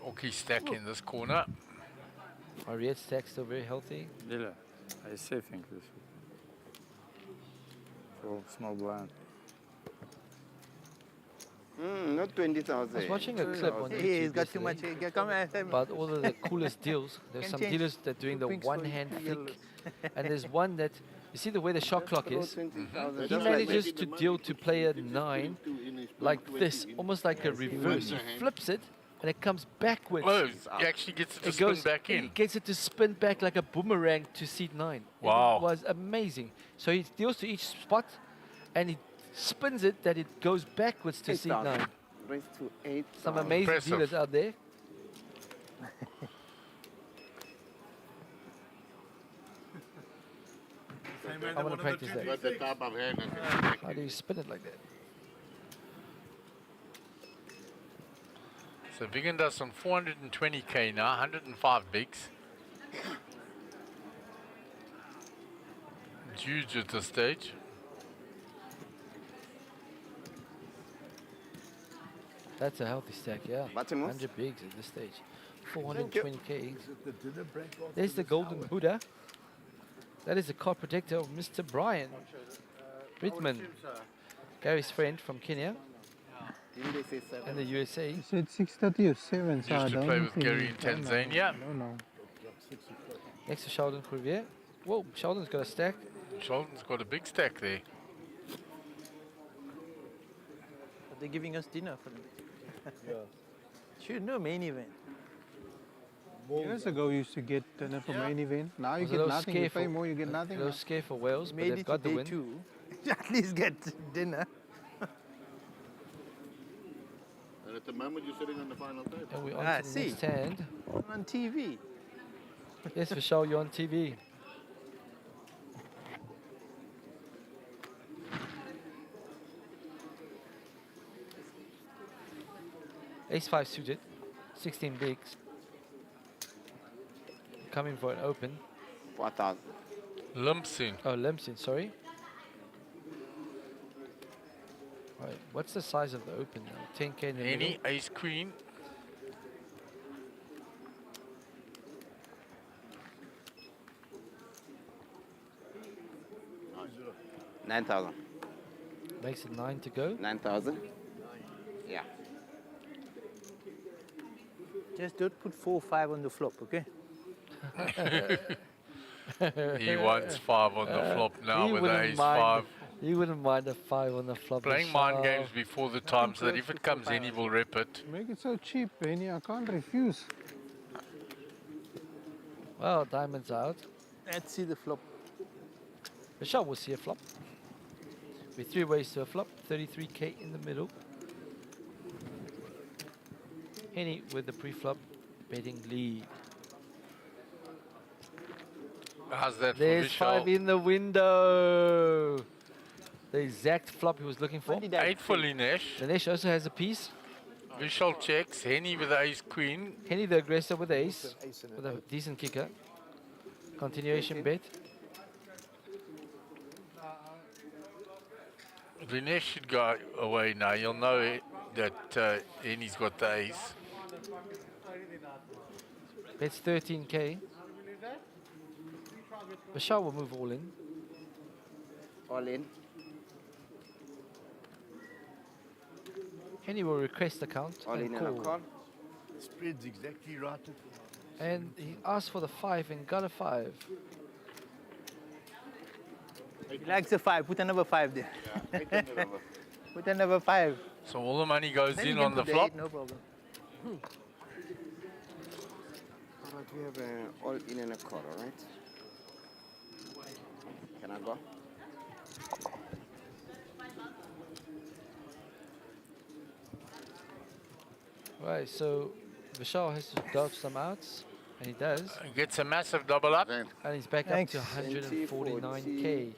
Orky stack in this corner. Mariette's stack still very healthy. Dilla, I say think this. For small blind. Not 20,000. I was watching a clip on Hey, YouTube he's got too yesterday much. Come on. about all of the coolest deals. There's Can some change dealers that are doing the pinks for one-hand yellows. flick, and there's one that, you see the way the shot clock is? 20,000. He Just like manages to deal to player 9 like this, almost like a reverse. He flips it, and it comes backwards. Oh, he actually gets it to It spin goes, back He in. gets it to spin back like a boomerang to seat 9. Wow. It was amazing. So he deals to each spot, and he spins it that it goes backwards to seat 9. Raise to 8. Some amazing Impressive. dealers out there. I want to practice that. Got the top of hand. How do you spin it like that? So Vigan does on 420k now, 105 bigs. It's huge at this stage. That's a healthy stack, yeah. Button moves. 100 bigs at this stage. 420k. There's the golden Buddha. That is the card protector of Mr. Brian Ritman, Gary's friend from Kenya and the USA. You said 6:30 or 7, so I Used to don't play with think- Gary in Tanzania. No. Next to Sheldon Crivier. Whoa, Sheldon's got a stack. Sheldon's got a big stack there. Are they giving us dinner for them? Should know main event. Years ago, you used to get dinner for main event. Now you Was a get little nothing. You scare pay for- more, you get nothing. A little scare for Wales, but Made they've it got the to day win. 2. At least get dinner. And at the moment, you're sitting on the final table. And we're on to the next hand. On TV. Yes, Vishal, you're on TV. Ace-5 suited, 16 bigs. Coming for an open. 4,000. Limps in. Oh, limps in, sorry. Right, what's the size of the open now? 10k in the Any middle. ace queen. Nine 9,000. Makes it 9 to go. 9,000. Yeah. Just don't put 4 5 on the flop, okay? He wants 5 on the flop now He with wouldn't ace mind- 5. He wouldn't mind a 5 on the flop. Playing mind games before the time so that if it comes in, he will rip it. Make it so cheap, Benny. I can't refuse. Well, diamonds out. Let's see the flop. Vishal will see a flop. With 3 ways to a flop, 33k in the middle. Henny with the pre-flop betting lead. How's that There's for Vishal? 5 in the window. The exact flop he was looking for. 8 for Linesh. Dinesh also has a piece. Vishal checks. Henny with the ace queen. Henny the aggressor with the ace. With a decent kicker. Continuation bet. Linesh should go away now. You'll know that Henny's got the ace. Bets 13k. Vishal will move all in. All in. Henny will request the count All and in call. and a call. Spread's exactly right. And he asked for the 5 and got a 5. He likes a 5. Put another 5 there. Put another 5. So all the money goes Then you in can on the put flop. 8, no problem. All right, we have all in and a call, all right? Can I go? Right, so Vishal has to dodge some outs, and he does. Gets a massive double up. And he's back Thanks. up to 149k.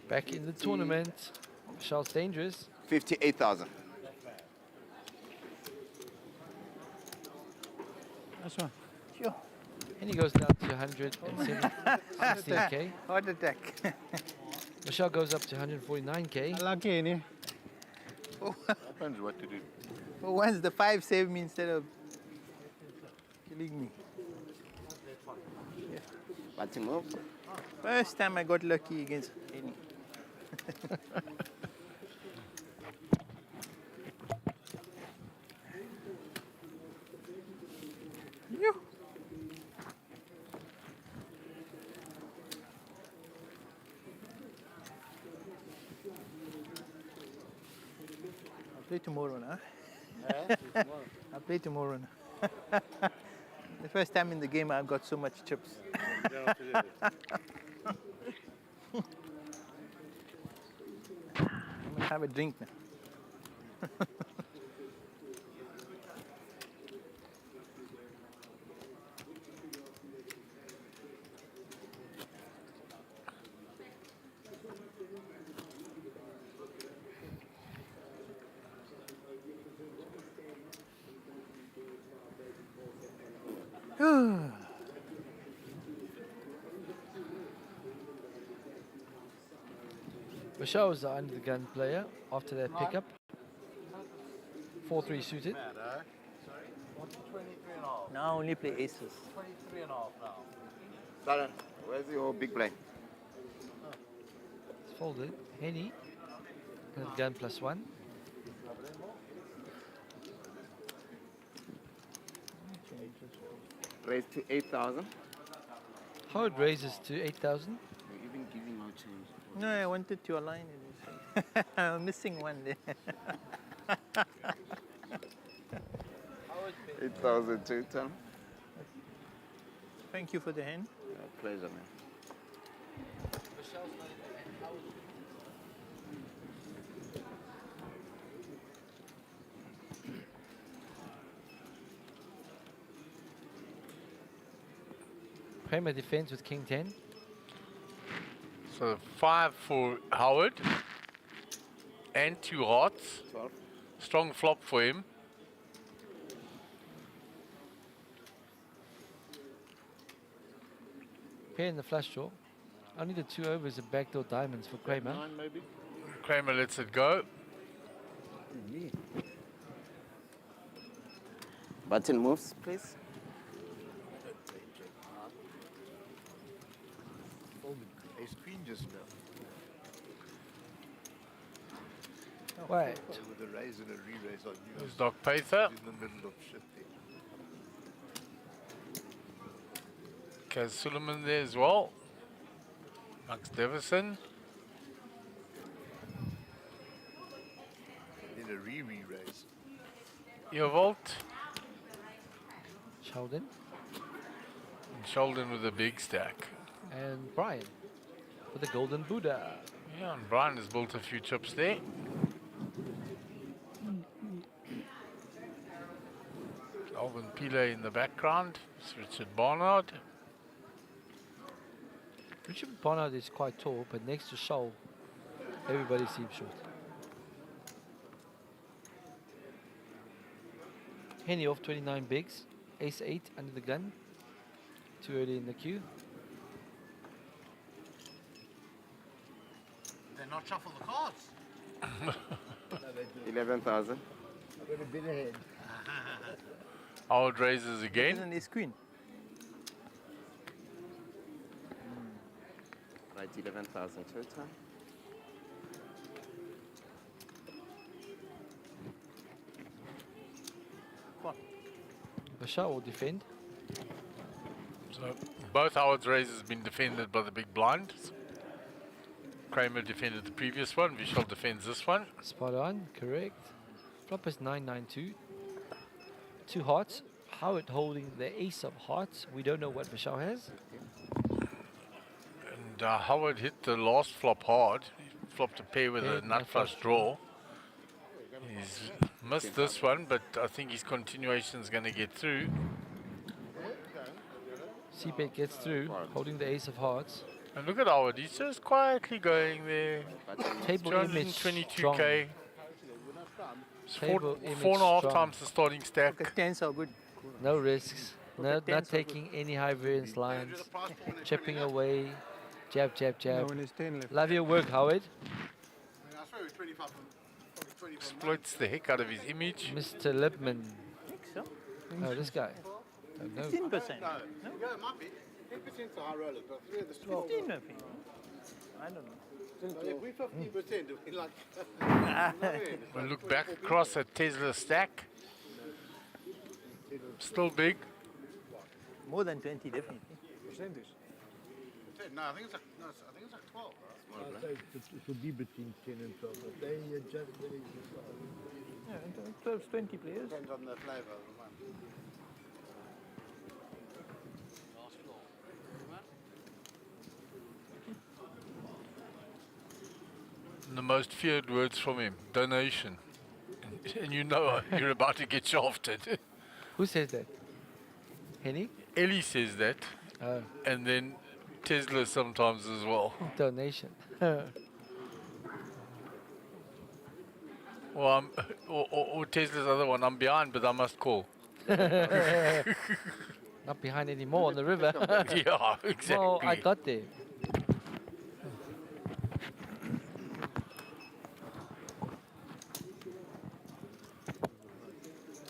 Back in the tournament. Vishal's dangerous. 58,000. That's one. Sure. And he goes down to 116k. Heart attack. Vishal goes up to 149k. Lucky, Henny. Depends what to do. For once, the 5 saved me instead of killing me. Button move. First time I got lucky against any. Yo. I'll play tomorrow now. I'll play tomorrow now. The first time in the game I've got so much chips. I'm gonna have a drink now. Michelle was the under the gun player after that pickup. 4-3 suited. Now only play aces. 23.5 now. Darren, where's your big blind? It's folded. Henny. Under the gun +1. Raised to 8,000. Howard raises to 8,000. You've been giving no change. No, I wanted to align it. I'm missing one there. 8,000 total. Thank you for the hand. Pleasure, man. Kramer defends with King 10. So 5 for Howard. And 2 hearts. 12. Strong flop for him. Pair in the flush draw. Only the 2 overs and backdoor diamonds for Kramer. 9 maybe. Kramer lets it go. Button moves, please. Ace queen just now. Wait. With a raise and a re-raise on you. There's Doc Pather. In the middle of shit there. Kaz Suleiman there as well. Max Davison. In a re-raise. Eovolt. Sheldon. And Sheldon with a big stack. And Brian with the golden Buddha. Yeah, and Brian has built a few chips there. Alvin Pile in the background. It's Richard Barnard. Richard Barnard is quite tall, but next to Shoal, everybody seems short. Henny off 29 bigs. Ace 8 under the gun. Too early in the queue. They're not shuffle the cards. 11,000. I've got a bit ahead. Howard raises again. Isn't his queen? Right, 11,000 total. Bashar will defend. So both Howard's raises have been defended by the big blind. Kramer defended the previous one. Vishal defends this one. Spot on, correct. Flop is 992. 2 hearts. Howard holding the ace of hearts. We don't know what Vishal has. And Howard hit the last flop hard. He flopped a pair with a nut flush draw. He's missed this one, but I think his continuation is going to get through. Seabed gets through, holding the ace of hearts. And look at Howard, he's just quietly going there. Table image 222k. It's Table image 4.5 strong. times the starting stack. Pocket tens are good. No risks. No, Pocket not tens are taking any high variance lines. Chipping away. Jab, jab, No, jab. when it's 10 left. Love your work, Howard. I swear it was 25. Exploits the heck out of his image. Mr. Lipman. think so. Oh, this guy. Don't know. 15%. No, yeah, it might be. 10% are high rollers, but 3 of the 12. 15, I think. I don't know. So if we 15%, we like. We'll look back across at Tesla's stack. Still big. More than 20, definitely. Percentage? No, I think it's like, no, I think it's like 12. Right? It will be between 10 and 12. But they adjust very Yeah, 12, 20 players. Depends on the flavour of the one. The most feared words from him, donation. And you know you're about to get shafted. Who says that? Henny? Ellie says that. Oh. And then Tesla sometimes as well. Donation. Or Tesla's other one, I'm behind, but I must call. Not behind anymore on the river. Yeah, exactly. Well, I got there.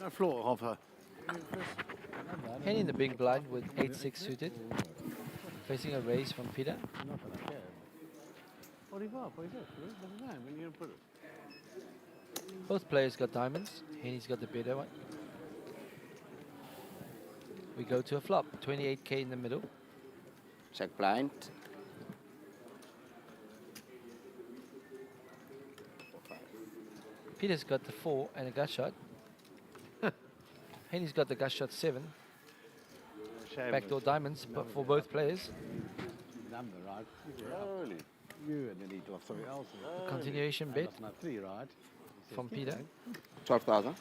No floor of her. Henny in the big blind with 8-6 suited. Facing a raise from Peter. Not that I care. 45, 46. What's his name? When you put it? Both players got diamonds. Henny's got the better one. We go to a flop. 28k in the middle. Check blind. Peter's got the 4 and a gut shot. Henny's got the gut shot 7. Backdoor diamonds but for both players. Number, right? Holy. You and then he got something else. A continuation bet That's not 3, right? from Peter. 12,000.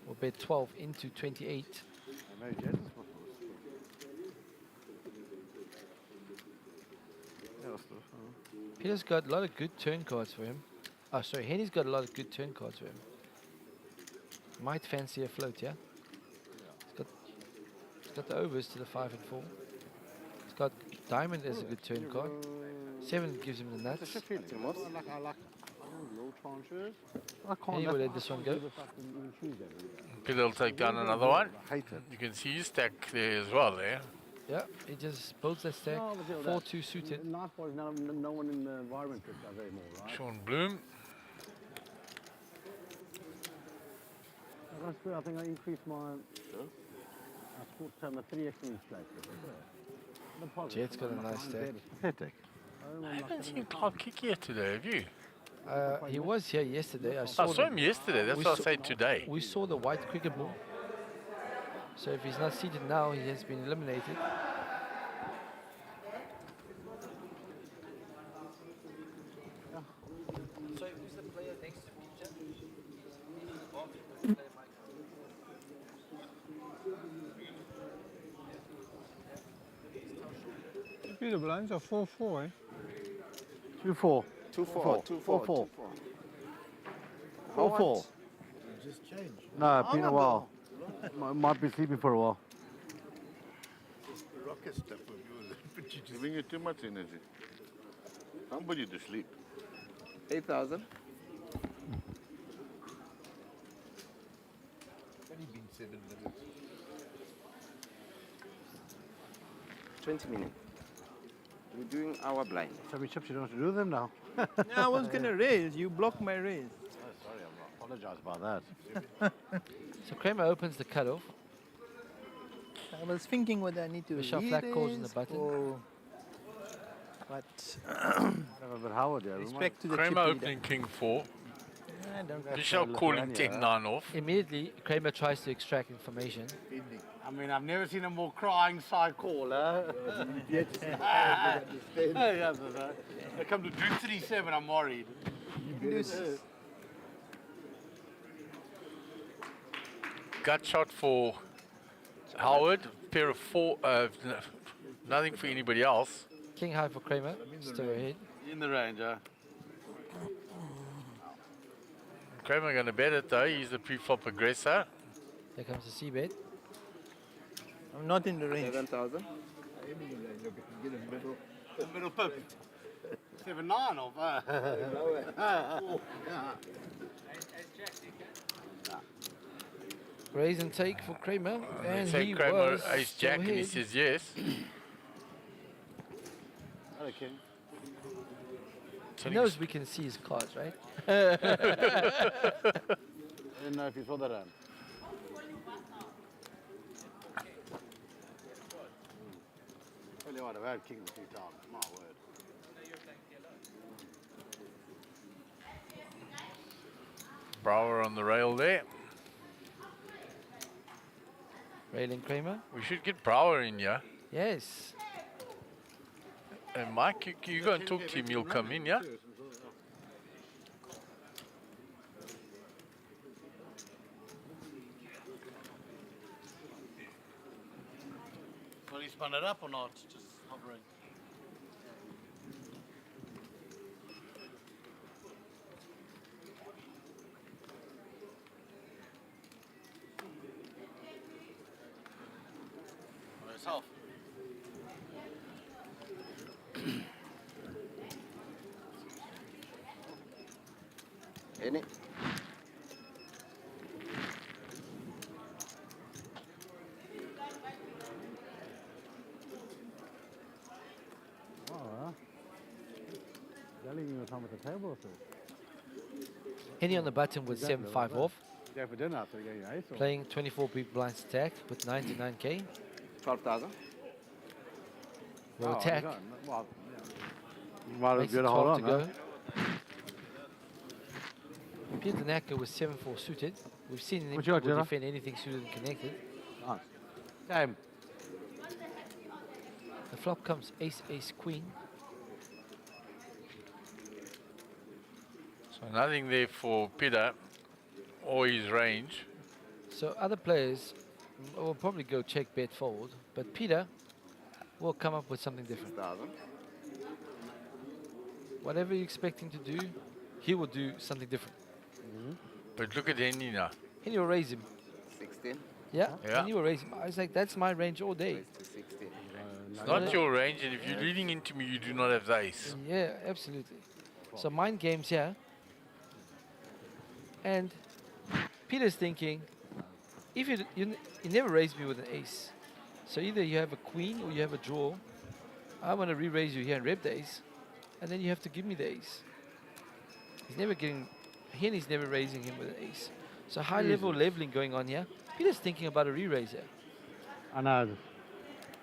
We'll bet 12 into 28. Peter's got a lot of good turn cards for him. Oh, sorry, Henny's got a lot of good turn cards for him. Might fancy a float, yeah? He's got the overs to the 5 and 4. He's got diamond as a good turn card. 7 gives him the nuts. I like low tranches. Henny will let this one go. Peter will take down another one. You can see his stack there as well there. Yeah, he just builds that stack. 4-2 suited. Nice boys, no one in the environment does anymore, right? Sean Bloom. That's good. I think I increased my. I scored the 3x in each place. Jet's got a nice stack. Pathetic. I haven't seen Clark kick here today, have you? He was here yesterday. I saw him yesterday, that's what I said today. We saw the white cricket ball. So if he's not seated now, he has been eliminated. So who's the player next to Peter? Peter blinds are 4-4, eh? 2-4. 2-4. 2-4. 4-4. Just change. No, been a while. Might be sleeping for a while. It's the rocket stuff of yours. But you're giving you too much energy. Somebody to sleep. 8,000. Only been 7 minutes. 20 minutes. We're doing our blind. So many chips you don't have to do them now. I was going to raise. You blocked my raise. Oh, sorry, I apologize about that. So Kramer opens the cutoff. I was thinking whether I need to Bishop read flat calls in the this button. or- But But Howard, yeah. respect to the Kramer chip leader. opening king 4. I don't Bishop calling 10-9 off. Immediately, Kramer tries to extract information. I mean, I've never seen a more crying side caller. Yes. I come to do 3-7, I'm worried. Gut shot for Howard. Pair of 4. Nothing for anybody else. King high for Kramer. Still ahead. In the range, Kramer going to bet it though. He's the pre-flop aggressor. There comes the C-bet. I'm not in the range. 7,000. Middle pip. 7-9 off. Raise and take for Kramer. And Say he Kramer was ace still jack and he ahead. says yes. Okay. He knows we can see his cards, right? I didn't know if you saw that hand. Really would have had king a few times, my word. Brower on the rail there. Railing Kramer. We should get Brower in here. Yes. And Mike, you go and talk to him. He'll come in, yeah? Will he spun it up or not? Just hovering. yourself. Any? Oh, yelling you time at the table or so. Henny on the button with 7-5 off. Yeah, for dinner after getting ace. Playing 24 big blinds attack with 99k. 12,000. Will attack. Well, you might have Makes it got a hold 12 on, to go. Peter Naka was 7-4 suited. We've seen him What's your will dinner? defend anything suited and connected. Nice. Same. The flop comes ace, ace, queen. So nothing there for Peter or his range. So other players will probably go check, bet, fold. But Peter will come up with something different. 6,000. Whatever you expect him to do, he will do something different. But look at Henny now. Henny will raise him. 16. Yeah, Yeah. Henny will raise him. I was like, that's my range all day. It's not your range, and if you're leading into me, you do not have the ace. Yeah, absolutely. So mind games here. And Peter's thinking, if you never raise me with an ace. So either you have a queen or you have a draw. I want to re-raise you here and rep the ace. And then you have to give me the ace. He's never getting, Henny's never raising him with an ace. So high level leveling going on here. Peter's thinking about a re-raise here. I know.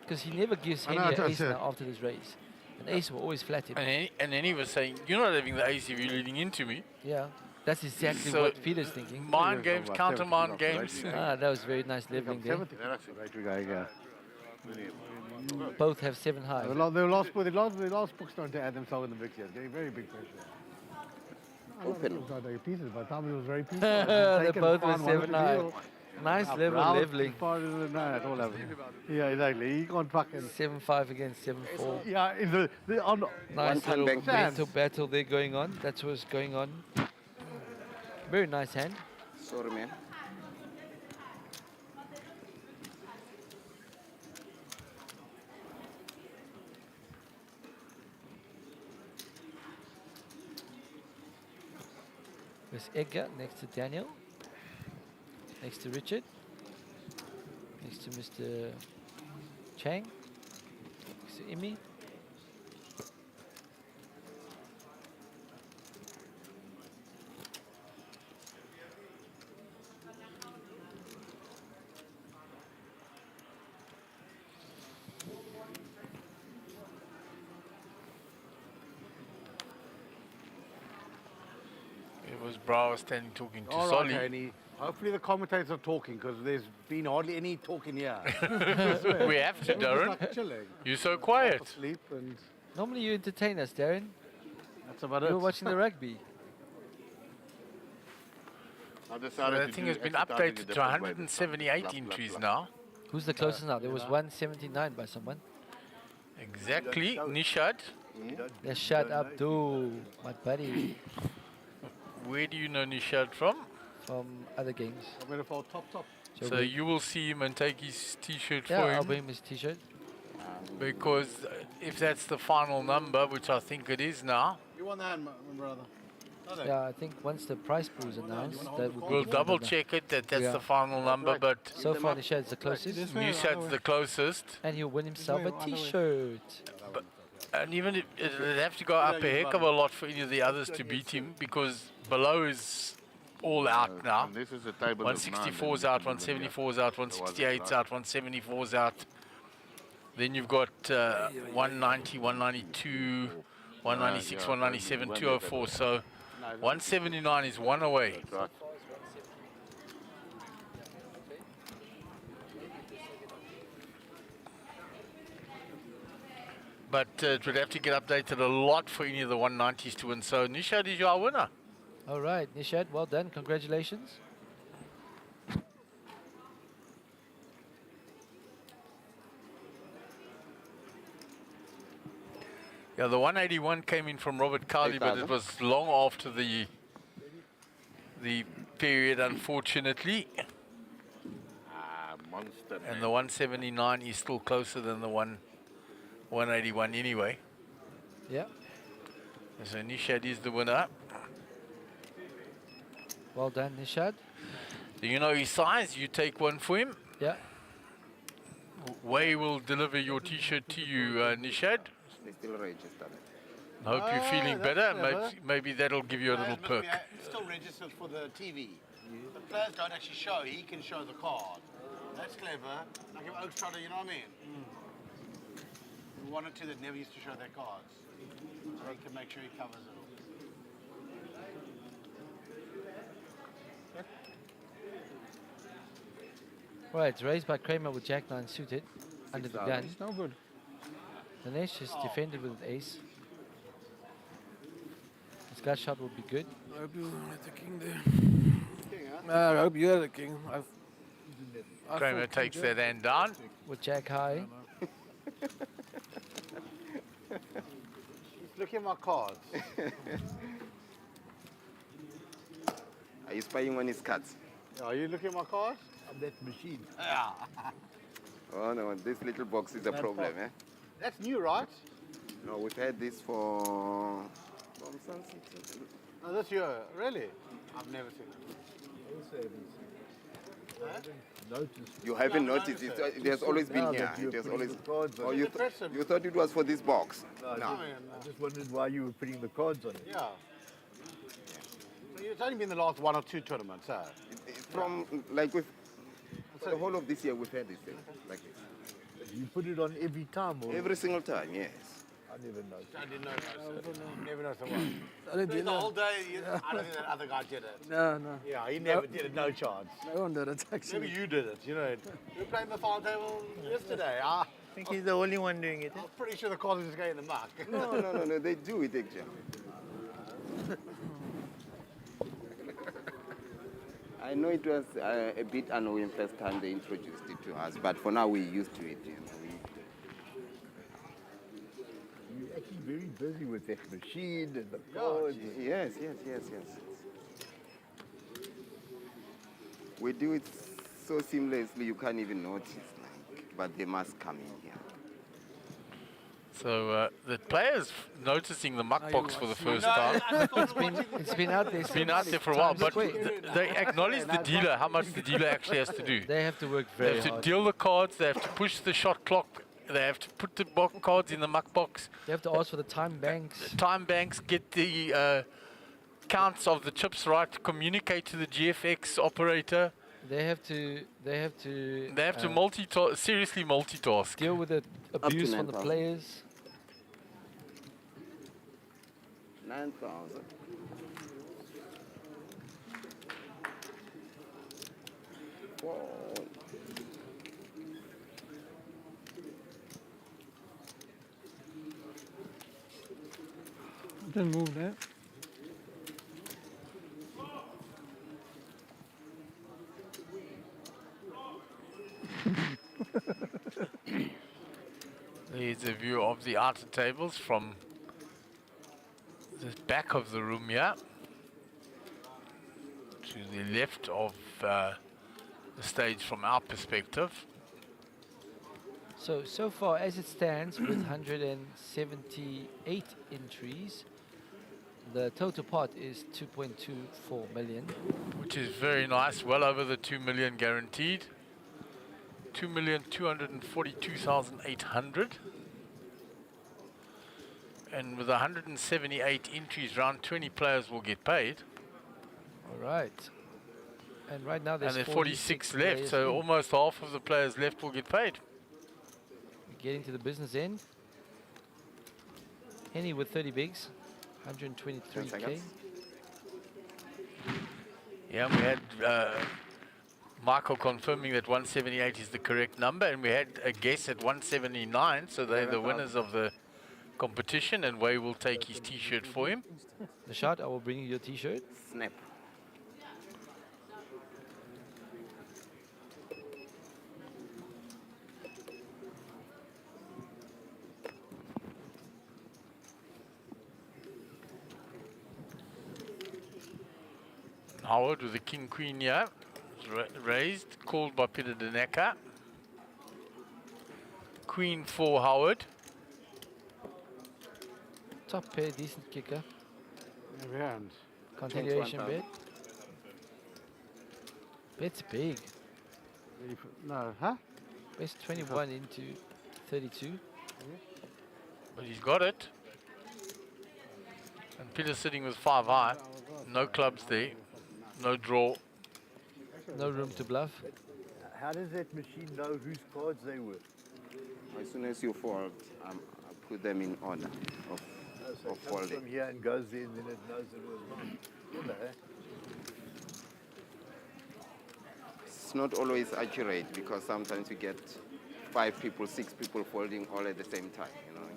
Because he never gives I Henny know, an that's ace it. now after this raise. An ace will always flat him. And then he was saying, you're not having the ace if you're leading into me. Yeah, that's exactly So, what Peter's thinking. Mind games, counter mind games. Ah, that was very nice leveling there. Yeah. Both have 7 high. The last books starting to add themselves in the mix here. It's getting very big pressure. Open. Pieces. By the time it was very peaceful. They both were 7 high. Nice level leveling. Yeah, exactly. You can't fucking 7-5 against 7-4. Yeah, in the on Nice little bank mental battle there going on. That's what's going on. Very nice hand. Sorry, man. There's Edgar next to Daniel. Next to Richard. Next to Mr. Chang. Next to Imi. It was Brower standing talking to All Solly. right, Tony. Hopefully the commentators are talking because there's been hardly any talking here. We have to, Darren. Like chilling. You're so quiet. Sleep and Normally you entertain us, Darren. that's about You're it. watching the rugby. I So decided that to thing do has been exercising a updated to different way. 178 Blah, blah, entries blah. now. Who's the closest now? There was 179 by someone. Exactly. Nishad. Let's shut up, dude, my buddy. Where do you know Nishad from? From other games. I'm going to fall top. So you will see him and take his t-shirt Yeah, for I'll him. bring him his t-shirt. Because if that's the final number, which I think it is now, You want that, my brother? Yeah, I think once the prize pool is announced, that will we'll be double number. check it that that's Yeah. the final number, but So far, Nishad's the closest. Nishad's the closest. And he'll win himself a t-shirt. And even if it'd have to go up a heck of a lot for any of the others to beat him, because below is all out now. And this is a table of 164's nine, out, 174's out, 168's out, 174's out. Then you've got 190, 192, 196, 197, 204. So 179 is one away. But it would have to get updated a lot for any of the 190s to win. So Nishad is your winner. All right, Nishad, well done. Congratulations. Yeah, the 181 came in from Robert Cowley, but it 8,000. was long after the period, unfortunately. Monster. And the 179 is still closer than the 181 anyway. Yeah. So Nishad is the winner. Well done, Nishad. Do you know his size? You take one for him. Yeah. Way will deliver your T-shirt to you, Nishad. They still registered. Hope you're feeling that's better. clever. Maybe that'll give you a little perk. It's still registered for the TV. The players don't actually show. He can show the card. That's clever. Like if Oaks tried to, you know what I mean? One or two that never used to show their cards. So he can make sure he covers it all. Right, it's raised by Kramer with Jack 9 suited under the gun. It's no good. Dinesh is defended with ace. His gut shot would be good. I hope you had the king there. I hope you had the king. I Kramer thought takes King that hand down. With Jack high. Look at my cards. Are you spying on his cards? Are you looking at my cards? On that machine. Yeah. Oh no, this little box is a problem, eh? That's new, right? No, we've had this from Sunset. No, this year. Really? I've never seen it. Also haven't noticed. You haven't noticed it. It has always been Now here. that you're It has putting always. the cards on Oh, it. you thought it was for this box? No. I just wondered why you were putting the cards on it. Yeah. So it's only been the last one or two tournaments, huh? From like with for the whole of this year, we've had this thing like this. You put it on every time, or Every single time, yes. I never noticed. I didn't know. Never noticed one. I didn't do The that. whole day, I don't think that other guy did it. No, no. Yeah, he never did it, no chance. No one did it, actually. Maybe you did it, you know. We were playing the final table yesterday. I think he's the only one doing it. I was pretty sure the cards were just going in the muck. No, they do it actually. I know it was a bit annoying first time they introduced it to us, but for now we're used to it. You know. You're actually very busy with that machine and the cards. Yes. We do it so seamlessly you can't even notice, but they must come in here. So the players noticing the muck box for the first time. It's been out there. It's been out there for a while, but they acknowledge the dealer, how much the dealer actually has to do. They have to work very They have to hard. deal the cards, they have to push the shot clock, they have to put the cards in the muck box. They have to ask for the time banks. Time banks, get the counts of the chips right, communicate to the GFX operator. They have to. They have to seriously multitask. Deal with the abuse from the 9,000. players. 9,000. Whoa. Didn't move that. Here's a view of the outer tables from the back of the room here to the left of the stage from our perspective. So far, as it stands, with 178 entries, the total pot is 2.24 million. Which is very nice, well over the 2 million guaranteed. 2,242,800. And with 178 entries, around 20 players will get paid. All right. And right now there's 46 left, players so in. almost half of the players left will get paid. Getting to the business end. Henny with 30 bigs, 123k. Yeah, we had Michael confirming that 178 is the correct number, and we had a guess at 179, so they're the winners of the competition, and Way will take his T-shirt for him. The shot, I will bring you your T-shirt. Snap. Howard with the King Queen here. raised, called by Peter Deneka. Queen for Howard. Top pair, decent kicker. And Continuation bet. Bet's big. No, huh? Bet's 21 into 32. But he's got it. And Peter's sitting with 5 high. No clubs there. No draw. No room to bluff. How does that machine know whose cards they were? As soon as you fold, I put them in order of So it comes folding. from here and goes there, and then it knows it was mine. Clever, eh? It's not always accurate because sometimes you get 5 people, 6 people folding all at the same time, you know.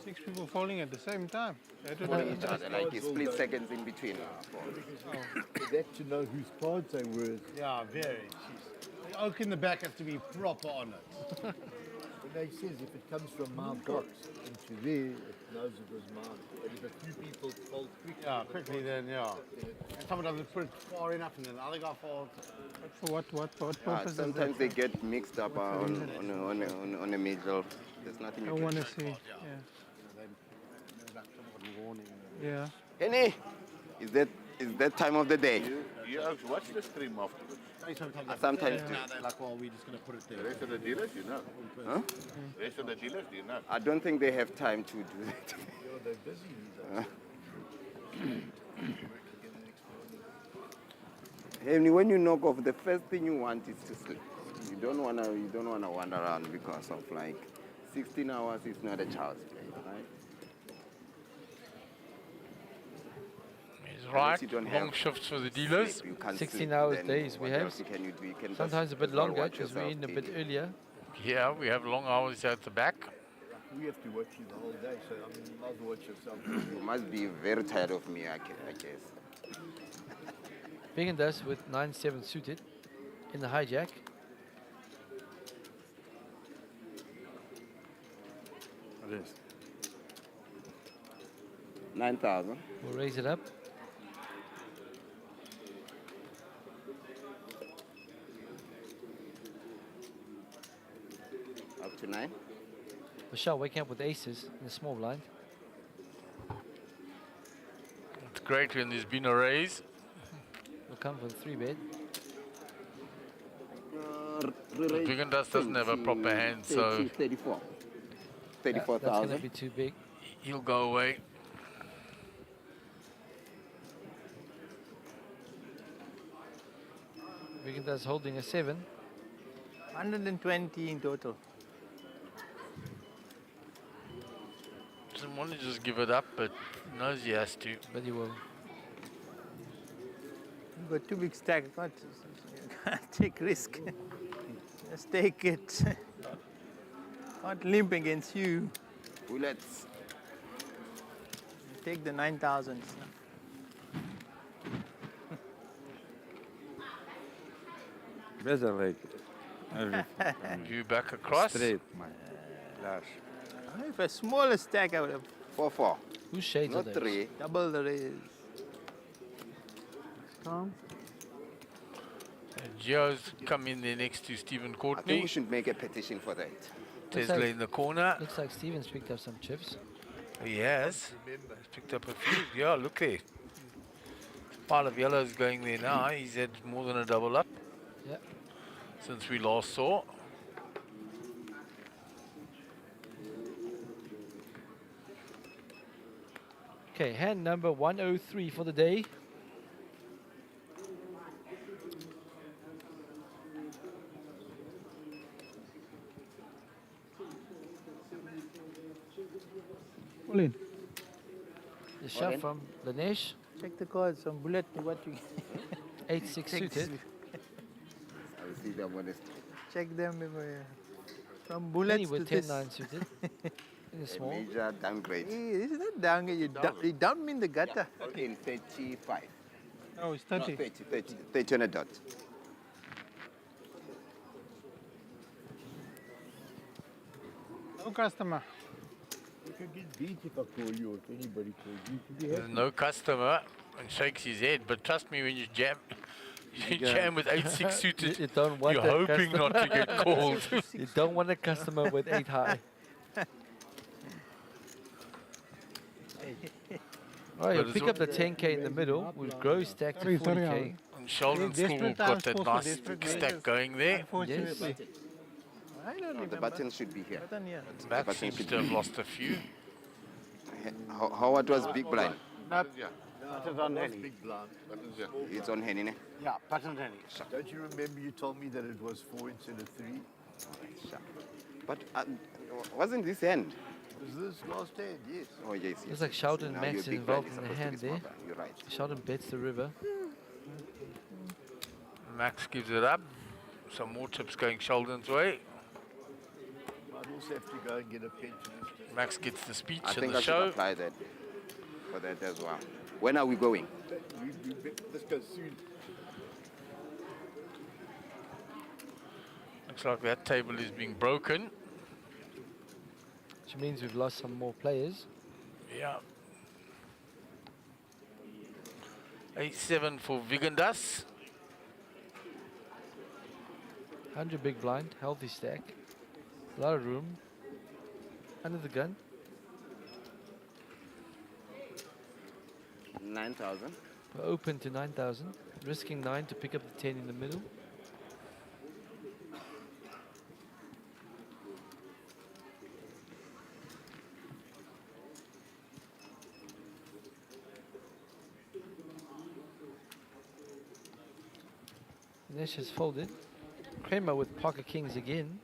6 people falling at the same time. That would Following each other, like a split seconds in between. For that to know whose cards they were. Yeah, very. Jeez. The oak in the back has to be proper on it. When they says if it comes from my box into there, it knows it was mine. But if a few people fold quickly, Yeah, quickly then, yeah. And someone doesn't put it far enough and then the other guy falls. For what Yeah, purpose is sometimes that? they get mixed up on a middle. There's nothing I you want can to see. Yeah. Henny, is that time of the day? You actually watch the stream afterwards. Sometimes do. Now they're like, well, we're just going to put it there. The rest of the dealers, you know. Huh? The rest of the dealers, do you know? I don't think they have time to do that. they're busy. Henny, when you knock off, the first thing you want is to sleep. You don't wanna wander around because of like 16 hours is not a child's play, right? He's right. Long shifts for the dealers. 16 hours days we have. Can you do? You can Sometimes a bit just longer watch because we're yourself in a bit TV. earlier. Yeah, we have long hours at the back. We have to watch you the whole day, so I mean, you might as well watch yourself. You must be very tired of me, I guess. Biggin does with 9-7 suited in the hijack. It is. 9,000. We'll raise it up. Up to 9. Michelle waking up with aces in the small blind. It's great when there's been a raise. We'll come for the 3-bet. Biggin doesn't have a proper hand, so 34. That's going to 34,000. be too big. he'll go away. Biggin does holding a 7. 120 in total. Doesn't want to just give it up, but knows he has to. But he will. You've got too big stack. Can't take risk. Just take it. Can't limp against you. Bullets. Take the 9,000. Better like You back across? Straight, my gosh. If a smaller stack, I would have 4-4. Whose shades Not are those? 3. double the raise. Gio's come in there next to Stephen I think Courtney. we should make a petition for that. Tesla in the corner. Looks like Stephen's picked up some chips. He has. He's picked up a few. Yeah, look there. Pile of yellows going there now. He's had more than a double up. Yeah. Since we last saw. Okay, hand number 103 for the day. Pull in. The shove from Lanesh. Check the cards from bullet. What you 8-6 suited. I see them when it's check them from Penny bullets with to this. 10-9 suited. In the a small. major downgrade. Hey, this is not downgrade. You dump me in the gutter. In 35. Oh, it's No, 30. 30 on a dot. No customer. You can get beat if I call you or if anybody calls you. You can be There's happy. no customer and shakes his head. But trust me, when you jam, You jam with 8-6 suited. You don't want You're that hoping not to get customer. called. You don't want a customer with 8 high. Oh, But you'll it's pick al- up the 10k in the middle, will grow stack to 40k. And Sheldon still got that nice stack going there. Yes. I don't remember. The button should be here. Button, yeah. Max seems to have lost a few. Howard was big blind. No, buttons on Henny. Big blind. Buttons, yeah. It's on Henny. Yeah, buttons Henny. Don't you remember you told me that it was 4 instead of 3? But wasn't this hand? Was this last hand? Yes. Oh, yes. Looks like Sheldon and Now Max you're is big involved blind, in the you're hand supposed to there. be small blind, You're right. Sheldon bets the river. Max gives it up. Some more chips going Sheldon's way. Might also have to go and get a pensionist. Max gets the speech I and think the I should show. apply that for that as well. When are we going? Let's go soon. Looks like that table is being broken. Which means we've lost some more players. Yeah. 8-7 for Vigandas. 100 big blind, healthy stack. A lot of room. Under the gun. 9,000. We're open to 9,000. Risking 9 to pick up the 10 in the middle. Nash has folded. Kramer with pocket kings again.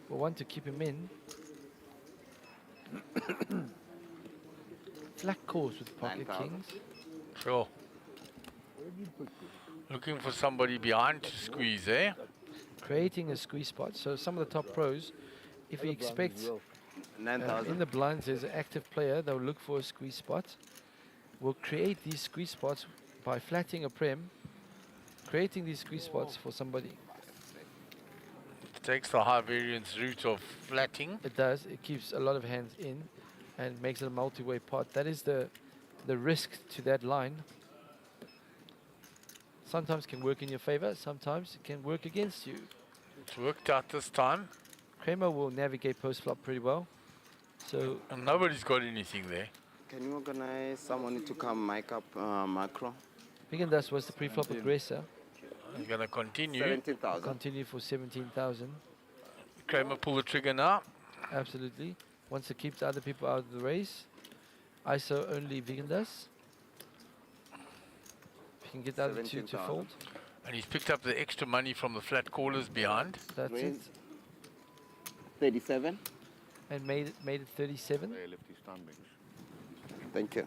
We want to keep him in. Flat calls with pocket 9,000. kings. Sure. Looking for somebody behind to squeeze, eh? Creating a squeeze spot. So some of the top pros, if we expect in 9,000. the blinds there's an active player, they'll look for a squeeze spot. We'll create these squeeze spots by flatting a prem, creating these squeeze spots for somebody. It takes the high variance route of flatting. It does. It keeps a lot of hands in and makes it a multi-way pot. That is the risk to that line. Sometimes can work in your favor, sometimes it can work against you. It's worked out this time. Kramer will navigate post-flop pretty well. So And nobody's got anything there. Can you organize someone to come mic up macro? Vigandas was the pre-flop aggressor. He's going to continue. 17,000. Continue for 17,000. Kramer pull the trigger now. Absolutely. Wants to keep the other people out of the race. ISO only Vigandas. If you can get the other two to 17,000. fold. And he's picked up the extra money from the flat callers behind. That's it. 37. And made it 37. They left his time bench. Thank you.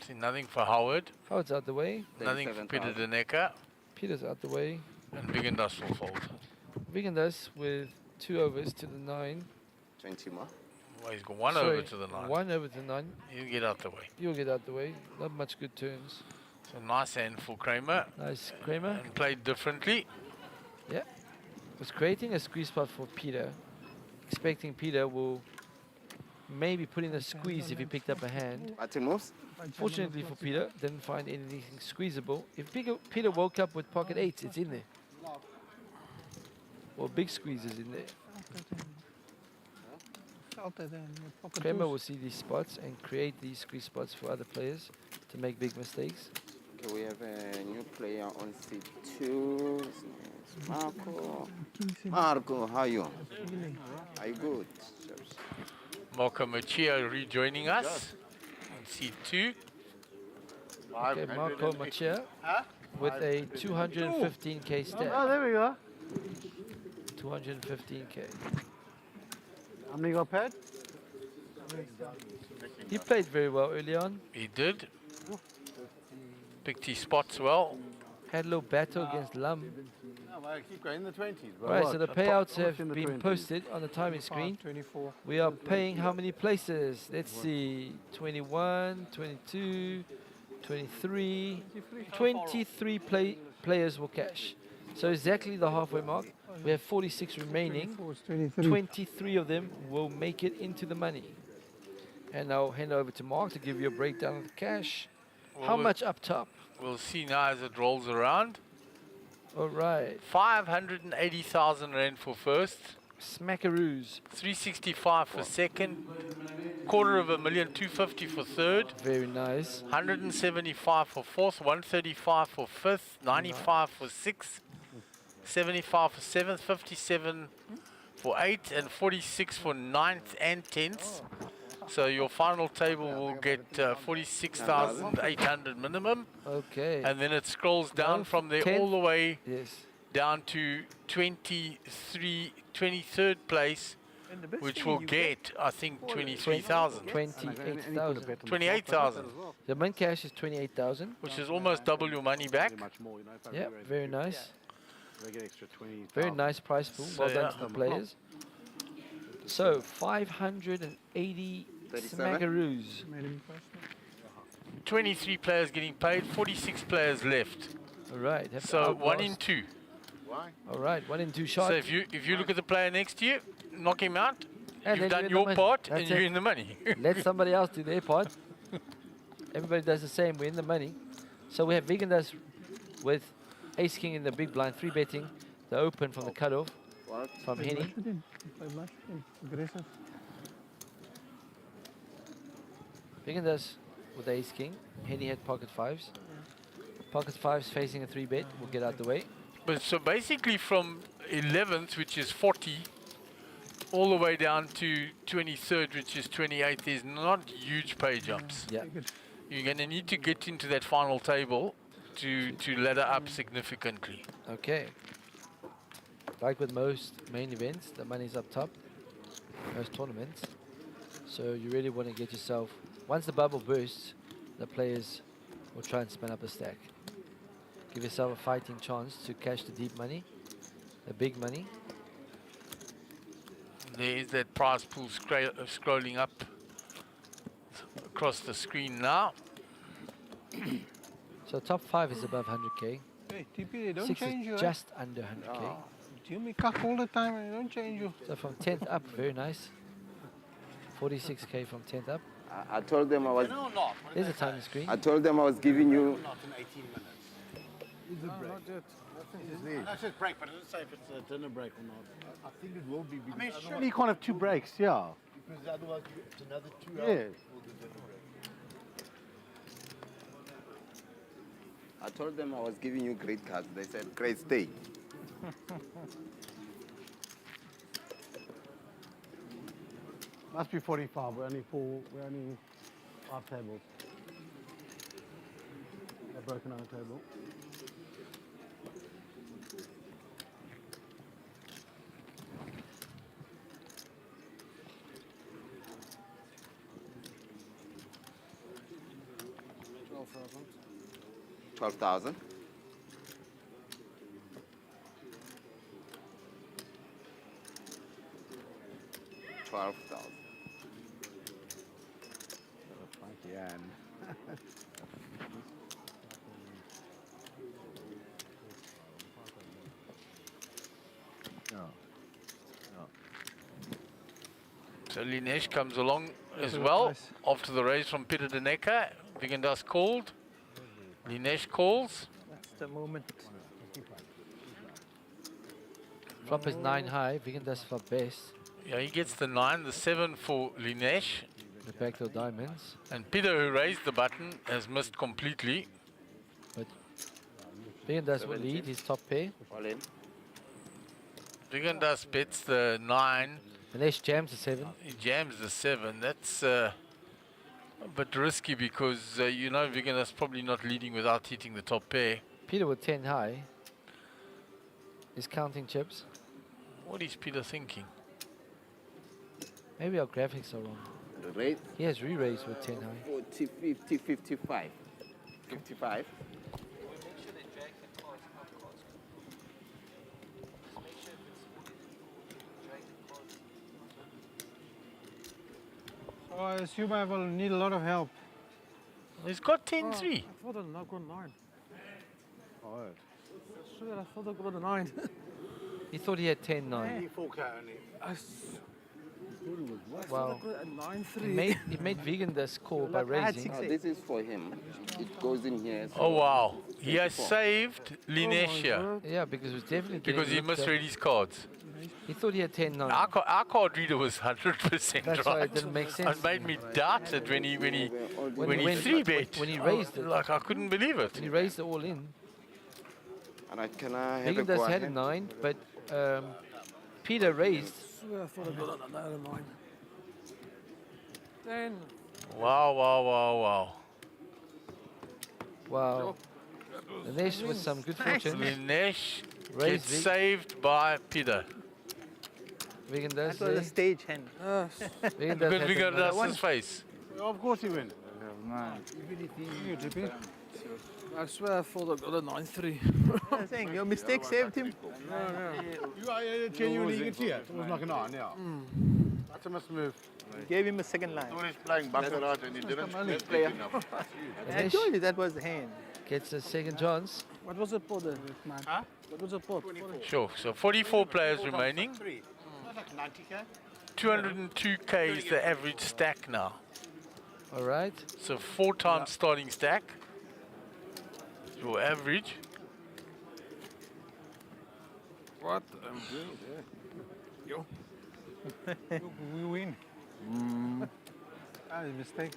See nothing for Howard. Howard's out the way. Nothing for Peter 37,000. Denecker. Peter's out the way. And Vigandas will fold. Vigandas with 2 overs to the 9. 20 more. Well, he's got one Sorry, over to the 9. 1 over to the 9. You get out the way. You'll get out the way. Not much good turns. So nice hand for Kramer. Nice Kramer. And played differently. Yeah. Was creating a squeeze spot for Peter. Expecting Peter will maybe put in a squeeze if he picked up a hand. Button moves. Fortunately for Peter, didn't find anything squeezable. If Peter woke up with pocket 8s, it's in there. Or big squeezes in there. Kramer will see these spots and create these squeeze spots for other players to make big mistakes. Okay, we have a new player on C2. His name is Marco. Marco, how are you? Are you good? Marco Machia rejoining us in C2. Okay, Marco Machia with a 215k stack. Oh, there we go. 215k. How many got paired? He played very well early on. He did. Picked his spots well. Had a little battle against Lum. No, but I keep going in the 20s. Bro. Right, so the payouts have in the been 20s? posted on the timing screen. 24. We are paying how many places? Let's see. 21, 22, 23. 23 players will cash. So exactly the halfway mark. We have 46 remaining. 23 of them will make it into the money. And I'll hand over to Mark to give you a breakdown of the cash. How much up top? We'll see now as it rolls around. All right. 580,000 rand for first. Smackaroos. 365 for second. $250,000 for third. Very nice. 175 for fourth. 135 for fifth. 95 for sixth. 75 for seventh. 57 for eighth. And 46 for ninth and 10th. So your final table will get 46,800 minimum. Okay. And then it scrolls down from there all the way down to 23rd place, which will get, I think, 23,000. 28,000. 28,000. The main cash is 28,000. Which is almost double your money back. Yeah, very nice. They get extra 20. Very nice price pool. So, Well done to the players. So 580 smackaroos. 23 players getting paid, 46 players left. All right. So 1 in 2. Why? All right, 1 in 2 shots. So if you look at the player next to you, knock him out. And You've then done you're in the your money. part, That's and you're it. in the money. Let somebody else do their part. Everybody does the same. We're in the money. So we have Vegan does with Ace King in the big blind, 3 betting the open from the cutoff from Henny. Aggressive. Vegan does with Ace King. Henny had pocket 5s. Pocket 5s facing a 3 bet. We'll get out the way. But so basically from 11th, which is 40, all the way down to 23rd, which is 28, there's not huge pay jumps. Yeah. You're going to need to get into that final table to ladder up significantly. Okay. Like with most main events, the money's up top. Most tournaments. So you really want to get yourself, once the bubble bursts, the players will try and spin up a stack. Give yourself a fighting chance to cash the deep money, the big money. There's that prize pool scrolling up across the screen now. So top 5 is above 100k. Hey, TP, they don't 6 change you. is just under 100k. You me cock all the time and they don't change you. So from 10th up, very nice. 46k from 10th up. I told them I was. There's a time screen. I told them I was giving you. Not in 18 minutes. Is it break? That's just break, but it doesn't say if it's a dinner break or not. I think it will be. I mean, surely you can't have 2 breaks, yeah. Because otherwise it's another 2 hours. Yeah. For the dinner break. I told them I was giving you great cards. They said, great, stay. Must be 45. We're only 5 tables. They're broken on a table. $12,000. $12,000. So Linesh comes along as well after the raise from Peter Denecker. Vigendas called. Linesh calls. That's the moment. Flop is 9 high. Vigendas for best. Yeah, he gets the 9, the 7 for Linesh. The backdoor diamonds. And Peter, who raised the button, has missed completely. But Vigendas will lead his top pair. All in. Vigendas bets the 9. Linesh jams the 7. He jams the 7. That's a bit risky because you know Vigendas probably not leading without hitting the top pair. Peter with 10 high. Is counting chips. What is Peter thinking? Maybe our graphics are wrong. The rate? He has re-raised with 10 high. 40, 50, 55. 55. So I assume I will need a lot of help. He's got 10-3. I thought I got 9. Oh, Sure, I thought I got a 9. He thought he had 10-9. Wow. He made Vegan the score by raising. This is for him. It goes in here. Oh wow, he has saved Linesia Yeah, because it was definitely because he getting looked misread at. his cards. He thought he had 10-9. Our card reader was 100% That's right. why it didn't make sense. It made me doubt it when he When he 3-bet. when he raised it. Like I couldn't believe it. When he raised it all in. And can I have Vegan a go does had a ahead? 9, but Peter raised. I thought I got another 9. 10. Wow, wow, wow, wow. Wow. Linesh with some good fortune. Linesh Raised gets Vig. saved by Peter. Vegan does. That was a stage hand. Vegan does Because have Vegan the does nine. his face. Of course he wins. You, JP. I swear I thought I got a 9-3. I'm saying your mistake saved him. You are genuinely you can see it. It was like an iron, yeah. That's a move. Gave him a second line. He's playing baccarat and he didn't play enough. I told you that was the hand. Gets a second chance. What was the pot then? Huh? What was the pot? Sure, so 44 players remaining. That's like 90k. 202k is the average stack now. All right. So 4 times starting stack. Your average. What I'm doing there. Yo. We win. Mistake.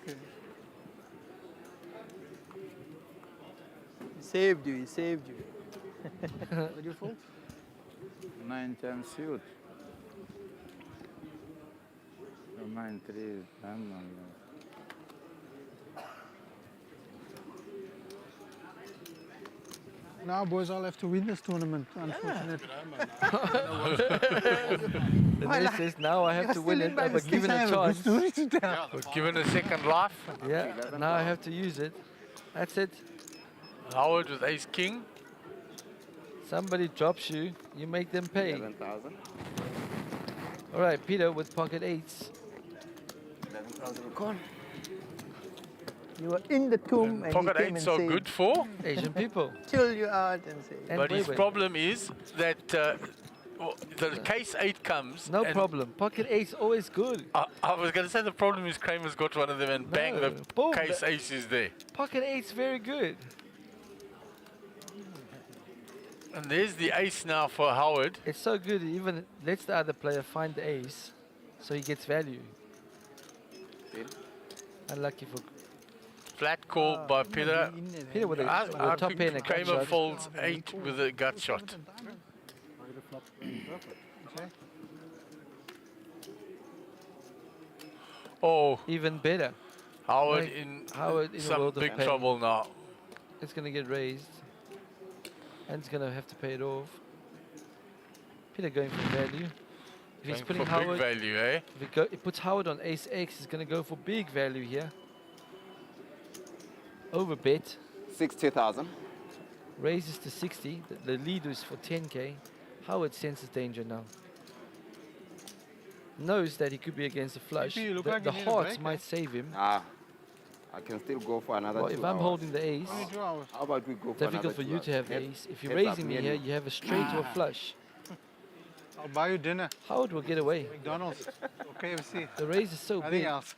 He saved you. He saved you. What your fault? 9-10 suit. 9-3 diamond. Now, boys, I'll have to win this tournament, unfortunately. Linesh says now I have to win it. I was given a chance. Given a second life. Yeah, now I have to use it. That's it. Howard with ace king. Somebody drops you, you make them pay. 11,000. All right, Peter with pocket 8s. 11,000 con. You were in the tomb and Pocket he came 8s and are saved. good for. Asian people. Chill you out and say. But his problem is that the case 8 comes. No and problem. Pocket 8's always good. I was going to say the problem is Kramer's got one of them and bang, the boom, case ace is there. Pocket 8's very good. And there's the ace now for Howard. It's so good, it even lets the other player find the ace, so he gets value. Unlucky for Flat call by Peter. Peter with a I top think pair and a gut Kramer shot. folds 8 with a gut shot. Oh, even better. Howard Like, in Howard in a some world of big pain. trouble now. It's going to get raised. And it's going to have to pay it off. Peter going for value. If he's Going putting for big Howard, value, eh? if he puts Howard on ace X, he's going to go for big value here. Over bet. 60,000. Raises to 60. The lead is for 10k. Howard senses danger now. Knows that he could be against a flush. You look The, like the you need a hearts break, might save him. I can still go for another Well, 2 if I'm hours. holding the ace, How about we go for difficult another for 2 you hours? to have the Head- ace. If you're heads up, raising me me and here, you. you have a straight or a flush. I'll buy you dinner. Howard will get away. McDonald's or KFC. The raise is so Nothing big. else.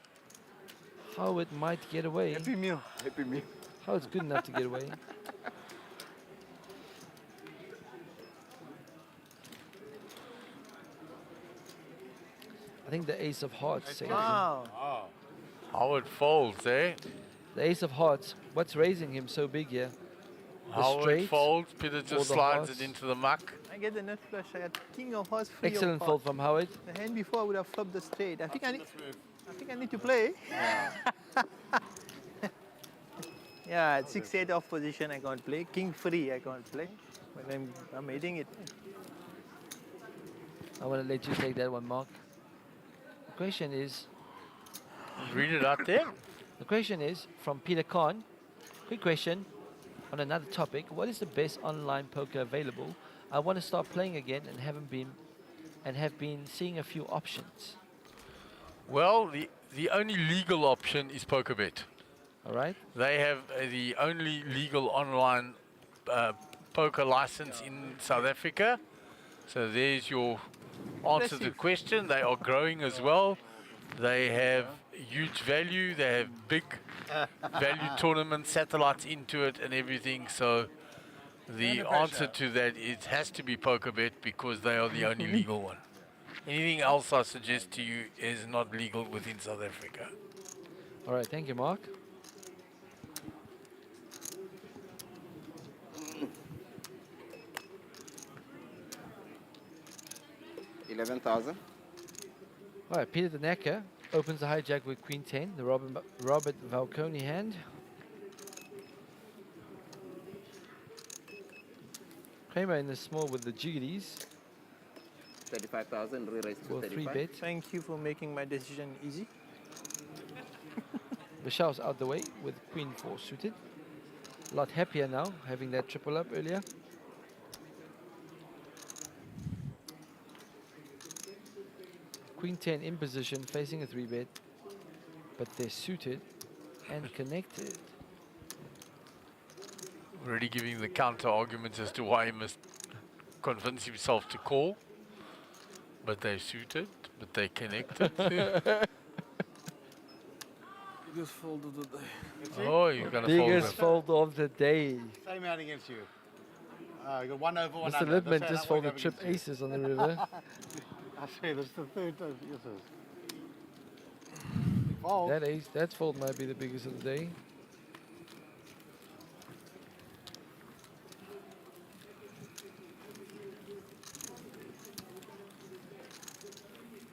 Howard might get away. Happy meal. Happy meal. Howard's good enough to get away. I think the ace of hearts saves him. Wow. Howard folds, eh? The ace of hearts. What's raising him so big here? The Howard straight folds. Peter or just the slides hearts? it into the muck. I get the nut flush. I got king of hearts, free Excellent of fold hearts. from Howard. The hand before I would have flopped the straight. I think I need to play. Yeah, at 6-8 off position I can't play. King free I can't play. But I'm hitting it. I want to let you take that one, Mark. The question is... Read it out there. The question is, from Peter Khan, quick question on another topic. What is the best online poker available? I want to start playing again and have been seeing a few options. Well, the only legal option is PokerBet. All right. They have the only legal online poker license in South Africa. So there's your answered the question. They are growing as well. They have huge value. They have big value tournament satellites into it and everything. So the answer to that, it has to be PokerBet because they are the only legal one. Anything else I suggest to you is not legal within South Africa. All right, thank you, Mark. $11,000. All right, Peter the Necker opens the hijack with Queen 10, the Robert Valconi hand. Kramer in the small with the jiggities. 35,000, re-raised to Will 35. 3-bet. Thank you for making my decision easy. Vishal's out the way with Queen 4 suited. A lot happier now, having that triple up earlier. Queen 10 in position, facing a 3-bet, but they're suited and connected. Already giving the counter arguments as to why he must convince himself to call. But they're suited, but they're connected. Biggest fold of the day. Oh, you're going to fold Biggest it. fold of the day. Same out against you. You got 1 over 1 Mr. under. Lidman That's just how folded I'm trip against you. aces on the river. I say this is the third time. Yes, sir. That ace, that fold might be the biggest of the day.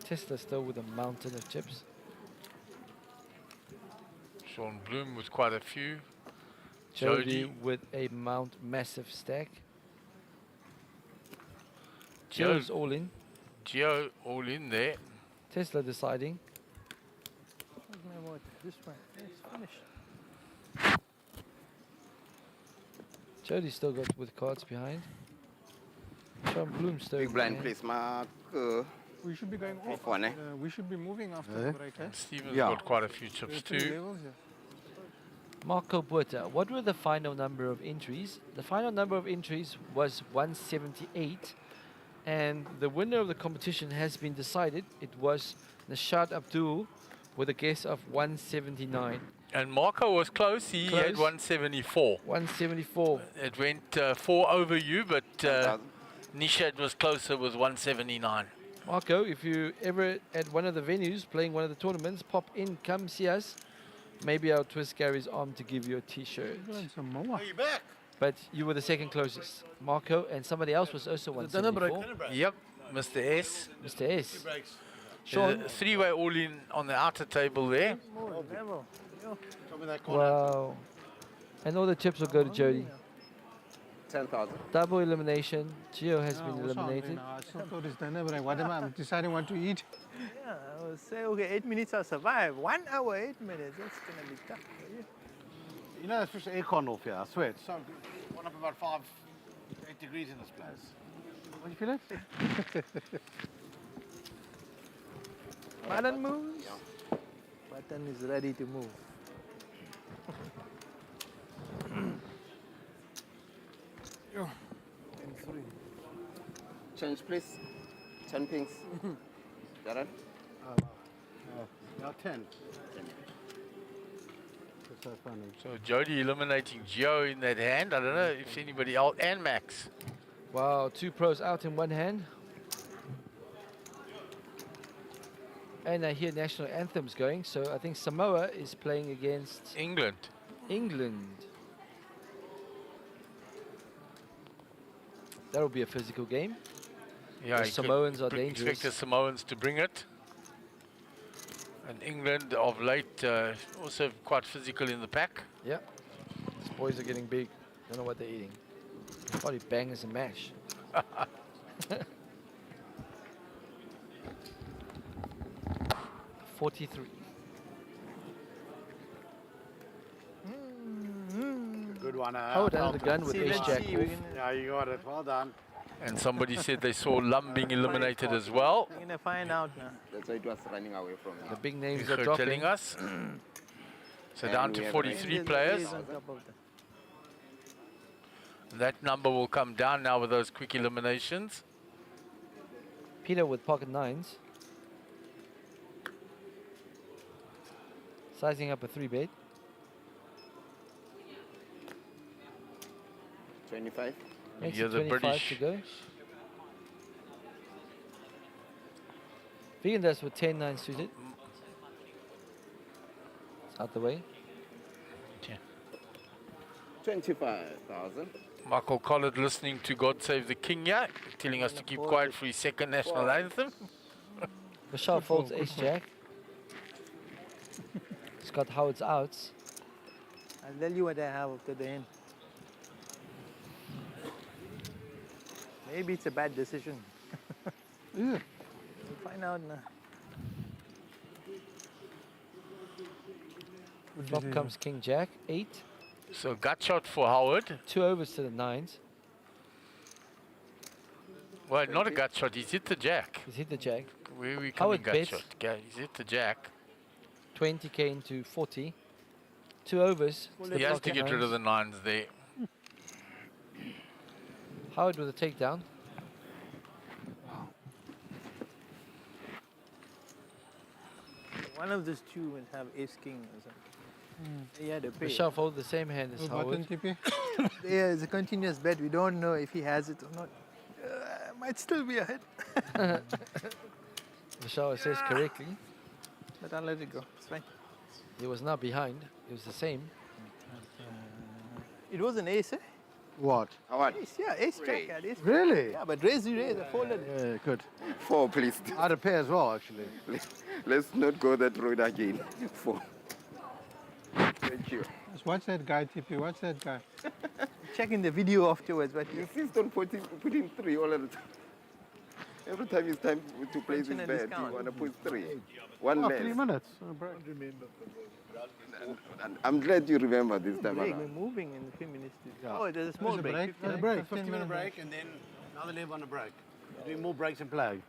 Tesla still with a mountain of chips. Sean Bloom with quite a few. Jody with a massive stack. Joe's all in. Gio all in there. Tesla deciding. This one, it's finished. Jody's still got with cards behind. Sean Bloom still. Big blind, please, Mark. We should be going off. One, eh? We should be moving after the break, eh? Stephen's got quite a few chips There are two too. levels, yeah. Marco Buerta, what were the final number of entries? The final number of entries was 178, and the winner of the competition has been decided. It was Nashad Abdul with a guess of 179. And Marco was close. He had 174. 174. It went 4 over you, but Nishad was closer with 179. Marco, if you ever at one of the venues playing one of the tournaments, pop in, come see us. Maybe I'll twist Gary's arm to give you a t-shirt. Some more. Are you back? But you were the second closest. Marco and somebody else was also 174. Yep, Mr. S. Mr. S. Sean. Sean. Three-way all in on the outer table there. Wow. And all the chips will go to Jody. 10,000. Double elimination. Gio has been eliminated. I still thought it's dinner break. What am I deciding what to eat? Yeah, I will say, okay, 8 minutes I'll survive. 1 hour, 8 minutes. That's going to be tough for you. You know, it's just aircon off here, I swear. It's so good. One up about 8 degrees in this place. What do you feel it? Button moves. Button is ready to move. Yo. And 3. Change, please. 10 pinks. Darren? Now 10. That's so funny. So Jody eliminating Gio in that hand. I don't know if anybody else, and Max. Wow, 2 pros out in one hand. And I hear national anthems going, so I think Samoa is playing against England. England. That'll be a physical game. Yeah, The you could Samoans are expect dangerous. the Samoans to bring it. And England of late also quite physical in the pack. Yeah. These boys are getting big. Don't know what they're eating. Probably bangers and mash. 43. Good one. Hold under the gun with ace jack off. Yeah, you got it. Well done. And somebody said they saw Lum being eliminated as well. We're going to find out now. That's why it was running away from me. The big names They're are dropping. telling us. So And down we to have 43 raised players. On top of that. That number will come down now with those quick eliminations. Peter with pocket nines. Sizing up a 3-bet. 25. Makes You're it the 25 British. to go. Vegan does with 10-9 suited. It's out the way. 25,000. Michael Collard listening to God Save the King here, telling us to keep quiet for his second national anthem. Michelle folds ace-jack. Scott Howard's outs. I'll tell you what I have after the end. Maybe it's a bad decision. Yeah. We'll find out now. Flop comes King-Jack, 8. So gut shot for Howard. 2 overs to the 9s. Well, not a gut shot, he's hit the jack. He's hit the jack. Where are we coming Howard gut bets. shot? Yeah, he's hit the jack. 20k into 40. 2 overs. He has to get rid of the 9s there. Howard with a takedown. One of those two will have ace-king or something. He had a pair. Michelle folded the same hand as Howard. Yeah, it's a continuous bet. We don't know if he has it or not. Might still be ahead. Michelle says correctly. But I'll let it go. It's fine. He was not behind. It was the same. It was an ace, eh? What? Howard. Ace, yeah, ace jack. Yeah, ace. Really? Yeah, but raise, I folded. Yeah, good. 4, please. I had a pair as well, actually. Let's not go that road again. 4. Thank you. Just watch that guy, TP. Watch that guy. Checking the video afterwards, but You insist on putting 3 all of the time. Every time it's time to place his Mention a bet, you discount. want to put 3. One Oh, less. 3 minutes. Oh, break. And I'm glad you remember this time break. around. We're moving in 3 minutes. Yeah. Oh, there's a small There's a break. break. A break, 15-minute break, and then another 11 on a break. Doing more breaks in play.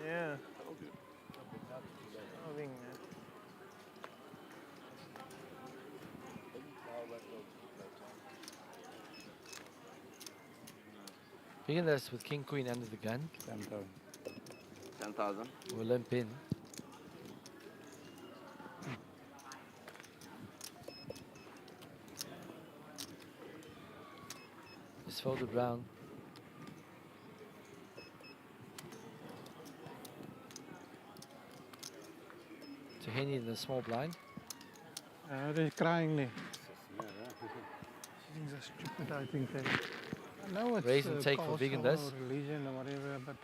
Yeah. Moving, Begin this with King Queen under the gun. 10,000. We'll limp in. Just folded round. To Henny in the small blind. They're crying there. Things are stupid, I think. I know it's Raise and take for culture vegan does. or religion or whatever, but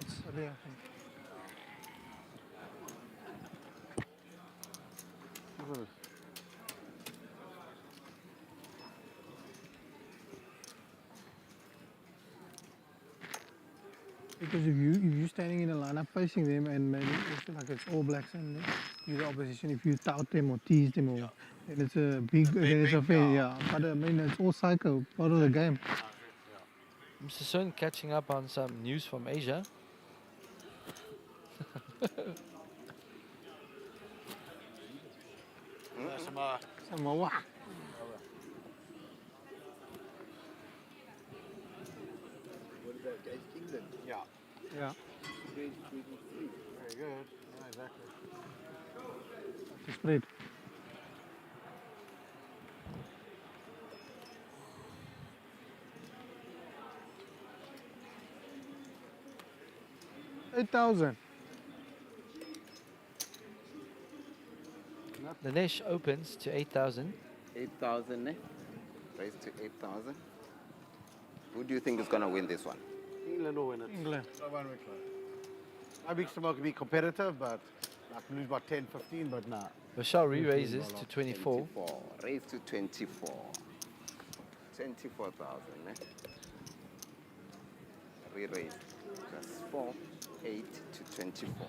it's silly, I think. Because if you're standing in a lineup facing them and maybe it's like it's all blacks and you're the opposition, if you tout them or tease them or then it's a big affair, yeah. But I mean it's all psycho, part of the game. Mr. Sun catching up on some news from Asia. Samoa. Yeah. Yeah. Very good. Yeah, exactly. The spread. $8,000. Dinesh opens to 8,000. 8,000, eh? Raised to 8,000. Who do you think is going to win this one? England will win it. England. My big stomach can be competitive, but I can lose by 10, 15, but nah. Michelle re-raises to 24. 24. Raised to 24. 24,000, eh? Re-raised. That's 4, 8 to 24.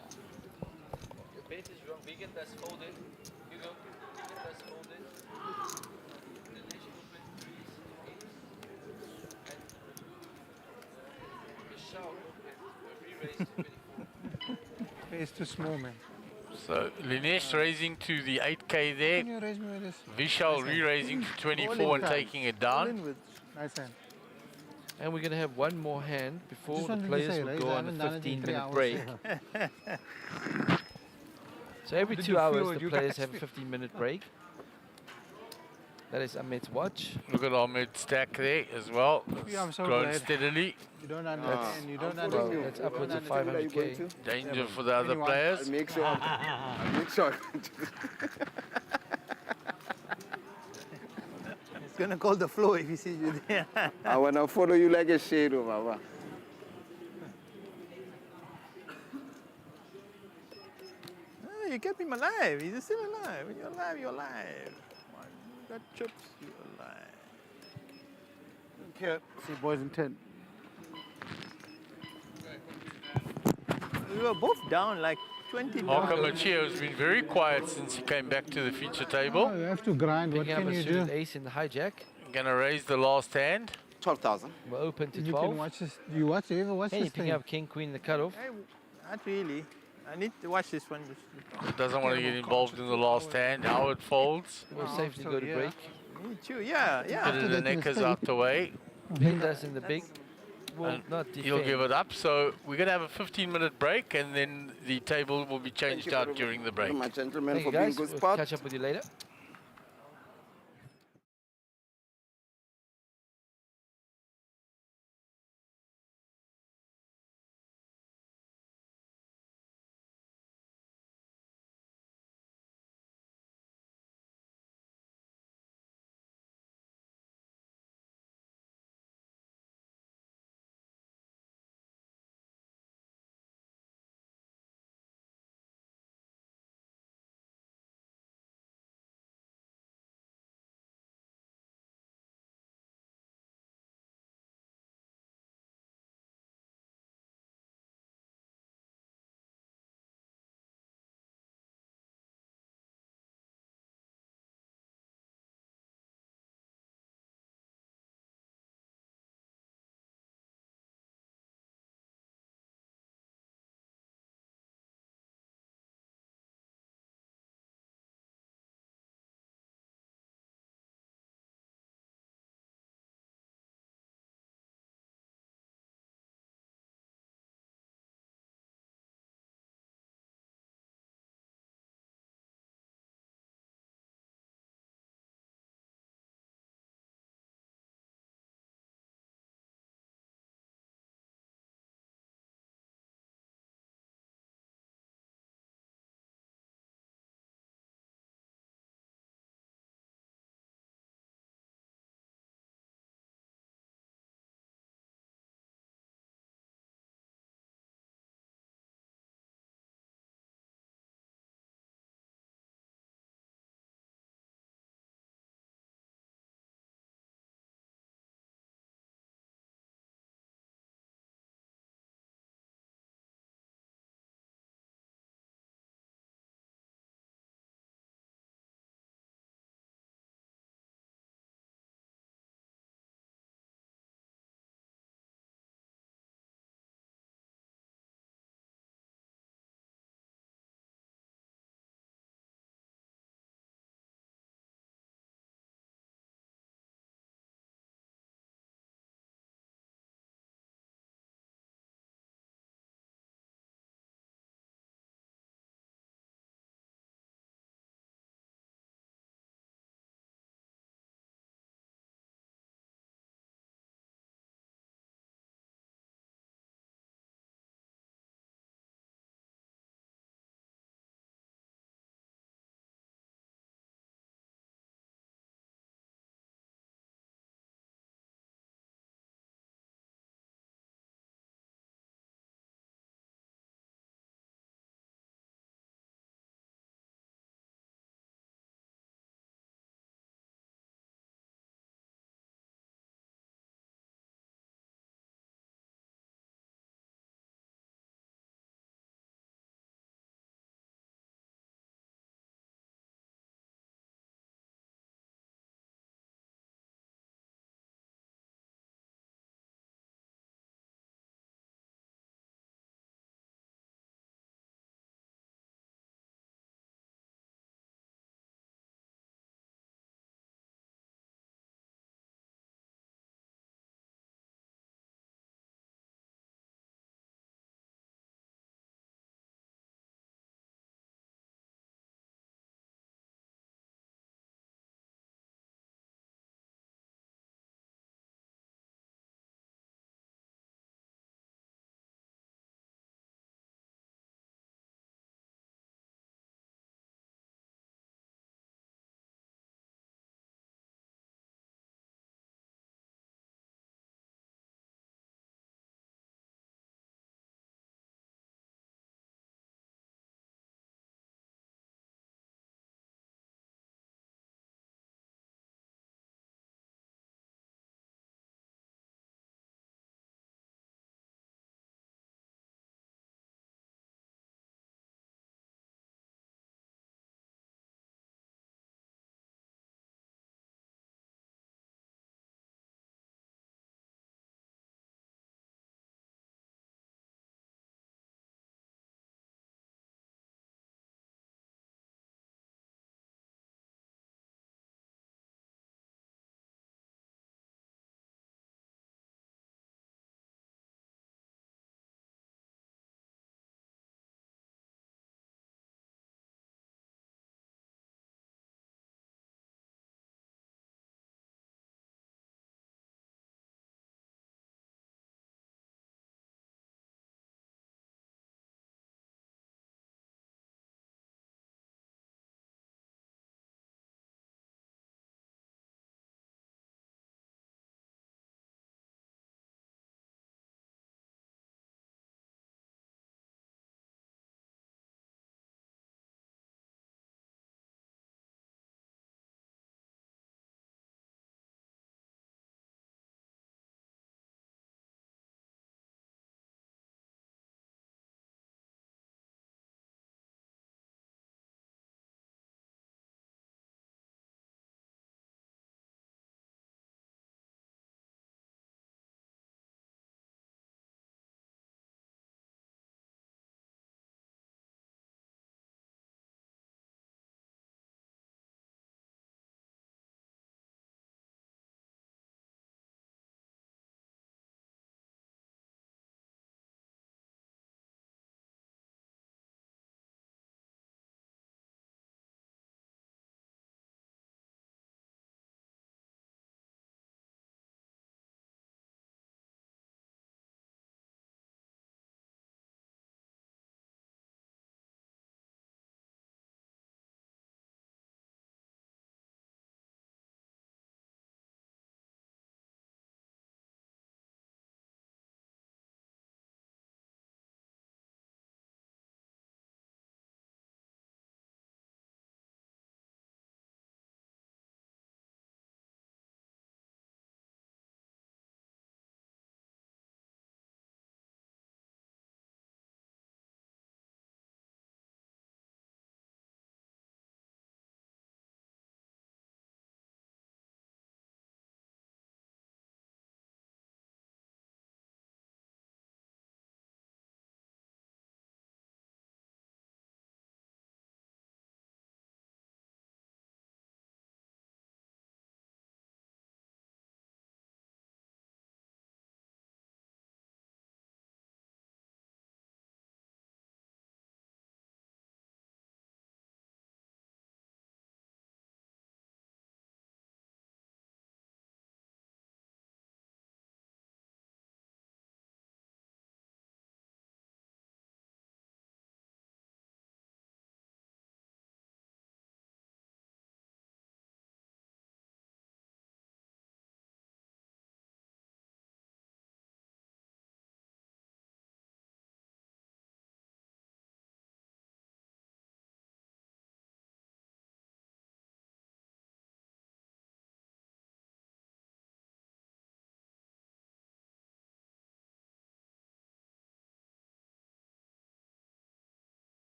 The bet is wrong. Vegan that's folded. Hugo, vegan that's folded. Dinesh opened 3s, 8s. And Michelle opened re-raised to 24. It's too small, man. So Linesh raising to the 8k Can there. you raise me with this? Vishal re-raising to 24 and taking it down. Nice hand. And we're going to have one more hand before Just the wanted to players say, will right, go I on a haven't done it in 3 15-minute hours. break. So every Did 2 you hours, feel the it? You players guys have a 15-minute break. That is Ahmed's watch. Look at Ahmed stack there as well. It's Yeah, I'm so grown glad. steadily. You don't understand. You don't Well, understand. that's upwards of 500k. Danger for the other players. I'll make sure. I'll make sure. It's gonna call the flow if he sees you there. I wanna follow you like a shadow, Baba. Oh, you kept him alive. He's still alive. When you're alive, you're alive. Come on, you got chips, you're alive. Okay, see boys in 10. We were both down like 20 Haka down. Machio has been very quiet since he came back to the feature table. Oh, you have to grind. What Picking up can a you suited do? ace in the hijack. Gonna raise the last hand. 12,000. We're open to You 12. can watch this. Do you ever watch And you're this picking thing? up king, queen, the cutoff. Hey, not really. I need to watch this one. Doesn't want to get involved in the last hand. Howard folds. We'll safely so go to yeah. break. Me too. Yeah, yeah. Bit of the neck is out the way. Linda's in the big. Will And not he'll defend. give it up. So we're going to have a 15-minute break, and then the table will be changed out during the break. My gentlemen, Thank for you being guys. good We'll sport. catch up with you later.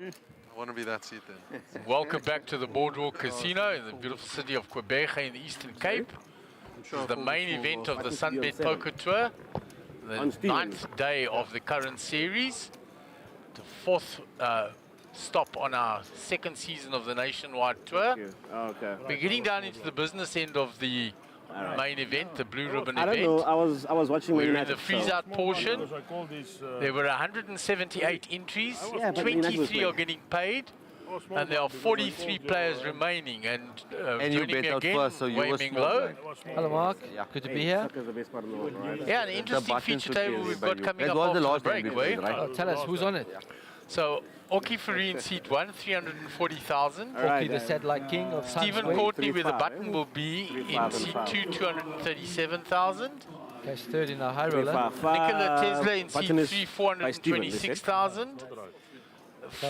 I want to be that seat then. Welcome back to the Boardwalk Casino in the beautiful city of Quebec in the Eastern Cape. This is the main event of the SunBet Poker Tour, the ninth day of the current series, the fourth stop on our second season of the nationwide tour. Okay. We're getting down into the business end of the main event, the blue ribbon I event. don't know. I was watching. We're in United, the freeze-out portion. There were 178 entries, Yeah, but United was 23 are getting paid, and there are 43 players remaining. And And you joining me bet out again, first, so you Wei were Ming small Lo. blind. Hello, Mark. Good to be here. Yeah, an interesting feature table we've got coming That up was after the the last break, game, Wei. right? Oh, tell us, who's on it? So, Oki Farid in seat 1, 340,000. Oki, the satellite king of Stephen Times Courtney with a 3-5, button will be in seat 2, 237,000. Cash third in our high roller. Nicola Tesla in seat button is 3, by Stephen, they said. 426,000.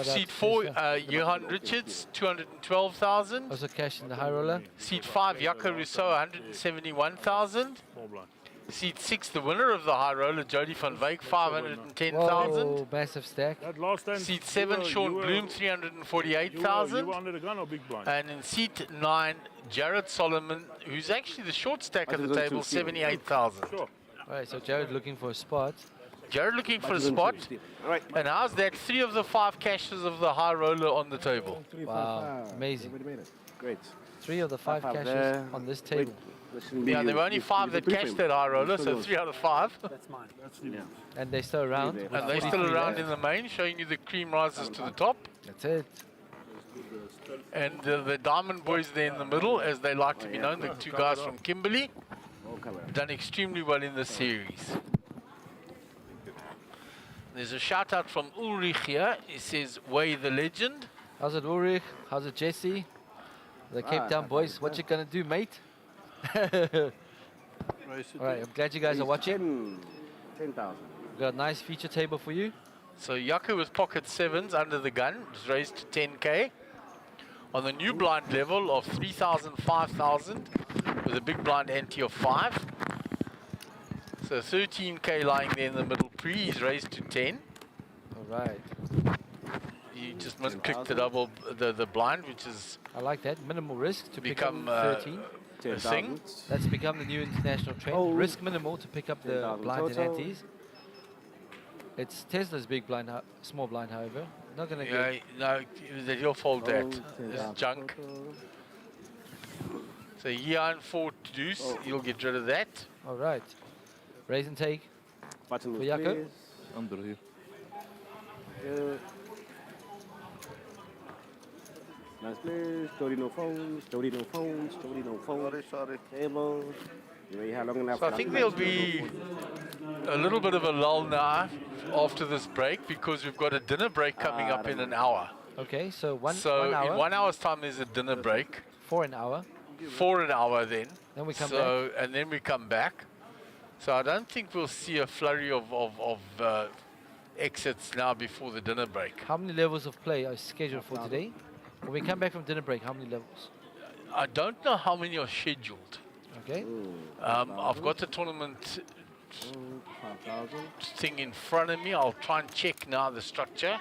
Seat 4, Johan Richards, 212,000. Also cash in the high roller. Seat 5, Jaco Rousseau, 171,000. Seat 6, the winner of the high roller, Jody van Wyk, 510,000. Whoa, massive stack. Seat 7, Sean Bloom, 348,000. And in seat 9, Jared Solomon, who's actually the short stack of the table, 78,000. All right, so Jared looking for a spot. Jared looking for a spot. And how's that? 3 of the 5 cashes of the high roller on the table. Wow, amazing. Great. 3 of the 5 5 cashes there. on this table. Yeah, there were only 5 that cashed that high roller, so 3 out of 5. That's mine. And they're still around. And they're still around in the main, showing you the cream rises to the top. That's it. And the Diamond Boys there in the middle, as they like to be known, the 2 guys from Kimberley, done extremely well in this series. There's a shout out from Ulrich here. He says, "Way the legend." How's it, Ulrich? How's it, Jesse? The Cape Town boys. What you gonna do, mate? All right, I'm glad you guys are watching. 10,000. We've got a nice feature table for you. So Jaco with pocket 7s under the gun, was raised to 10k. On the new blind level of 3,000, 5,000, with a big blind ante of 5. So 13k lying there in the middle pre, he's raised to 10. All right. You just misclicked the double, the blind, which is I like that. Minimal risk to become pick up 13. a thing. That's become the new international trend. Risk minimal to pick up the blind and total. antes. It's Tesla's big blind, small blind, however. Not going to Yeah, get... no, you'll fold that. It's junk. So here on 4 deuce, you'll get rid of that. All right. Raise and take Button for Jaco. please. Under here. Nice please. Story no phones. Story no phones. Story no phones. Sorry. Table. You know you have long enough. So I think there'll be a little bit of a lull now after this break because we've got a dinner break coming up in an hour. Okay, so one In hour. 1 hour's time there's a dinner break. For an hour. For an hour then. Then we come back. And then we come back. So I don't think we'll see a flurry of exits now before the dinner break. How many levels of play are scheduled for today? When we come back from dinner break, how many levels? I don't know how many are scheduled. Okay. I've got the tournament thing in front of me. I'll try and check now the structure.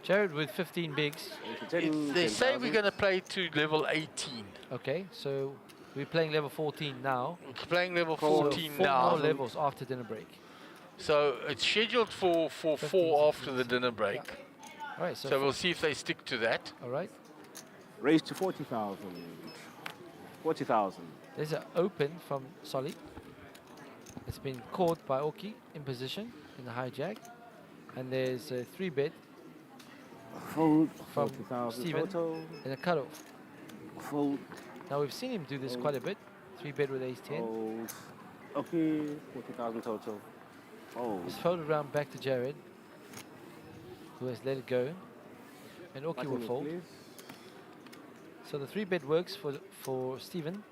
Jared with 15 bigs. They say we're going to play to level 18. Okay, so we're playing level 14 now. We're playing level 14 so now. 4 more levels after dinner break. So it's scheduled for 4 after the dinner break. All right, So we'll see if they stick to that. All right. Raised to 40,000. 40,000. There's an open from Solly. It's been caught by Oki in position in the hijack. And there's a 3-bet Fold. from 40,000 Stephen total. in a cutoff. Fold. Now we've seen him do this quite a bit. 3-bet with ace 10. Fold. Okay. 40,000 total. Oh. He's folded around back to Jared, who has let it go. And Oki will fold. So the 3-bet works for Stephen.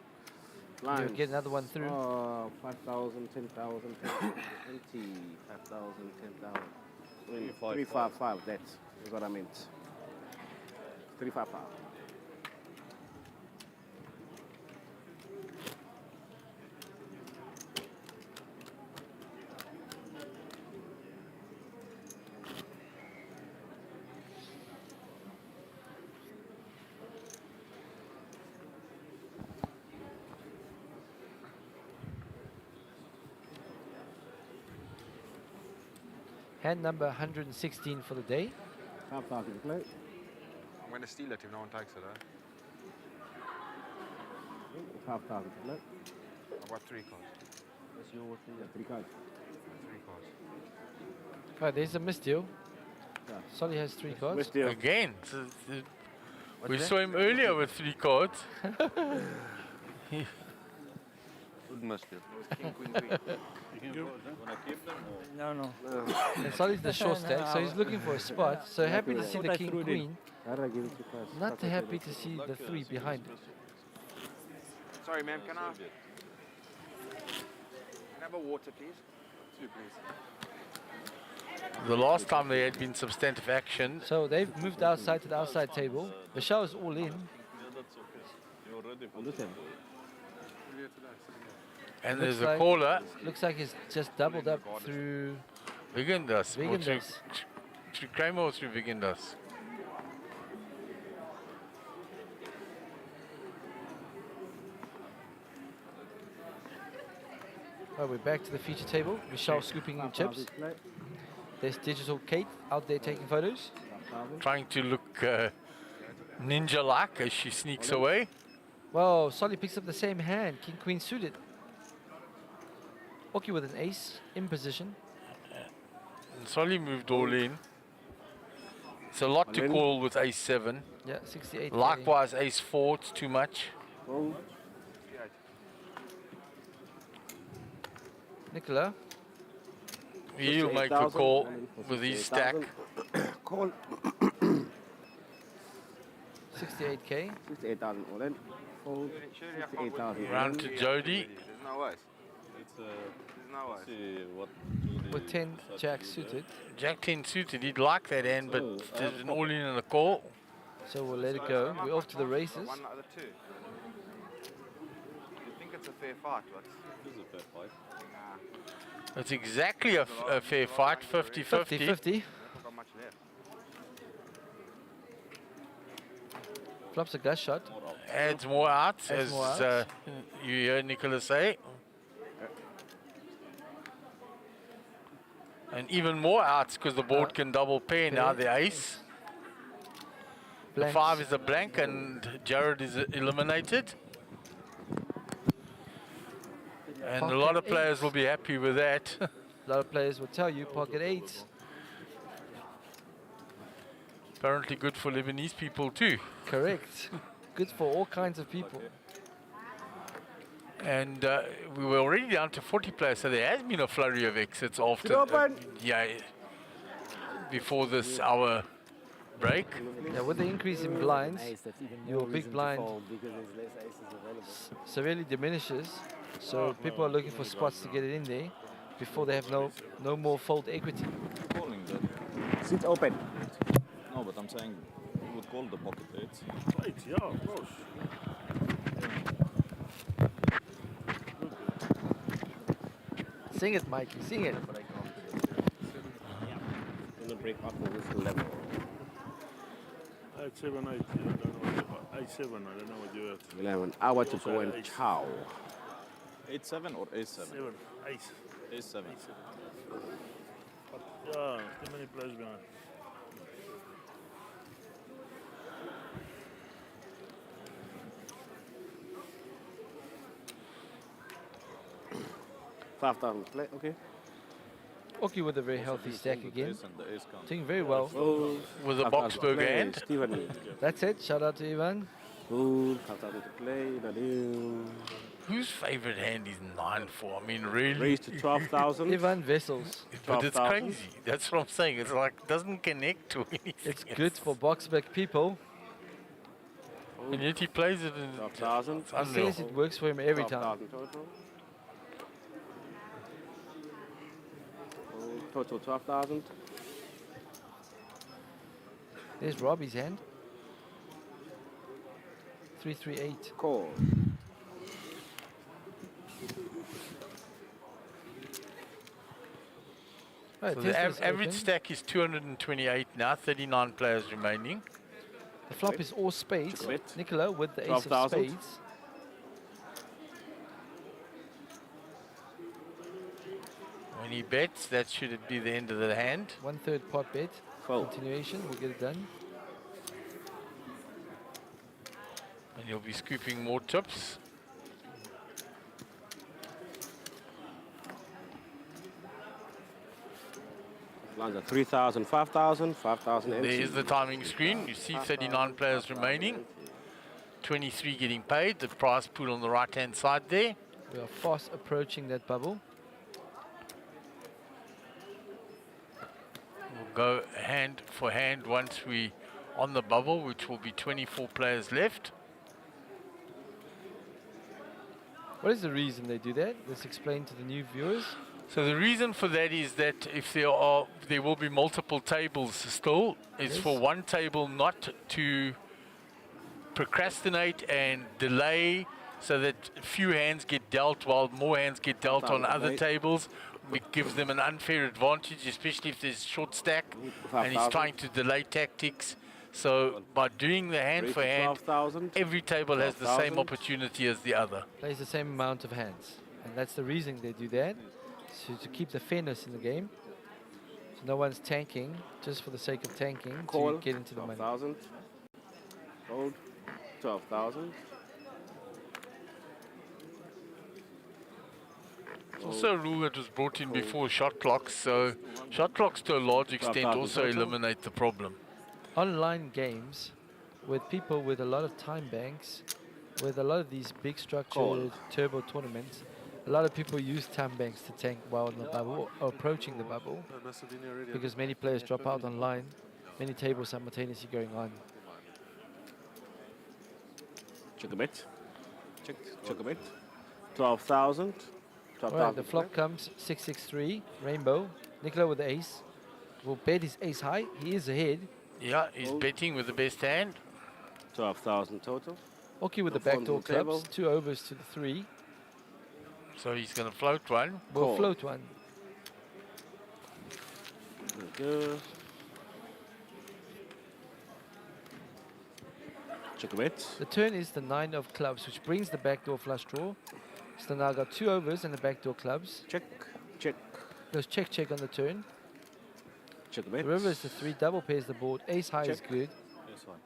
You'll get another one through. 5,000, 10,000, 20, 5,000, 10,000. 355, that is what I meant. 355. Hand number 116 for the day. 5,000 to play. I'm going to steal it if no one takes it, 5,000 to play. I've got 3 cards. That's your thing. 3 cards. 3 cards. Right, there's a misdeal. Solly has 3 cards. Again. What's We that? saw him earlier with 3 cards. Good misdeal. King, queen, queen. You want to keep them or? No. And Solly's the short stack, so he's looking for a spot. So happy to see the king queen. Not happy to see the 3 behind it. Sorry, ma'am, can I have a water, please? 2, please. The last time there had been substantive action. So they've moved outside to the outside table. Michelle is all in. And Looks there's a like- caller. Looks like he's just doubled up through Vigendas. Or through, Vigendas. through Kramer or through Vigendas. Right, we're back to the feature table. Michelle scooping in chips. There's Digital Kate out there taking photos. Trying to look ninja-like as she sneaks away. Whoa, Solly picks up the same hand. King Queen suited. Oki with an ace in position. And Solly moved all in. It's a lot to call with ace 7. Yeah, 68. Likewise, ace 4, it's too much. Nicola. He'll make the call with his stack. Call. 68k. 68,000 all in. Fold. 68,000. Round to Jody. There's no ways. There's no ways. See what With 10 jack suited. Jack 10 suited, he'd like that hand, but there's an all-in and a call. So we'll let it go. We're off to the races. One out of 2. You think it's a fair fight, but This is a fair fight. nah. It's exactly a fair fight, 50-50. 50-50. Not got much left. Flops a gush shot. Adds more outs, Adds as more outs. you hear Nicola say. And even more outs because the board can double pair now, the ace. The Blanks. 5 is a blank and Jared is eliminated. And a lot of Pocket players eight. will be happy with that. A lot of players will tell you pocket 8. Apparently good for Lebanese people too. Correct. Good for all kinds of people. And we were already down to 40 players, so there has been a flurry of exits after, before this hour break. Yeah, with the increase in blinds, your big blind severely diminishes. So people are looking for spots to get it in there before they have no more fold equity. Calling that. Sit open. No, but I'm saying you would call the pocket eights. Right, yeah, of course. Sing it, Mikey, sing it. Gonna break up or whistle level. I had 7, 8. I don't know what you 8, 7. I don't know what you had. 11 hour to go and chow. 8-7 or A7? 7, 8. A7. But yeah, too many players behind. $5,000 play, okay. Oki with a very healthy stack again. And the ace count. Doing very well. With a Boxburg hand. Steven. That's it. Shout out to Ivan. Fold. $5,000 to play. Nadine. Whose favorite hand is 9-4? I mean, really? Raise to 12,000. Ivan Vessels. But it's 12,000. crazy. That's what I'm saying. It's like, doesn't connect to anything. It's good for Boxburg people. And yet he plays it in 12,000. it's He unreal. says it works for him every time. 12,000 total. Total 12,000. There's Robbie's hand. 338. Call. Right, So the Tesla's average open. stack is 228 now, 39 players remaining. The flop is all spades. Bet. Nicola with the ace of 12,000. spades. And he bets. That should be the end of the hand. 1/3 pot bet. Continuation. We'll get it done. And he'll be scooping more chips. Lines are 3,000, 5,000, 5,000 empty. There's the timing screen. You see 39 players remaining. 23 getting paid. The prize pool on the right-hand side there. We are fast approaching that bubble. We'll go hand for hand once we on the bubble, which will be 24 players left. What is the reason they do that? Let's explain to the new viewers. So the reason for that is that if there will be multiple tables still, it's Yes. for one table not to procrastinate and delay so that few hands get dealt while more hands get dealt on other tables. It gives them an unfair advantage, especially if there's short stack and he's trying to delay tactics. So by doing the hand for hand, every table has the same opportunity as the other. Plays the same amount of hands. And that's the reason they do that. So to keep the fairness in the game. So no one's tanking just for the sake of tanking to get into the money. 12,000. Gold, 12,000. It's also a rule that was brought in before shot clocks, so shot clocks to a large extent also eliminate the problem. Online games with people with a lot of time banks, with a lot of these big structured turbo tournaments, a lot of people use time banks to tank while in the bubble or approaching the bubble because many players drop out online, many tables simultaneously going on. Check a bit. Check a bit. 12,000. Alright, the flop comes 663, rainbow. Nicola with the ace. Will bet his ace high. He is ahead. Yeah, he's betting with the best hand. 12,000 total. Okay, with the backdoor clubs. 2 overs to the 3. So he's going to float one. We'll float one. Check a bit. The turn is the 9 of clubs, which brings the backdoor flush draw. So now I got 2 overs and the backdoor clubs. Check. Goes check on the turn. Check a bit. The river is the 3, double pairs the board. Ace high is good. This one.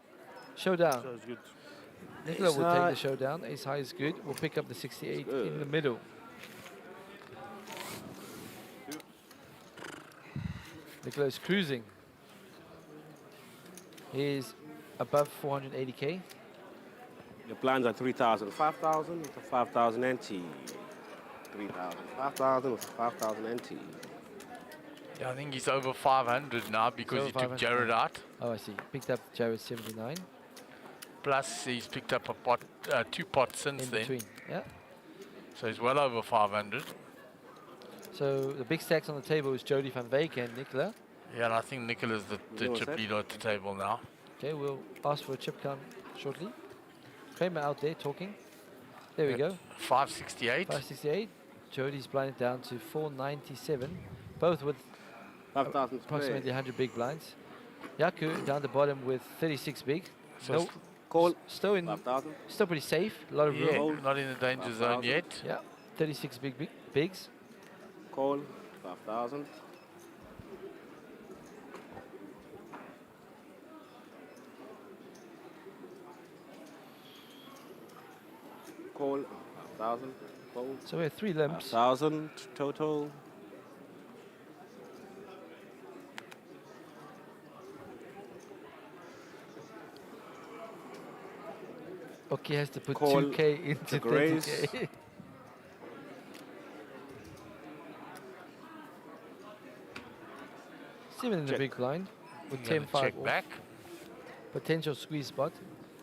Showdown. So it's good. Nicola Ace will high. take the showdown. Ace high is good. We'll pick up the 68 in the middle. Nicola is cruising. He's above 480k. Your plans are 3,000, 5,000 with a 5,000 NT. 3,000, 5,000 with a 5,000 NT. Yeah, I think he's over 500 now because he took Jared out. Oh, I see. Picked up Jared 79. Plus he's picked up a pot, 2 pots since In then. between, yeah. So he's well over 500. So the big stacks on the table is Jody van Wyk and Nicola. Yeah, and I think Nicola's the chip leader at the table now. Okay, we'll ask for a chip count shortly. Kramer out there talking. There we go. 568. 568. Jody's blinded down to 497. Both with 5,000 approximately 100 big blinds. Yaku down the bottom with 36 big. So still in. Still pretty safe. A lot of Yeah, room. not in the danger zone yet. Yeah. 36 bigs. Call 5,000. Call 5,000. Call. So we have 3 limps. 1,000 total. Okay, has to put Call 2k into the grace. 30k. Steven in the big blind with Gonna 10-5 check off. back. Potential squeeze spot.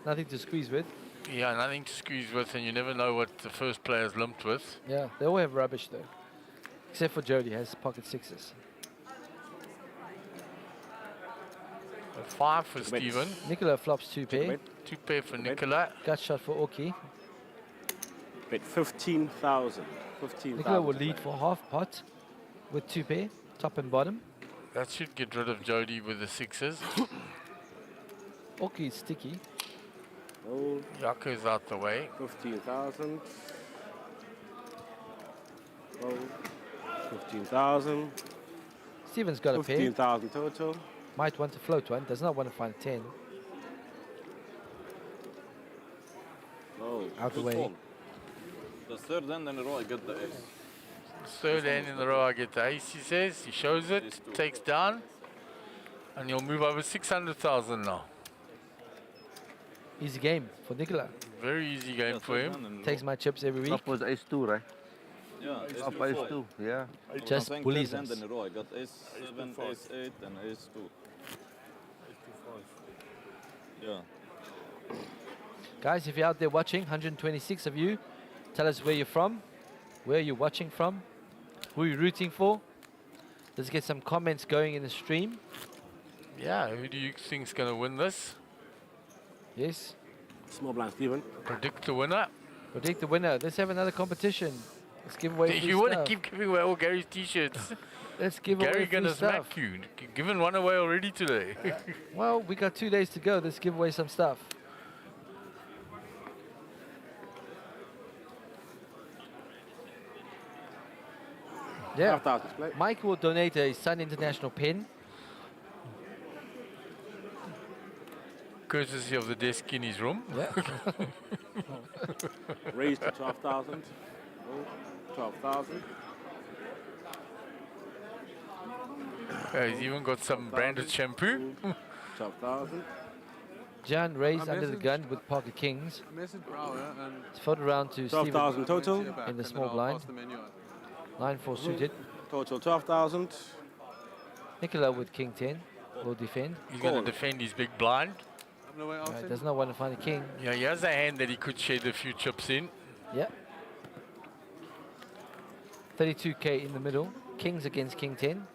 Nothing to squeeze with. Yeah, nothing to squeeze with, and you never know what the first player's limped with. Yeah, they all have rubbish though. Except for Jody, has pocket 6s. A 5 for Steven. Nicola flops 2 pair. 2 pair for Nicola. Gut shot for Oki. Bet 15,000. 15,000. Nicola will lead for half pot with 2 pair, top and bottom. That should get rid of Jody with the 6s. Oki is sticky. Oh, Yako's out the way. 15,000. Oh, 15,000. Steven's got a pair. 15,000 total. Might want to float one. Does not want to find a 10. Oh, Out the good way. form. The third hand in a row, I get the ace. Third hand in a row, I get the ace, he says. He shows it, takes down, and he'll move over 600,000 now. Easy game for Nicola. Very easy game for him. Takes my chips every week. Top was ace-2, right? Yeah, ace Up three, ace-2, yeah. Just bullies third hand us. in a row. I got ace 7, ace 8, and ace 2. Yeah. Guys, if you're out there watching, 126 of you, tell us where you're from, where you're watching from, who you're rooting for. Let's get some comments going in the stream. Yeah, who do you think's going to win this? Yes. Small blind, Steven. Predict the winner. Predict the winner. Let's have another competition. Let's give away free You want to stuff. keep giving away all Gary's t-shirts. Let's give Gary away free gonna stuff. smack you. Given one away already today. Well, we got 2 days to go. Let's give away some stuff. Yeah. 5,000 split. Mike will donate a Sun International pen. Courtesy of the desk in his room. Yeah. Raised to 12,000. 12,000. He's even got some branded shampoo. 12,000. John raised I under the messaged- gun with pocket kings. I messaged Brower and It's folded around to 12,000 Steven total. in the small I'll blind. pass the menu on. 9-4 suited. Total 12,000. Nicola with king 10 will defend. He's going to defend his big blind. No way, I'll Does not want to find a king. Yeah, he has a hand that he could shed a few chips in. Yeah. 32k in the middle. Kings against king 10.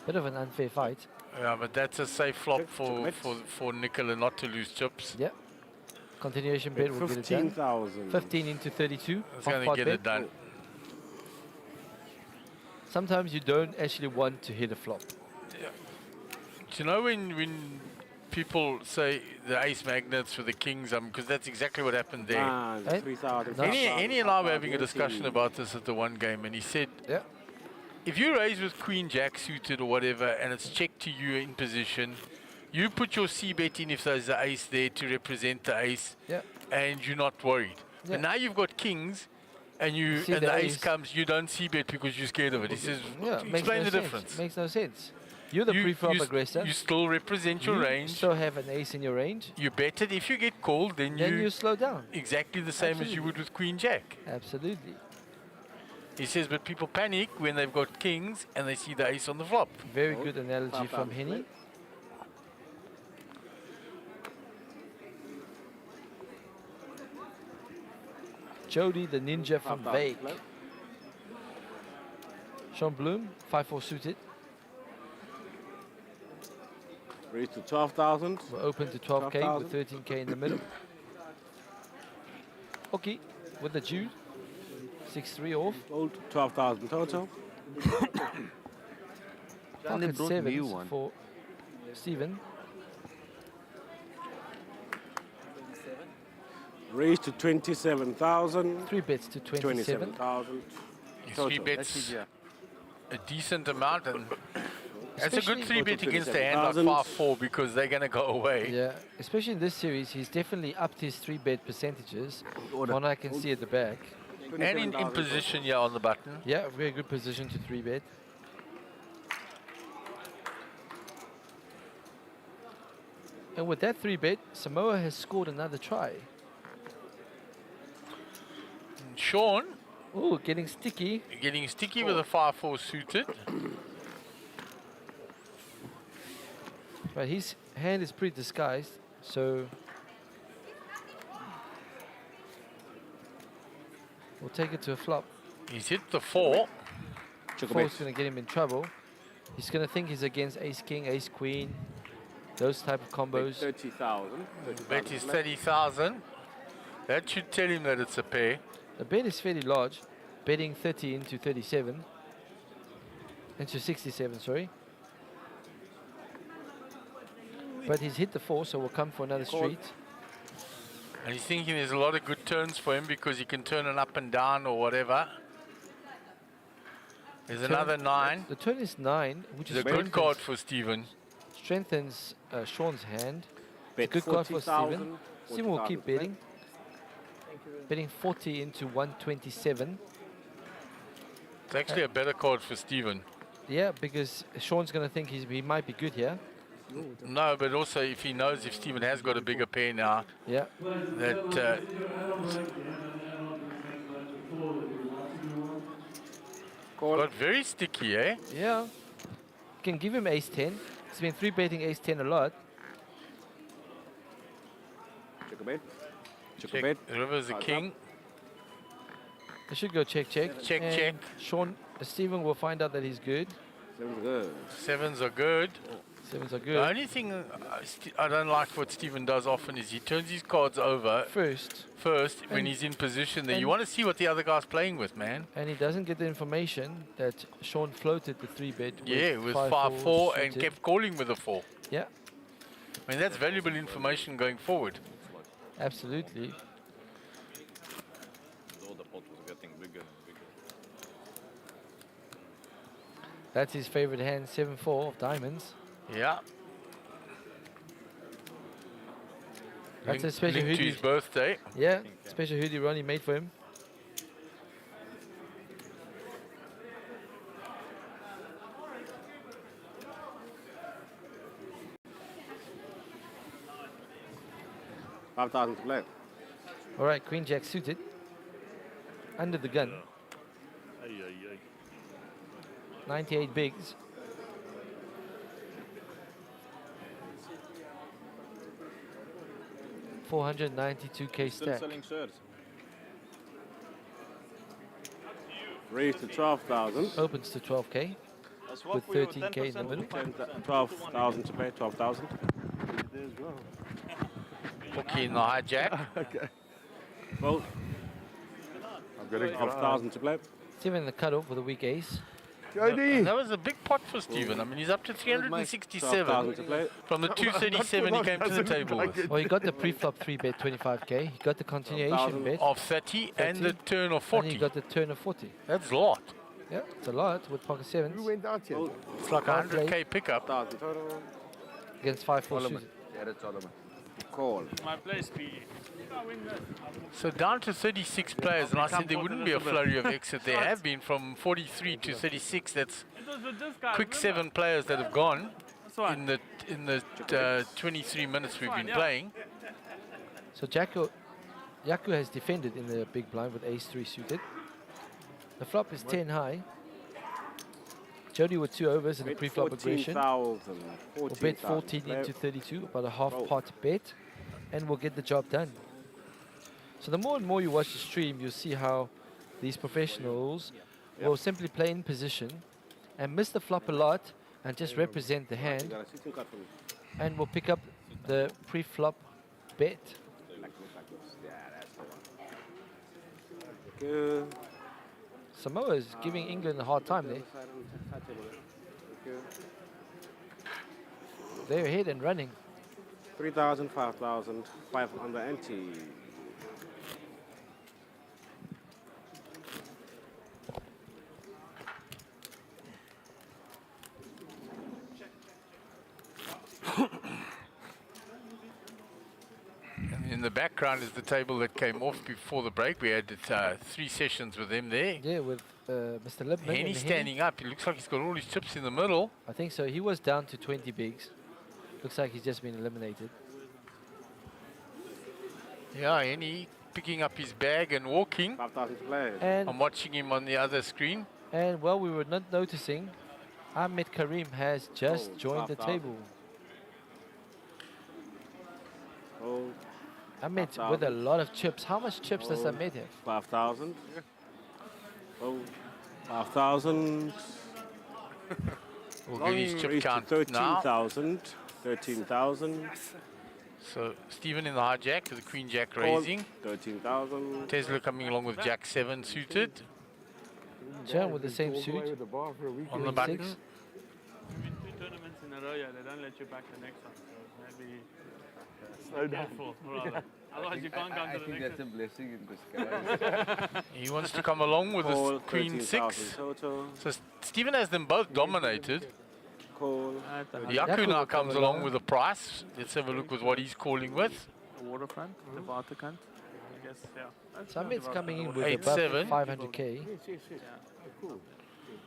Bit of an unfair fight. Yeah, but that's a safe flop for Nicola not to lose chips. Yeah. Continuation bet will get it done. 15,000. 15 into 32. It's half going to pot get bet. it done. Sometimes you don't actually want to hit a flop. Yeah. Do you know when people say the ace magnets for the kings, because that's exactly what happened there. Ah, 3,000. Any and I were having a discussion about this at the one game, and he said, yeah, if you raise with queen jack suited or whatever, and it's checked to you in position, you put your C bet in if there's an ace there to represent the ace, and you're not worried. Yeah. But now you've got kings, and See and the the ace ace. comes, you don't C bet because you're scared of it. He says, Yeah, makes explain no the sense. difference. Makes no sense. You're the pre-flop aggressor. You still represent your You range. still have an ace in your range. You bet it. If you get called, then you slow down. Exactly the same as you would with queen jack. Absolutely. He says, but people panic when they've got kings and they see the ace on the flop. Very good analogy from Henny. Jody the ninja from Veik. Sean Bloom, 5-4 suited. Raised to 12,000. We're open to 12k with 13k in the middle. Okay, with the Jude. 6-3 off. Old 12,000 total. Pocket sevens for Steven. Raised to 27,000. 3 bets to 27. 27,000. He three bets a decent amount, and that's a Especially- good 3 bet against a hand like 5-4 because they're going to go away. Yeah, especially in this series, he's definitely upped his 3 bet percentages. One I can see at the back. And in position, yeah, on the button. Yeah, very good position to 3 bet. And with that 3 bet, Samoa has scored another try. Sean. Oh, getting sticky. Getting sticky with a 5-4 suited. But his hand is pretty disguised, so we'll take it to a flop. He's hit the 4. Four's going to get him in trouble. He's going to think he's against ace-king, ace-queen, those type of combos. 30,000. Bet is 30,000. That should tell him that it's a pair. The bet is fairly large, betting 30 into 37. Into 67, sorry. But he's hit the 4, so we'll come for another street. And he's thinking there's a lot of good turns for him because he can turn it up and down or whatever. There's another 9. The turn is 9, which It's is a good card for Stephen. Strengthens Sean's hand. Bet It's a good card for 40,000, Stephen. Stephen will keep 40,000 betting. Betting 40 into 127. It's actually a better card for Stephen. Yeah, because Sean's going to think he might be good here. No, but also if he knows if Stephen has got a bigger pair now, yeah, that got very sticky, eh? Yeah. Can give him ace-10. He's been 3-betting ace-10 a lot. Check a bet. Check. River's a king. They should go check. Check, And check. Stephen will find out that he's good. Sevens are good. Sevens are good. Sevens are good. The only thing I don't like what Stephen does often is he turns his cards over first when And- he's in position there. and- You want to see what the other guy's playing with, man. And he doesn't get the information that Sean floated the 3-bet Yeah, with 5-4 5-4 and suited. kept calling with a 4. Yeah, I mean, that's valuable information going forward. absolutely. Though the pot was getting bigger and bigger. That's his favorite hand, 7-4 of diamonds. Yeah. That's a special linked to hoodie. his birthday. Yeah, special hoodie Ronnie made for him. $5,000 to play. All right, Queen Jack suited. Under the gun. 98 bigs. $492K Still stack. selling shares. Raised to 12,000. Opens to 12K. With 13K in the middle. 12,000 to pay, 12,000. Okay, in the hijack. Okay. Well, I'm getting 12,000 to play. Stephen in the cutoff with a weak ace. And that was a big pot for Stephen. I mean, he's up to 367. From the 237 he came to the table with. Well, he got the pre-flop 3-bet 25K. He got the continuation bet Of 30 and the turn of 40. And he got the turn of 40. That's a lot. Yeah, it's a lot with pocket sevens. Who went out yet? It's like a 100K pickup. Against 5-4 suited. Yeah, that's all. Call. My play speed. So down to 36 players, and I said there wouldn't be a flurry of exit. There have been from 43 to 36. That's quick 7 players that have gone in the 23 minutes we've been playing. So Yaku has defended in the big blind with ace-3 suited. The flop is 10 high. Jody with 2 overs in the pre-flop aggression. We'll bet 14 into 32, about a half-pot bet, and we'll get the job done. So the more and more you watch the stream, you'll see how these professionals will simply play in position and miss the flop a lot and just represent the hand, and will pick up the pre-flop bet. Samoa is giving England a hard time there. They're ahead and running. 3,000, 5,000, 500 ante. In the background is the table that came off before the break. We had 3 sessions with them there. Yeah, with Mr. Lipman. Henny standing up. He looks like he's got all his chips in the middle. I think so. He was down to 20 bigs. Looks like he's just been eliminated. Yeah, Henny picking up his bag and walking. 5,000 players. And I'm watching him on the other screen. And while we were not noticing, Ahmed Karim has just joined the 5,000. table. Oh, Ahmed 5,000. with a lot of chips. How much chips does Ahmed have? 5,000. Oh, 5,000. We'll get his chip Raised to count now. 13,000. 13,000. So Stephen in the hijack with the Queen Jack Call. raising. 13,000. Tesla coming along with Jack 7 suited. John with the same suit. On the Queen button. 6. You win 2 tournaments in a row, yeah, they don't let you back the next one. So maybe slow down for rather. Otherwise, you can't come I to the think next that's a blessing in disguise. He wants to come along with Call, his queen 13,000 six. total. So Stephen has them both dominated. Call. Yaku now comes along with a price. Let's have a look with what he's calling with. The waterfront, the waterkant. I guess, yeah. Summit's coming in with 8-7. above 500k.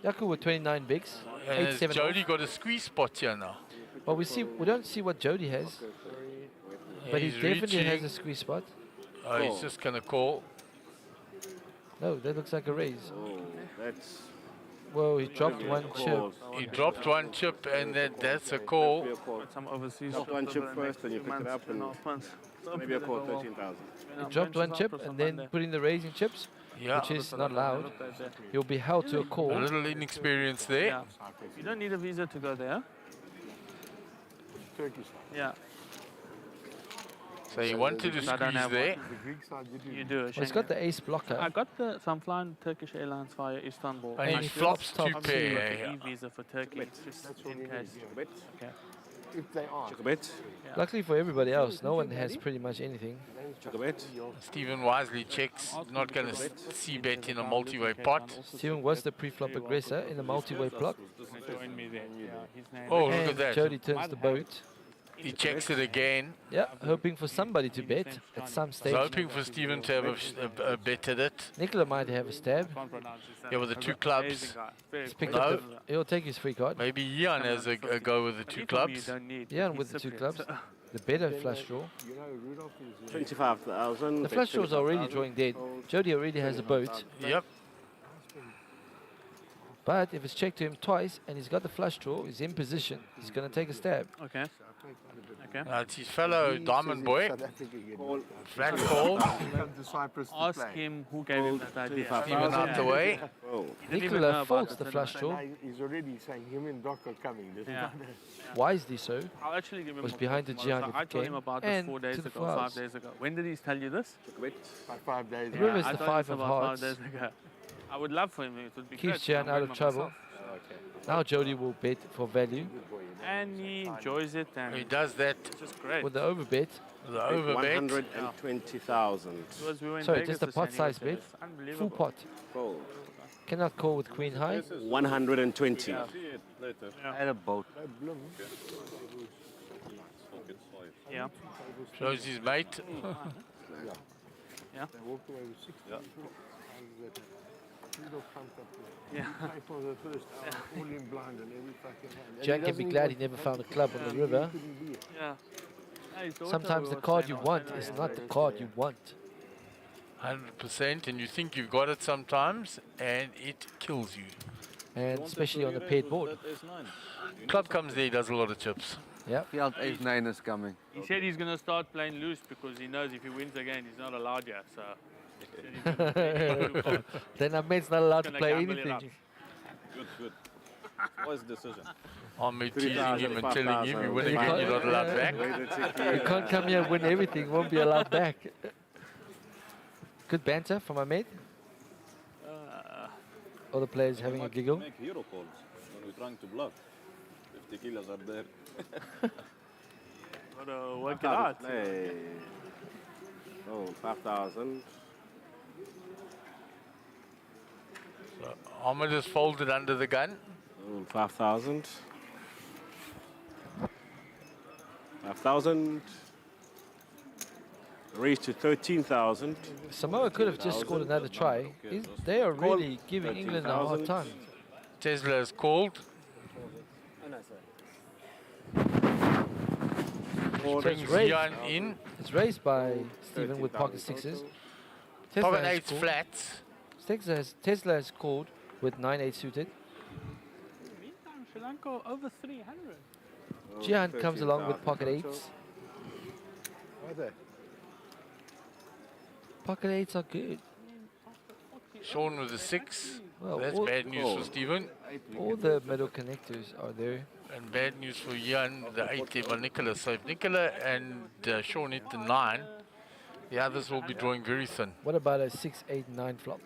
Yaku with 29 bigs. And has 8-7. Jody got a squeeze spot here now? Well, we don't see what Jody has, but he he's definitely has reaching. a squeeze spot. Oh, he's just gonna call. No, that looks like a raise. Oh, that's. Whoa, he dropped one chip. He dropped one chip, and that's a call. Some overseas. Drop one chip first, and you pick it up, and maybe a call 13,000. He dropped one chip and then put in the raising chips, Yeah. which is not allowed. He'll be held to a call. A little inexperience there. Yeah. You don't need a visa to go there. Turkish. Yeah. So he wanted to I don't squeeze have there. one. The Greek side, you do. You do. Well, it's got the ace blocker. I got the. So I'm flying Turkish Airlines via Istanbul. And he I should flops stop two seeing pair, like yeah. an e-visa for Turkey, just in case. Okay. If they are. Check a bet. Luckily for everybody else, no one has pretty much anything. Check a bet. Stephen wisely checks. Not going to see bet in a multi-way pot. Steven was the pre-flop aggressor in the multi-way block. Join me there. Yeah, his name. Oh, look And at that. Jody turns the boat. He checks it again. Yeah, hoping for somebody to bet at some stage. He's hoping for Stephen to have a bet at it. Nicola might have a stab. Yeah, with the two clubs. He's picked No. up he'll take his free card. Maybe Ian has a go with the two clubs. Yeah, with the two clubs. The better flush draw. 25,000. The flush draw is already drawing dead. Jody already has a boat. Yep. But if it's checked to him twice and he's got the flush draw, he's in position. He's going to take a stab. Okay. Okay. It's his fellow diamond boy. Flat call. Ask him who gave him that idea. Stephen out the way. Nicola folds the flush draw. He's already saying him and Doc are coming. Yeah. Wisely so. I'll actually give him Was a behind the call tomorrow. Gian So I told him game about this and 4 days to the ago, 5 fives. days ago. When did he tell you this? Like 5 days The river's I the told him five this of about hearts. 5 days ago. I would love for him. It would be Keeps great. Gian I'm out going of trouble. myself. Now Jody will bet for value. And he enjoys it. And He does that it's just great. With the overbet. The overbet. 120,000. Because we were in Sorry, Vegas just a this pot year, size he was bet. there. It's unbelievable. Full pot. Fold. Cannot call with queen high. 120. At a boat. Yeah. Shows his mate. Yeah. They walked away with 60. Yeah. For the first hour, all in blind and every fucking hand. Jack can be glad he never found a club on the river. Yeah. His daughter Sometimes the was card saying you on want Saturday, is not the card you want. 100%, and you think you've got it sometimes, and it kills you. And especially on the paired board. Club comes there, he does a lot of chips. Yeah. Felt ace nine is coming. He said he's going to start playing loose because he knows if he wins again, he's not allowed yet. So. Then Ahmed's not allowed to Gonna play gamble it anything. up. Good, good. What's the decision? I'm teasing him and telling him you win again, you're not allowed back. You can't come here and win everything, won't be allowed back. Good banter from Ahmed. All the players having a giggle. Make hero calls when we're trying to bluff. If the killers are there. Gotta work it out. Play. Oh, 5,000. So Ahmed is folded under the gun. Oh, 5,000. 5,000. Raised to 13,000. Samoa could have just scored another try. They are really giving England a hard time. Tesla is called. Brings Ian in. It's raised by Stephen with pocket sixes. Pocket has eights called. flats. Tesla has called with 9-8 suited. Meantime, Sri Lanka over 300. Gian comes along with pocket eights. Are they? Pocket eights are good. Sean with a 6. Well, That's all- bad news for Stephen. All the middle connectors are there. And bad news for Ian, the 8 there by Nicola. So if Nicola and Sean hit the 9, the others will be drawing very thin. What about a 6-8-9 flop?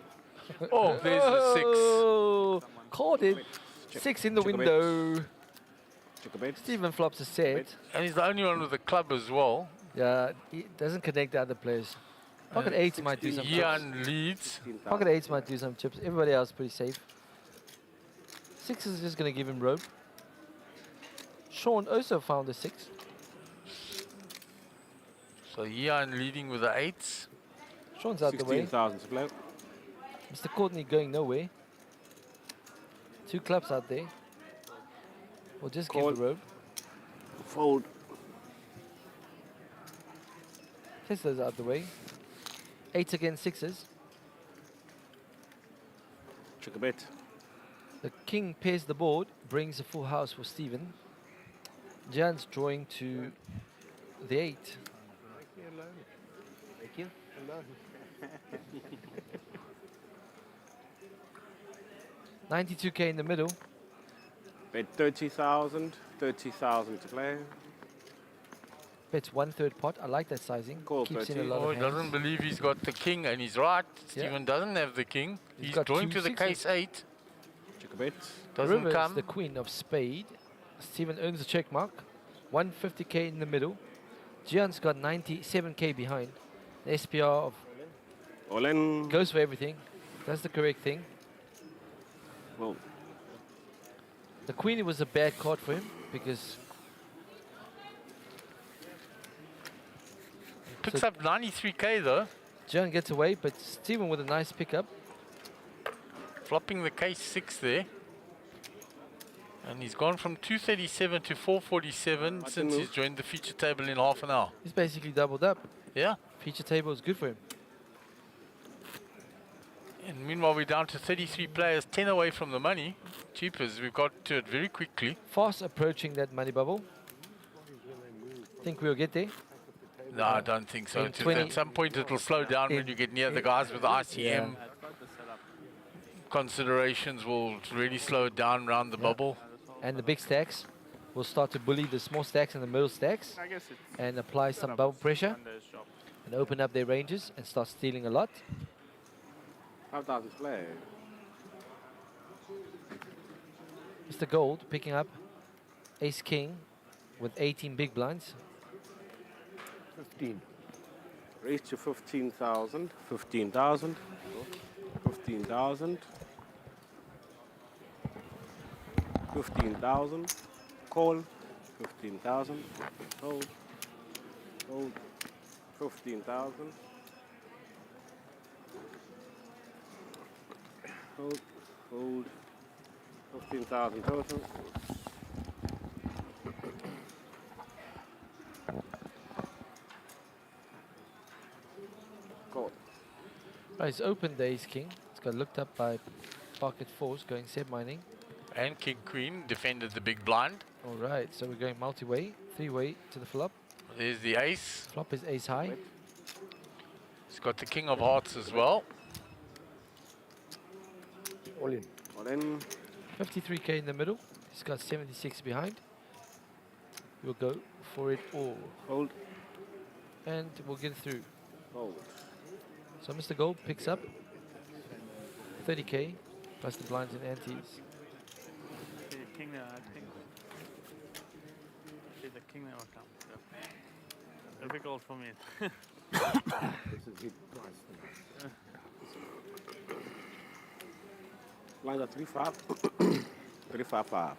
Oh, there's the 6. Oh, called it. 6 in the Check a window. Check a bet. Stephen flops a set. And he's the only one with a club as well. Yeah, he doesn't connect the other players. Pocket eights might do some chips. Ian leads. Pocket eights might do some chips. Everybody else pretty safe. Sixes is just going to give him rope. Sean also found a 6. So Ian leading with the 8s. Sean's out the way. 16,000 to play. Mr. Courtney going nowhere. 2 clubs out there. We'll just give the rope. Fold. Tesla's out the way. 8s against 6s. Check a bet. The king pairs the board, brings a full house for Stephen. Jan's drawing to the 8. Make me alone. Make you alone. 92k in the middle. Bet 30,000. 30,000 to play. Bets 1/3 pot. I like that sizing. Call Keeps 30. in a lot Oh, of he hands. doesn't believe he's got the king, and he's right. Stephen doesn't have the king. He's got drawing 2 to the sixes. case 8. Check a bet. Doesn't River is come. the queen of spade. Stephen earns a check mark. 150k in the middle. Gian's got 97k behind. The SPR of All in. goes for everything. That's the correct thing. Well, The queen was a bad card for him because Picks up 93k though. Gian gets away, but Stephen with a nice pickup. Flopping the case 6 there. And he's gone from 237 to 447 since he's joined the feature table in half an hour. He's basically doubled up. Yeah. Feature table is good for him. And meanwhile, we're down to 33 players, 10 away from the money. Cheapers, we've got to it very quickly. Fast approaching that money bubble. Think we'll get there? No, I don't think so. In 20 At some point, it'll slow down when you get near the guys with the ICM. Considerations will really slow it down around the bubble. And the big stacks will start to bully the small stacks and the middle stacks I guess it's and apply some bubble pressure Monday's job. and open up their ranges and start stealing a lot. 5,000 to play. Mr. Gold picking up Ace King with 18 big blinds. 15. Raise to 15,000. 15,000. 15,000. 15,000. Call. 15,000. Hold. Hold. 15,000. Hold. Hold. 15,000 total. Call. Right, he's opened the Ace King. It's got looked up by pocket fours going set mining. And King Queen defended the big blind. All right, so we're going multi-way, 3-way to the flop. There's the ace. Flop is ace high. He's got the king of hearts as well. All in. All in. 53k in the middle. He's got 76 behind. We'll go for it all. Hold. And we'll get through. Hold. So Mr. Gold picks up 30k plus the blinds and antes. The king there, I think. See the king there will come. Yeah. Difficult for me. This is hit twice. Lines are 3-5. 3-5-5.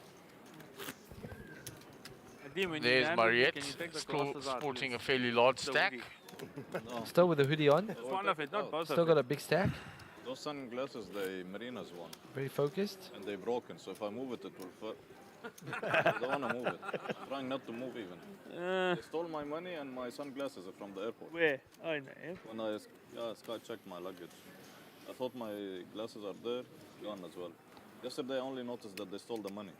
There's Mariette, still sporting a fairly large stack. Still with the hoodie on. It's one of it, not both Still of got it. a big stack. Those sunglasses, they Marina's one. Very focused. And they're broken, so if I move it, it will fall. I don't want to move it. I'm trying not to move even. They stole my money and my sunglasses from the airport. Where? Oh, in the airport. When I sky checked my luggage, I thought my glasses are there, gone as well. Yesterday I only noticed that they stole the money.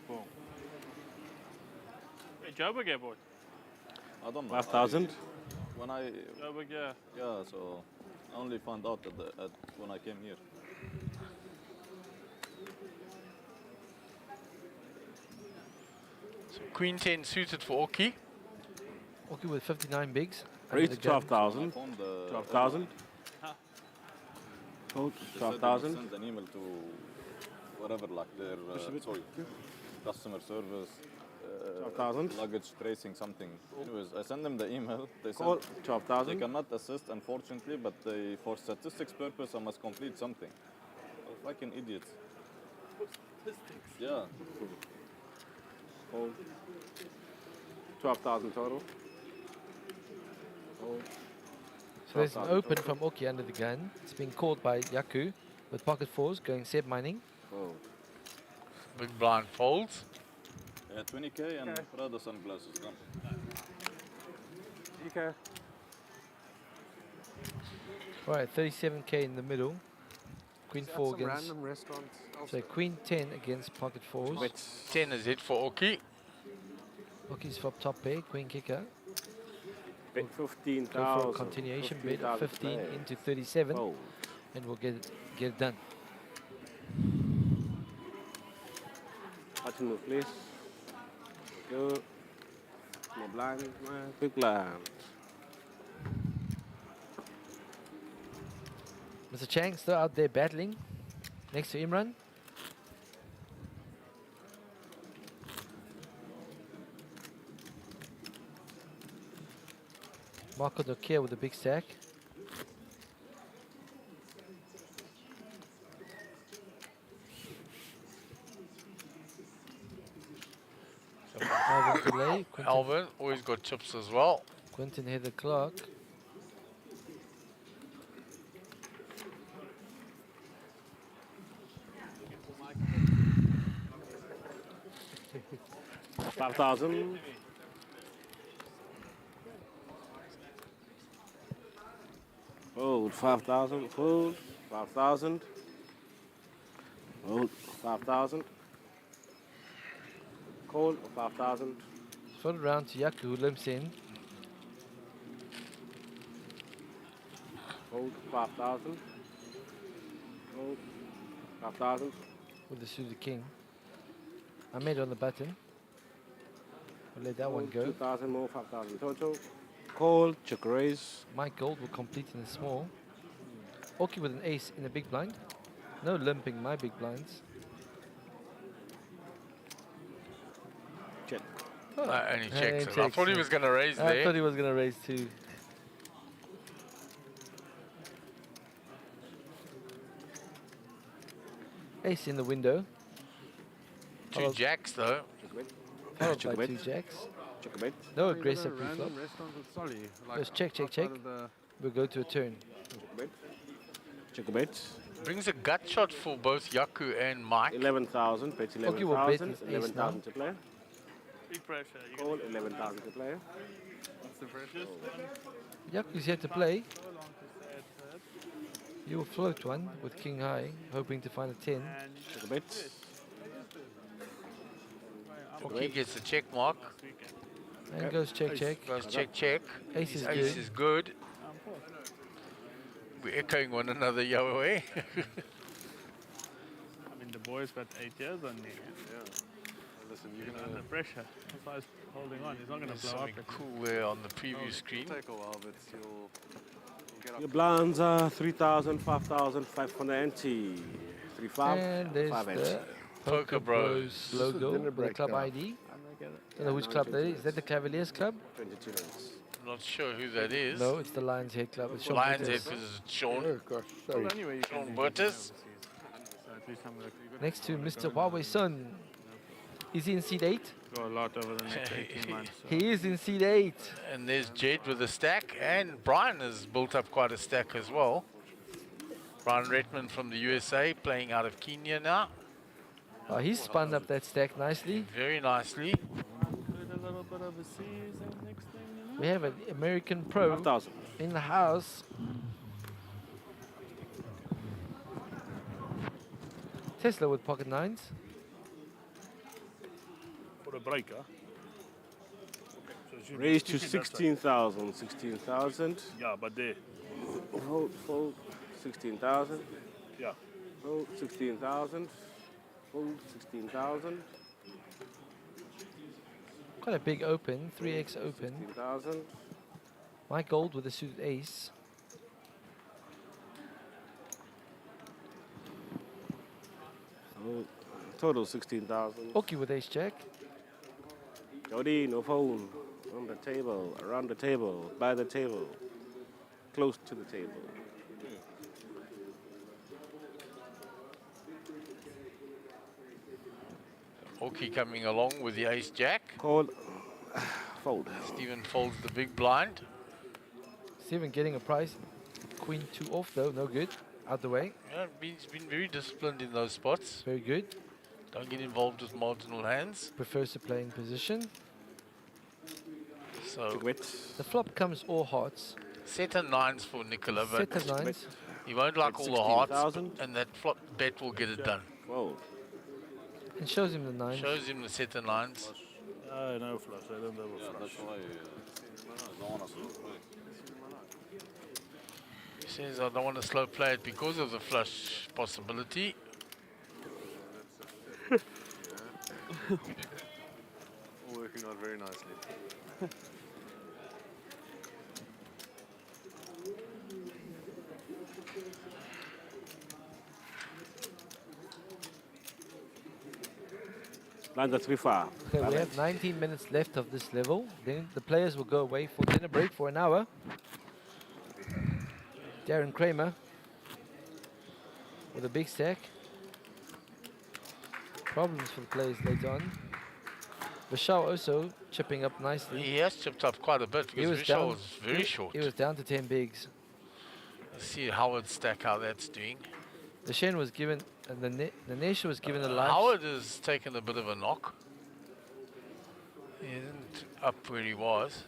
Boom. Hey, Joburg airport. I don't know. 5,000? When I Joburg, yeah. yeah, so I only found out when I came here. So Queen 10 suited for Orki. Orki with 59 bigs. Raise to 12,000. I found the 12,000. Hold. They said they 12,000. send an email to whatever, like their sorry, customer service, luggage tracing something. Anyways, I send them the email. They Call send 12,000. They cannot assist, unfortunately, but they, for statistics purpose, I must complete something. Oh, fucking idiots. Yeah. Hold. 12,000 total. Hold. So there's an 12,000 open total. from Oki under the gun. It's being called by Yaku with pocket fours going Seb mining. Hold. Big blind folds. 20k and Prada sunglasses. Come. Okay. Right, 37k in the middle. Queen Is that 4 some against. random restaurant So elsewhere? Queen 10 against pocket fours. 10 is it for Oki. Oki's flop top pair, Queen kicker. Bet Go 15,000. for a continuation bet of 15 play. into 37, Fold. and we'll get it done. How to move, please. Good. More blind, man. Big blind. Mr. Chang still out there battling next to Imran. Marco Dokia with a big stack. Alvin delay. Alvin always got chips as well. Quentin hit the clock. $5,000. Hold 5,000. Hold 5,000. Hold 5,000. Call 5,000. Throw it around to Yaku who limps in. Hold 5,000. Hold 5,000. With the suited king. I made on the button. We'll let that one go. 2,000 more, 5,000 total. Call, check raise. Mike Gold will complete in the small. Oki with an ace in the big blind. No limping my big blinds. Check. And he checks it. I thought he was going to raise I there. thought he was going to raise too. Ace in the window. Two jacks though. Followed by Check two bet. jacks. Check a bet. No Oh, you got a aggressive pre-flop. random restaurant with Solly. Just check, check, check. outside of the- We'll go to a turn. Check a bet. Check a bet. Brings a gut shot for both Yaku and Mike. 11,000. Bet Okay, we'll bet 11,000. his ace 11,000 to play. Big pressure. You Call 11,000 to play. What's the pressure? Yaku's here to play. You will float one with king high, hoping to find a 10. Check a bet. Oki gets the check mark. And goes check, check. Goes check, check. Ace is Ace good. is good. We're echoing one another, Yahweh. I mean, the boy's got 8 years on me. Yeah. Listen, you're He's gonna under pressure. That's why he's holding on. He's not going to There's blow up. something cool there on the preview screen. It'll take a while, but you'll get up. Your blinds are 3,000, 5,000, 590. 3,500, And there's 580. the Poker Bros. logo with the club ID. Don't know which club that is. Is that the Cavaliers Club? 22 minutes. Not sure who that is. No, it's the Lions Head Club. It's Sean Lions Head Peters. because it's Sean. Oh, gosh, sorry. Well, anyway, you Sean can Burtis. So at least I'm going to Next to Mr. Huawei Sun. Is he in seed 8? go a lot over the next 18 months. So. He is in seed 8. And there's Jed with a stack. And Brian has built up quite a stack as well. Brian Redmond from the USA playing out of Kenya now. Oh, he's spun up that stack nicely. Very nicely. A little bit of a season next thing, you know? We have an American pro 5,000. in the house. Tesla with pocket nines. For a breaker. So Raise to 16,000. 16,000. Yeah, but there. Hold, fold, 16,000. Yeah. Hold, 16,000. Hold, 16,000. Quite a big open, 3x open. 16,000. Mike Gold with a suited ace. Hold, total 16,000. Oki with ace jack. Jody, no phone. On the table, around the table, by the table, close to the table. Orky coming along with the ace jack. Call. Fold. Stephen folds the big blind. Stephen getting a prize. Queen 2 off though, no good. Out the way. Yeah, he's been very disciplined in those spots. Very good. Don't get involved with marginal hands. Prefers to play in position. So the flop comes all hearts. set of nines for Nicola, but Set of nines. he won't like all the hearts, and that flop bet will get it done. Whoa. And shows him the nines. Shows him the set of nines. No flush. I don't have a flush. That's why don't want to play. He says, I don't want to slow play it because of the flush possibility. All working out very nicely. Blinds are 3-4. Okay, we have 19 minutes left of this level. Then the players will go away for dinner break for an hour. Darren Kramer with a big stack. Problems for the players later on. Vishal also chipping up nicely. He has chipped up quite a bit because Vishal was very short. He was down to 10 bigs. Let's see Howard's stack, how that's doing. The Shen was given, and the Nesha was given a life. Howard has taken a bit of a knock. He isn't up where he was.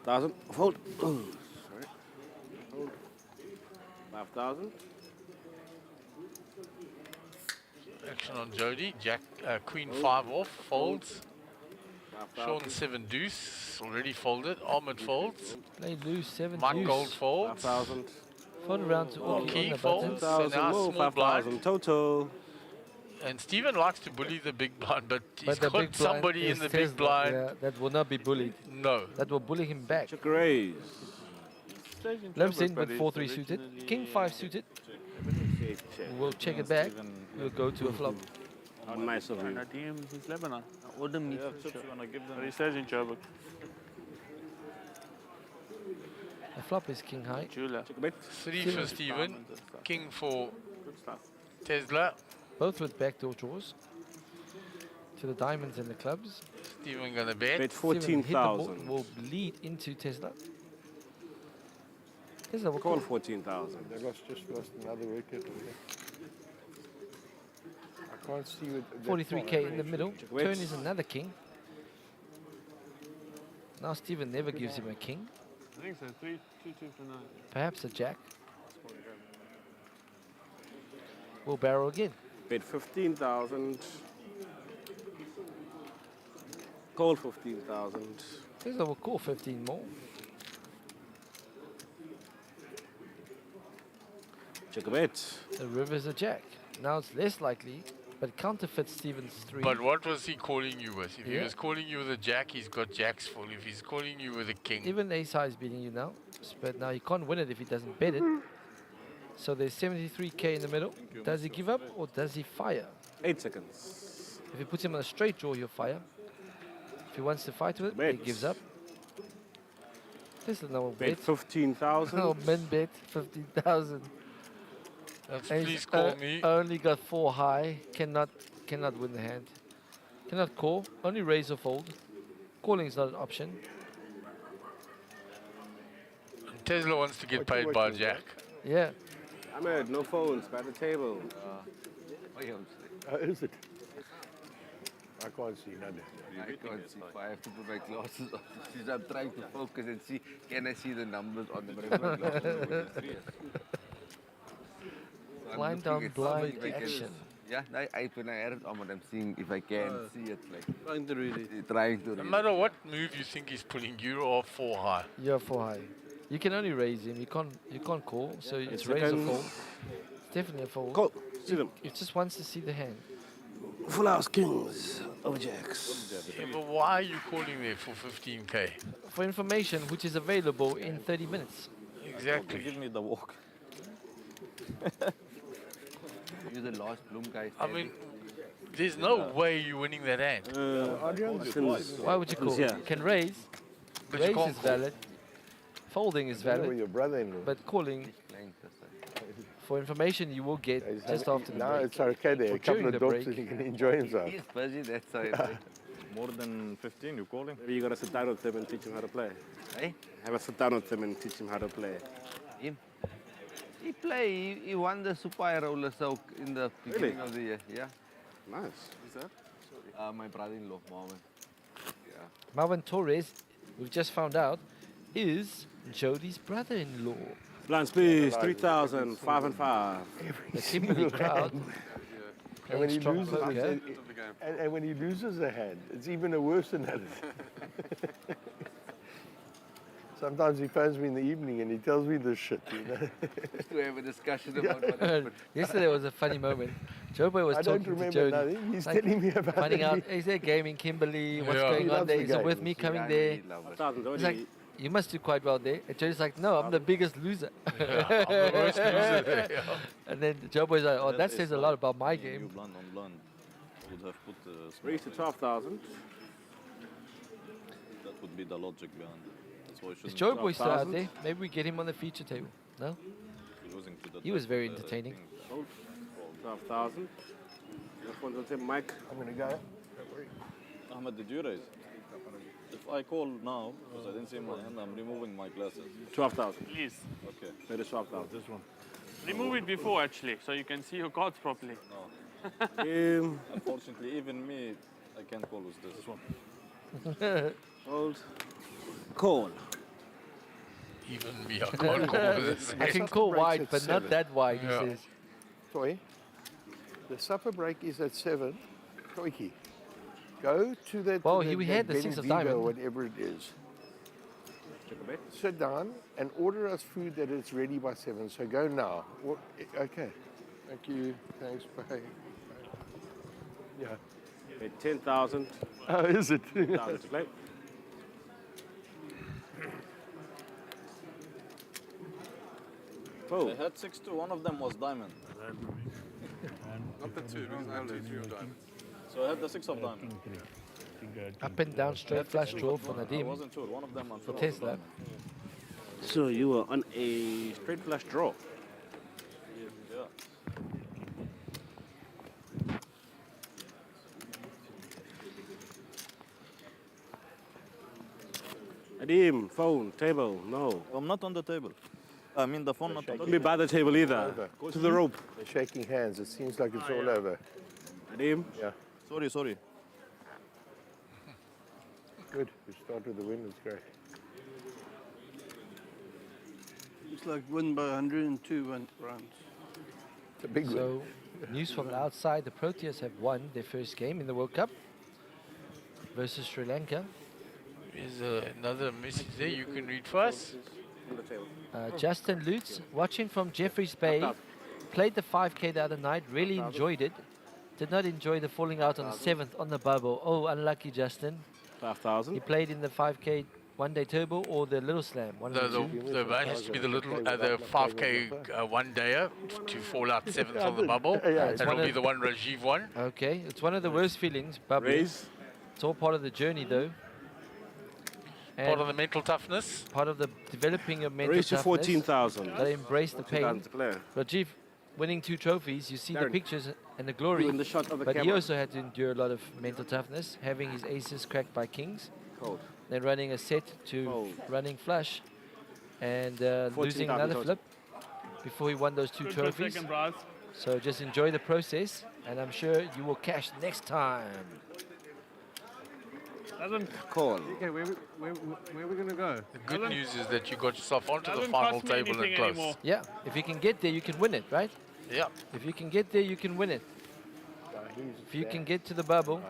$5,000. Fold. Sorry. Fold. 5,000. Action on Jody. Jack, Queen 5 off, folds. Sean 7 deuce, already folded. Ahmed folds. They lose 7 Mike deuce. Gold folds. 5,000. Fold around to all Key on the folds. buttons. So now small 5,000 blind. total. And Stephen likes to bully the big blind, but he's But the got big blind somebody in is the big Tesla. blind. Yeah, that will not be bullied. No. That will bully him back. Check raise. Loves in with 4-3 suited. King 5 suited. We'll check it back. We'll go to a flop. How nice of you. DMs is Lebanon. Order me. Chips you want to give them. But he says in Joburg. The flop is king high. Jula. 3 for Stephen. King for Good stuff. Tesla. Both with backdoor draws. To the diamonds and the clubs. Stephen gonna bet. Bet Stephen hit the ball, 14,000. will lead into Tesla. Tesla will Call call. 14,000. They lost just lost another wicket. I can't see with 43k in the middle. Wait. Turn is another king. Now Stephen never gives him a king. I think so. 3, 2, 2 for 9. Perhaps a jack. We'll barrel again. Bet 15,000. Call 15,000. Tesla will call 15 more. Check a bet. The river's a jack. Now it's less likely, but counterfeits Stephen's 3. But what was he calling you with? If he Yeah. was calling you with a jack, he's got jacks full. If he's calling you with a king, Even ace high is beating you now. But now he can't win it if he doesn't bet it. So there's 73k in the middle. Does he give up or does he fire? 8 seconds. If he puts him on a straight draw, he'll fire. If he wants to fight with it, he gives up. This is no Bet bet. 15,000. No, men bet 15,000. And please he's call me. Only got 4 high. Cannot win the hand. Cannot call. Only raise or fold. Calling is not an option. Tesla wants to get paid by Jack. Yeah. Ahmed, no phones by the table. Is it? I can't see none. I can't see. I have to put my glasses on. Since I'm trying to focus and see, can I see the numbers on the glasses? Blind on blind action. Yeah, when I had it on, I'm seeing if I can see it. Like trying to read it. Trying to read No it. matter what move you think he's pulling, you are 4 high. You're 4 high. You can only raise him. You can't call. So it's It's raise or seconds. fold. It's definitely a fold. Call. See them. It just wants to see the hand. Full house kings over jacks. Yeah, but why are you calling there for 15k? For information which is available in 30 minutes. Exactly. Give me the walk. You're the last bloom guy. I mean, there's no way you're winning that hand. Why would you call? Yeah. You can raise. But you Raise can't is call. valid. Folding is With valid. your brother-in-law. But calling, for information you will get just after the No, break. it's okay there. Or A couple during of the drops break. and he can enjoy himself. He's busy, that's how More than 15, you calling? Maybe you gotta sit down with him and teach him how to play. Hey? Have a sit down with him and teach him how to play. Him? He won the Super Roller Soak in the beginning of the year. Yeah. Nice. Who's that? My brother-in-law, Marvin. Yeah. Marvin Torres, we've just found out, is Jody's brother-in-law. Blinds, please. 3,000, 5 and 5. The Kimberley crowd. And when he strong loses, poker. and when he loses a hand, it's even worse than that. Sometimes he phones me in the evening and he tells me this shit, you know. Just to have a discussion about what happened. Yesterday was a funny moment. Joe Boy was I don't talking to remember Jody. nothing. He's telling me about finding it. out, is there a game in Kimberley? What's Yeah. going He on loves there? the Is it worth games. me coming Yeah, there? he loves it. 1,000 He's already. like, you must do quite well there. And Jody's like, no, I'm the biggest loser. I'm the worst loser there. Yeah. And then Joe Boy's like, oh, that says a lot about my You game. blind on blind. I would have put Raise to 12,000. that would be the logic behind it. That's why I Is shouldn't Joe Boy still out 12,000? there? Maybe we get him on the feature table. No? be losing to that He was type very of, entertaining. thing. Hold. 12,000. Next one's on tip, Mike. I'm going to go. Ahmed, did you raise? If I call now, because I didn't see my hand, I'm removing my glasses. 12,000. Please. Okay. That is 12,000. This one. Remove it before, actually, so you can see your cards properly. Game. Unfortunately, even me, I can't call with this one. Hold. Call. Even me, I can't call with this. I can call breaks wide, at but 7. not that wide, Yeah. he says. Toy, the supper break is at 7. Toiki, go to that. Well, that, we that had the Ben 6 of Vivo, diamond. whatever it is. Check a bet. Sit down and order us food that it's ready by 7. So go now. Okay. Thank you. Thanks. Bye. Yeah. Bet 10,000. Oh, is it? 10,000 to play. They had 6-2, one of them was diamond. Not the two, because I have the 3 of diamonds. So I had the 6 of diamond. Up and down straight flush draw for I Nadim. wasn't sure, one of them I'm For sure was Tesla. diamond. So you were on a straight flush draw. Yeah. Adim, phone, table, no. I'm not on the table. I mean the phone not on the Don't be by the table either. Over. To the rope. They're shaking hands. It seems like it's all over. Adim. Yeah. Sorry. Good. We start with the win. It's great. It's like win by 102 runs. It's a big win. So, news from the outside, the Proteas have won their first game in the World Cup versus Sri Lanka. There's another message there you can read for us. Justin Lutz, watching from Jeffreys Bay, played the 5K the other night, really enjoyed it. Did not enjoy the falling out on the 7th on the bubble. Oh, unlucky Justin. 5,000. He played in the 5K one-day turbo or the little slam. One of the two. The has to be the little, the 5K one-dayer to fall out 7th on the bubble. It's That'll one be of- the one Rajiv won. Okay, it's one of the worst feelings, bubbling. Raise. It's all part of the journey, though. Part And of the mental toughness. part of the developing of mental Raise to toughness. 14,000. Got to embrace the 14,000 pain. to play. Rajiv winning 2 trophies, you see the Darren, pictures and the glory, in the shot of the but he camera. also had to endure a lot of mental toughness, having his aces cracked by kings, Cold. then running a set to Fold. running flush, and 14,000 losing another total. flip before he won those 2 Good for a trophies. second, Braz. So just enjoy the process, and I'm sure you will cash next time. Doesn't Call. Okay, where are we going to go? The good news is that you got yourself onto the Doesn't final cost me table and anything close. anymore. Yeah, if you can get there, you can win it, right? Yeah. If you can get there, you can win it. If you can get to the bubble,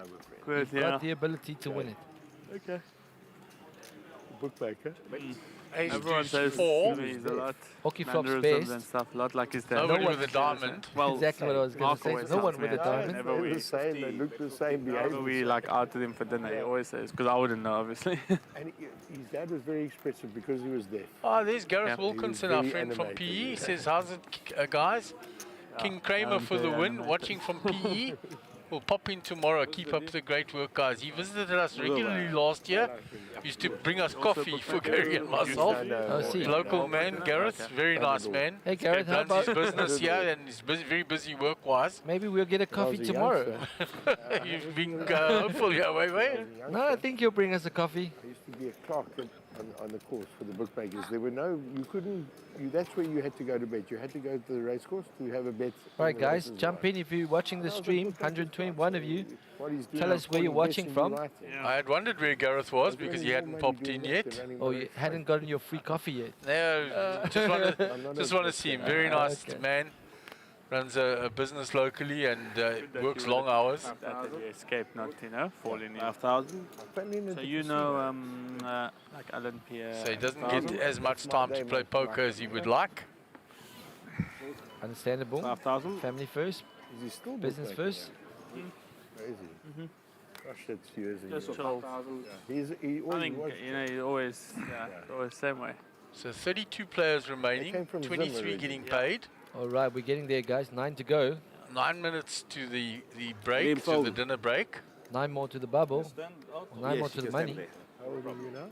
Good, you've got the ability to win it. Okay. Bookmaker. Ace Everyone deuce says 4. he's a lot. Hockey flops Mannerisms best. and stuff, a lot like his dad. Nobody No with a diamond. Well, Exactly what I was going Mark to say. always No one tells with me a that. diamond. Whenever They're we, the same. They look the same. whenever Behave we the like same. out with him for dinner, he always says, because I wouldn't know, obviously. And his dad was very expressive because he was deaf. Oh, there's Gareth Yeah. Wilkinson, He our was friend from very PE. He animated. says, how's it, guys? King Kramer for the win, watching from PE. We'll pop in tomorrow. Keep up the great work, guys. He visited us regularly last year. Used to bring us coffee for Gary and myself. Local man, Gareth, very nice man. Hey, Gareth, how runs his about- business here and he's very busy work-wise. Maybe we'll get a coffee tomorrow. You've been hopeful, yeah, wait. No, I think you'll bring us a coffee. I used to be a clerk on the course for the bookmakers. There were no, you couldn't, that's where you had to go to bet. You had to go to the race course to have a bet. All right, guys, jump in if you're watching the stream. 121 of you. Tell us where you're watching from. I had wondered where Gareth was because he hadn't popped in yet. Or you hadn't gotten your free coffee yet. No, just want to see him. Very nice man. Runs a business locally and works long hours. That he escaped, not, fall in. 5,000. So like Alan Pierre. So he doesn't get as much time to play poker as he would like. Understandable. 5,000. Family first. Is he still Business first. Crazy. Gosh, that's years and Just years. 12,000. He I think, he always, always same way. So 32 players remaining, 23 getting paid. All right, we're getting there, guys. 9 to go. 9 minutes to the break, to the dinner break. 9 more to the bubble. 9 more to the money. How old are you now?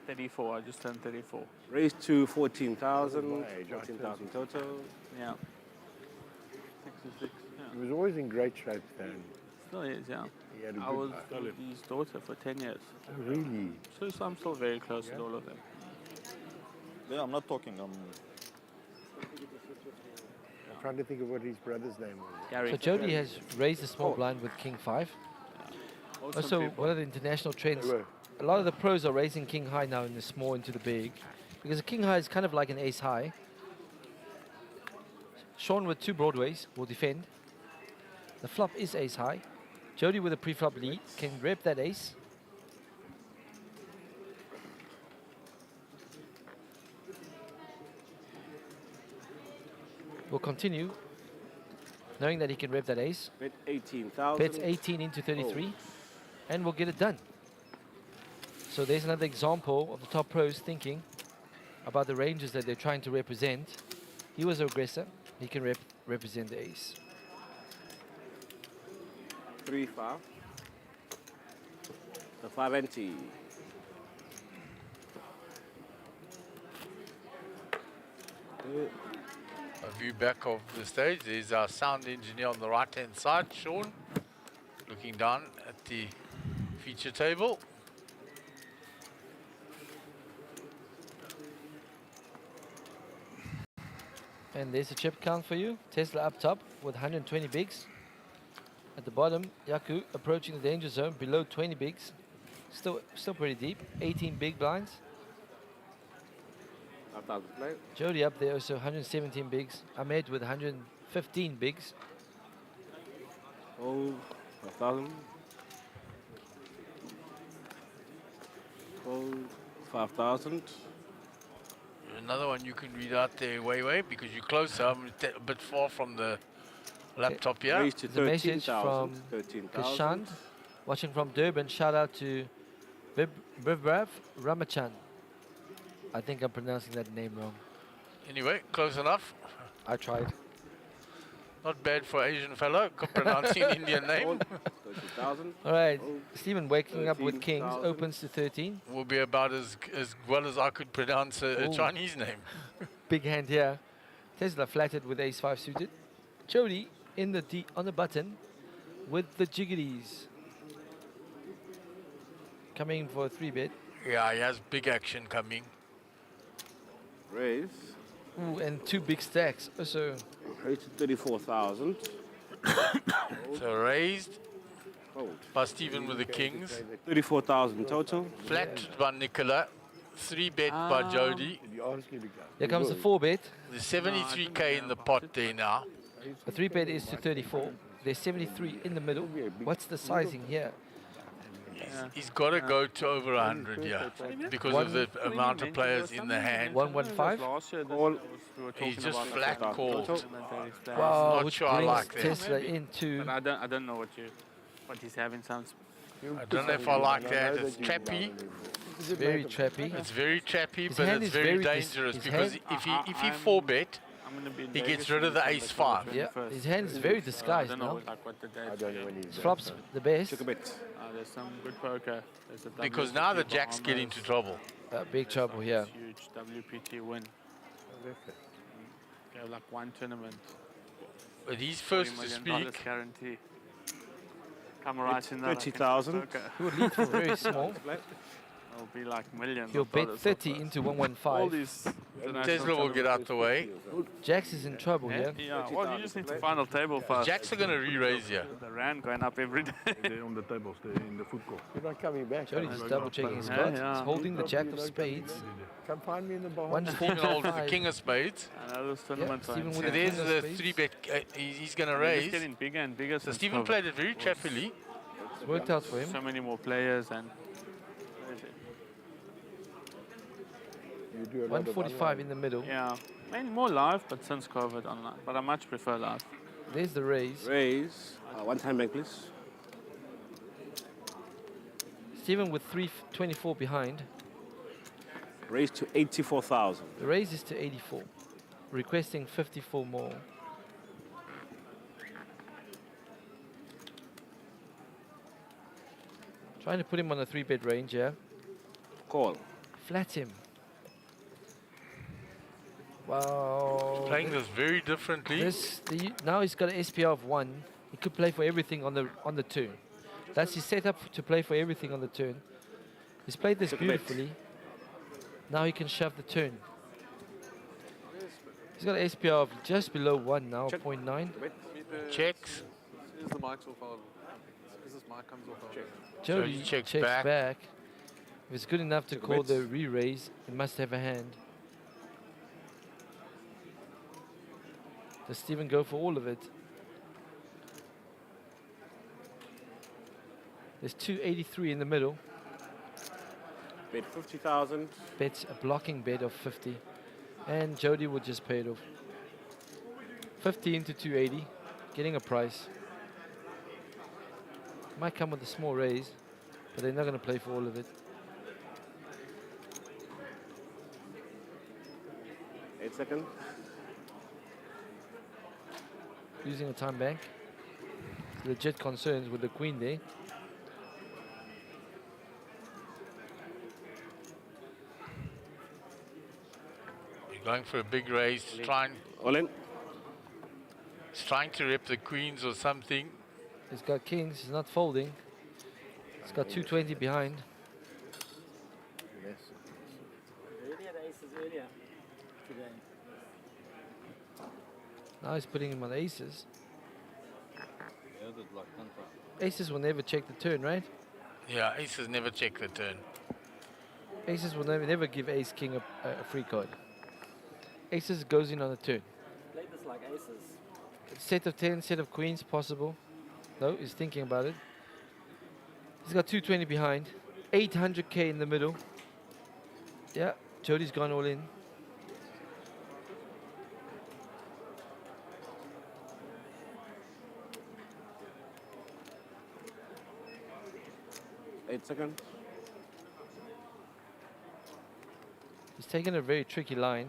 34, I just turned 34. Raised to 14,000. 14,000 total. Yeah. 66. He was always in great shape then. Still is, yeah. He had a I good was life. with his daughter for 10 years. Oh, really? So I'm still very close with all of them. Yeah, I'm not talking. I'm trying to think of what his brother's name was. So Jody has raised the small blind with King 5. Also, one of the international trends, a lot of the pros are raising King High now in the small into the big. Because the King High is kind of like an ace high. Sean with 2 broadways will defend. The flop is ace high. Jody with a pre-flop lead can rep that ace. Will continue, knowing that he can rep that ace. Bet 18,000. Bets 18 into 33, and we'll get it done. So there's another example of the top pros thinking about the ranges that they're trying to represent. He was an aggressor. He can represent the ace. 3-5. The 5 ante. A view back of the stage. There's our sound engineer on the right-hand side, Sean, looking down at the feature table. And there's a chip count for you. Tesla up top with 120 bigs. At the bottom, Yaku approaching the danger zone below 20 bigs. Still pretty deep. 18 big blinds. 5,000 play. Jody up there also 117 bigs. Ahmed with 115 bigs. Oh, 5,000. Oh, 5,000. Another one you can read out there, Wei, because you're closer. I'm a bit far from the laptop here. Raised to The message from 13,000. Kashant, watching from Durban. Shout out to Bivbrav Ramachan. I think I'm pronouncing that name wrong. Anyway, close enough. I tried. Not bad for Asian fellow, pronouncing Indian name. 13,000. All right, Stephen waking up with kings, 13,000. opens to 13. Will be about as well as I could pronounce a Ooh. Chinese name. Big hand here. Tesla flattered with ace 5 suited. Jody in the on the button with the jiggeries. Coming for a 3-bet. Yeah, he has big action coming. Raise. Ooh, and 2 big stacks. Also, Raised to 34,000. So raised Fold. by Stephen with the kings. 34,000 total. Flat by Nicola. 3-bet by Jody. here comes the 4-bet. There's 73k in the pot there now. The 3-bet is to 34. There's 73 in the middle. What's the sizing here? He's got to go to over 100, yeah, because of the amount of players in the hand. 115. He's just flat called. Wow, Not which sure I brings like that. Tesla into. But I don't know what he's having. Sounds. I don't know if I like that. It's trappy. Very trappy. It's very trappy, His but hand it's is very very dis- dangerous his because hand- if he 4-bet, I'm gonna be in He Vegas gets rid of the on ace December five. Yeah, 21st. his hand is very I disguised don't know now. like what the date. I don't know when he's His flops the best. There's some good poker. There's a Because now the WPT jacks get Bahamas. into trouble. Big trouble here. This huge WPT win. They have like one tournament. But he's $40 first to million speak. guarantee. Come right in there. 30,000. He would lead for very small. It'll be like millions. He'll of bet dollars 30 of into All 115. these Tesla will get out the way. Jax is in trouble Yeah, here. yeah. Well, you just need to find a table first. Jacks are going to re-raise here. The rand going up every day. They're on the tables, they're in the food court. You're not coming back. Jody just double checking his cards. He's holding the jack of spades. Come find me in the Bahamas. One Stephen holds the king of spades. I know those tournaments are Stephen insane. with There's king of the spades. 3-bet. He's going to They're just raise. getting bigger and bigger. So since Stephen COVID. played it very chappily. It's worked out for him. So many more players and. You do a lot of 145 in the middle. Yeah, mainly more live, but since COVID online. But I much prefer live. There's the raise. Raise. One time back, please. Stephen with 324 behind. Raise to 84,000. The raise is to 84. Requesting 54 more. Trying to put him on a 3-bet range, yeah. Call. Flat him. Wow. Playing this very differently. Now he's got an SPR of 1. He could play for everything on the turn. That's his setup to play for everything on the turn. He's played this beautifully. Now he can shove the turn. He's got an SPR of just below 1 now, 0.9. Checks. Is the mic's off? Is this mic comes off? Jody checks back. If it's good enough to call the re-raise, it must have a hand. Does Stephen go for all of it? There's 283 in the middle. Bet 50,000. Bets a blocking bet of 50. And Jody would just pay it off. 15 to 280. Getting a price. Might come with a small raise, but they're not going to play for all of it. 8 seconds. Using a time bank. Legit concerns with the queen there. You're going for a big raise. All in. He's trying to rep the queens or something. He's got kings. He's not folding. He's got 220 behind. Really had aces earlier today. Now he's putting him on aces. Aces will never check the turn, right? Yeah, aces never check the turn. Aces will never give ace king a free card. Aces goes in on the turn. Played this like aces. Set of 10, set of queens possible. No, he's thinking about it. He's got 220 behind. 800k in the middle. Yeah, Jody's gone all in. Eight seconds. He's taken a very tricky line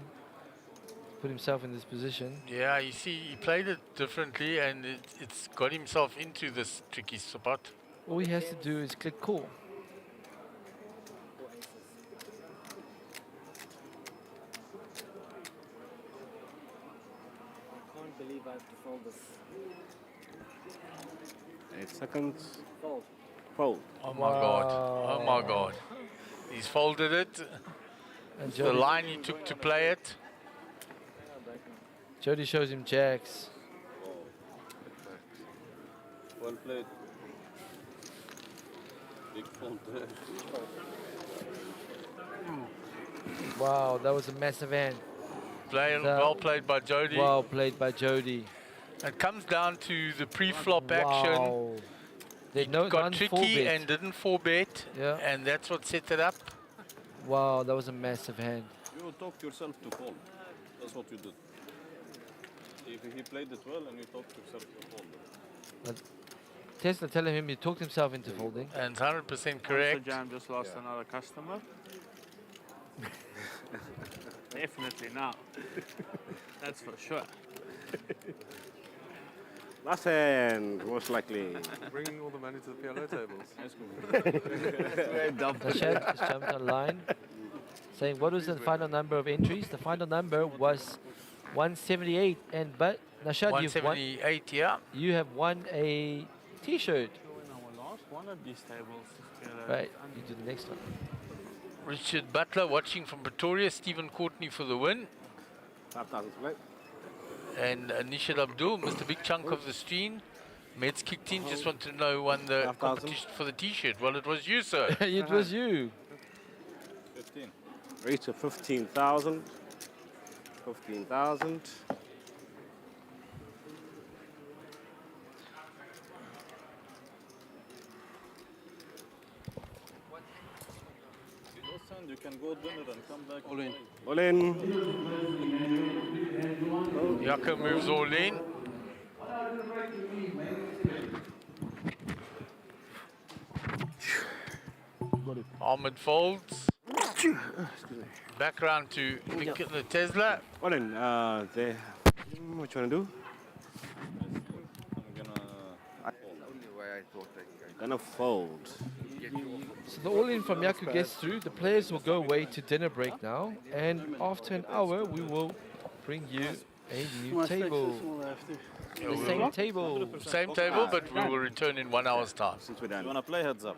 to put himself in this position. Yeah, you see, he played it differently and it's got himself into this tricky spot. All he has to do is click call. I can't believe I have to fold this. 8 seconds. Fold. Fold. Oh my God. Oh my God. He's folded it. And It's the Jody- line he took to play it. Jody shows him jacks. Well played. Big fold there. Wow, that was a massive hand. Well played by Jody. Well played by Jody. It comes down to the pre-flop action. Wow. They Got tricky and didn't 4-bet. Yeah. And that's what set it up. Wow, that was a massive hand. You talked yourself to fold. That's what you did. If he played it well and you talked yourself to fold. But Tesla telling him he talked himself into folding. And 100% correct. Jam just lost another customer. Definitely now. That's for sure. Last hand, most likely. Bringing all the money to the PLO tables. Nashad has jumped online, saying what was the final number of entries? The final number was 178, and but Nashad, 178, yeah. You have won a T-shirt. In our last one of these tables. Right, you do the next one. Richard Butler watching from Pretoria. Stephen Courtney for the win. 5,000 split. And Nishad Abdul, Mr. Big Chunk of the stream. Meds kicked in, just wanted to know who won the competition for the T-shirt. Well, it was you, sir. It was you. 15. Raised to 15,000. 15,000. You can go dinner and come back. All in. All in. Yaka moves all in. Ahmed folds. Back round to Nicola Tesla. All in. There. What you want to do? Gonna fold. So the all-in from Yaku gets through. The players will go away to dinner break now, and after an hour we will bring you a new table. The same table. Same table, but we will return in 1 hour's time. You want to play heads up?